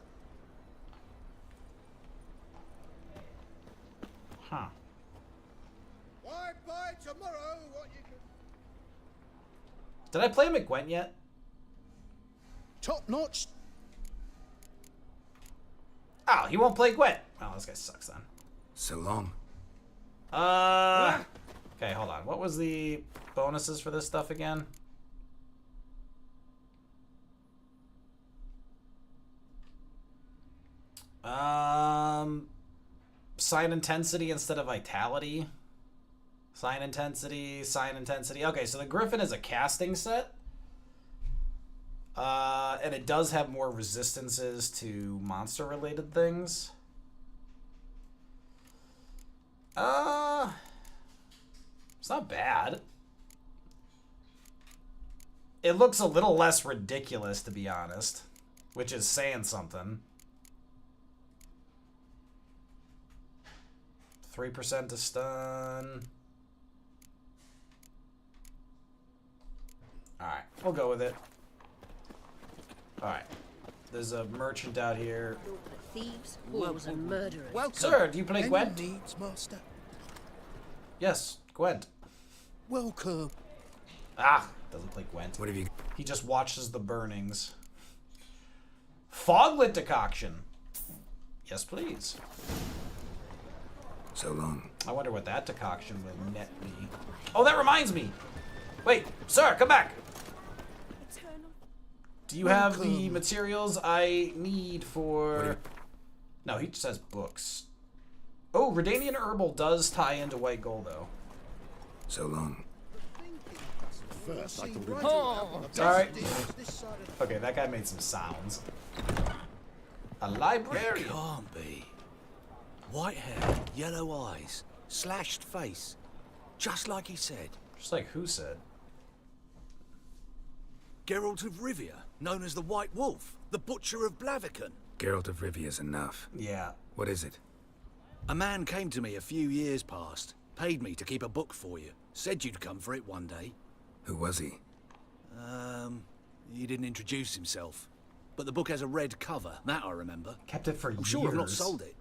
Why buy tomorrow what you can... Did I play McGwent yet? Top notch. Oh, he won't play Gwent. Oh, this guy sucks then. So long. Okay, hold on. What was the bonuses for this stuff again? Sign intensity instead of vitality. Sign intensity. Okay, so the Griffin is a casting set. And it does have more resistances to monster-related things. It's not bad. It looks a little less ridiculous, to be honest, which is saying something. 3% to stun. Alright, we'll go with it. Alright. There's a merchant out here. Thieves, wolves, and murderers. Welcome. Sir, do you play Gwent? Any needs, master? Yes, Gwent. Welcome. Ah, doesn't play Gwent. What have you... He just watches the burnings. Foglet decoction. Yes, please. So long. I wonder what that decoction will net me. Oh, that reminds me. Wait, sir, come back. Do you have the materials I need for... No, he just says books. Oh, Redanian Herbal does tie into White Gold, though. So long. Alright. Okay, that guy made some sounds. A library. It can't be. White hair, yellow eyes, slashed face. Just like he said. Just like who said? Geralt of Rivia, known as the White Wolf, the Butcher of Blaviken. Geralt of Rivia's enough. Yeah. What is it? A man came to me a few years past, paid me to keep a book for you, said you'd come for it one day. Who was he? He didn't introduce himself. But the book has a red cover, that I remember. Kept it for years. I'm sure I've not sold it.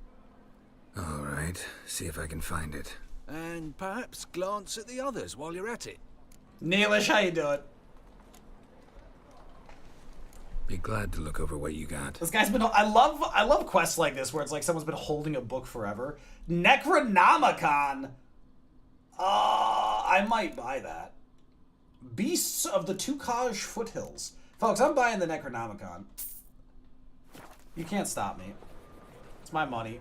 All right, see if I can find it. And perhaps glance at the others while you're at it. Neelish, how you doing? glad to look over what you got. This guy's been. I love quests like this where it's like someone's been holding a book forever. Necronomicon. I might buy that. Beasts of the Tukaj Foothills. Folks, I'm buying the Necronomicon. You can't stop me. It's my money.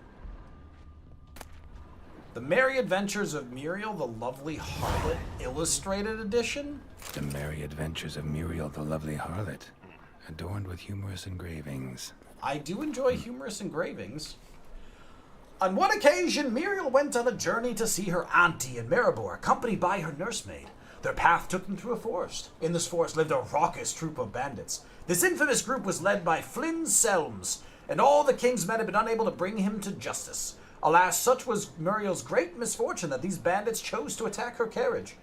The Merry Adventures of Muriel the Lovely Harlot Illustrated Edition? The Merry Adventures of Muriel the Lovely Harlot, adorned with humorous engravings. I do enjoy humorous engravings. On one occasion, Muriel went on a journey to see her auntie in Maribor, accompanied by her nursemaid. Their path took them through a forest. In this forest lived a raucous troop of bandits. This infamous group was led by Flynn Selms, and all the king's men had been unable to bring him to justice. Alas, such was Muriel's great misfortune that these bandits chose to attack her carriage.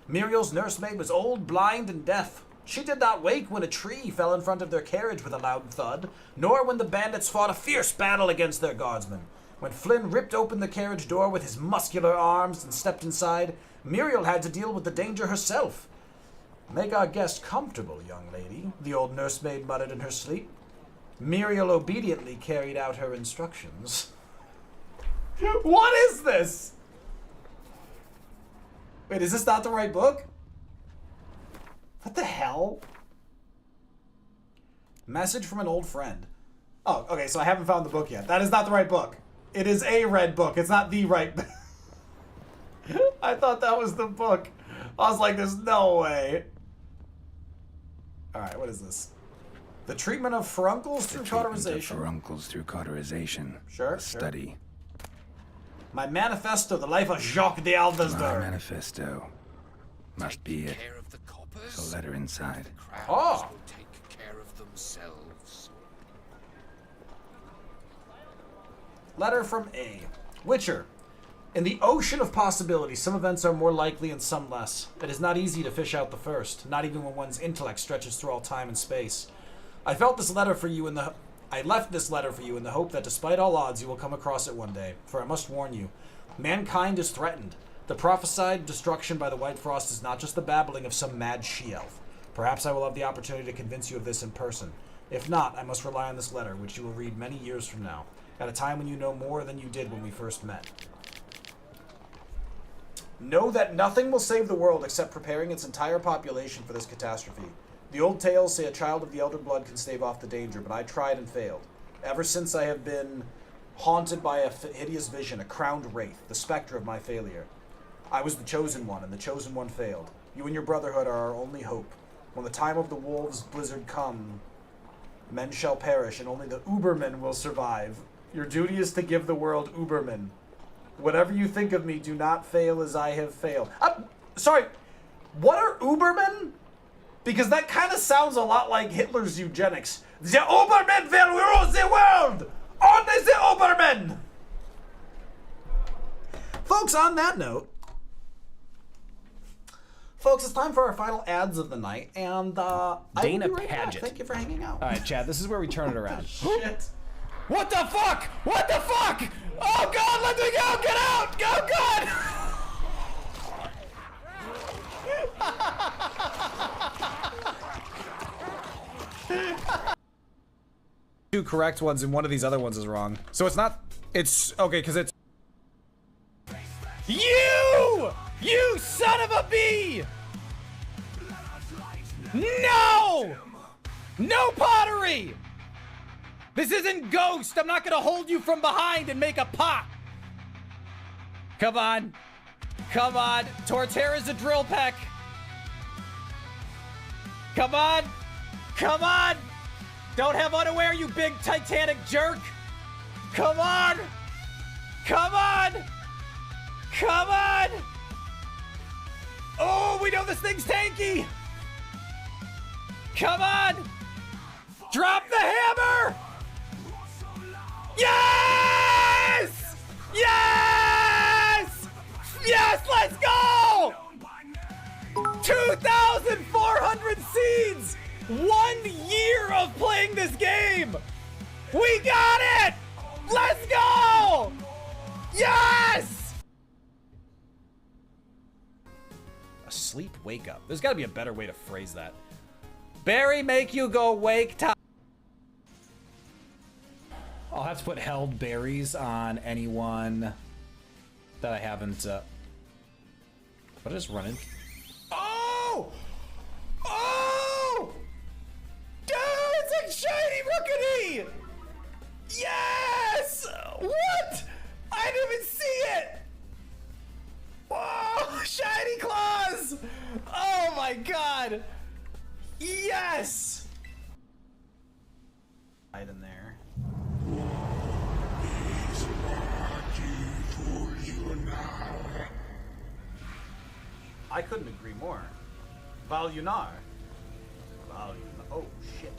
Muriel's nursemaid was old, blind, and deaf. She did not wake when a tree fell in front of their carriage with a loud thud, nor when the bandits fought a fierce battle against their guardsmen. When Flynn ripped open the carriage door with his muscular arms and stepped inside, Muriel had to deal with the danger herself. "Make our guest comfortable, young lady," the old nursemaid muttered in her sleep. Muriel obediently carried out her instructions. What is this? Wait, is this not the right book? What the hell? Message from an old friend. Oh, okay, so I haven't found the book yet. That is not the right book. It is a red book. It's not the right book. I thought that was the book. I was like, there's no way. Alright, what is this? The treatment of furuncles through cauterization. Furuncles through cauterization. Sure, Study. My manifesto, the life of Jacques de Alvesdor. My manifesto. Must be it. The letter inside. Oh! Take care of themselves. Letter from A. Witcher. In the ocean of possibilities, some events are more likely and some less. It is not easy to fish out the first, not even when one's intellect stretches through all time and space. I left this letter for you in the hope that despite all odds you will come across it one day, for I must warn you, mankind is threatened. The prophesied destruction by the White Frost is not just the babbling of some mad she-elf. Perhaps I will have the opportunity to convince you of this in person. If not, I must rely on this letter, which you will read many years from now, at a time when you know more than you did when we first met. Know that nothing will save the world except preparing its entire population for this catastrophe. The old tales say a child of the elder blood can stave off the danger, but I tried and failed. Ever since I have been haunted by a hideous vision, a crowned wraith, the specter of my failure. I was the chosen one, and the chosen one failed. You and your brotherhood are our only hope. When the time of the wolves' blizzard come, men shall perish, and only the Ubermen will survive. Your duty is to give the world Ubermen. Whatever you think of me, do not fail as I have failed. Sorry, what are Ubermen? Because that kind of sounds a lot like Hitler's eugenics. The Ubermen will rule the world! Only the Ubermen! Folks, on that note, it's time for our final ads of the night, and Dana Paget. Thank you for hanging out. All right, Chad, this is where we turn it around. Shit. What the fuck? What the fuck? Oh God, let me go! Get out! Go, God! Two correct ones and one of these other ones is wrong. So it's not. It's okay because it's. You son of a bee! No! No pottery! This isn't Ghost! I'm not gonna hold you from behind and make a pot! Come on. Come on. Torterra's a drill peck. Come on. Come on! Don't have unaware, you big Titanic jerk! Come on! Come on! Come on! Oh, we know this thing's tanky! Come on! Drop the hammer! Yes! Yes! Yes, let's go! 2,400 seeds! 1 year of playing this game! We got it! Let's go! Yes! Sleep, wake up. There's got to be a better way to phrase that. Barry make you go wake time. I'll have to put held berries on anyone that I haven't. What is running? Oh! Oh! Dude, it's like shiny Rookity! Yes! What? I didn't even see it! Whoa! Shiny claws! Oh my god! Yes! Right in there. I couldn't agree more. Valunar. Oh, shit.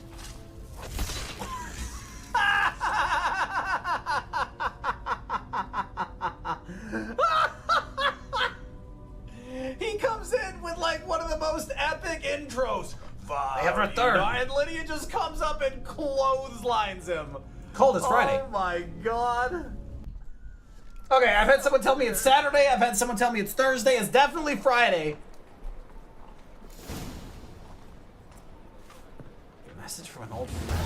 He comes in with like one of the most epic intros. They have returned. And Lydia just comes up and clotheslines him. Cold as Friday. Oh my god. Okay, I've had someone tell me it's Saturday. I've had someone tell me it's Thursday. It's definitely Friday. A message from an old friend.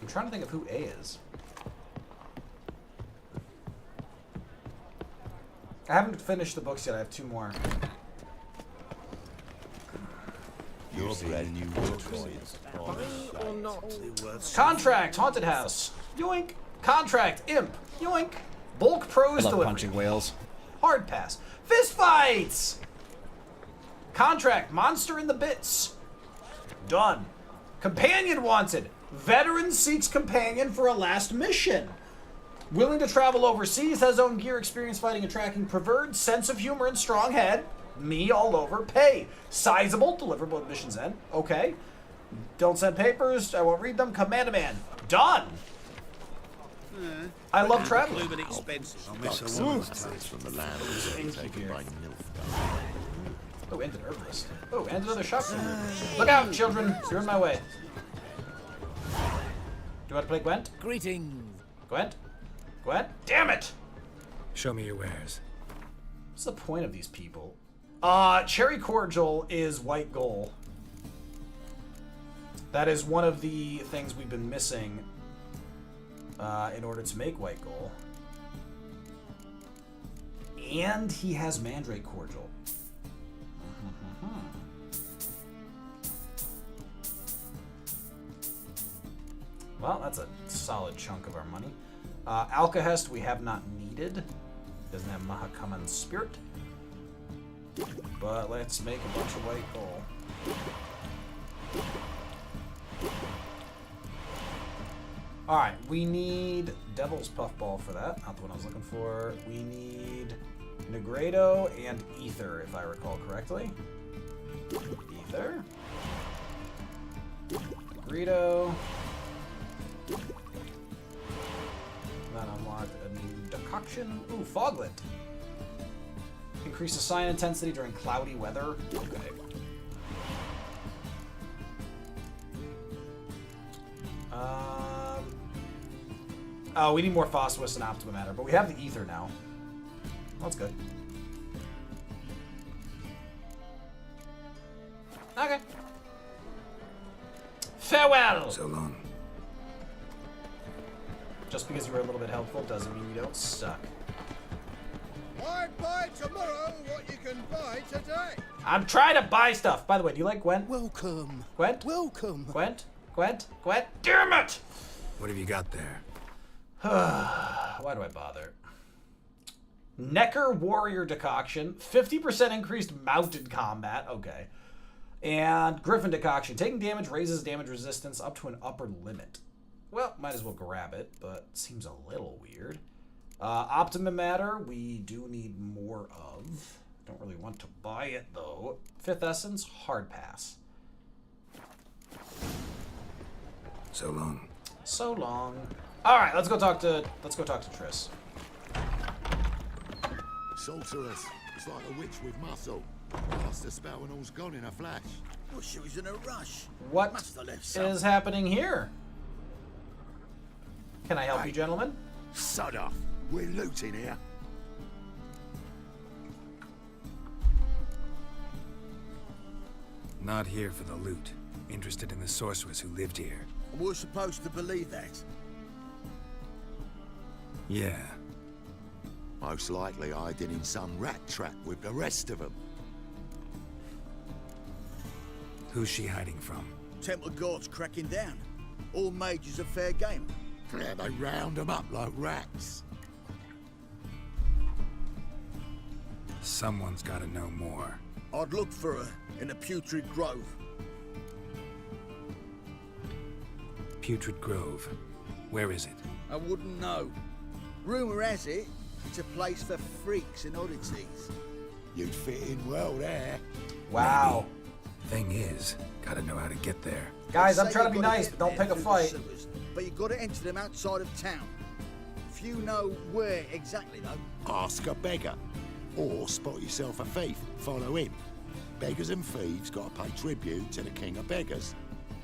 I'm trying to think of who A is. I haven't finished the books yet. I have 2 more. Contract, haunted house. Yoink. Contract, imp. Yoink. Bulk pros delivery. Punching whales. Hard pass. Fist fights. Contract, monster in the bits. Done. Companion wanted. Veteran seeks companion for a last mission. Willing to travel overseas, has own gear, experience fighting and tracking, preferred, sense of humor and strong head. Me all over, pay. Sizable, deliverable at mission's end. Okay. Don't send papers, I won't read them. Command a man. Done! I love traveling. I'll miss a woman's touch from the land taken by Nilfgaard. Oh, and an herbalist. Oh, and another shop. Look out, children! You're in my way. Do you want to play Gwent? Greetings. Gwent? Gwent? Damn it! Show me your wares. What's the point of these people? Cherry cordial is white gold. That is one of the things we've been missing in order to make white gold. And he has mandrake cordial. Well, that's a solid chunk of our money. Alkahest we have not needed. Doesn't have Mahakaman spirit. But let's make a bunch of white gold. Alright, we need Devil's Puffball for that. Not the one I was looking for. We need Negredo and Ether, if I recall correctly. Ether. Negredo. That unlocked a new decoction. Ooh, Foglet. Increases sign intensity during cloudy weather. Okay. Oh, we need more Phosphorus and Optima Matter, but we have the Ether now. That's good. Okay. Farewell! So long. Just because you were a little bit helpful doesn't mean you don't suck. I'd buy tomorrow what you can buy today. I'm trying to buy stuff. By the way, do you like Gwent? Welcome. Gwent? Welcome. Gwent? Gwent? Gwent? Damn it! What have you got there? Why do I bother? Necker Warrior Decoction. 50% increased mounted combat. Okay. And Griffin Decoction. Taking damage raises damage resistance up to an upper limit. Well, might as well grab it, but it seems a little weird. Optima Matter, we do need more of. Don't really want to buy it, though. 5th Essence, hard pass. So long. So long. All right, let's go talk to Triss. Sorceress, it's like a witch with muscle. Cast the spell and all's gone in a flash. Well, she was in a rush. What Must have left is something. happening here? Can I help you, gentlemen? Sod off. We're looting here. Not here for the loot. Interested in the sorceress who lived here. We're supposed to believe that. Yeah. Most likely hiding in some rat trap with the rest of them. Who's she hiding from? Temple Guard's cracking down. All mages are fair game. Yeah, they round them up like rats. Someone's gotta know more. I'd look for her in the Putrid Grove. Putrid Grove. Where is it? I wouldn't know. Rumour has it, it's a place for freaks and oddities. You'd fit in well there. Wow. Thing is, gotta know how to get there. Guys, I'm trying to be nice, but don't pick a fight. Sewers, but you gotta enter them outside of town. Few know where exactly, though. Ask a beggar. Or spot yourself a thief. Follow him. Beggars and thieves gotta pay tribute to the king of beggars.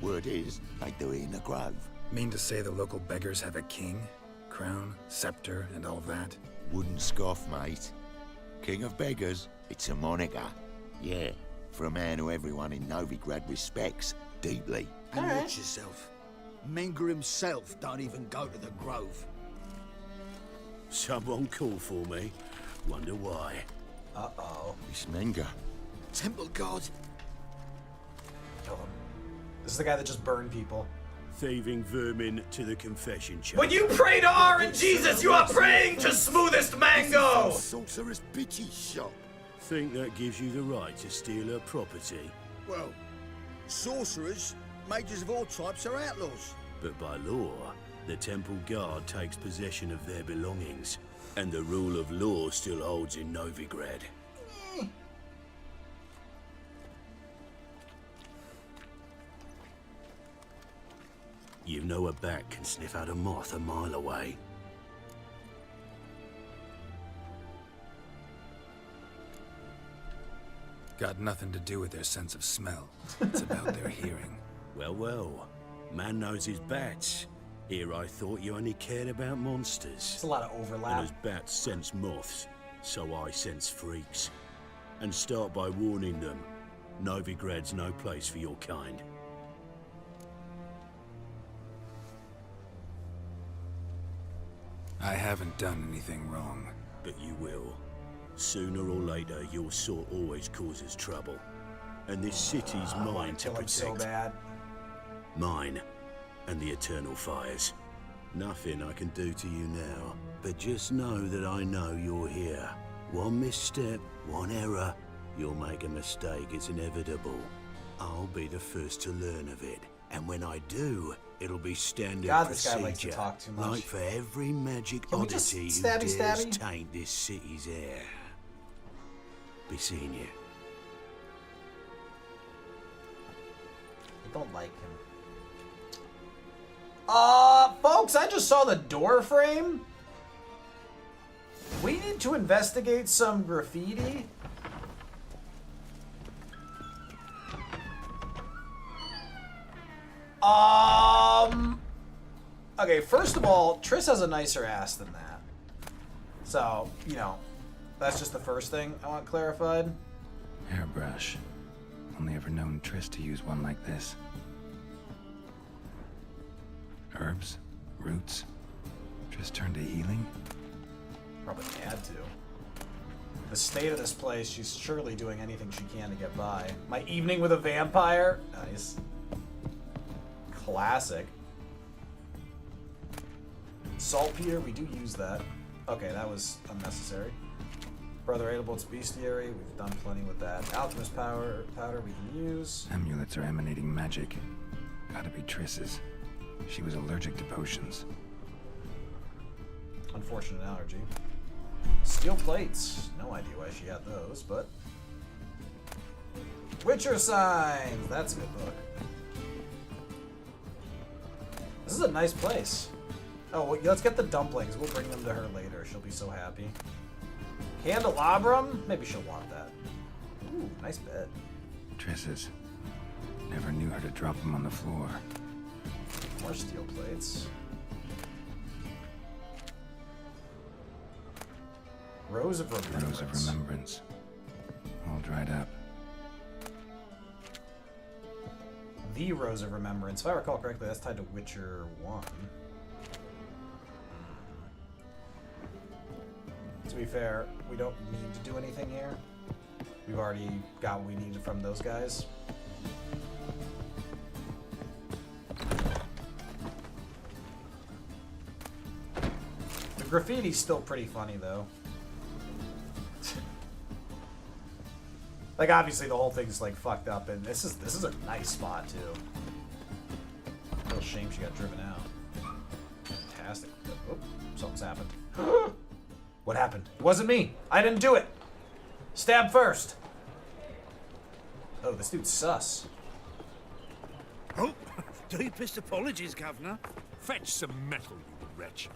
Word is, they do it in the grove. Mean to say the local beggars have a king? Crown, scepter, and all that? Wouldn't scoff, mate. King of beggars, it's a moniker. Yeah, for a man who everyone in Novigrad respects deeply. And watch yourself. Menger himself don't even go to the grove. Someone call for me. Wonder why. Uh-oh. It's Menger. Temple Guard. Kill him. This is the guy that just burned people. Thieving vermin to the confession chamber. When you pray to R and Jesus, you are praying to smoothest mango! Sorcerer's bitchy shop. Think that gives you the right to steal her property? Well, sorcerers, mages of all types are outlaws. But by law, the Temple Guard takes possession of their belongings, and the rule of law still holds in Novigrad. You know a bat can sniff out a moth a mile away. Got nothing to do with their sense of smell. It's about their hearing. Well, well. Man knows his bats. Here I thought you only cared about monsters. It's a lot of overlap. And as bats sense moths, so I sense freaks. And start by warning them. Novigrad's no place for your kind. I haven't done anything wrong. But you will. Sooner or later, your sort always causes trouble. And this city's mine to protect. So bad. Mine. And the eternal fires. Nothing I can do to you now. But just know that I know you're here. One misstep, one error, you'll make a mistake. It's inevitable. I'll be the first to learn of it. And when I do, it'll be standard God, procedure. this guy likes to talk too much. Like for every magic Can we just oddity who stabby, dares stabby? taint this city's air. Be seeing you. I don't like him. Folks, I just saw the door frame. We need to investigate some graffiti. Okay, first of all, Triss has a nicer ass than that. So, you know, that's just the first thing I want clarified. Hairbrush. Only ever known Triss to use one like this. Herbs? Roots? Triss turned to healing? Probably had to. The state of this place, she's surely doing anything she can to get by. My evening with a vampire? Nice. Classic. Saltpeter, we do use that. Okay, that was unnecessary. Brother Adelbolt's bestiary, we've done plenty with that. Alchemist powder we can use. Amulets are emanating magic. Gotta be Triss's. She was allergic to potions. Unfortunate allergy. Steel plates. No idea why she had those, but... Witcher Signs! That's a good book. This is a nice place. Oh, well, let's get the dumplings. We'll bring them to her later. She'll be so happy. Candelabrum? Maybe she'll want that. Ooh, nice bed. Triss's. Never knew her to drop them on the floor. More steel plates. Rose of Remembrance. Rose of Remembrance. All dried up. the Rose of Remembrance. If I recall correctly, that's tied to Witcher 1. To be fair, we don't need to do anything here. We've already got what we needed from those guys. The graffiti's still pretty funny, though. Like, obviously, the whole thing's, like, fucked up, and this is a nice spot, too. Real shame she got driven out. Fantastic. Oh, something's happened. What happened? It wasn't me. I didn't do it. Stab first. Oh, this dude's sus. Oh, deepest apologies, Governor. Fetch some metal, you wretch.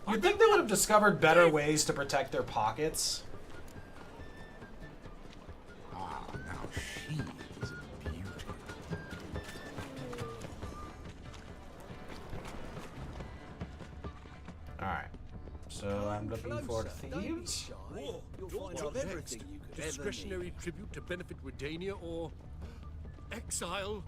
You'd think they would have discovered better ways to protect their pockets. Ah, now she is a beauty. Alright. So I'm looking for thieves. Projekt, discretionary tribute to benefit Redania or exile.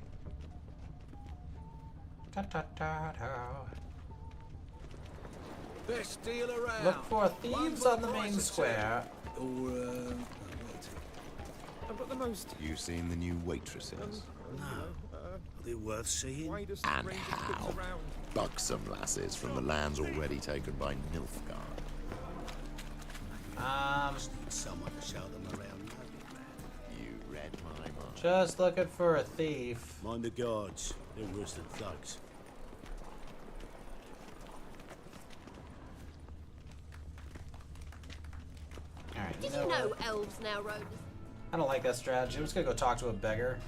Best deal around. Look for thieves on the main square. Or, wait. I've got the most. You seen the new waitresses? No. Are they worth seeing? And how? Buxom lasses from the lands already taken by Nilfgaard. Someone to show them around. You read my mind. Just looking for a thief. Mind the guards. They're worse than thugs. Alright, Did you know elves now rode? I don't like that strategy. I'm just gonna go talk to a beggar.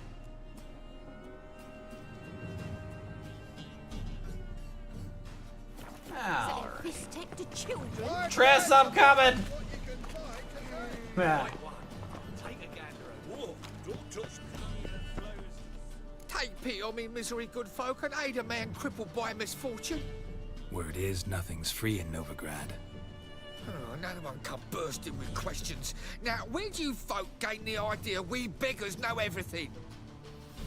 Selling fish tech to children? Tress, I'm coming! Yeah. Take pity on me, misery good folk, and aid a man crippled by misfortune. Word is, nothing's free in Novigrad. Oh, another one come bursting with questions. Now, where do you folk gain the idea we beggars know everything?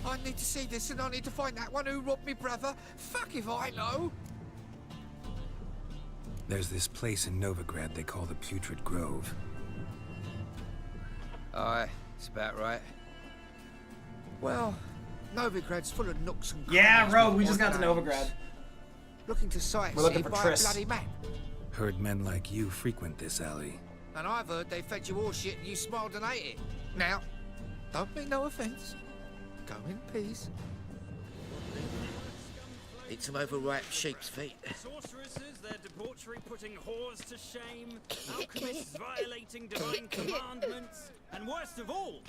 I need to see this, and I need to find that one who robbed me brother. Fuck if I know. There's this place in Novigrad they call the Putrid Grove. Aye, it's about right. Well, Novigrad's full of nooks and Yeah, crannies Rogue, with we just got odd to names. Novigrad. Looking to sightsee We're looking for by Triss. a bloody man. Heard men like you frequent this alley. And I've heard they fed you all shit and you smiled and ate it. Now, don't mean no offence. Go in peace. Eat some overripe sheep's feet. Sorceresses, their debauchery putting whores to shame, alchemists violating divine commandments, and worst of all,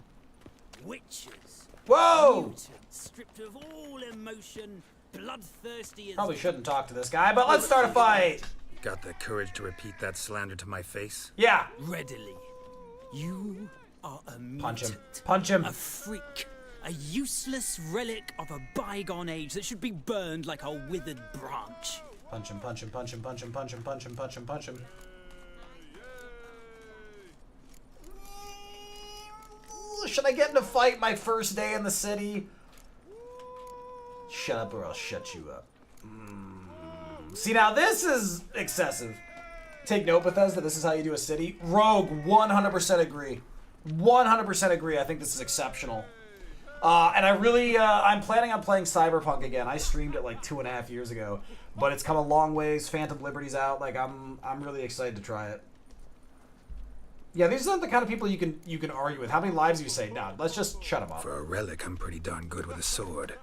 witches. Whoa! Mutants, stripped of all emotion, bloodthirsty as... Probably shouldn't talk to this guy, but let's start a fight! Got the courage to repeat that slander to my face? Yeah! Readily. You are a mutant. Punch him. Punch him. A freak. A useless relic of a bygone age that should be burned like a withered branch. Punch him, punch him, punch him, punch him, punch him, punch him, punch him, punch him. Should I get in a fight my first day in the city? Shut up or I'll shut you up. See, now this is excessive. Take note, Bethesda, this is how you do a city. Rogue, 100% agree. 100% agree. I think this is exceptional. And I really, I'm planning on playing Cyberpunk again. I streamed it like 2.5 years ago, but it's come a long ways. Phantom Liberty's out. Like, I'm really excited to try it. Yeah, these aren't the kind of people you can argue with. How many lives do you say? No, let's just shut them up. For a relic, I'm pretty darn good with a sword.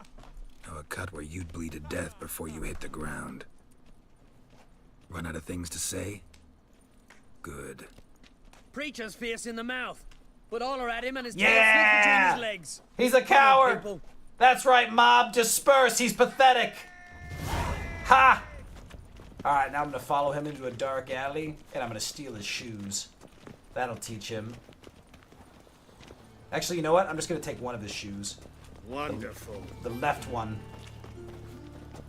Know a cut where you'd bleed to death before you hit the ground. Run out of things to say? Good. Preacher's fierce in the mouth. Put all her at him and his Yeah! tail slipped between his legs. He's a coward. People. That's right, mob. Disperse. He's pathetic. Ha! All right, now I'm gonna follow him into a dark alley, and I'm gonna steal his shoes. That'll teach him. Actually, you know what? I'm just gonna take one of his shoes. Wonderful. The left one.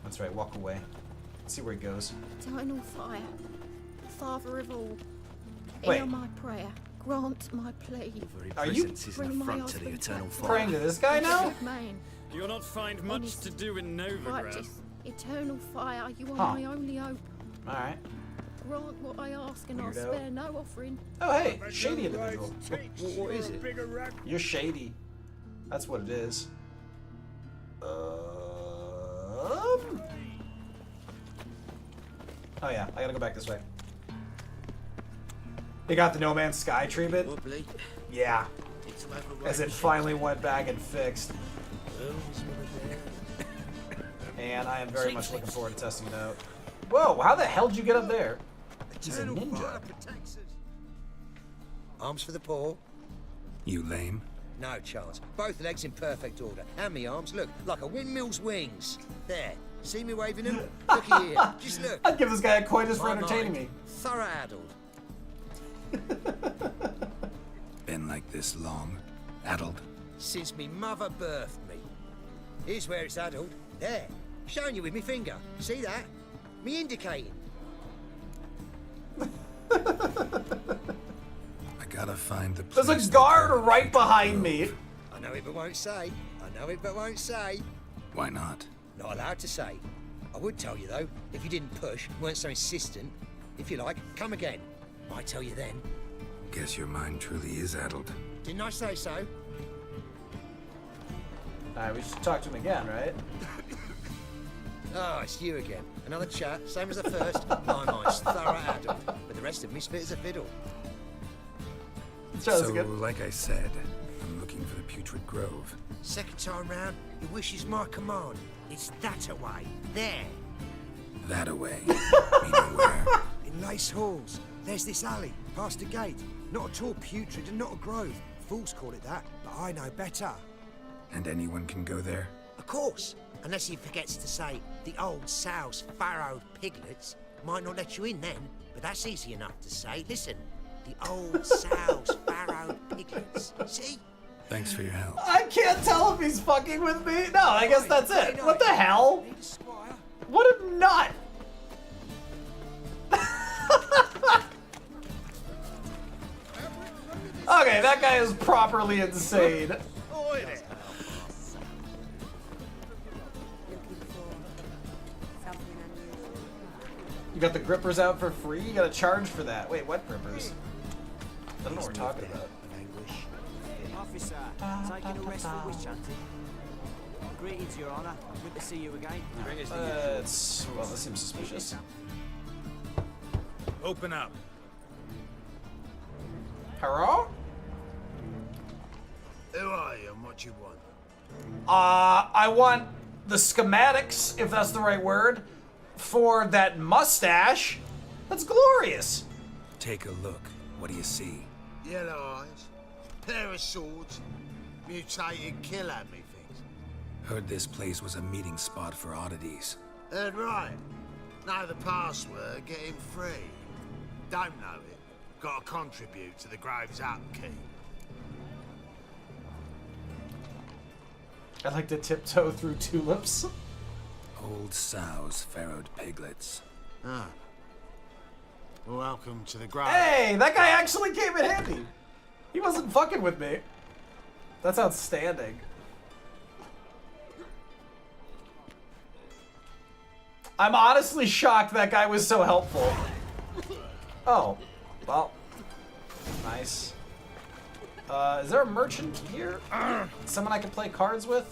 That's right. Walk away. Let's see where he goes. Eternal fire, Father of all, Wait. hear my prayer. grant my plea. Are you Bring my husband praying to this guy now? You'll not find much to do in Novigrad. Righteous, eternal fire, you are Huh. my only hope. Alright. Grant what I ask and I'll Weirdo. spare no offering. Oh, hey, shady individual. What is it? You're shady. That's what it is. Oh yeah, I gotta go back this way. They got the No Man's Sky treatment. Yeah. As it finally went back and fixed. And I am very much looking forward to testing it out. Whoa, how the hell did you get up there? He's a ninja. Arms for the poor. You lame? No chance. Both legs in perfect order. And me arms, look, like a windmill's wings. There. See me waving them? Look here. Just look. I'd give this guy a coitus for My entertaining mind, me. Thorough addled. Been like this long? Addled? Since me mother birthed me. Here's where it's addled. There. Showing you with me finger. See that? Me indicating. I gotta find the There's place a guard right behind me. I know it but won't say. I know it but won't say. Why not? Not allowed to say. I would tell you though, if you didn't push, weren't so insistent. If you like, come again. Might tell you then. Guess your mind truly is addled. Didn't I say so? Alright, we should talk to him again, right? Oh, it's you again. Another chat, same as the first. My mind's thorough addled, but the rest of me's fit as a fiddle. So, like I said, I'm looking for the Putrid Grove. Second time round, your wish is my command. It's that away. There. That away. Meaning where? In Lace Halls. There's this alley, past the gate. Not at all putrid and not a grove. Fools call it that, but I know better. And anyone can go there? Of course. Unless he forgets to say the old sow's farrowed piglets might not let you in then, but that's easy enough to say. Listen, the old sow's farrowed piglets. See? Thanks for your help. I can't tell if he's fucking with me. No, I guess that's it. What the hell? What a nut. Okay, that guy is properly insane. You got the grippers out for free? You gotta charge for that. Wait, what grippers? I don't know what we're talking about. Officer, taking a rest for witch hunting. Greetings, Your Honor. Good to see you again. Well, this seems suspicious. Open up. Hello? Who are you and what you want? I want the schematics, if that's the right word, for that mustache. That's glorious. Take a look. What do you see? Yellow eyes, pair of swords, mutated killer, methinks. Heard this place was a meeting spot for oddities. Heard right. Know the password, get him free. Don't know it. Gotta contribute to the Grove's upkeep. I like to tiptoe through tulips. Old sows, farrowed piglets. Ah. Welcome to the Grove. Hey, that guy actually came in handy. He wasn't fucking with me. That's outstanding. I'm honestly shocked that guy was so helpful. Oh, well, nice. Is there a merchant here? Someone I can play cards with?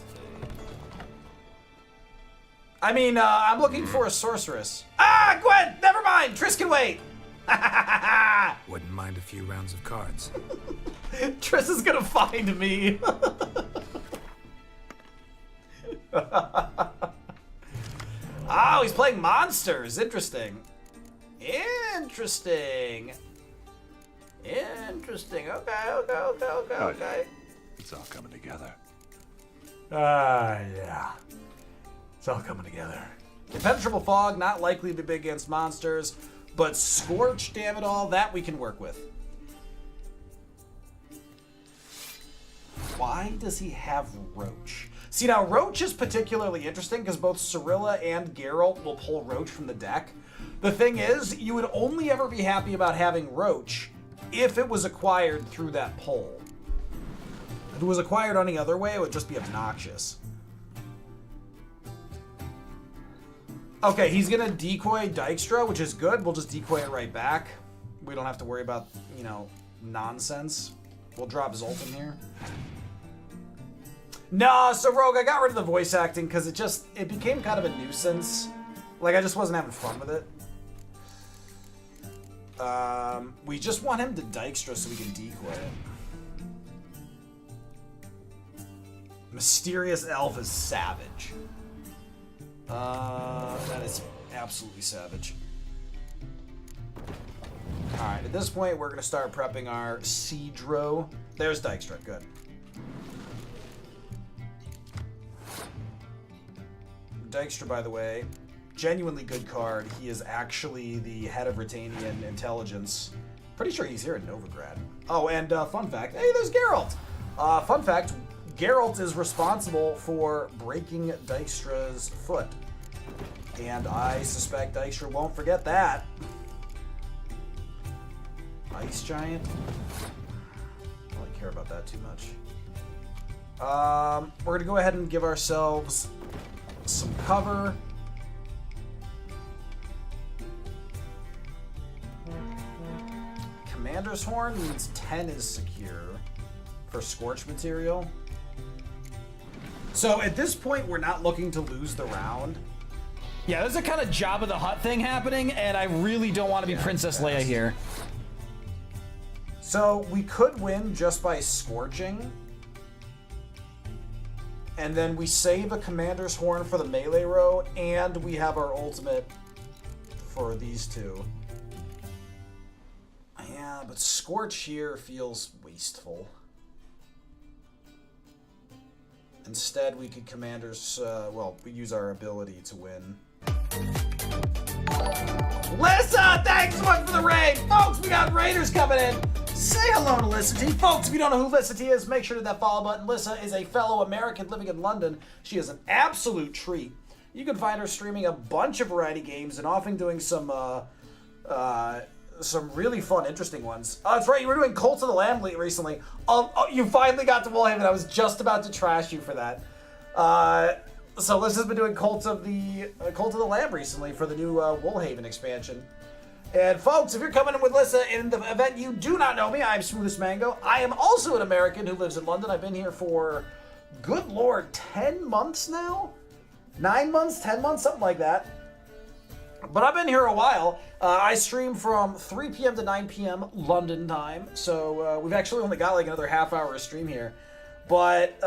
I mean, I'm looking for a sorceress. Ah, Gwen! Never mind! Triss can wait! Wouldn't mind a few rounds of cards. Triss is gonna find me. Oh, he's playing monsters. Interesting. Interesting. Interesting. Okay. It's all coming together. Yeah. It's all coming together. Impenetrable fog, not likely to be big against monsters, but scorch, damn it all, that we can work with. Why does he have Roach? See, now Roach is particularly interesting because both Cirilla and Geralt will pull Roach from the deck. The thing is, you would only ever be happy about having Roach if it was acquired through that pole. If it was acquired any other way, it would just be obnoxious. Okay, he's gonna decoy Dykstra, which is good. We'll just decoy it right back. We don't have to worry about, you know, nonsense. We'll drop his ult in here. Nah, so Rogue, I got rid of the voice acting because it became kind of a nuisance. Like, I just wasn't having fun with it. We just want him to Dykstra so we can decoy it. Mysterious Elf is savage. That is absolutely savage. Alright, at this point, we're going to start prepping our Seadro. There's Dykstra, good. Dykstra, by the way, genuinely good card. He is actually the head of Retanian intelligence. Pretty sure he's here in Novigrad. Oh, and fun fact, hey, there's Geralt! Fun fact, Geralt is responsible for breaking Dykstra's foot. And I suspect Dykstra won't forget that. Ice Giant? I don't really care about that too much. We're gonna go ahead and give ourselves some cover. Commander's Horn means 10 is secure for Scorch material. So at this point, we're not looking to lose the round. Yeah, there's a kind of Jabba the Hutt thing happening, and I really don't want to be Princess Leia here. So we could win just by scorching. And then we save a Commander's Horn for the melee row, and we have our ultimate for these two. Yeah, but Scorch here feels wasteful. Instead, we could Commander's, well, we use our ability to win. Lissa, thanks so much for the raid! Folks, we got raiders coming in! Say hello to Lissa T. Folks, if you don't know who Lissa T is, make sure to hit that follow button. Lissa is a fellow American living in London. She is an absolute treat. You can find her streaming a bunch of variety games and often doing some really fun, interesting ones. That's right, you were doing Cult of the Lamb recently. You finally got to Woolhaven. I was just about to trash you for that. So Lissa's been doing Cult of the Lamb recently for the new Woolhaven expansion. And folks, if you're coming in with Lissa in the event you do not know me, I'm Smoothest Mango. I am also an American who lives in London. I've been here for, good lord, 10 months now? 9 months, 10 months, something like that. But I've been here a while. I stream from 3 p.m. to 9 p.m. London time. So we've actually only got like another half hour of stream here. But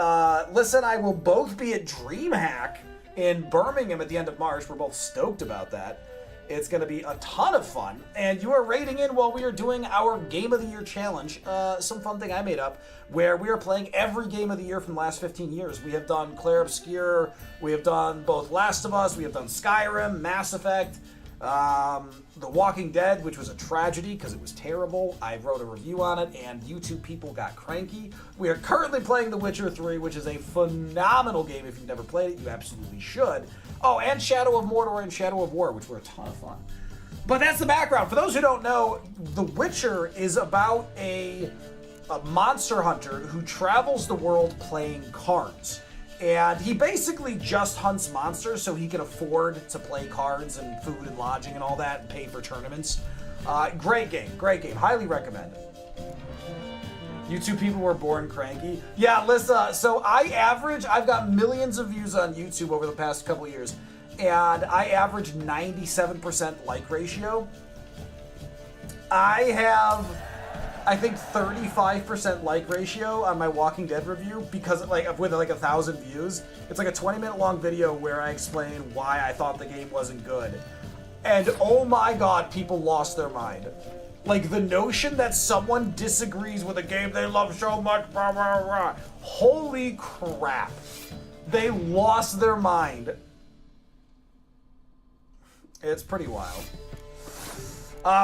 Lissa and I will both be at DreamHack in Birmingham at the end of March. We're both stoked about that. It's going to be a ton of fun. And you are raiding in while we are doing our Game of the Year challenge. Some fun thing I made up where we are playing every game of the year from the last 15 years. We have done Clair Obscur. We have done both Last of Us. We have done Skyrim, Mass Effect, The Walking Dead, which was a tragedy because it was terrible. I wrote a review on it and YouTube people got cranky. We are currently playing The Witcher 3, which is a phenomenal game. If you've never played it, you absolutely should. Oh, and Shadow of Mordor and Shadow of War, which were a ton of fun. But that's the background. For those who don't know, The Witcher is about a monster hunter who travels the world playing cards. And he basically just hunts monsters so he can afford to play cards and food and lodging and all that and pay for tournaments. Great game, highly recommend it. You two people were born cranky. Yeah, Lissa, so I've got millions of views on YouTube over the past couple years, and I average 97% like ratio. I have, I think, 35% like ratio on my Walking Dead review because with 1,000 views. It's like a 20-minute long video where I explain why I thought the game wasn't good. And oh my god, people lost their mind. Like, the notion that someone disagrees with a game they love so much, blah, blah, blah. Holy crap. They lost their mind. It's pretty wild.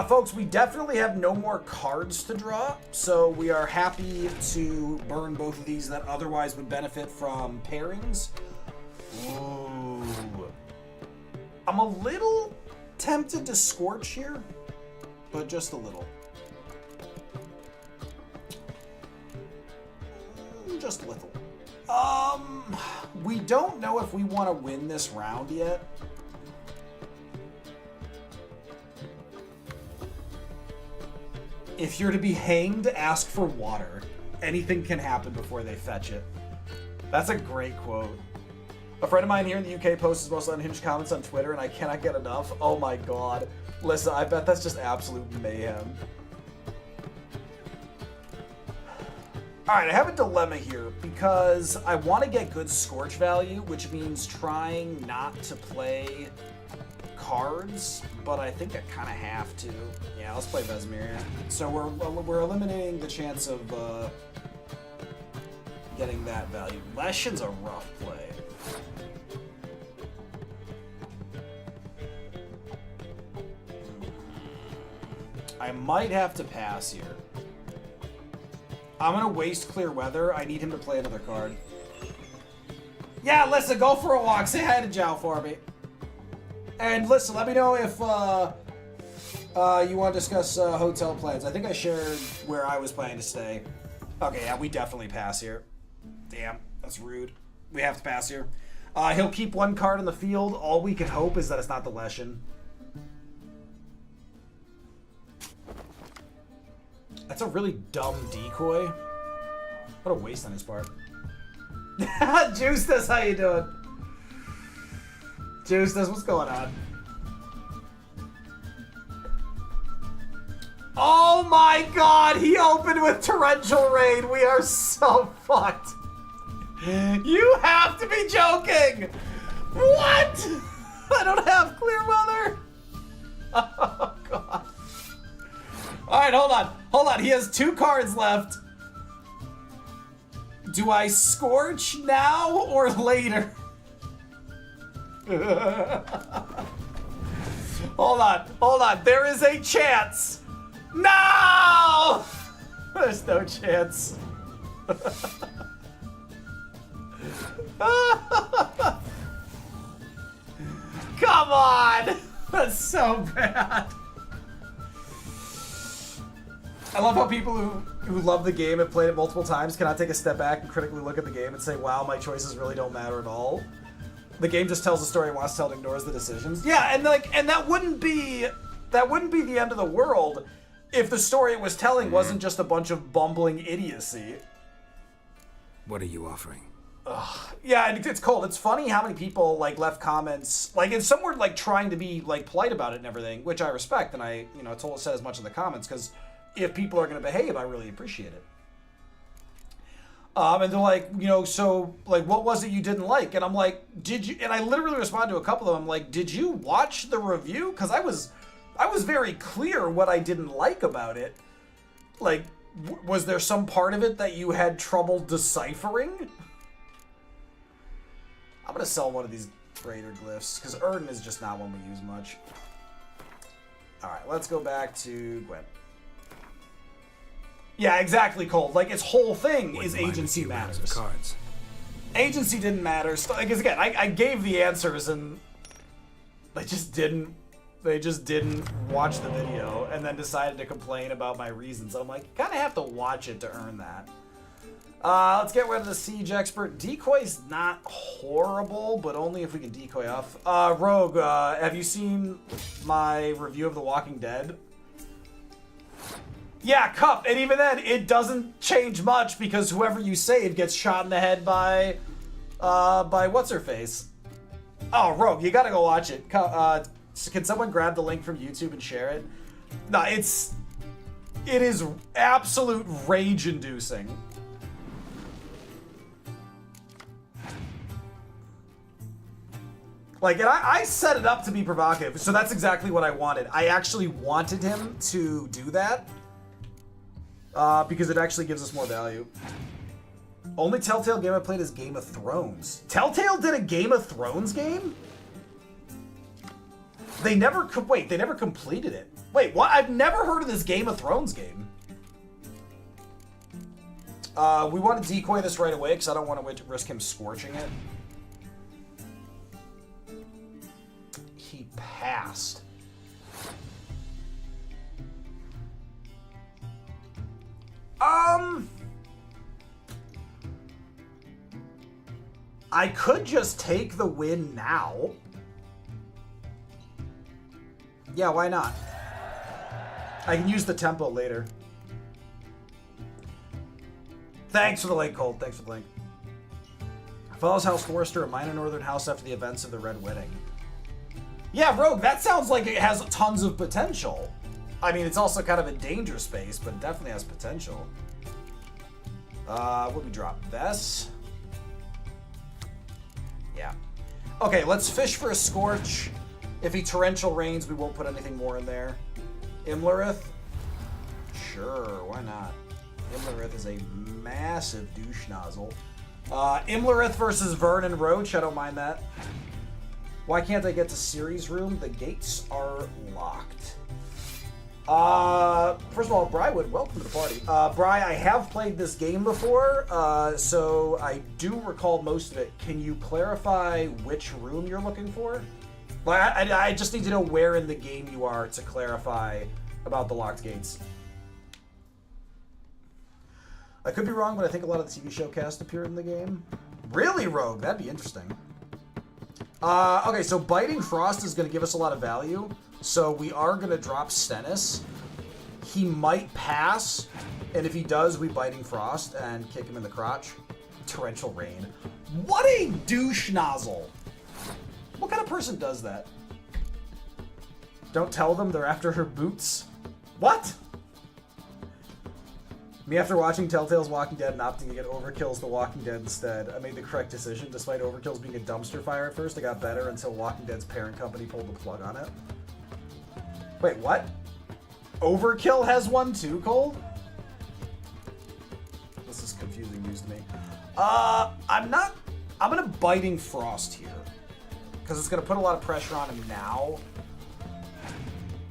Folks, we definitely have no more cards to draw, so we are happy to burn both of these that otherwise would benefit from pairings. Ooh. I'm a little tempted to Scorch here, but just a little. just little. We don't know if we want to win this round yet. If you're to be hanged, ask for water. Anything can happen before they fetch it. That's a great quote. A friend of mine here in the UK posts his most unhinged comments on Twitter, and I cannot get enough. Oh my god. Listen, I bet that's just absolute mayhem. Alright, I have a dilemma here, because I want to get good Scorch value, which means trying not to play cards, but I think I kind of have to. Yeah, let's play Vesemir. So we're eliminating the chance of getting that value. Leshen's a rough play. I might have to pass here. I'm gonna waste Clear Weather. I need him to play another card. Yeah, listen, go for a walk. Say hi to Jow for me. And listen, let me know if you want to discuss hotel plans. I think I shared where I was planning to stay. Okay, yeah, we definitely pass here. Damn, that's rude. We have to pass here. He'll keep one card in the field. All we can hope is that it's not the Leshen. That's a really dumb decoy. What a waste on his part. Juice, how you doing? Juice, what's going on? Oh my god, he opened with Torrential Rain. We are so fucked. You have to be joking. What? I don't have Clear Weather. Oh god. Alright, hold on. Hold on, he has 2 cards left. Do I Scorch now or later? Hold on. There is a chance. No! There's no chance. Come on! That's so bad. I love how people who love the game and played it multiple times cannot take a step back and critically look at the game and say, wow, my choices really don't matter at all. The game just tells the story it wants to tell and ignores the decisions. Yeah, and that wouldn't be the end of the world if the story it was telling wasn't just a bunch of bumbling idiocy. What are you offering? Ugh. Yeah, and it's cold. It's funny how many people left comments and some were trying to be polite about it and everything, which I respect, and I said as much in the comments because if people are going to behave, I really appreciate it. And they're like, so what was it you didn't like? And I'm like, did you? And I literally responded to a couple of them like, did you watch the review? Because I was very clear what I didn't like about it. Was there some part of it that you had trouble deciphering? I'm gonna sell one of these Raider Glyphs because Erden is just not one we use much. All right, let's go back to Gwen. Yeah, exactly, Cold. Its whole thing is agency matters. Cards. Agency didn't matter. Because again, I gave the answers and they just didn't watch the video and then decided to complain about my reasons. I'm like, you kind of have to watch it to earn that. Let's get rid of the Siege Expert. Decoy's not horrible, but only if we can decoy off. Rogue, have you seen my review of The Walking Dead? Yeah, Cup, and even then, it doesn't change much because whoever you save gets shot in the head by what's-her-face. Oh, Rogue, you gotta go watch it. Can someone grab the link from YouTube and share it? No, it is absolute rage-inducing. And I set it up to be provocative, so that's exactly what I wanted. I actually wanted him to do that. Because it actually gives us more value. Only Telltale game I played is Game of Thrones. Telltale did a Game of Thrones game? They never completed it. Wait, what? I've never heard of this Game of Thrones game. We want to decoy this right away because I don't want to risk him scorching it. He passed. I could just take the win now. Yeah, why not? I can use the tempo later. Thanks for the link, Colt. Thanks for the link. Follows House Forrester, a minor northern house after the events of the Red Wedding. Yeah, Rogue, that sounds like it has tons of potential. I mean, it's also kind of a danger space, but it definitely has potential. What we drop? This? Yeah. Okay, let's fish for a Scorch. If he Torrential Rains, we won't put anything more in there. Imlerith? Sure, why not? Imlerith is a massive douche nozzle. Imlerith versus Vernon Roach, I don't mind that. Why can't I get to Ciri's room? The gates are locked. First of all, Brywood, welcome to the party. Bry, I have played this game before, so I do recall most of it. Can you clarify which room you're looking for? Like, I just need to know where in the game you are to clarify about the locked gates. I could be wrong, but I think a lot of the TV show cast appeared in the game. Really, Rogue? That'd be interesting. Okay, so Biting Frost is going to give us a lot of value. So we are going to drop Stennis. He might pass, and if he does, we Biting Frost and kick him in the crotch. Torrential Rain. What a douche nozzle! What kind of person does that? Don't tell them they're after her boots? What? Me after watching Telltale's Walking Dead and opting to get Overkill's The Walking Dead instead. I made the correct decision. Despite Overkill's being a dumpster fire at first, I got better until Walking Dead's parent company pulled the plug on it. Wait, what? Overkill has one too, Cold? This is confusing news to me. I'm gonna Biting Frost here. Because it's gonna put a lot of pressure on him now.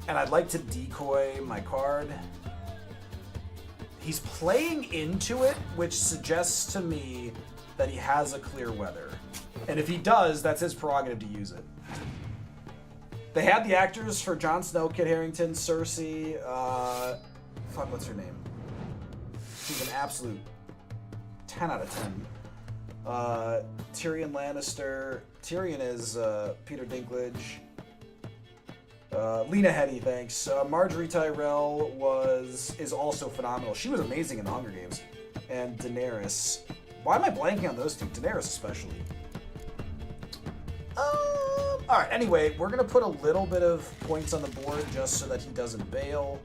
And I'd like to decoy my card. He's playing into it, which suggests to me that he has a clear weather. And if he does, that's his prerogative to use it. They had the actors for Jon Snow, Kit Harington, Cersei, what's her name? She's an absolute 10 out of 10. Tyrion Lannister. Tyrion is Peter Dinklage. Lena Headey, thanks. Marjorie Tyrell is also phenomenal. She was amazing in the Hunger Games. And Daenerys. Why am I blanking on those two? Daenerys especially. Alright, anyway, we're going to put a little bit of points on the board just so that he doesn't bail.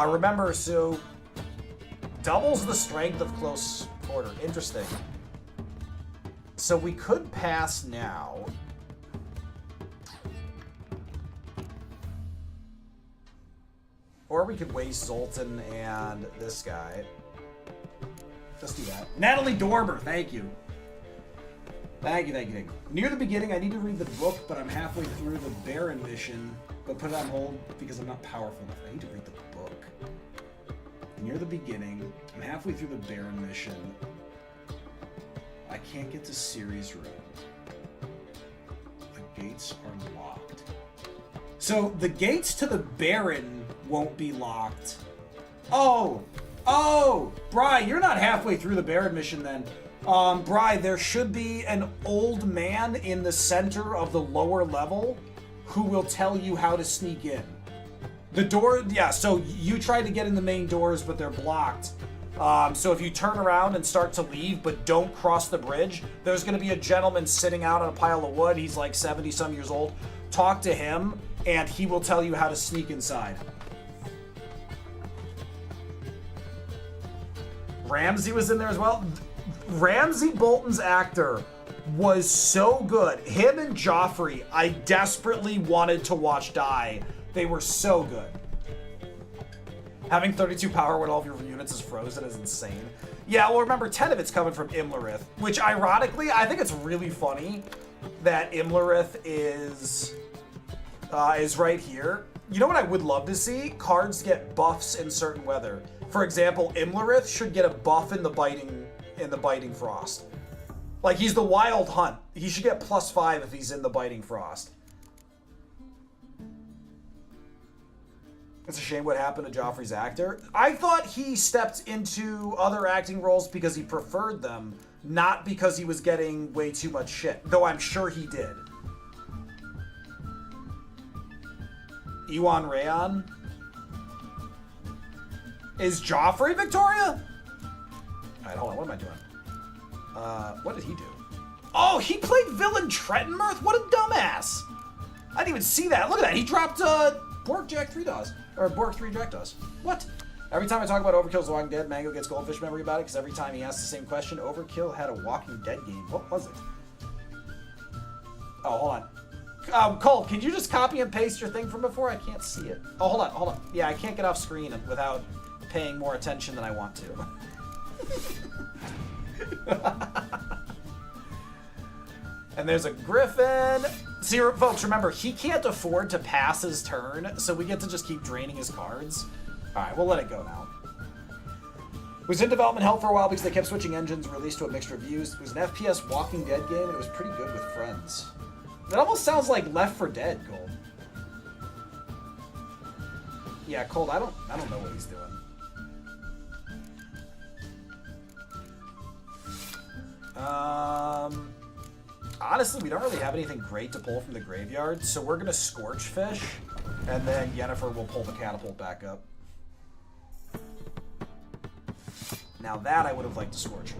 Remember, so doubles the strength of close quarter. Interesting. So we could pass now. Or we could waste Zoltan and this guy. Let's do that. Natalie Dorber, thank you. Thank you. Near the beginning, I need to read the book, but I'm halfway through the Baron mission, but put it on hold because I'm not powerful enough. I need to read the book. Near the beginning, I'm halfway through the Baron mission. I can't get to Ciri's room. The gates are locked. So the gates to the Baron won't be locked. Oh, Bri, you're not halfway through the Baron mission then. Bri, there should be an old man in the center of the lower level who will tell you how to sneak in. The door, yeah, so you tried to get in the main doors, but they're blocked. So if you turn around and start to leave, but don't cross the bridge, there's gonna be a gentleman sitting out on a pile of wood. He's like 70-some years old. Talk to him, and he will tell you how to sneak inside. Ramsay was in there as well. Ramsay Bolton's actor was so good. Him and Joffrey, I desperately wanted to watch die. They were so good. Having 32 power when all of your units is frozen is insane. Yeah, well, remember, 10 of it's coming from Imlerith, which ironically, I think it's really funny that Imlerith is right here. You know what I would love to see? Cards get buffs in certain weather. For example, Imlerith should get a buff in the Biting Frost. Like, he's the Wild Hunt. He should get +5 if he's in the Biting Frost. It's a shame what happened to Joffrey's actor. I thought he stepped into other acting roles because he preferred them, not because he was getting way too much shit, though I'm sure he did. Iwan Rayon? Is Joffrey Victoria? Alright, hold on, what am I doing? What did he do? Oh, he played villain Trentonmirth? What a dumbass! I didn't even see that. Look at that, he dropped, Borg Jack 3 DAWs. Or Borg 3 Jack DAWs. What? Every time I talk about Overkill's The Walking Dead, Mango gets goldfish memory about it, because every time he asks the same question, Overkill had a Walking Dead game. What was it? Oh, hold on. Cole, can you just copy and paste your thing from before? I can't see it. Oh, hold on. Yeah, I can't get off screen without paying more attention than I want to. And there's a griffin. See, folks, remember, he can't afford to pass his turn, so we get to just keep draining his cards. Alright, we'll let it go now. It was in development hell for a while because they kept switching engines, released to a mixed reviews. It was an FPS Walking Dead game, and it was pretty good with friends. It almost sounds like Left 4 Dead, Cold. Yeah, Cold, I don't know what he's doing. Honestly, we don't really have anything great to pull from the graveyard, so we're gonna Scorch Fish, and then Yennefer will pull the catapult back up. Now that I would have liked to Scorch.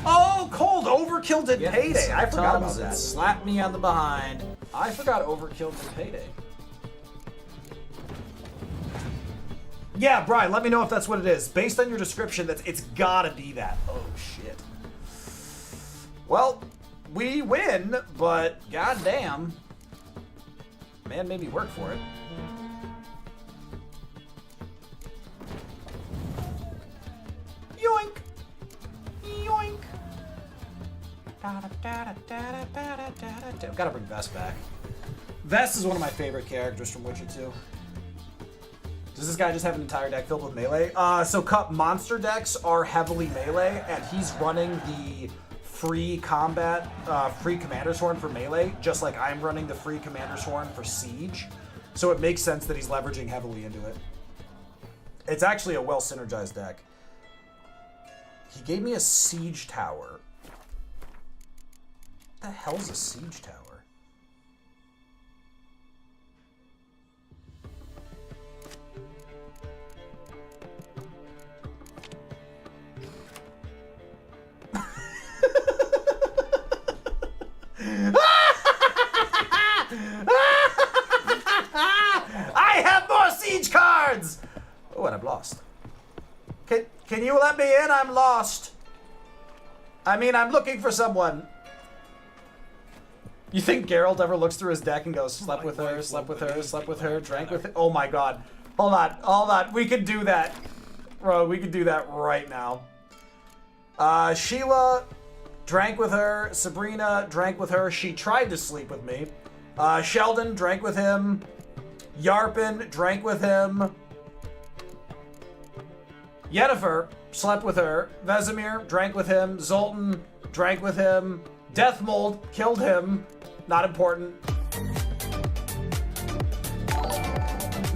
Oh, Cold! Overkill did Payday! I forgot about that. Slap me on the behind. I forgot Overkill did Payday. Yeah, Brian, let me know if that's what it is. Based on your description, it's gotta be that. Oh, shit. Well, we win, but goddamn. Man made me work for it. Yoink! Yoink! I've gotta bring Vest back. Vest is one of my favorite characters from Witcher 2. Does this guy just have an entire deck filled with melee? So Cup monster decks are heavily melee, and he's running the free combat, free Commander's Horn for melee, just like I'm running the free Commander's Horn for Siege. So it makes sense that he's leveraging heavily into it. It's actually a well synergized deck. He gave me a Siege Tower. What the hell's a Siege Tower? I have more siege cards! Oh, and I'm lost. Can you let me in? I'm lost. I mean, I'm looking for someone. You think Geralt ever looks through his deck and goes, slept with her, slept with her, slept with her, drank with her? Oh my god. Hold on. We can do that. Bro, we can do that right now. Sheila drank with her. Sabrina drank with her. She tried to sleep with me. Sheldon drank with him. Yarpin drank with him. Yennefer slept with her. Vesemir drank with him. Zoltan drank with him. Deathmold killed him. Not important.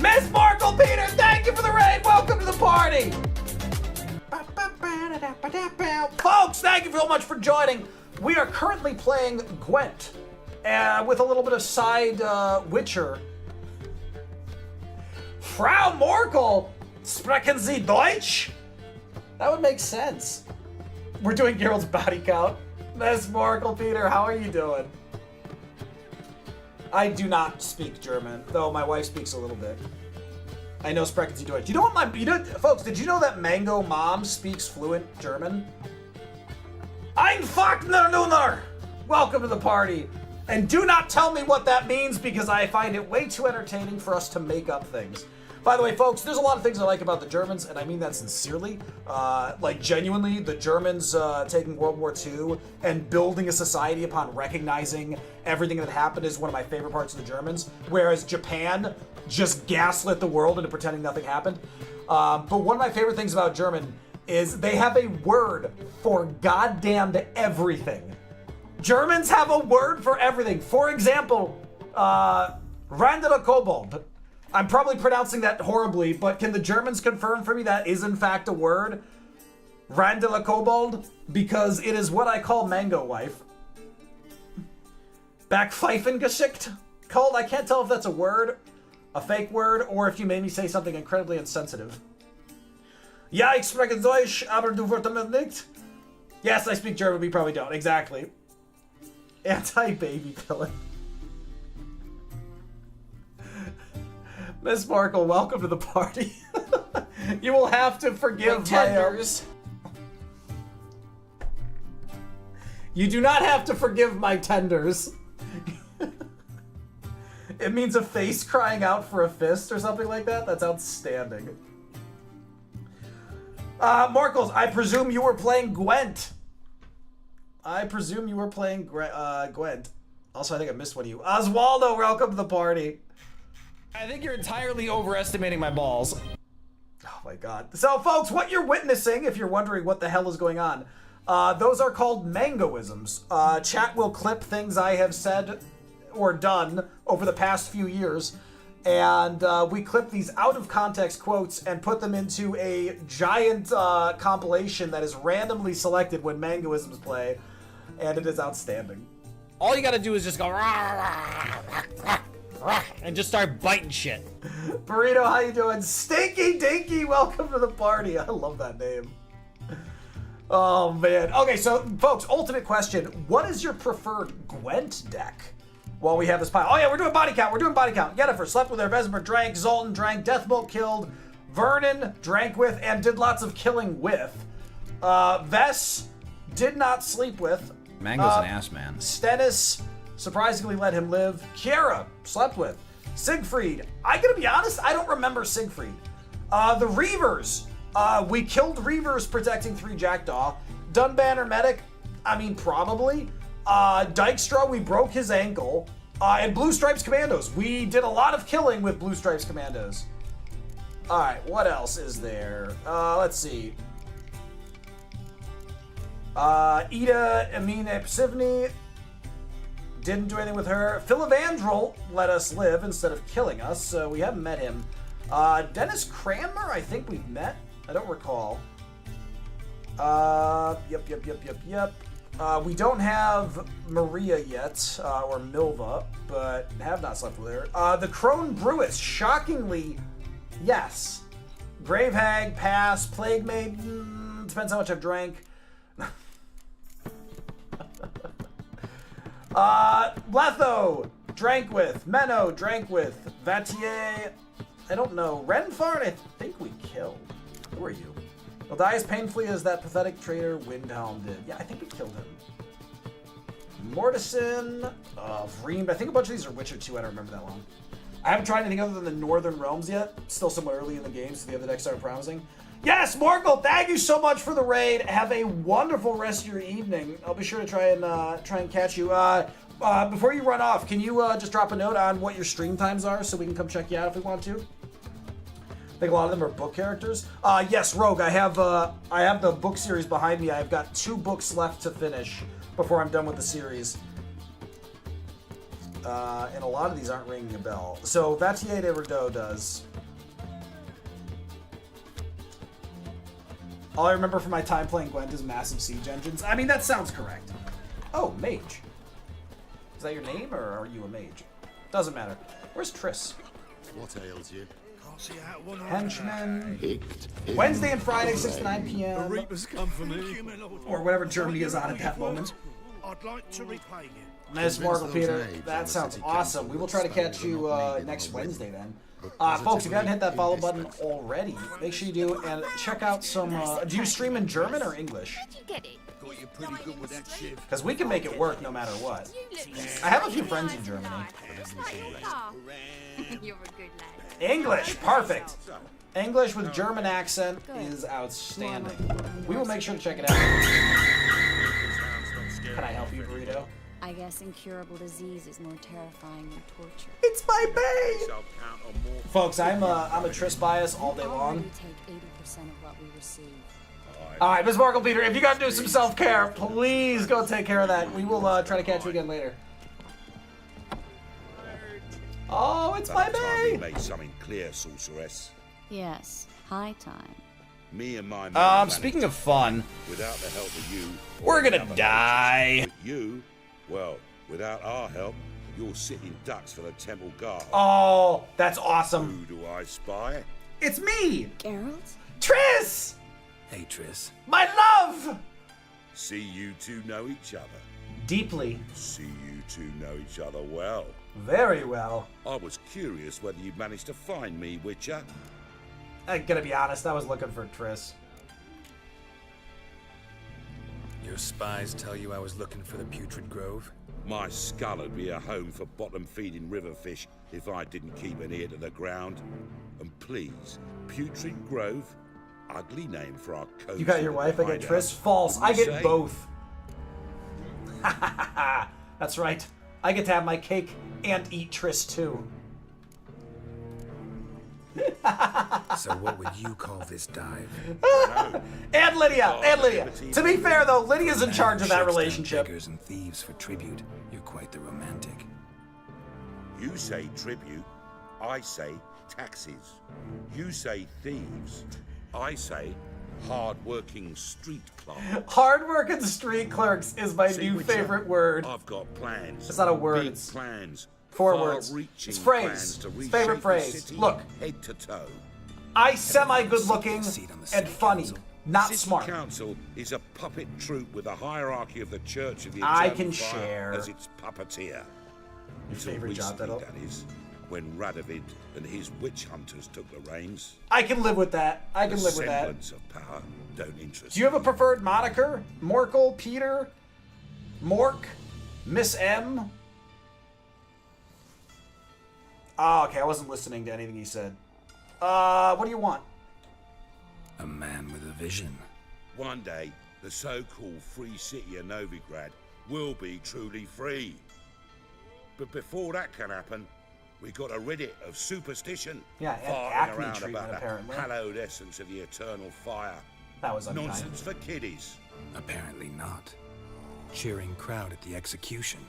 Miss Markle Peter, thank you for the raid. Welcome to the party. Folks, thank you so much for joining. We are currently playing Gwent with a little bit of side Witcher. Frau Morkel, sprechen Sie Deutsch? That would make sense. We're doing Geralt's body count. Miss Morkel Peter, how are you doing? I do not speak German, though my wife speaks a little bit. I know sprechen Sie Deutsch. You know what folks, did you know that Mango Mom speaks fluent German? Ein Fackner Lunar! Welcome to the party. And do not tell me what that means because I find it way too entertaining for us to make up things. By the way, folks, there's a lot of things I like about the Germans, and I mean that sincerely. Like, genuinely, the Germans taking World War II and building a society upon recognizing everything that happened is one of my favorite parts of the Germans, whereas Japan just gaslit the world into pretending nothing happened. But one of my favorite things about German is they have a word for goddamned everything. Germans have a word for everything. For example, Randall Kobold. I'm probably pronouncing that horribly, but can the Germans confirm for me that is in fact a word? Randela Kobold? Because it is what I call Mango Wife. Backpfeifengeschicht? Called? I can't tell if that's a word, a fake word, or if you made me say something incredibly insensitive. Ja, ich spreche Deutsch, aber du wörterst nicht. Yes, I speak German, we probably don't. Exactly. Anti-baby killer. Miss Markle, welcome to the party. You will have to forgive my tenders. You do not have to forgive my tenders. It means a face crying out for a fist or something like that? That's outstanding. Markles, I presume you were playing Gwent. I presume you were playing Gwent. Also, I think I missed one of you. Oswaldo, welcome to the party. I think you're entirely overestimating my balls. Oh my god. So, folks, what you're witnessing, if you're wondering what the hell is going on, those are called mangoisms. Chat will clip things I have said or done over the past few years, and we clip these out of context quotes and put them into a giant compilation that is randomly selected when mangoisms play, and it is outstanding. All you gotta do is just go rah, rah, rah, rah, rah, and just start biting shit. Burrito, how you doing? Stinky Dinky, welcome to the party. I love that name. Oh man. Okay, so folks, ultimate question: what is your preferred Gwent deck? While we have this pile. Oh yeah, we're doing body count. We're doing body count. Yennefer slept with her. Vesmer drank. Zoltan drank. Deathbolt killed. Vernon drank with and did lots of killing with. Ves did not sleep with. Mango's an ass man. Stennis surprisingly let him live. Kiera slept with. Siegfried. I gotta be honest, I don't remember Siegfried. The Reavers. We killed Reavers protecting 3 Jackdaw. Dunbanner medic. I mean, probably. Dykstra, we broke his ankle. And Blue Stripes Commandos. We did a lot of killing with Blue Stripes Commandos. Alright, what else is there? Let's see. Ida Amine Psivny. Didn't do anything with her. Philivandrel let us live instead of killing us. We haven't met him. Dennis Cranmer, I think we've met. I don't recall. Yep. We don't have Maria yet, or Milva, but have not slept with her. The Crone Brewis, shockingly, yes. Grave Hag, pass. Plague Maiden, depends how much I've drank. Letho, drank with. Menno, drank with. Vatier, I don't know. Renfard, I think we killed. Who are you? He'll die as painfully as that pathetic traitor Windhelm did. Yeah, I think we killed him. Mortison, Vreem. I think a bunch of these are Witcher 2. I don't remember that long. I haven't tried anything other than the Northern Realms yet. Still somewhat early in the game, so the other decks started promising. Yes, Morgul, thank you so much for the raid. Have a wonderful rest of your evening. I'll be sure to try and catch you. Before you run off, can you just drop a note on what your stream times are so we can come check you out if we want to? I think a lot of them are book characters. Yes, Rogue, I have the book series behind me. I've got 2 books left to finish before I'm done with the series. And a lot of these aren't ringing a bell. So Vatier de Rideau does. All I remember from my time playing Gwent is massive siege engines. I mean, that sounds correct. Oh, mage. Is that your name, or are you a mage? Doesn't matter. Where's Triss? What ails you? Henchman. Wednesday and Friday, 6 to 9 p.m. The Reapers come for me. Or whatever Germany is on at that moment. I'd like to repay you. Nice, Markle Peter. That sounds awesome. We will try to catch you next Wednesday then. Folks, if you haven't hit that follow button already, make sure you do, and check out some... do you stream in German or English? Because we can make it work no matter what. I have a few friends in Germany. You're a good lad. English, perfect. English with German accent is outstanding. We will make sure to check it out. Can I help you, Burrito? I guess incurable disease is more terrifying than torture. It's my babe! Folks, I'm a Triss bias all day long. Take 80% of what we receive. Alright, Ms. Markle Peter, if you gotta do some self-care, please go take care of that. We will try to catch you again later. Oh, it's my By the time we bae! made something clear, sorceress. Yes, high time. Me and my man Speaking managed of fun, without the help of you. we're or gonna the other die. mages. With you, well, without our help, you're sitting ducks for the temple guard. Oh, that's awesome. Who do I spy? It's me! Geralt? Triss! Hey, Triss. My love! See you two know each other. Deeply. See you two know each other well. Very well. I was curious whether you'd managed to find me, Witcher. I'm gonna be honest, I was looking for Triss. Your spies tell you I was looking for the Putrid Grove? My skull would be a home for bottom-feeding river fish if I didn't keep an ear to the ground. And please, Putrid Grove? Ugly name for our coast. You got your wife, I get Triss? False. I get both. That's right. I get to have my cake and eat Triss too. So what would you call this dive? And Lydia! And Lydia! To be fair though, Lydia's in charge of that relationship. Beggars and thieves for tribute. You're quite the romantic. You say tribute, I say taxes. You say thieves, I say hard-working street clerks. Hard-working street clerks is my new Witcher, favorite word. I've got plans. It's not a word, Big it's plans. 4 words. Far-reaching It's plans phrase. to It's reshape favorite the phrase. city Look. head to toe. I semi-good looking and funny, not City smart. Council is a puppet troupe with a hierarchy of the Church of the I Eternal can Fire share. as its puppeteer. Your Until favorite job recently, title? that is, when Radovid and his witch hunters took the reins. I can live with that. I can The live with that. semblance of power don't interest Do you have a me. preferred moniker? Morkel, Peter, Mork, Miss M? Oh, okay, I wasn't listening to anything he said. What do you want? A man with a vision. One day, the so-called free city of Novigrad will be truly free. But before that can happen, we got to rid it of superstition. Yeah, and farting acne around treatment, about the apparently. hallowed essence of the eternal fire. That was unkind. Nonsense for kiddies. Apparently not. Cheering crowd at the execution.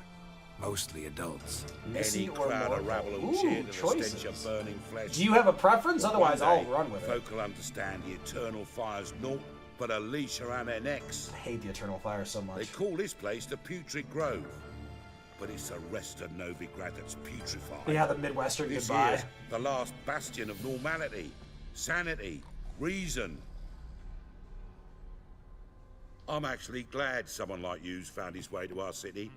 Mostly adults. Missy Any or crowd of Morkel? rabble who Ooh, cheer to the choices. stench of burning flesh. Do you have a preference? But Otherwise, one I'll day, run with it. folk will understand the eternal fire's naught but a leash around their necks. I hate the Eternal Fire so much. They call this place the Putrid Grove. But it's the rest of Novigrad that's putrefied. Yeah, the Midwestern This goodbye. here's the last bastion of normality, sanity, reason. I'm actually glad someone like you's found his way to our city.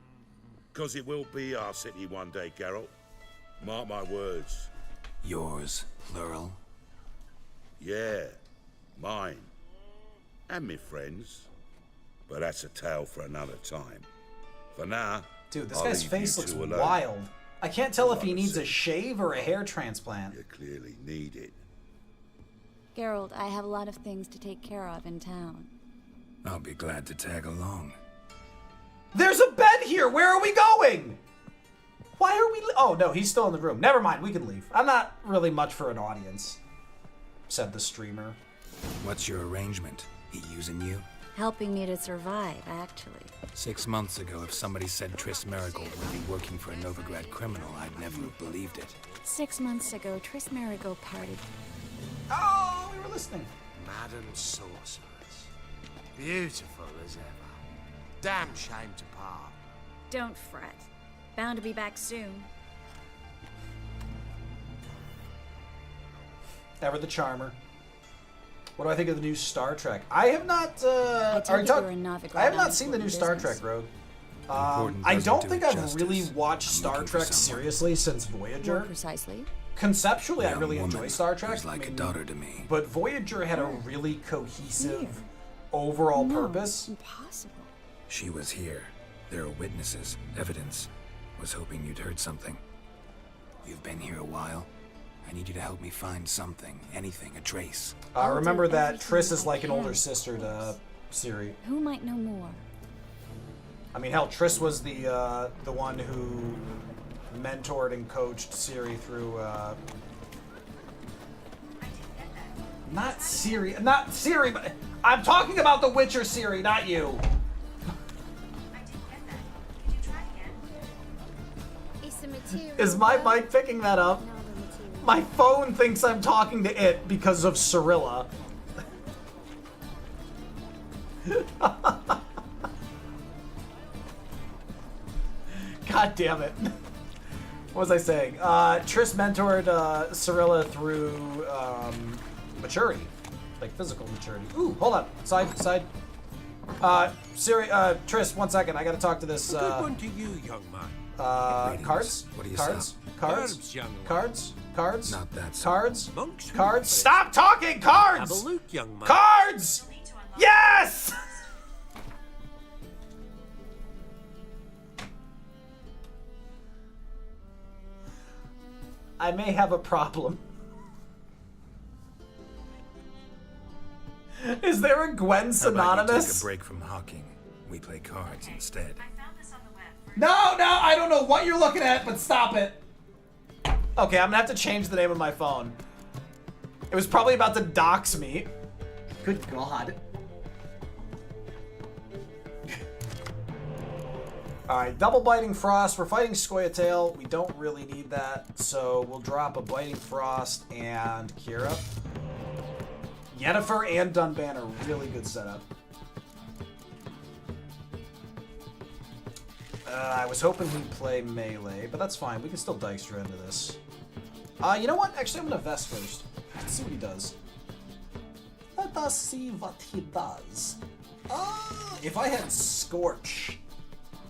Because it will be our city one day, Geralt. Mark my words. Yours, plural. Yeah, mine. And me friends. But that's a tale for another time. For now, Dude, this I'll guy's leave face you looks two alone. wild. I can't tell if he Like I needs a said, shave or a hair transplant. You clearly need it. Geralt, I have a lot of things to take care of in town. I'll be glad to tag along. There's a bed here! Where are we going? Why are we... Oh, no, he's still in the room. Never mind, we can leave. I'm not really much for an audience, said the streamer. What's your arrangement? He using you? Helping me to survive, actually. 6 months ago, if somebody said Triss Marigold would be working for a Novigrad criminal, I'd never have believed it. 6 months ago, Triss Marigold parted. Oh, we were listening. Madam Sorceress. Beautiful as ever. Damn shame to part. Don't fret. Bound to be back soon. Ever the Charmer. What do I think of the new Star Trek? I have not. I take it you're a Novigrad I have not on seen the new important Star business. Trek, Rogue. Important I doesn't don't do think it I've justice. really watched I'm Star looking for Trek someone. seriously since More Voyager. precisely. Conceptually, I Young really woman enjoy Star Trek. who's like a daughter to me. But Voyager had a really cohesive overall purpose. Impossible. She was here. There are witnesses, evidence. Was hoping you'd heard something. You've been here a while. I need you to help me find something, anything, a trace. Remember do that everything Triss is I like an can, older of sister to Ciri. Who might know more? I mean, hell, Triss was the one who mentored and coached Ciri through. Not Ciri, but I'm talking about the Witcher Ciri, not you. Is my mic picking that up? My phone thinks I'm talking to it because of Cirilla. God damn it. What was I saying? Triss mentored Cirilla through maturity. Like physical maturity. Ooh, hold on. Side. Triss, 1 second. I gotta talk to this. Good one to you, young man. Cards? What do you Cards? sell? Cards? Herbs, young lad. Cards? Not that simple. Cards? Monks. Cards? Stop talking! Cards! Have a look, young man. Cards! Yes! I may have a problem. Is there a Gwen How about you synonymous? take a break from hawking? We play cards instead. No, I don't know what you're looking at, but stop it. Okay, I'm gonna have to change the name of my phone. It was probably about to dox me. Good God. Alright, double Biting Frost. We're fighting Scoia'tael. We don't really need that, so we'll drop a Biting Frost and Kira. Yennefer and Dunban are really good setup. I was hoping he'd play melee, but that's fine. We can still Dijkstra into this. You know what? Actually, I'm gonna Vest first. Let's see what he does. Let us see what he does. If I had Scorch,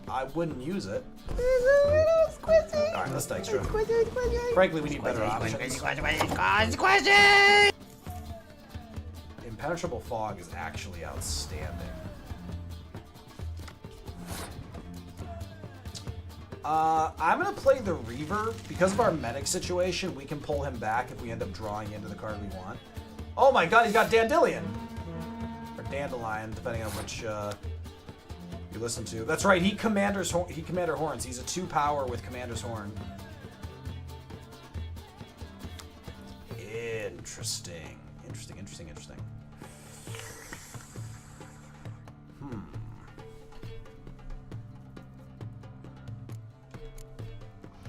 I wouldn't use it. Alright, let's Dijkstra. Frankly, we need better options. Impenetrable Fog is actually outstanding. I'm gonna play the Reaver. Because of our medic situation, we can pull him back if we end up drawing into the card we want. Oh my god, he's got Dandelion! Or Dandelion, depending on which you listen to. That's right, he Commander Horns. He's a 2-power with Commander's Horn. Interesting.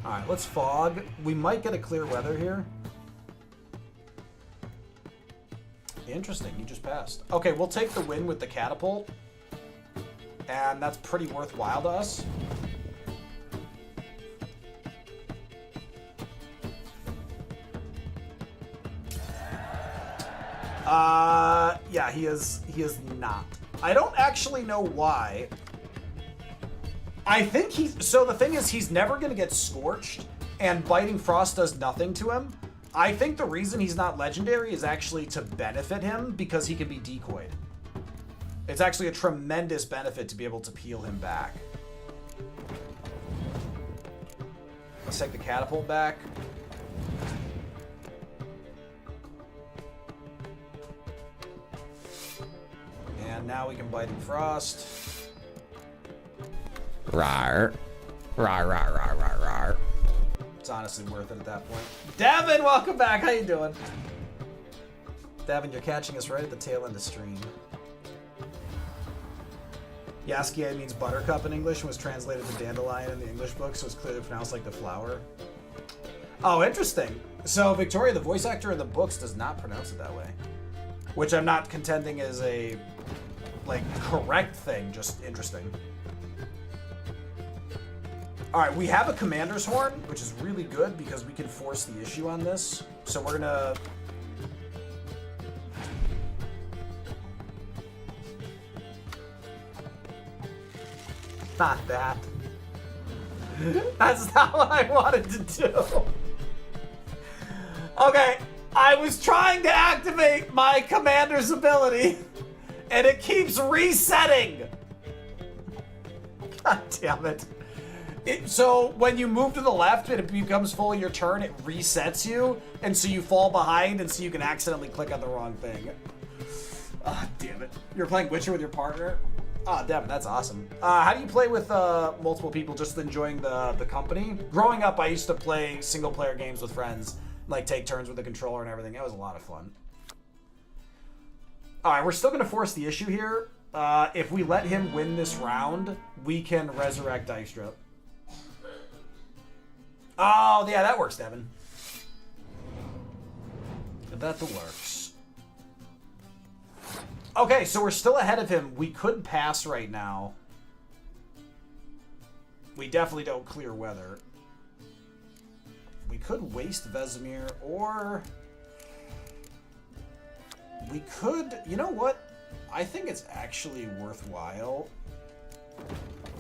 Alright, let's Fog. We might get a clear weather here. Interesting, you just passed. Okay, we'll take the win with the Catapult. And that's pretty worthwhile to us. Yeah, he is not. I don't actually know why. I think so the thing is, he's never gonna get Scorched, and Biting Frost does nothing to him. I think the reason he's not legendary is actually to benefit him, because he can be decoyed. It's actually a tremendous benefit to be able to peel him back. Let's take the Catapult back. And now we can Biting Frost. Rawr. Rawr. It's honestly worth it at that point. Davin, welcome back. How you doing? Davin, you're catching us right at the tail end of stream. Yaskia means buttercup in English and was translated to dandelion in the English book, so it's clearly pronounced like the flower. Oh, interesting. So Victoria, the voice actor in the books, does not pronounce it that way. Which I'm not contending is a, like, correct thing, just interesting. Alright, we have a Commander's Horn, which is really good because we can force the issue on this. So we're gonna... Not that. That's not what I wanted to do. Okay, I was trying to activate my Commander's ability, and it keeps resetting. God damn it. So when you move to the left and it becomes fully your turn, it resets you, and so you fall behind, and so you can accidentally click on the wrong thing. Ah, damn it. You're playing Witcher with your partner? Ah, damn it, that's awesome. How do you play with multiple people, just enjoying the company? Growing up, I used to play single-player games with friends, like take turns with the controller and everything. That was a lot of fun. Alright, we're still going to force the issue here. If we let him win this round, we can resurrect Dijkstra. Oh, yeah, that works, Devin. That works. Okay, so we're still ahead of him. We could pass right now. We definitely don't clear weather. We could waste Vesemir, or... we could... You know what? I think it's actually worthwhile.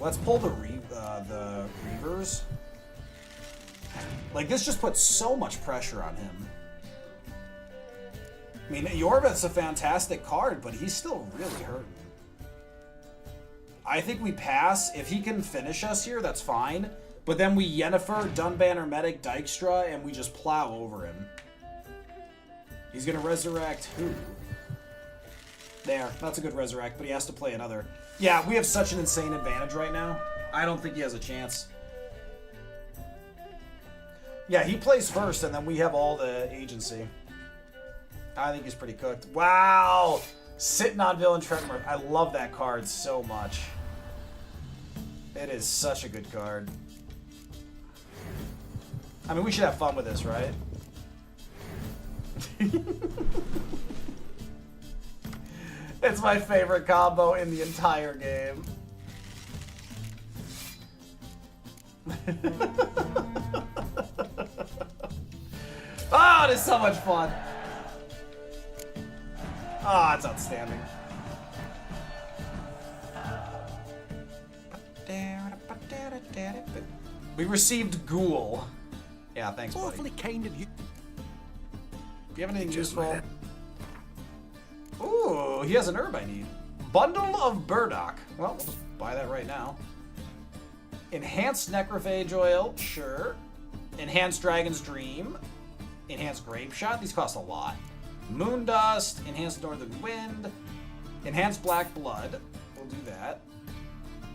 Let's pull the Reavers. Like, this just puts so much pressure on him. I mean, Yorvith's a fantastic card, but he's still really hurting. I think we pass. If he can finish us here, that's fine. But then we Yennefer, Dunban, Medic, Dykstra, and we just plow over him. He's gonna resurrect who? There, that's a good resurrect, but he has to play another. Yeah, we have such an insane advantage right now. I don't think he has a chance. Yeah, he plays first, and then we have all the agency. I think he's pretty cooked. Wow! Sitting on Villain Tretmor. I love that card so much. It is such a good card. I mean, we should have fun with this, right? It's my favorite combo in the entire game. Oh, it is so much fun. Oh, it's outstanding. We received Ghoul. Yeah, thanks, buddy. Awfully kind of you. Do you have anything useful? Ooh, he has an herb I need. Bundle of Burdock. Well, we'll just buy that right now. Enhanced Necrophage Oil, sure. Enhanced Dragon's Dream. Enhanced Grape Shot. These cost a lot. Moon Dust. Enhanced Northern Wind. Enhanced Black Blood. We'll do that.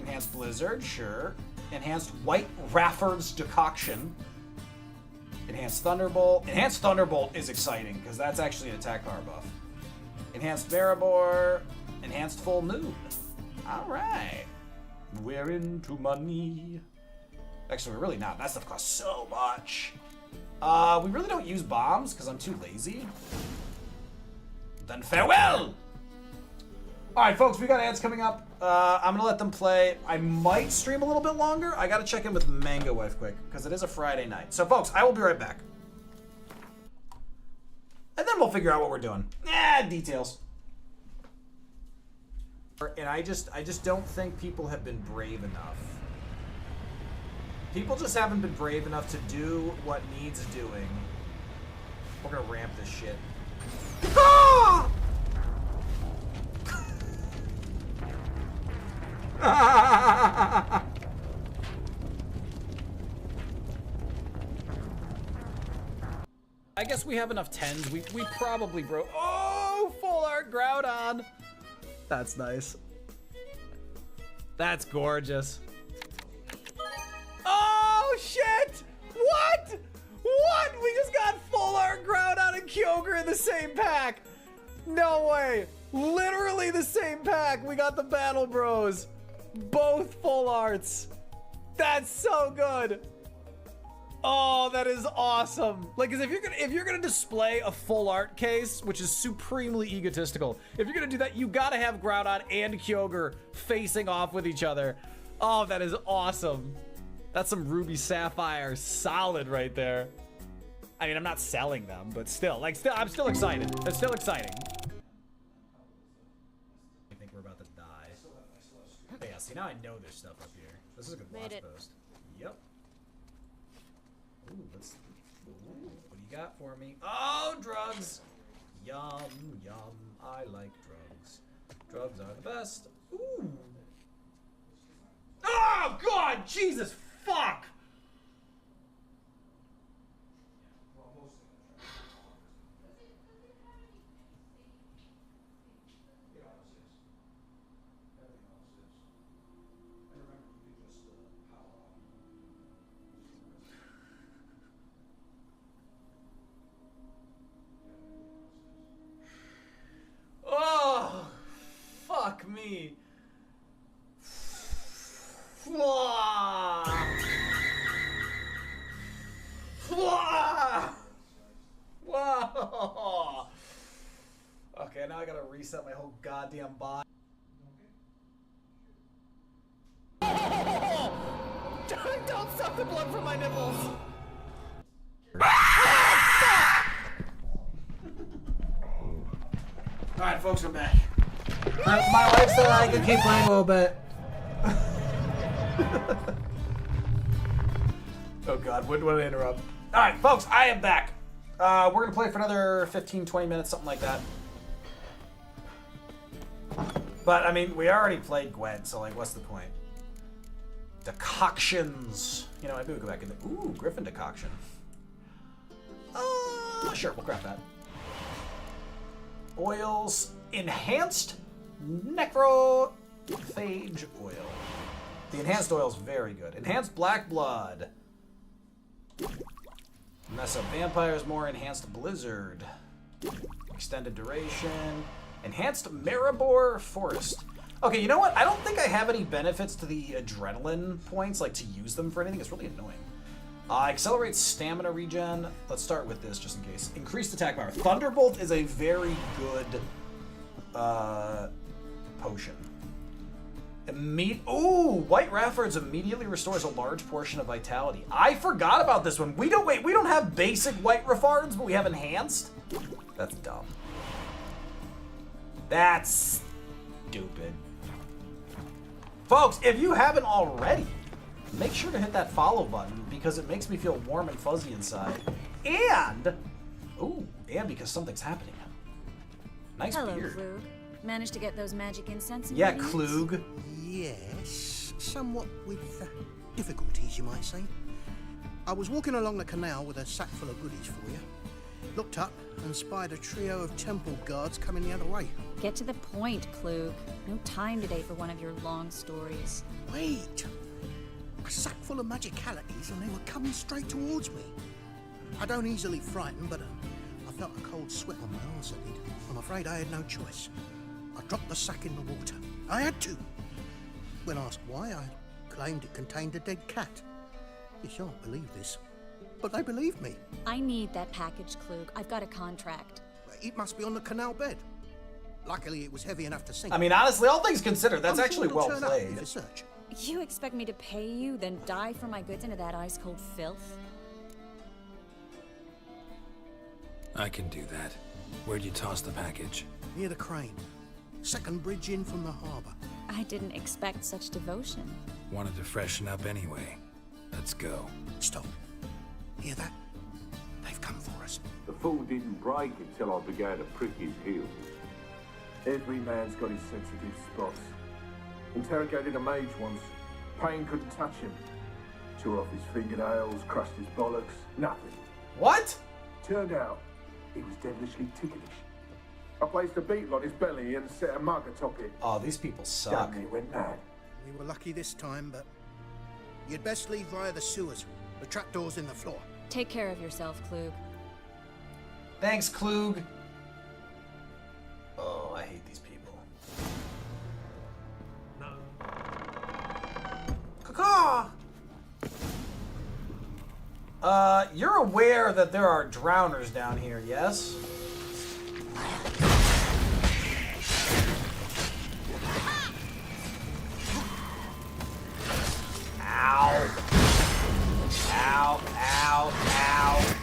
Enhanced Blizzard, sure. Enhanced White Rafford's Decoction. Enhanced Thunderbolt. Enhanced Thunderbolt is exciting, because that's actually an attack power buff. Enhanced Maribor. Enhanced Full Moon. Alright. We're into money. Actually, we're really not. That stuff costs so much. We really don't use bombs, because I'm too lazy. Then farewell! Alright, folks, we got ads coming up. I'm gonna let them play. I might stream a little bit longer. I gotta check in with Mango Wife quick, because it is a Friday night. So, folks, I will be right back. And then we'll figure out what we're doing. Details. And I just don't think people have been brave enough. People just haven't been brave enough to do what needs doing. We're gonna ramp this shit. Ah! I guess we have enough 10s. We probably broke. Oh, full art Groudon. That's nice. That's gorgeous. Oh shit! What? What? We just got full art Groudon and Kyogre in the same pack. No way. Literally the same pack. We got the Battle Bros. Both full arts. That's so good. Oh, that is awesome. Like, cause if you're gonna display a full art case, which is supremely egotistical, if you're gonna do that, you gotta have Groudon and Kyogre facing off with each other. Oh, that is awesome. That's some Ruby Sapphire solid right there. I mean, I'm not selling them, but still, I'm still excited. It's still exciting. I think we're about to die. Hey, yeah, see, now I know there's stuff up here. This is a good watch post. Yep. Ooh, what do you got for me? Oh, drugs! Yum, yum. I like drugs. Drugs are the best. Ooh. Oh, God! Jesus, fuck! Oh, fuck me. reset my whole goddamn body. Don't suck the blood from my nipples! Alright, folks, we're back. My wife said I could keep playing a little bit. Oh god, wouldn't want to interrupt. Alright, folks, I am back. We're going to play for another 15-20 minutes, something like that. But, I mean, we already played Gwen, so, like, what's the point? Decoctions. You know, maybe we'll go back into... Ooh, Griffin decoction. Sure, we'll grab that. Oils. Enhanced necrophage oil. The enhanced oil is very good. Enhanced black blood. Mess up vampires more. Enhanced blizzard. Extended duration. Enhanced Maribor forest. Okay, you know what? I don't think I have any benefits to the adrenaline points, like to use them for anything. It's really annoying. Accelerates stamina regen. Let's start with this just in case. Increased attack power. Thunderbolt is a very good potion. Ooh, White Raffords immediately restores a large portion of vitality. I forgot about this one. We don't have basic White Raffords, but we have enhanced? That's dumb. That's stupid. Folks, if you haven't already, make sure to hit that follow button because it makes me feel warm and fuzzy inside. And because something's happening. Nice Hello, beard. Klug. Managed to get those magic incense Yeah, ingredients? Klug. Yes, somewhat with difficulties, you might say. I was walking along the canal with a sack full of goodies for you. Looked up and spied a trio of temple guards coming the other way. Get to the point, Klug. No time today for one of your long stories. Wait! A sack full of magicalities and they were coming straight towards me. I don't easily frighten, but I felt a cold sweat on my arse, I did. I'm afraid I had no choice. I dropped the sack in the water. I had to. When asked why, I claimed it contained a dead cat. You shan't believe this, but they believed me. I need that package, Klug. I've got a contract. It must be on the canal bed. Luckily, it was heavy enough to sink. I mean, honestly, all things considered, that's I'm actually sure it'll well turn up played. if you search. You expect me to pay you, then dive for my goods into that ice-cold filth? I can do that. Where'd you toss the package? Near the crane. Second bridge in from the harbour. I didn't expect such devotion. Wanted to freshen up anyway. Let's go. Stop. Hear that? They've come for us. The fall didn't break until I began to prick his heels. Every man's got his sensitive spots. Interrogated a mage once. Pain couldn't touch him. Tore off his fingernails, crushed his bollocks. Nothing. What? Turned out, he was devilishly ticklish. I placed a beetle on his belly and set a mug atop it. Oh, these people suck. He went mad. We were lucky this time, but you'd best leave via the sewers. The trapdoor's in the floor. Take care of yourself, Klug. Thanks, Klug. Oh, I hate these people. No. Caw. You're aware that there are drowners down here, yes? Ow. Ow, ow, ow.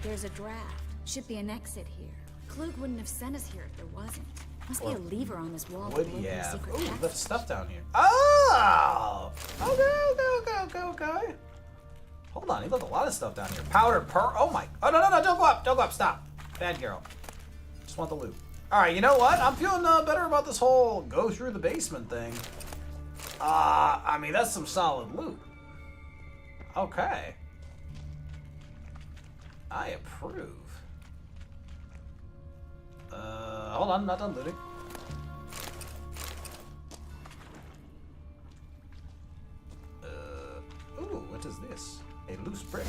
There's a draft. Should be an exit here. Klug wouldn't have sent us here if there wasn't. Must be a lever on this wall. Would to open he the have? secret Ooh, passage. there's stuff down here. Oh! Okay. Hold on, he left a lot of stuff down here. Powdered pearl. Oh my. Oh, no, don't go up. Don't go up. Stop. Bad Geralt. Just want the loot. Alright, you know what? I'm feeling better about this whole go through the basement thing. I mean, that's some solid loot. Okay. I approve. Hold on, not done looting. Ooh, what is this? A loose brick.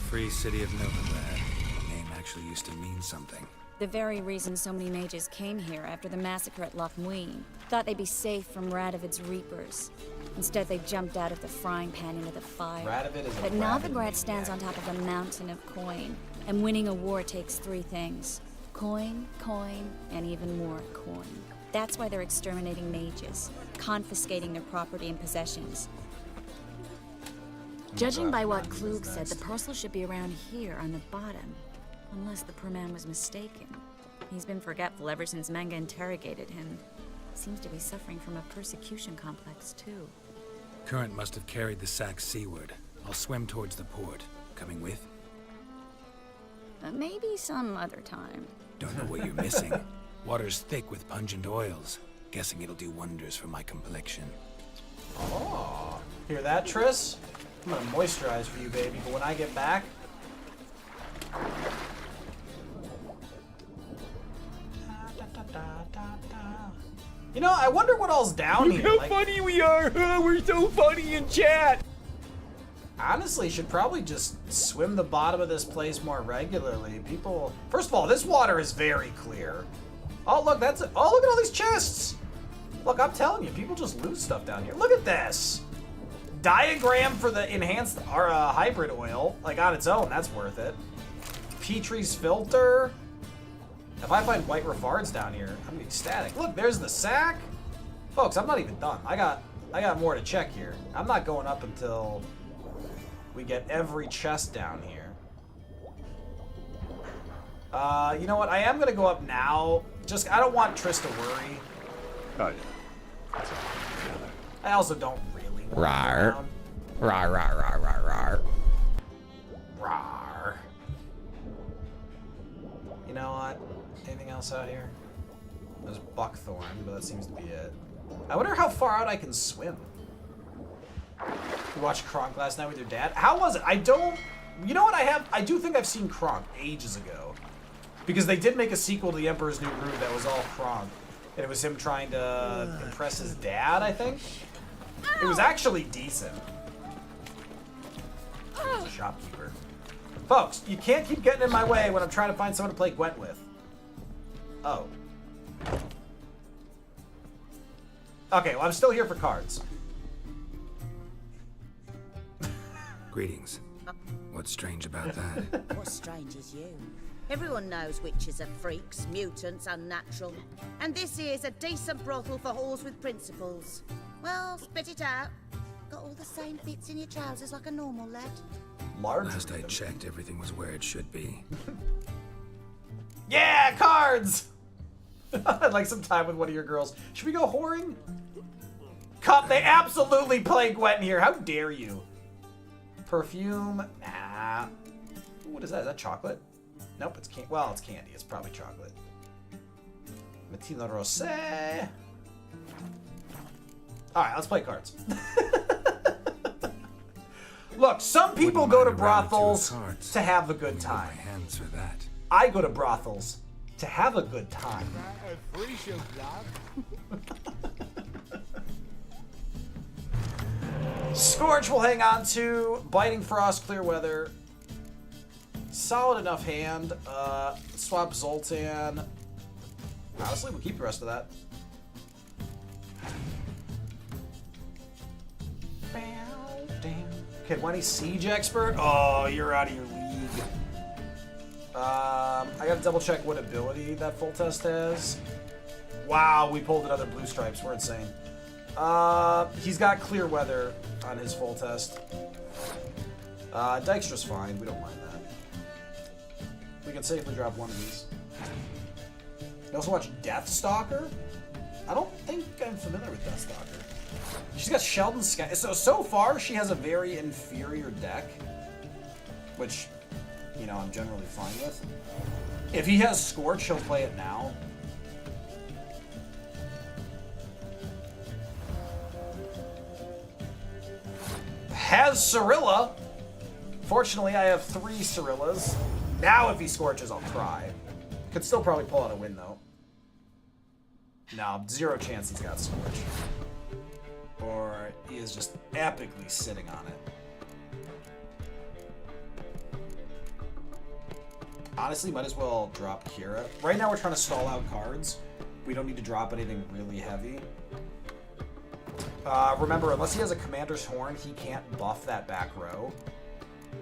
Free City of Novigrad. The name actually used to mean something. The very reason so many mages came here after the massacre at Loch Muin. Thought they'd be safe from Radovid's reapers. Instead, they jumped out of the frying pan into the fire. Radovid is a But rabid Novigrad stands on top of a mountain of coin. And winning a war takes 3 things. Coin, coin, and even more coin. That's why they're exterminating mages, confiscating their property and possessions. Judging by what Klug said, the parcel should be around here on the bottom. Unless the poor man was mistaken. He's been forgetful ever since Manga interrogated him. Seems to be suffering from a persecution complex, too. Current must have carried the sack seaward. I'll swim towards the port. Coming with? Maybe some other time. Don't know what you're missing. Water's thick with pungent oils. Guessing it'll do wonders for my complexion. Oh, hear that, Triss? I'm gonna moisturize for you, baby, but when I get back... You know, I wonder what all's down here. Look how funny we are! We're so funny in chat! Honestly, should probably just swim the bottom of this place more regularly. People... First of all, this water is very clear. Oh, look, that's it. Oh, look at all these chests! Look, I'm telling you, people just loot stuff down here. Look at this! Diagram for the enhanced hybrid oil. Like, on its own, that's worth it. Petrie's filter. If I find white refards down here, I'm gonna be ecstatic. Look, there's the sack. Folks, I'm not even done. I got more to check here. I'm not going up until we get every chest down here. You know what? I am gonna go up now. I don't want Triss to worry. Oh yeah. I also don't really want Rar. to Rar, rar, rar, rar, rar. Rar. You know what? Anything else out here? There's buckthorn, but that seems to be it. I wonder how far out I can swim. You watched Kronk last night with your dad? How was it? You know what I do think I've seen Kronk ages ago. Because they did make a sequel to The Emperor's New Groove that was all Kronk. And it was him trying to impress his dad, I think. It was actually decent. Shopkeeper. Folks, you can't keep getting in my way when I'm trying to find someone to play Gwent with. Oh. Okay, well, I'm still here for cards. Greetings. What's strange about that? What's strange is you. Everyone knows witches are freaks, mutants, unnatural. And this here's a decent brothel for whores with principles. Well, spit it out. Got all the same bits in your trousers like a normal lad. Last I checked, everything was where it should be. Yeah, cards! I'd like some time with one of your girls. Should we go whoring? Cup, they absolutely play Gwent here. How dare you? Perfume? Nah. What is that? Is that chocolate? Nope, it's candy. Well, it's candy. It's probably chocolate. Matina Rosé. Alright, let's play cards. Look, some people go to brothels to have a good time. Hands for that. I go to brothels to have a good time. Scorch will hang on to. Biting Frost, Clear Weather. Solid enough hand. Swap Zoltan. Honestly, we'll keep the rest of that. Kedwani Siege Expert? Oh, you're out of your league. I gotta double check what ability that full test has. Wow, we pulled another blue stripes. We're insane. He's got Clear Weather on his full test. Dykstra's fine. We don't mind that. We can safely drop one of these. You also watch Deathstalker? I don't think I'm familiar with Deathstalker. She's got Sheldon Sky. So far, she has a very inferior deck, which, you know, I'm generally fine with. If he has Scorch, he'll play it now. Has Cirilla. Fortunately, I have 3 Cirillas. Now, if he Scorches, I'll cry. Could still probably pull out a win, though. No, 0 chance he's got Scorch. Or he is just epically sitting on it. Honestly, might as well drop Kira. Right now we're trying to stall out cards. We don't need to drop anything really heavy. Remember, unless he has a Commander's Horn, he can't buff that back row.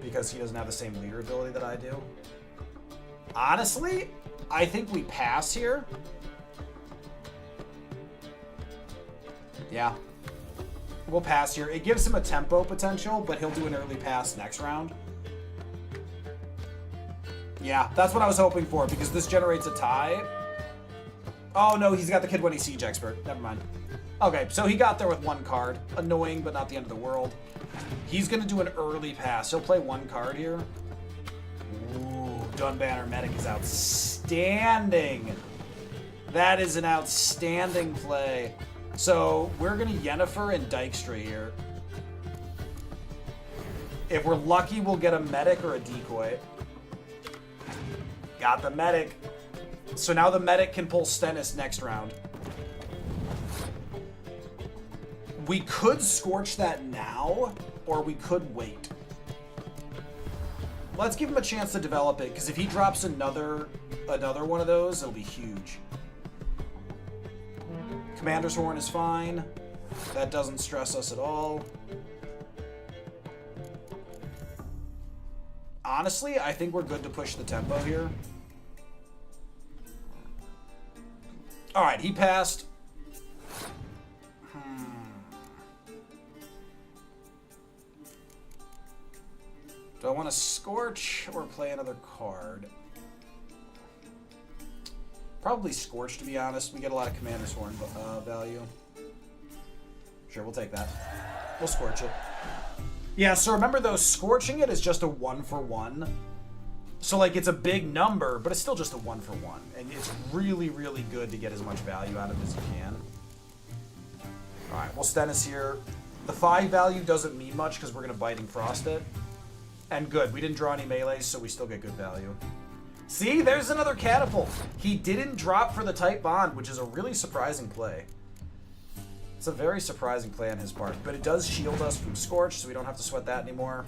Because he doesn't have the same leader ability that I do. Honestly, I think we pass here. Yeah. We'll pass here. It gives him a tempo potential, but he'll do an early pass next round. Yeah, that's what I was hoping for, because this generates a tie. Oh, no, he's got the Kid Winnie Siege Expert. Never mind. Okay, so he got there with one card. Annoying, but not the end of the world. He's going to do an early pass. He'll play one card here. Ooh, Dunbanner Medic is outstanding. That is an outstanding play. So we're going to Yennefer and Dykstra here. If we're lucky, we'll get a Medic or a Decoy. Got the Medic. So now the Medic can pull Stennis next round. We could Scorch that now, or we could wait. Let's give him a chance to develop it, because if he drops another one of those, it'll be huge. Commander's Horn is fine. That doesn't stress us at all. Honestly, I think we're good to push the tempo here. Alright, he passed. Do I want to Scorch or play another card? Probably Scorch, to be honest. We get a lot of Commander's Horn value. Sure, we'll take that. We'll Scorch it. Yeah, so remember though, Scorching it is just a 1-for-1. So like it's a big number, but it's still just a 1-for-1. And it's really, really good to get as much value out of it as you can. Alright, we'll Stennis here. The 5 value doesn't mean much because we're going to Biting Frost it. And good, we didn't draw any melees, so we still get good value. See, there's another Catapult. He didn't drop for the Tight Bond, which is a really surprising play. It's a very surprising play on his part, but it does shield us from Scorch, so we don't have to sweat that anymore.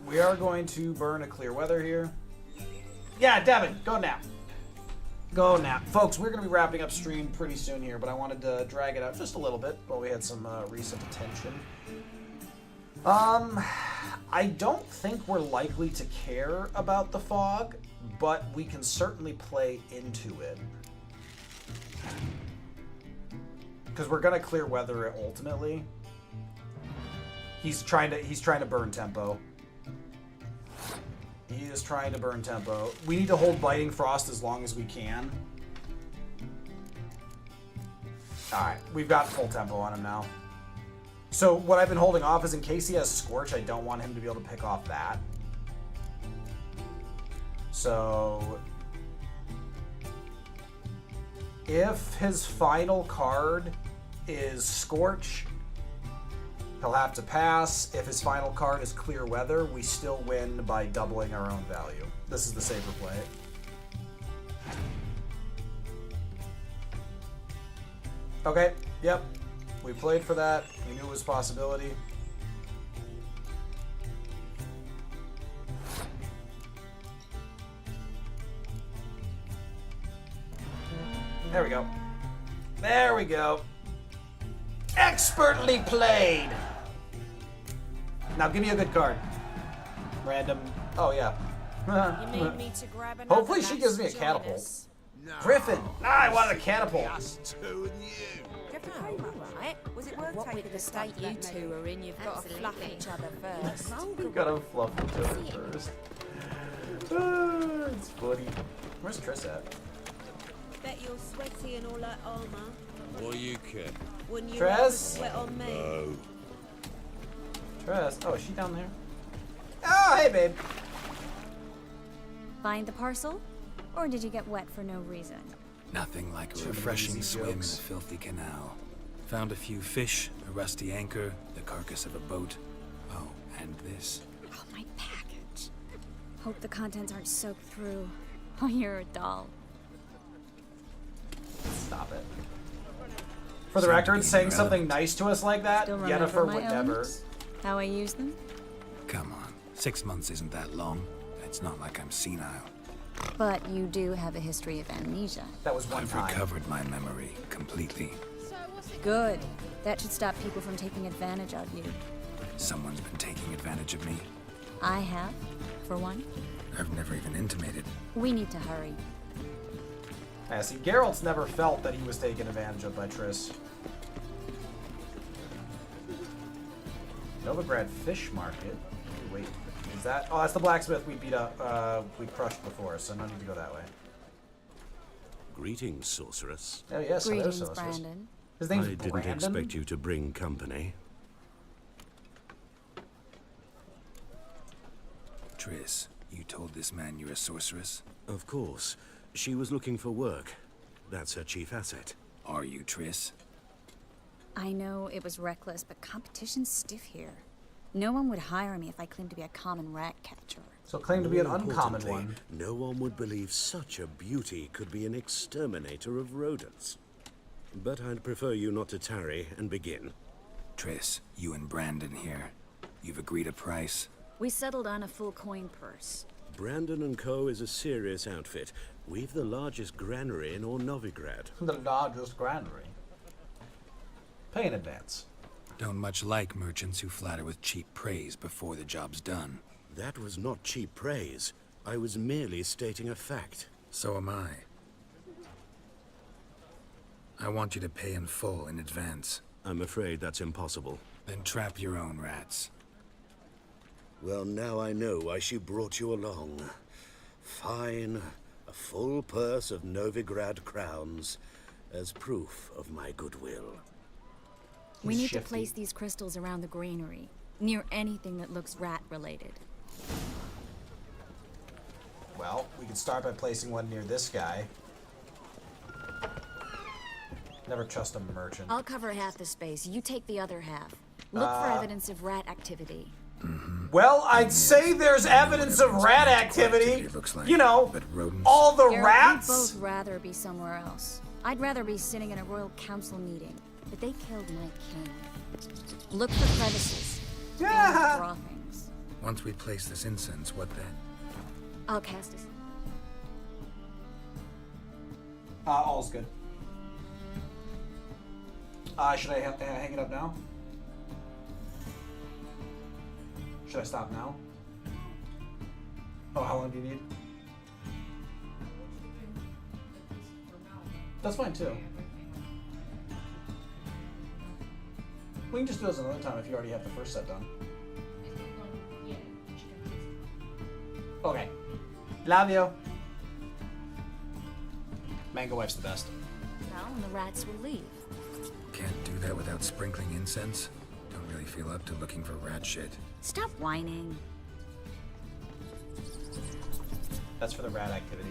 We are going to burn a Clear Weather here. Yeah, Devin, go nap. Go nap. Folks, we're going to be wrapping up stream pretty soon here, but I wanted to drag it out just a little bit while we had some recent attention. I don't think we're likely to care about the fog, but we can certainly play into it. Because we're going to Clear Weather it ultimately. He's trying to burn tempo. He is trying to burn tempo. We need to hold Biting Frost as long as we can. Alright, we've got full tempo on him now. So what I've been holding off is in case he has Scorch, I don't want him to be able to pick off that. So if his final card is Scorch, he'll have to pass. If his final card is Clear Weather, we still win by doubling our own value. This is the safer play. Okay, yep. We played for that. We knew it was a possibility. There we go. There we go. Expertly played! Now give me a good card. Random. Oh, yeah. You need me to grab another Hopefully she gives me a catapult. Griffin! I want a catapult. Right? Was it worth taking the state you two are in? You've got to fluff each other first. We've got to fluff each other first. It's funny. Where's Triss at? Bet you're sweaty and all that armor. What do you care? Wouldn't you Tress? rather sweat on me? No. Triss. Oh, is she down there? Oh, hey, babe. Find the parcel? Or did you get wet for no reason? Nothing like a refreshing swim in a filthy canal. Found a few fish, a rusty anchor, the carcass of a boat. Oh, and this. Oh, my package. Hope the contents aren't soaked through. Oh, you're a doll. Stop it. For the record, saying something nice to us like that, Yennefer would never. How I use them? Come on, 6 months isn't that long. It's not like I'm senile. But you do have a history of amnesia. That was one I've time. recovered my memory completely. Good. That should stop people from taking advantage of you. Someone's been taking advantage of me. I have, for one. I've never even intimated. We need to hurry. Yeah, see, Geralt's never felt that he was taken advantage of by Triss. Novigrad Fish Market. Wait, is that? Oh, that's the blacksmith we beat up. We crushed before, so no need to go that way. Greetings, sorceress. Oh yes, Greetings, hello, sorceress. Brandon. His name's I didn't Brandon? expect you to bring company. Triss, you told this man you're a sorceress? Of course. She was looking for work. That's her chief asset. Are you, Triss? I know it was reckless, but competition's stiff here. No one would hire me if I claimed to be a common rat catcher. So claim to be an More uncommon importantly, one. No one would believe such a beauty could be an exterminator of rodents. But I'd prefer you not to tarry and begin. Triss, you and Brandon here. You've agreed a price? We settled on a full coin purse. Brandon & Co. is a serious outfit. We've the largest granary in all Novigrad. The largest granary. Pay in advance. Don't much like merchants who flatter with cheap praise before the job's done. That was not cheap praise. I was merely stating a fact. So am I. I want you to pay in full in advance. I'm afraid that's impossible. Then trap your own rats. Well, now I know why she brought you along. Fine. A full purse of Novigrad crowns as proof of my goodwill. We need to place these crystals around the granary, near anything that looks rat-related. Well, we could start by placing one near this guy. Never trust a merchant. I'll cover half the space. You take the other half. Look for evidence of rat activity. Well, I'd say there's evidence of rat activity. You know, all the Geralt, rats. We'd both rather be somewhere else. I'd rather be sitting in a royal council meeting, but they killed my king. Look for crevices. Yeah. Droppings. Once we place this incense, what then? I'll cast it. All's good. Should I hang it up now? Should I stop now? Oh, how long do you need? That's fine too. We can just do this another time if you already have the first set done. Okay. Love you. Mango Wife's the best. Now, and the rats will leave. Can't do that without sprinkling incense. Don't really feel up to looking for rat shit. Stop whining. That's for the rat activity.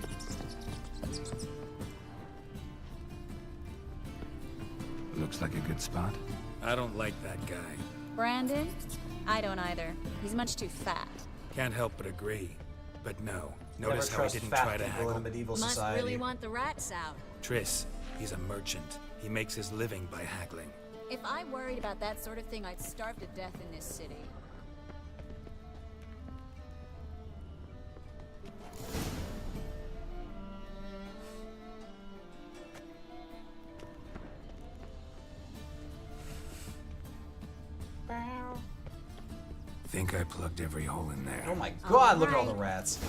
Looks like a good spot. I don't like that guy. Brandon? I don't either. He's much too fat. Can't help but agree. But no. Never Notice how he trust didn't fat try to people haggle. in a medieval Must society. really want the rats out. Triss, he's a merchant. He makes his living by haggling. If I worried about that sort of thing, I'd starve to death in this city. Think I plugged every hole in there. Oh my god, look at all the rats.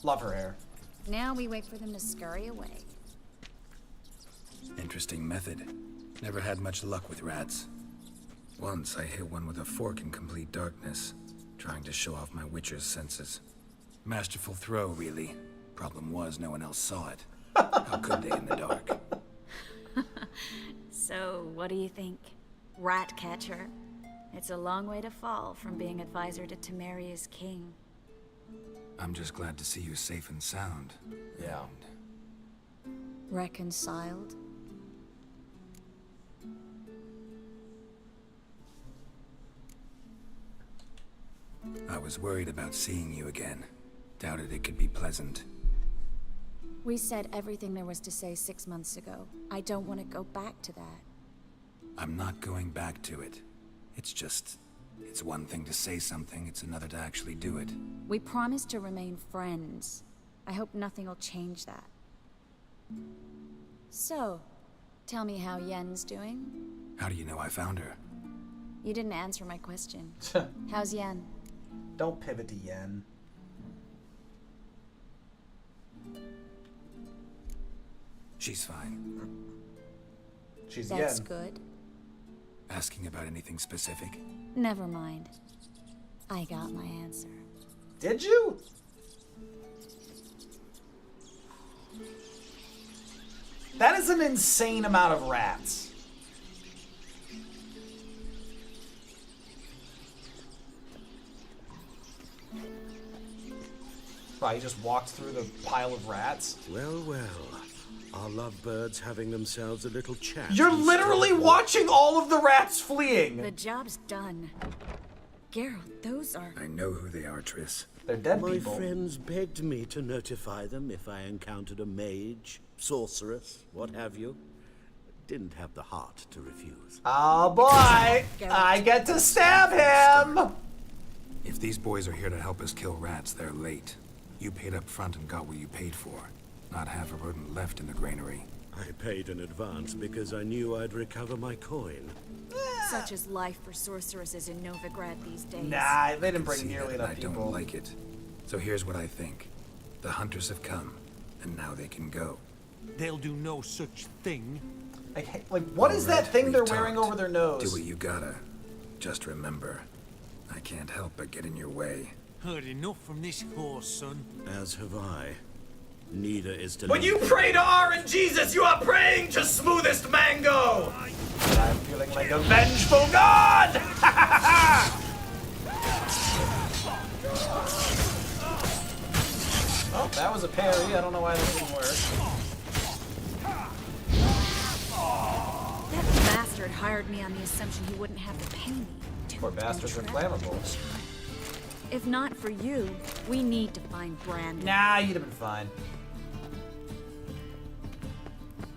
Love her hair. Now we wait for them to scurry away. Interesting method. Never had much luck with rats. Once I hit one with a fork in complete darkness, trying to show off my witcher's senses. Masterful throw, really. Problem was, no one else saw it. How could they in the dark? So, what do you think? Rat catcher? It's a long way to fall from being advisor to Temeria's king. I'm just glad to see you safe and sound. Yeah. Reconciled? I was worried about seeing you again. Doubted it could be pleasant. We said everything there was to say 6 months ago. I don't want to go back to that. I'm not going back to it. It's one thing to say something, it's another to actually do it. We promised to remain friends. I hope nothing will change that. So, tell me how Yen's doing. How do you know I found her? You didn't answer my question. How's Yen? Don't pivot to Yen. She's fine. She's That's Yen. good. Asking about anything specific? Never mind. I got my answer. Did you? That is an insane amount of rats. Wow, you just walked through the pile of rats? Well, well. Are lovebirds having themselves a little chat? You're literally watching all of the rats fleeing! The job's done. Geralt, those are... I know who they are, Triss. They're dead My people. friends begged me to notify them if I encountered a mage, sorceress, what have you. Didn't have the heart to refuse. Oh boy! I get to stab him! If these boys are here to help us kill rats, they're late. You paid up front and got what you paid for. Not half a rodent left in the granary. I paid in advance because I knew I'd recover my coin. Such is life for sorceresses in Novigrad these days. Nah, they didn't bring nearly enough I people. don't like it. So here's what I think. The hunters have come, and now they can go. They'll do no such thing. Like, what is that thing they're wearing over their nose? Do what you gotta. Just remember, I can't help but get in your way. Heard enough from this horse, son. As have I. Neither is to When you pray to R and Jesus, you are praying to smoothest mango! I'm feeling like a vengeful god! Oh, that was a parry. I don't know why that didn't work. That bastard hired me on the assumption he wouldn't have to pay me. Poor bastards are flammable. If not for you, we need to find Brandon. Nah, you'd have been fine.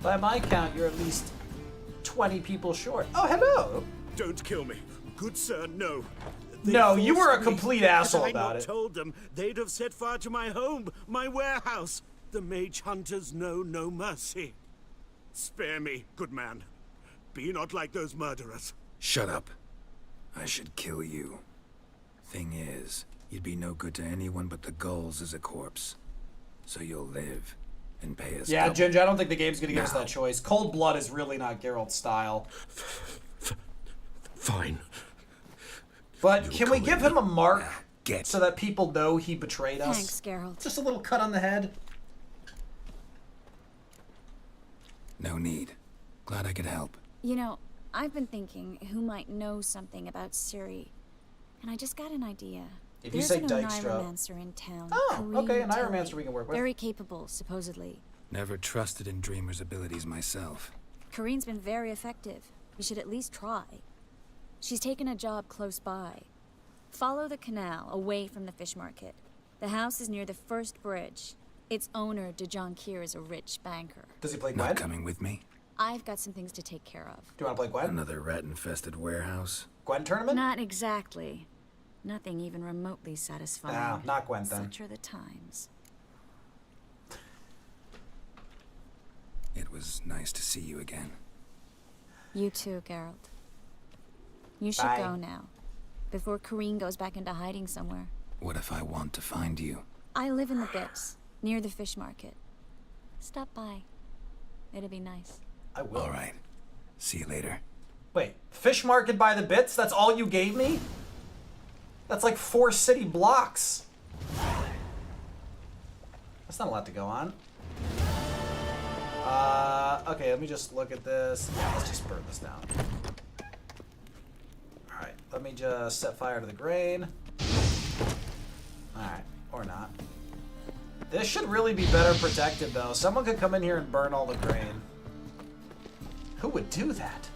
By my count, you're at least 20 people short. Oh, hello! Don't kill me. Good sir, no. No, you were a complete asshole Had I about not it. told them, they'd have set fire to my home, my warehouse. The mage hunters know no mercy. Spare me, good man. Be not like those murderers. Shut up. I should kill you. Thing is, you'd be no good to anyone but the gulls as a corpse. So you'll live and pay us Yeah, double. Ginger, I don't think the game's gonna give us Now. that choice. Cold blood is really not Geralt's style. Fine. But can we give him a mark so that people know he betrayed us? Thanks, Geralt. Just a little cut on the head. No need. Glad I could help. You know, I've been thinking who might know something about Ciri, and I just got an idea. If you There's say an Dykstra. Oneiromancer in town. Oh, Kareem okay, an told Iromancer me. we can work with. Very capable, supposedly. Never trusted in Dreamer's abilities myself. Kareen's been very effective. You should at least try. She's taken a job close by. Follow the canal away from the fish market. The house is near the first bridge. Its owner, Dejon Kier, is a rich banker. Does he play Gwen? Not coming with me? I've got some things to take care of. Do you want to play Gwen? Another rat-infested warehouse? Gwen tournament? Not exactly. Nothing even remotely satisfying. Ah, not Gwen then. Such are the times. It was nice to see you again. You too, Geralt. You should Bye. go now, before Kareen goes back into hiding somewhere. What if I want to find you? I live in the Bits, near the fish market. Stop by. It'll be nice. I will. All right. See you later. Wait, fish market by the bits? That's all you gave me? That's like 4 city blocks. That's not a lot to go on. Okay, let me just look at this. Yeah, let's just burn this down. Alright, let me just set fire to the grain. Alright, or not. This should really be better protected, though. Someone could come in here and burn all the grain. Who would do that?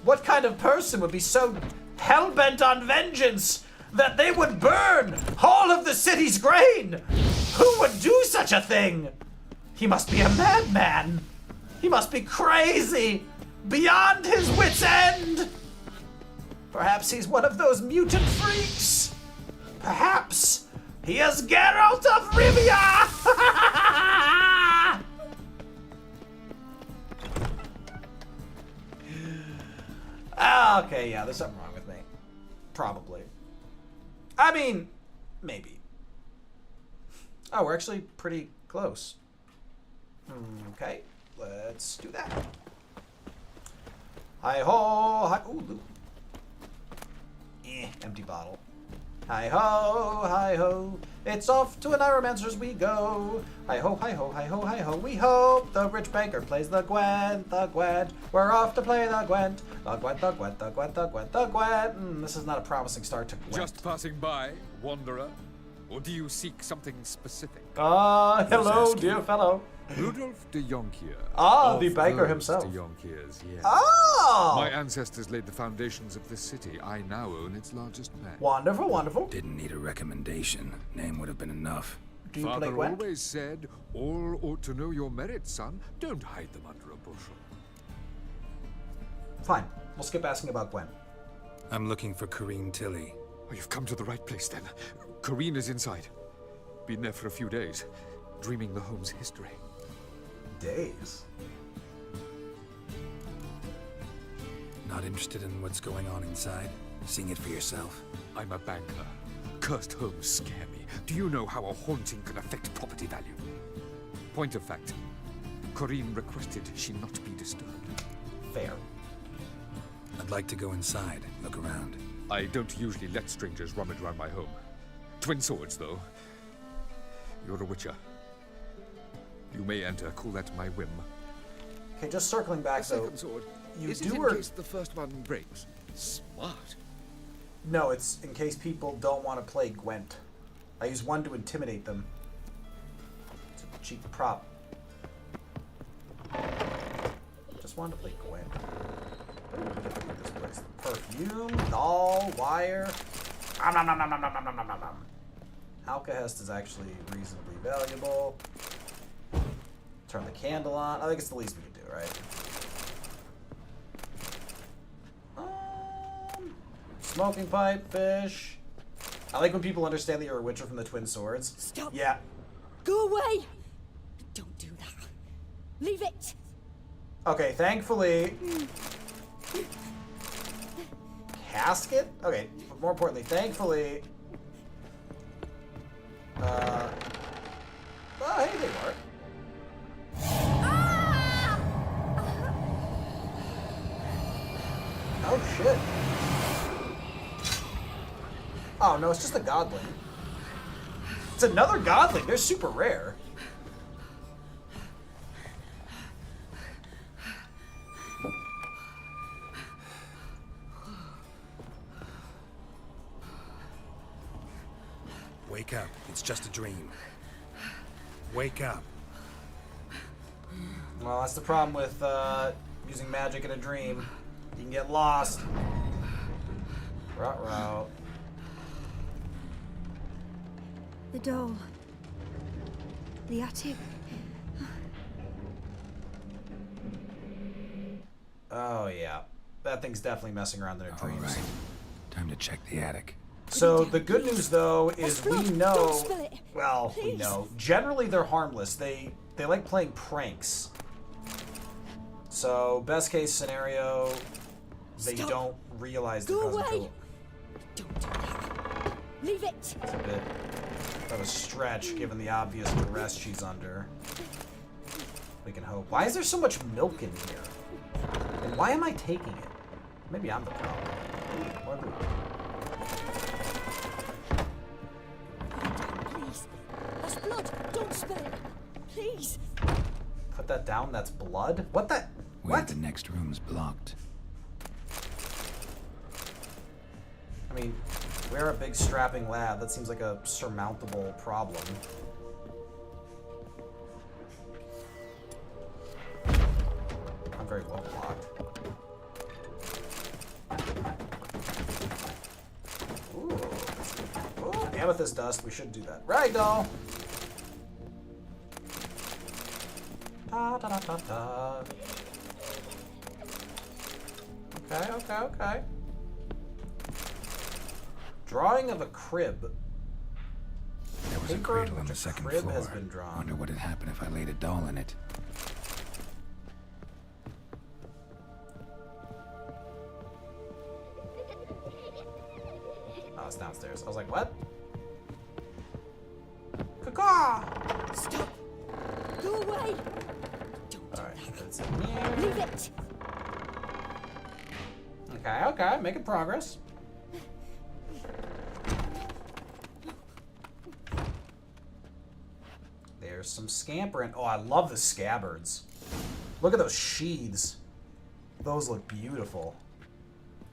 What kind of person would be so hell-bent on vengeance that they would burn all of the city's grain? Who would do such a thing? He must be a madman. He must be crazy, beyond his wit's end. Perhaps he's one of those mutant freaks. Perhaps he is Geralt of Rivia. Okay, yeah, there's something wrong with me. Probably. I mean, maybe. Oh, we're actually pretty close. Okay, let's do that. Hi-ho, hi, ooh, loot. Empty bottle. Hi-ho, hi-ho, it's off to an Iromancer's we go. Hi-ho, hi-ho, hi-ho, hi-ho, we hope the rich banker plays the Gwent, the Gwent. We're off to play the Gwent, the Gwent, the Gwent, the Gwent, the Gwent, the Gwent. This is not a promising start to Gwent. Just passing by, wanderer? Or do you seek something specific? Hello, dear fellow. Rudolf de Jonkier. The banker himself. De Jonkiers, yes. My ancestors laid the foundations of this city. I now own its largest bank. Wonderful, wonderful. Didn't need a recommendation. Name would have been enough. Do you play Father Gwent? always said, all ought to know your merits, son. Don't hide them under a bushel. Fine. We'll skip asking about Gwent. I'm looking for Corrine Tilly. Oh, you've come to the right place then. Corrine is inside. Been there for a few days, dreaming the home's history. Days? Not interested in what's going on inside? Seeing it for yourself? I'm a banker. Cursed homes scare me. Do you know how a haunting can affect property value? Point of fact, Corrine requested she not be disturbed. Fair. I'd like to go inside, look around. I don't usually let strangers rummage around my home. Twin swords, though. You're a witcher. You may enter, call at my whim. Okay, just circling back, The though. second sword. You Is do it in or... case the first one breaks? Smart. No, it's in case people don't want to play Gwent. I use one to intimidate them. It's a cheap prop. Just wanted to play Gwent. This place. Perfume, doll, wire. Alkahest is actually reasonably valuable. Turn the candle on. I think it's the least we can do, right? Smoking pipe, fish. I like when people understand that you're a witcher from the Twin Swords. Stop. Yeah. Go away! Don't do that. Leave it! Okay, thankfully... Casket? Okay, but more importantly, thankfully... Oh, hey, there you are. Oh, shit. Oh, no, it's just a godling. It's another godling. They're super rare. Wake up. It's just a dream. Wake up. Well, that's the problem with using magic in a dream. You can get lost. Ruh-roh. The doll. The attic. Oh, yeah. That thing's definitely messing around in her dreams. All right. Time to check the attic. So the good news, though, is we know... Don't spill it. Well, we Please. know. Generally, they're harmless. They like playing pranks. So, best case scenario, they Stop. don't realize they're Go causing away. trouble. Don't do that. Leave it. It's a bit of a stretch, given the obvious duress she's under. We can hope. Why is there so much milk in here? And why am I taking it? Maybe I'm the problem. More loot. Please. That's blood. Don't spill it. Please. Put that down. That's blood. What the? Wait, the next room's blocked. I mean, we're a big strapping lad. That seems like a surmountable problem. I'm very well blocked. Ooh. Ooh, amethyst dust. We should do that. Ragdoll! Da, da, da, da, da. Okay, okay, okay. Drawing of a crib. There was a Paper cradle on which the a second crib floor. has been drawn. Wonder what'd happen if I laid a doll in it. it's downstairs. I was like, what? Caw! Stop! Go away! Alright, that's in here. Leave it! Okay, making progress. There's some scampering. Oh, I love the scabbards. Look at those sheaths. Those look beautiful.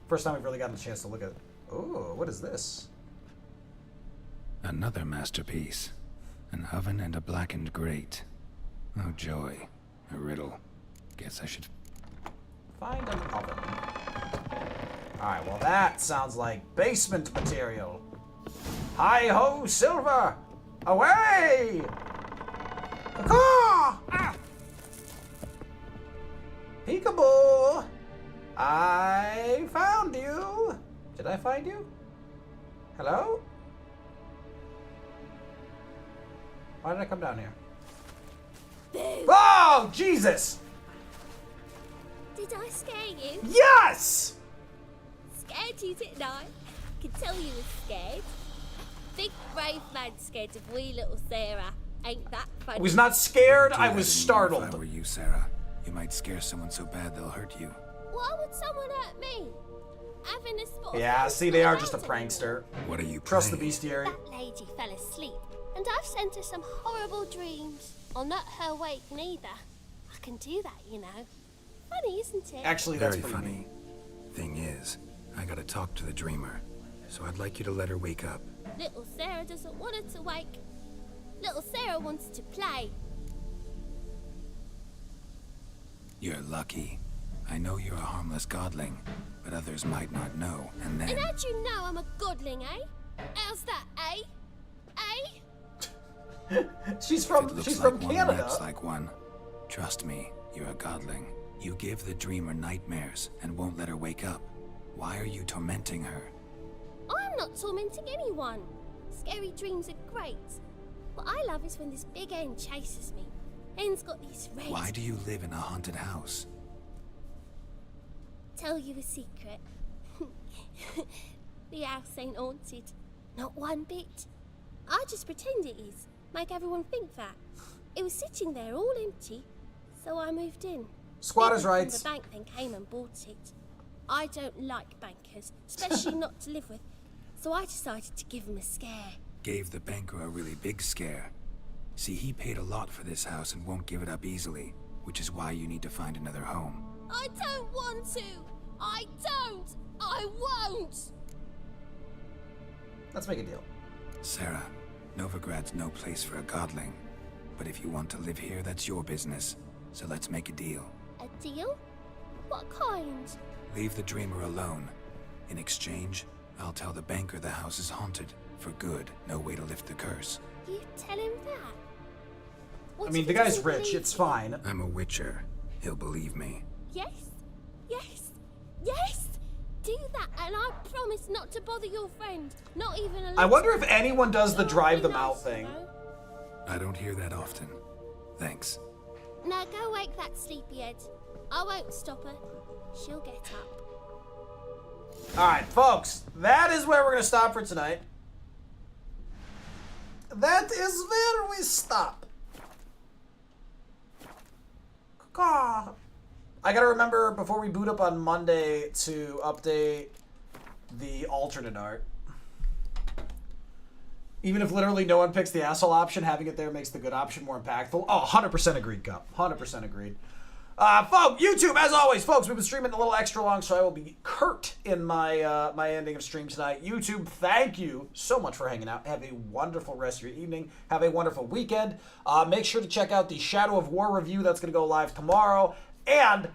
First time we've really gotten a chance to look at... Oh, what is this? Another masterpiece. An oven and a blackened grate. Oh joy. A riddle. Guess I should... Find an oven. Alright, well that sounds like basement material. Hi-ho, Silver! Away! Caw! Ah! Peekaboo! I found you! Did I find you? Hello? Why did I come down here? Oh, Jesus! Did I scare you? Yes! Scared you, didn't I? I could tell you were scared. Big brave man scared of wee little Sarah. Ain't that funny? I was not scared, I was If startled. I were you, Sarah, you might scare someone so bad they'll hurt you. Why would someone hurt me? Having a spot. Yeah, see, they are just a prankster. What are you Trust the playing? bestiary. That lady fell asleep, and I've sent her some horrible dreams. I'll not her wake neither. I can do that, you know. Funny, isn't it? Actually, that's Very pretty funny. Thing is, I gotta talk to the dreamer, so I'd like you to let her wake up. Little Sarah doesn't want her to wake. Little Sarah wants to play. You're lucky. I know you're a harmless godling, but others might not know, and then... And how'd you know I'm a godling, eh? How's that, eh? Eh? She's If from it looks she's like from one, Canada. acts like one. Trust me, you're a godling. You give the dreamer nightmares and won't let her wake up. Why are you tormenting her? I'm not tormenting anyone. Scary dreams are great. What I love is when this big hen chases me. Hen's got these red... Why do you live in a haunted house? Tell you a secret. The house ain't haunted. Not one bit. I just pretend it is. Make everyone think that. It was sitting there all empty, so I moved in. Squatters' People from rights. The bank then came and bought it. I don't like bankers, especially not to live with, so I decided to give them a scare. Gave the banker a really big scare. See, he paid a lot for this house and won't give it up easily, which is why you need to find another home. I don't want to! I don't! I won't! Let's make a deal. Sarah, Novigrad's no place for a godling. But if you want to live here, that's your business. So let's make a deal. A deal? What kind? Leave the dreamer alone. In exchange, I'll tell the banker the house is haunted. For good, no way to lift the curse. You tell him that? What I mean, if the he guy's doesn't rich, believe it's you? fine. I'm a witcher. He'll believe me. Yes? Yes? Yes! Do that, and I promise not to bother your friend. Not even a little. I wonder if anyone does the You're drive really them out nice, thing. you know? I don't hear that often. Thanks. Now go wake that sleepyhead. I won't stop her. She'll get up. Alright, folks, that is where we're going to stop for tonight. That is where we stop. Caw. I gotta remember before we boot up on Monday to update the alternate art. Even if literally no one picks the asshole option, having it there makes the good option more impactful. Oh, 100% agreed, Cup. 100% agreed. Folks, YouTube, as always, folks, we've been streaming a little extra long, so I will be curt in my my ending of stream tonight. YouTube, thank you so much for hanging out. Have a wonderful rest of your evening. Have a wonderful weekend. Make sure to check out the Shadow of War review that's going to go live tomorrow. And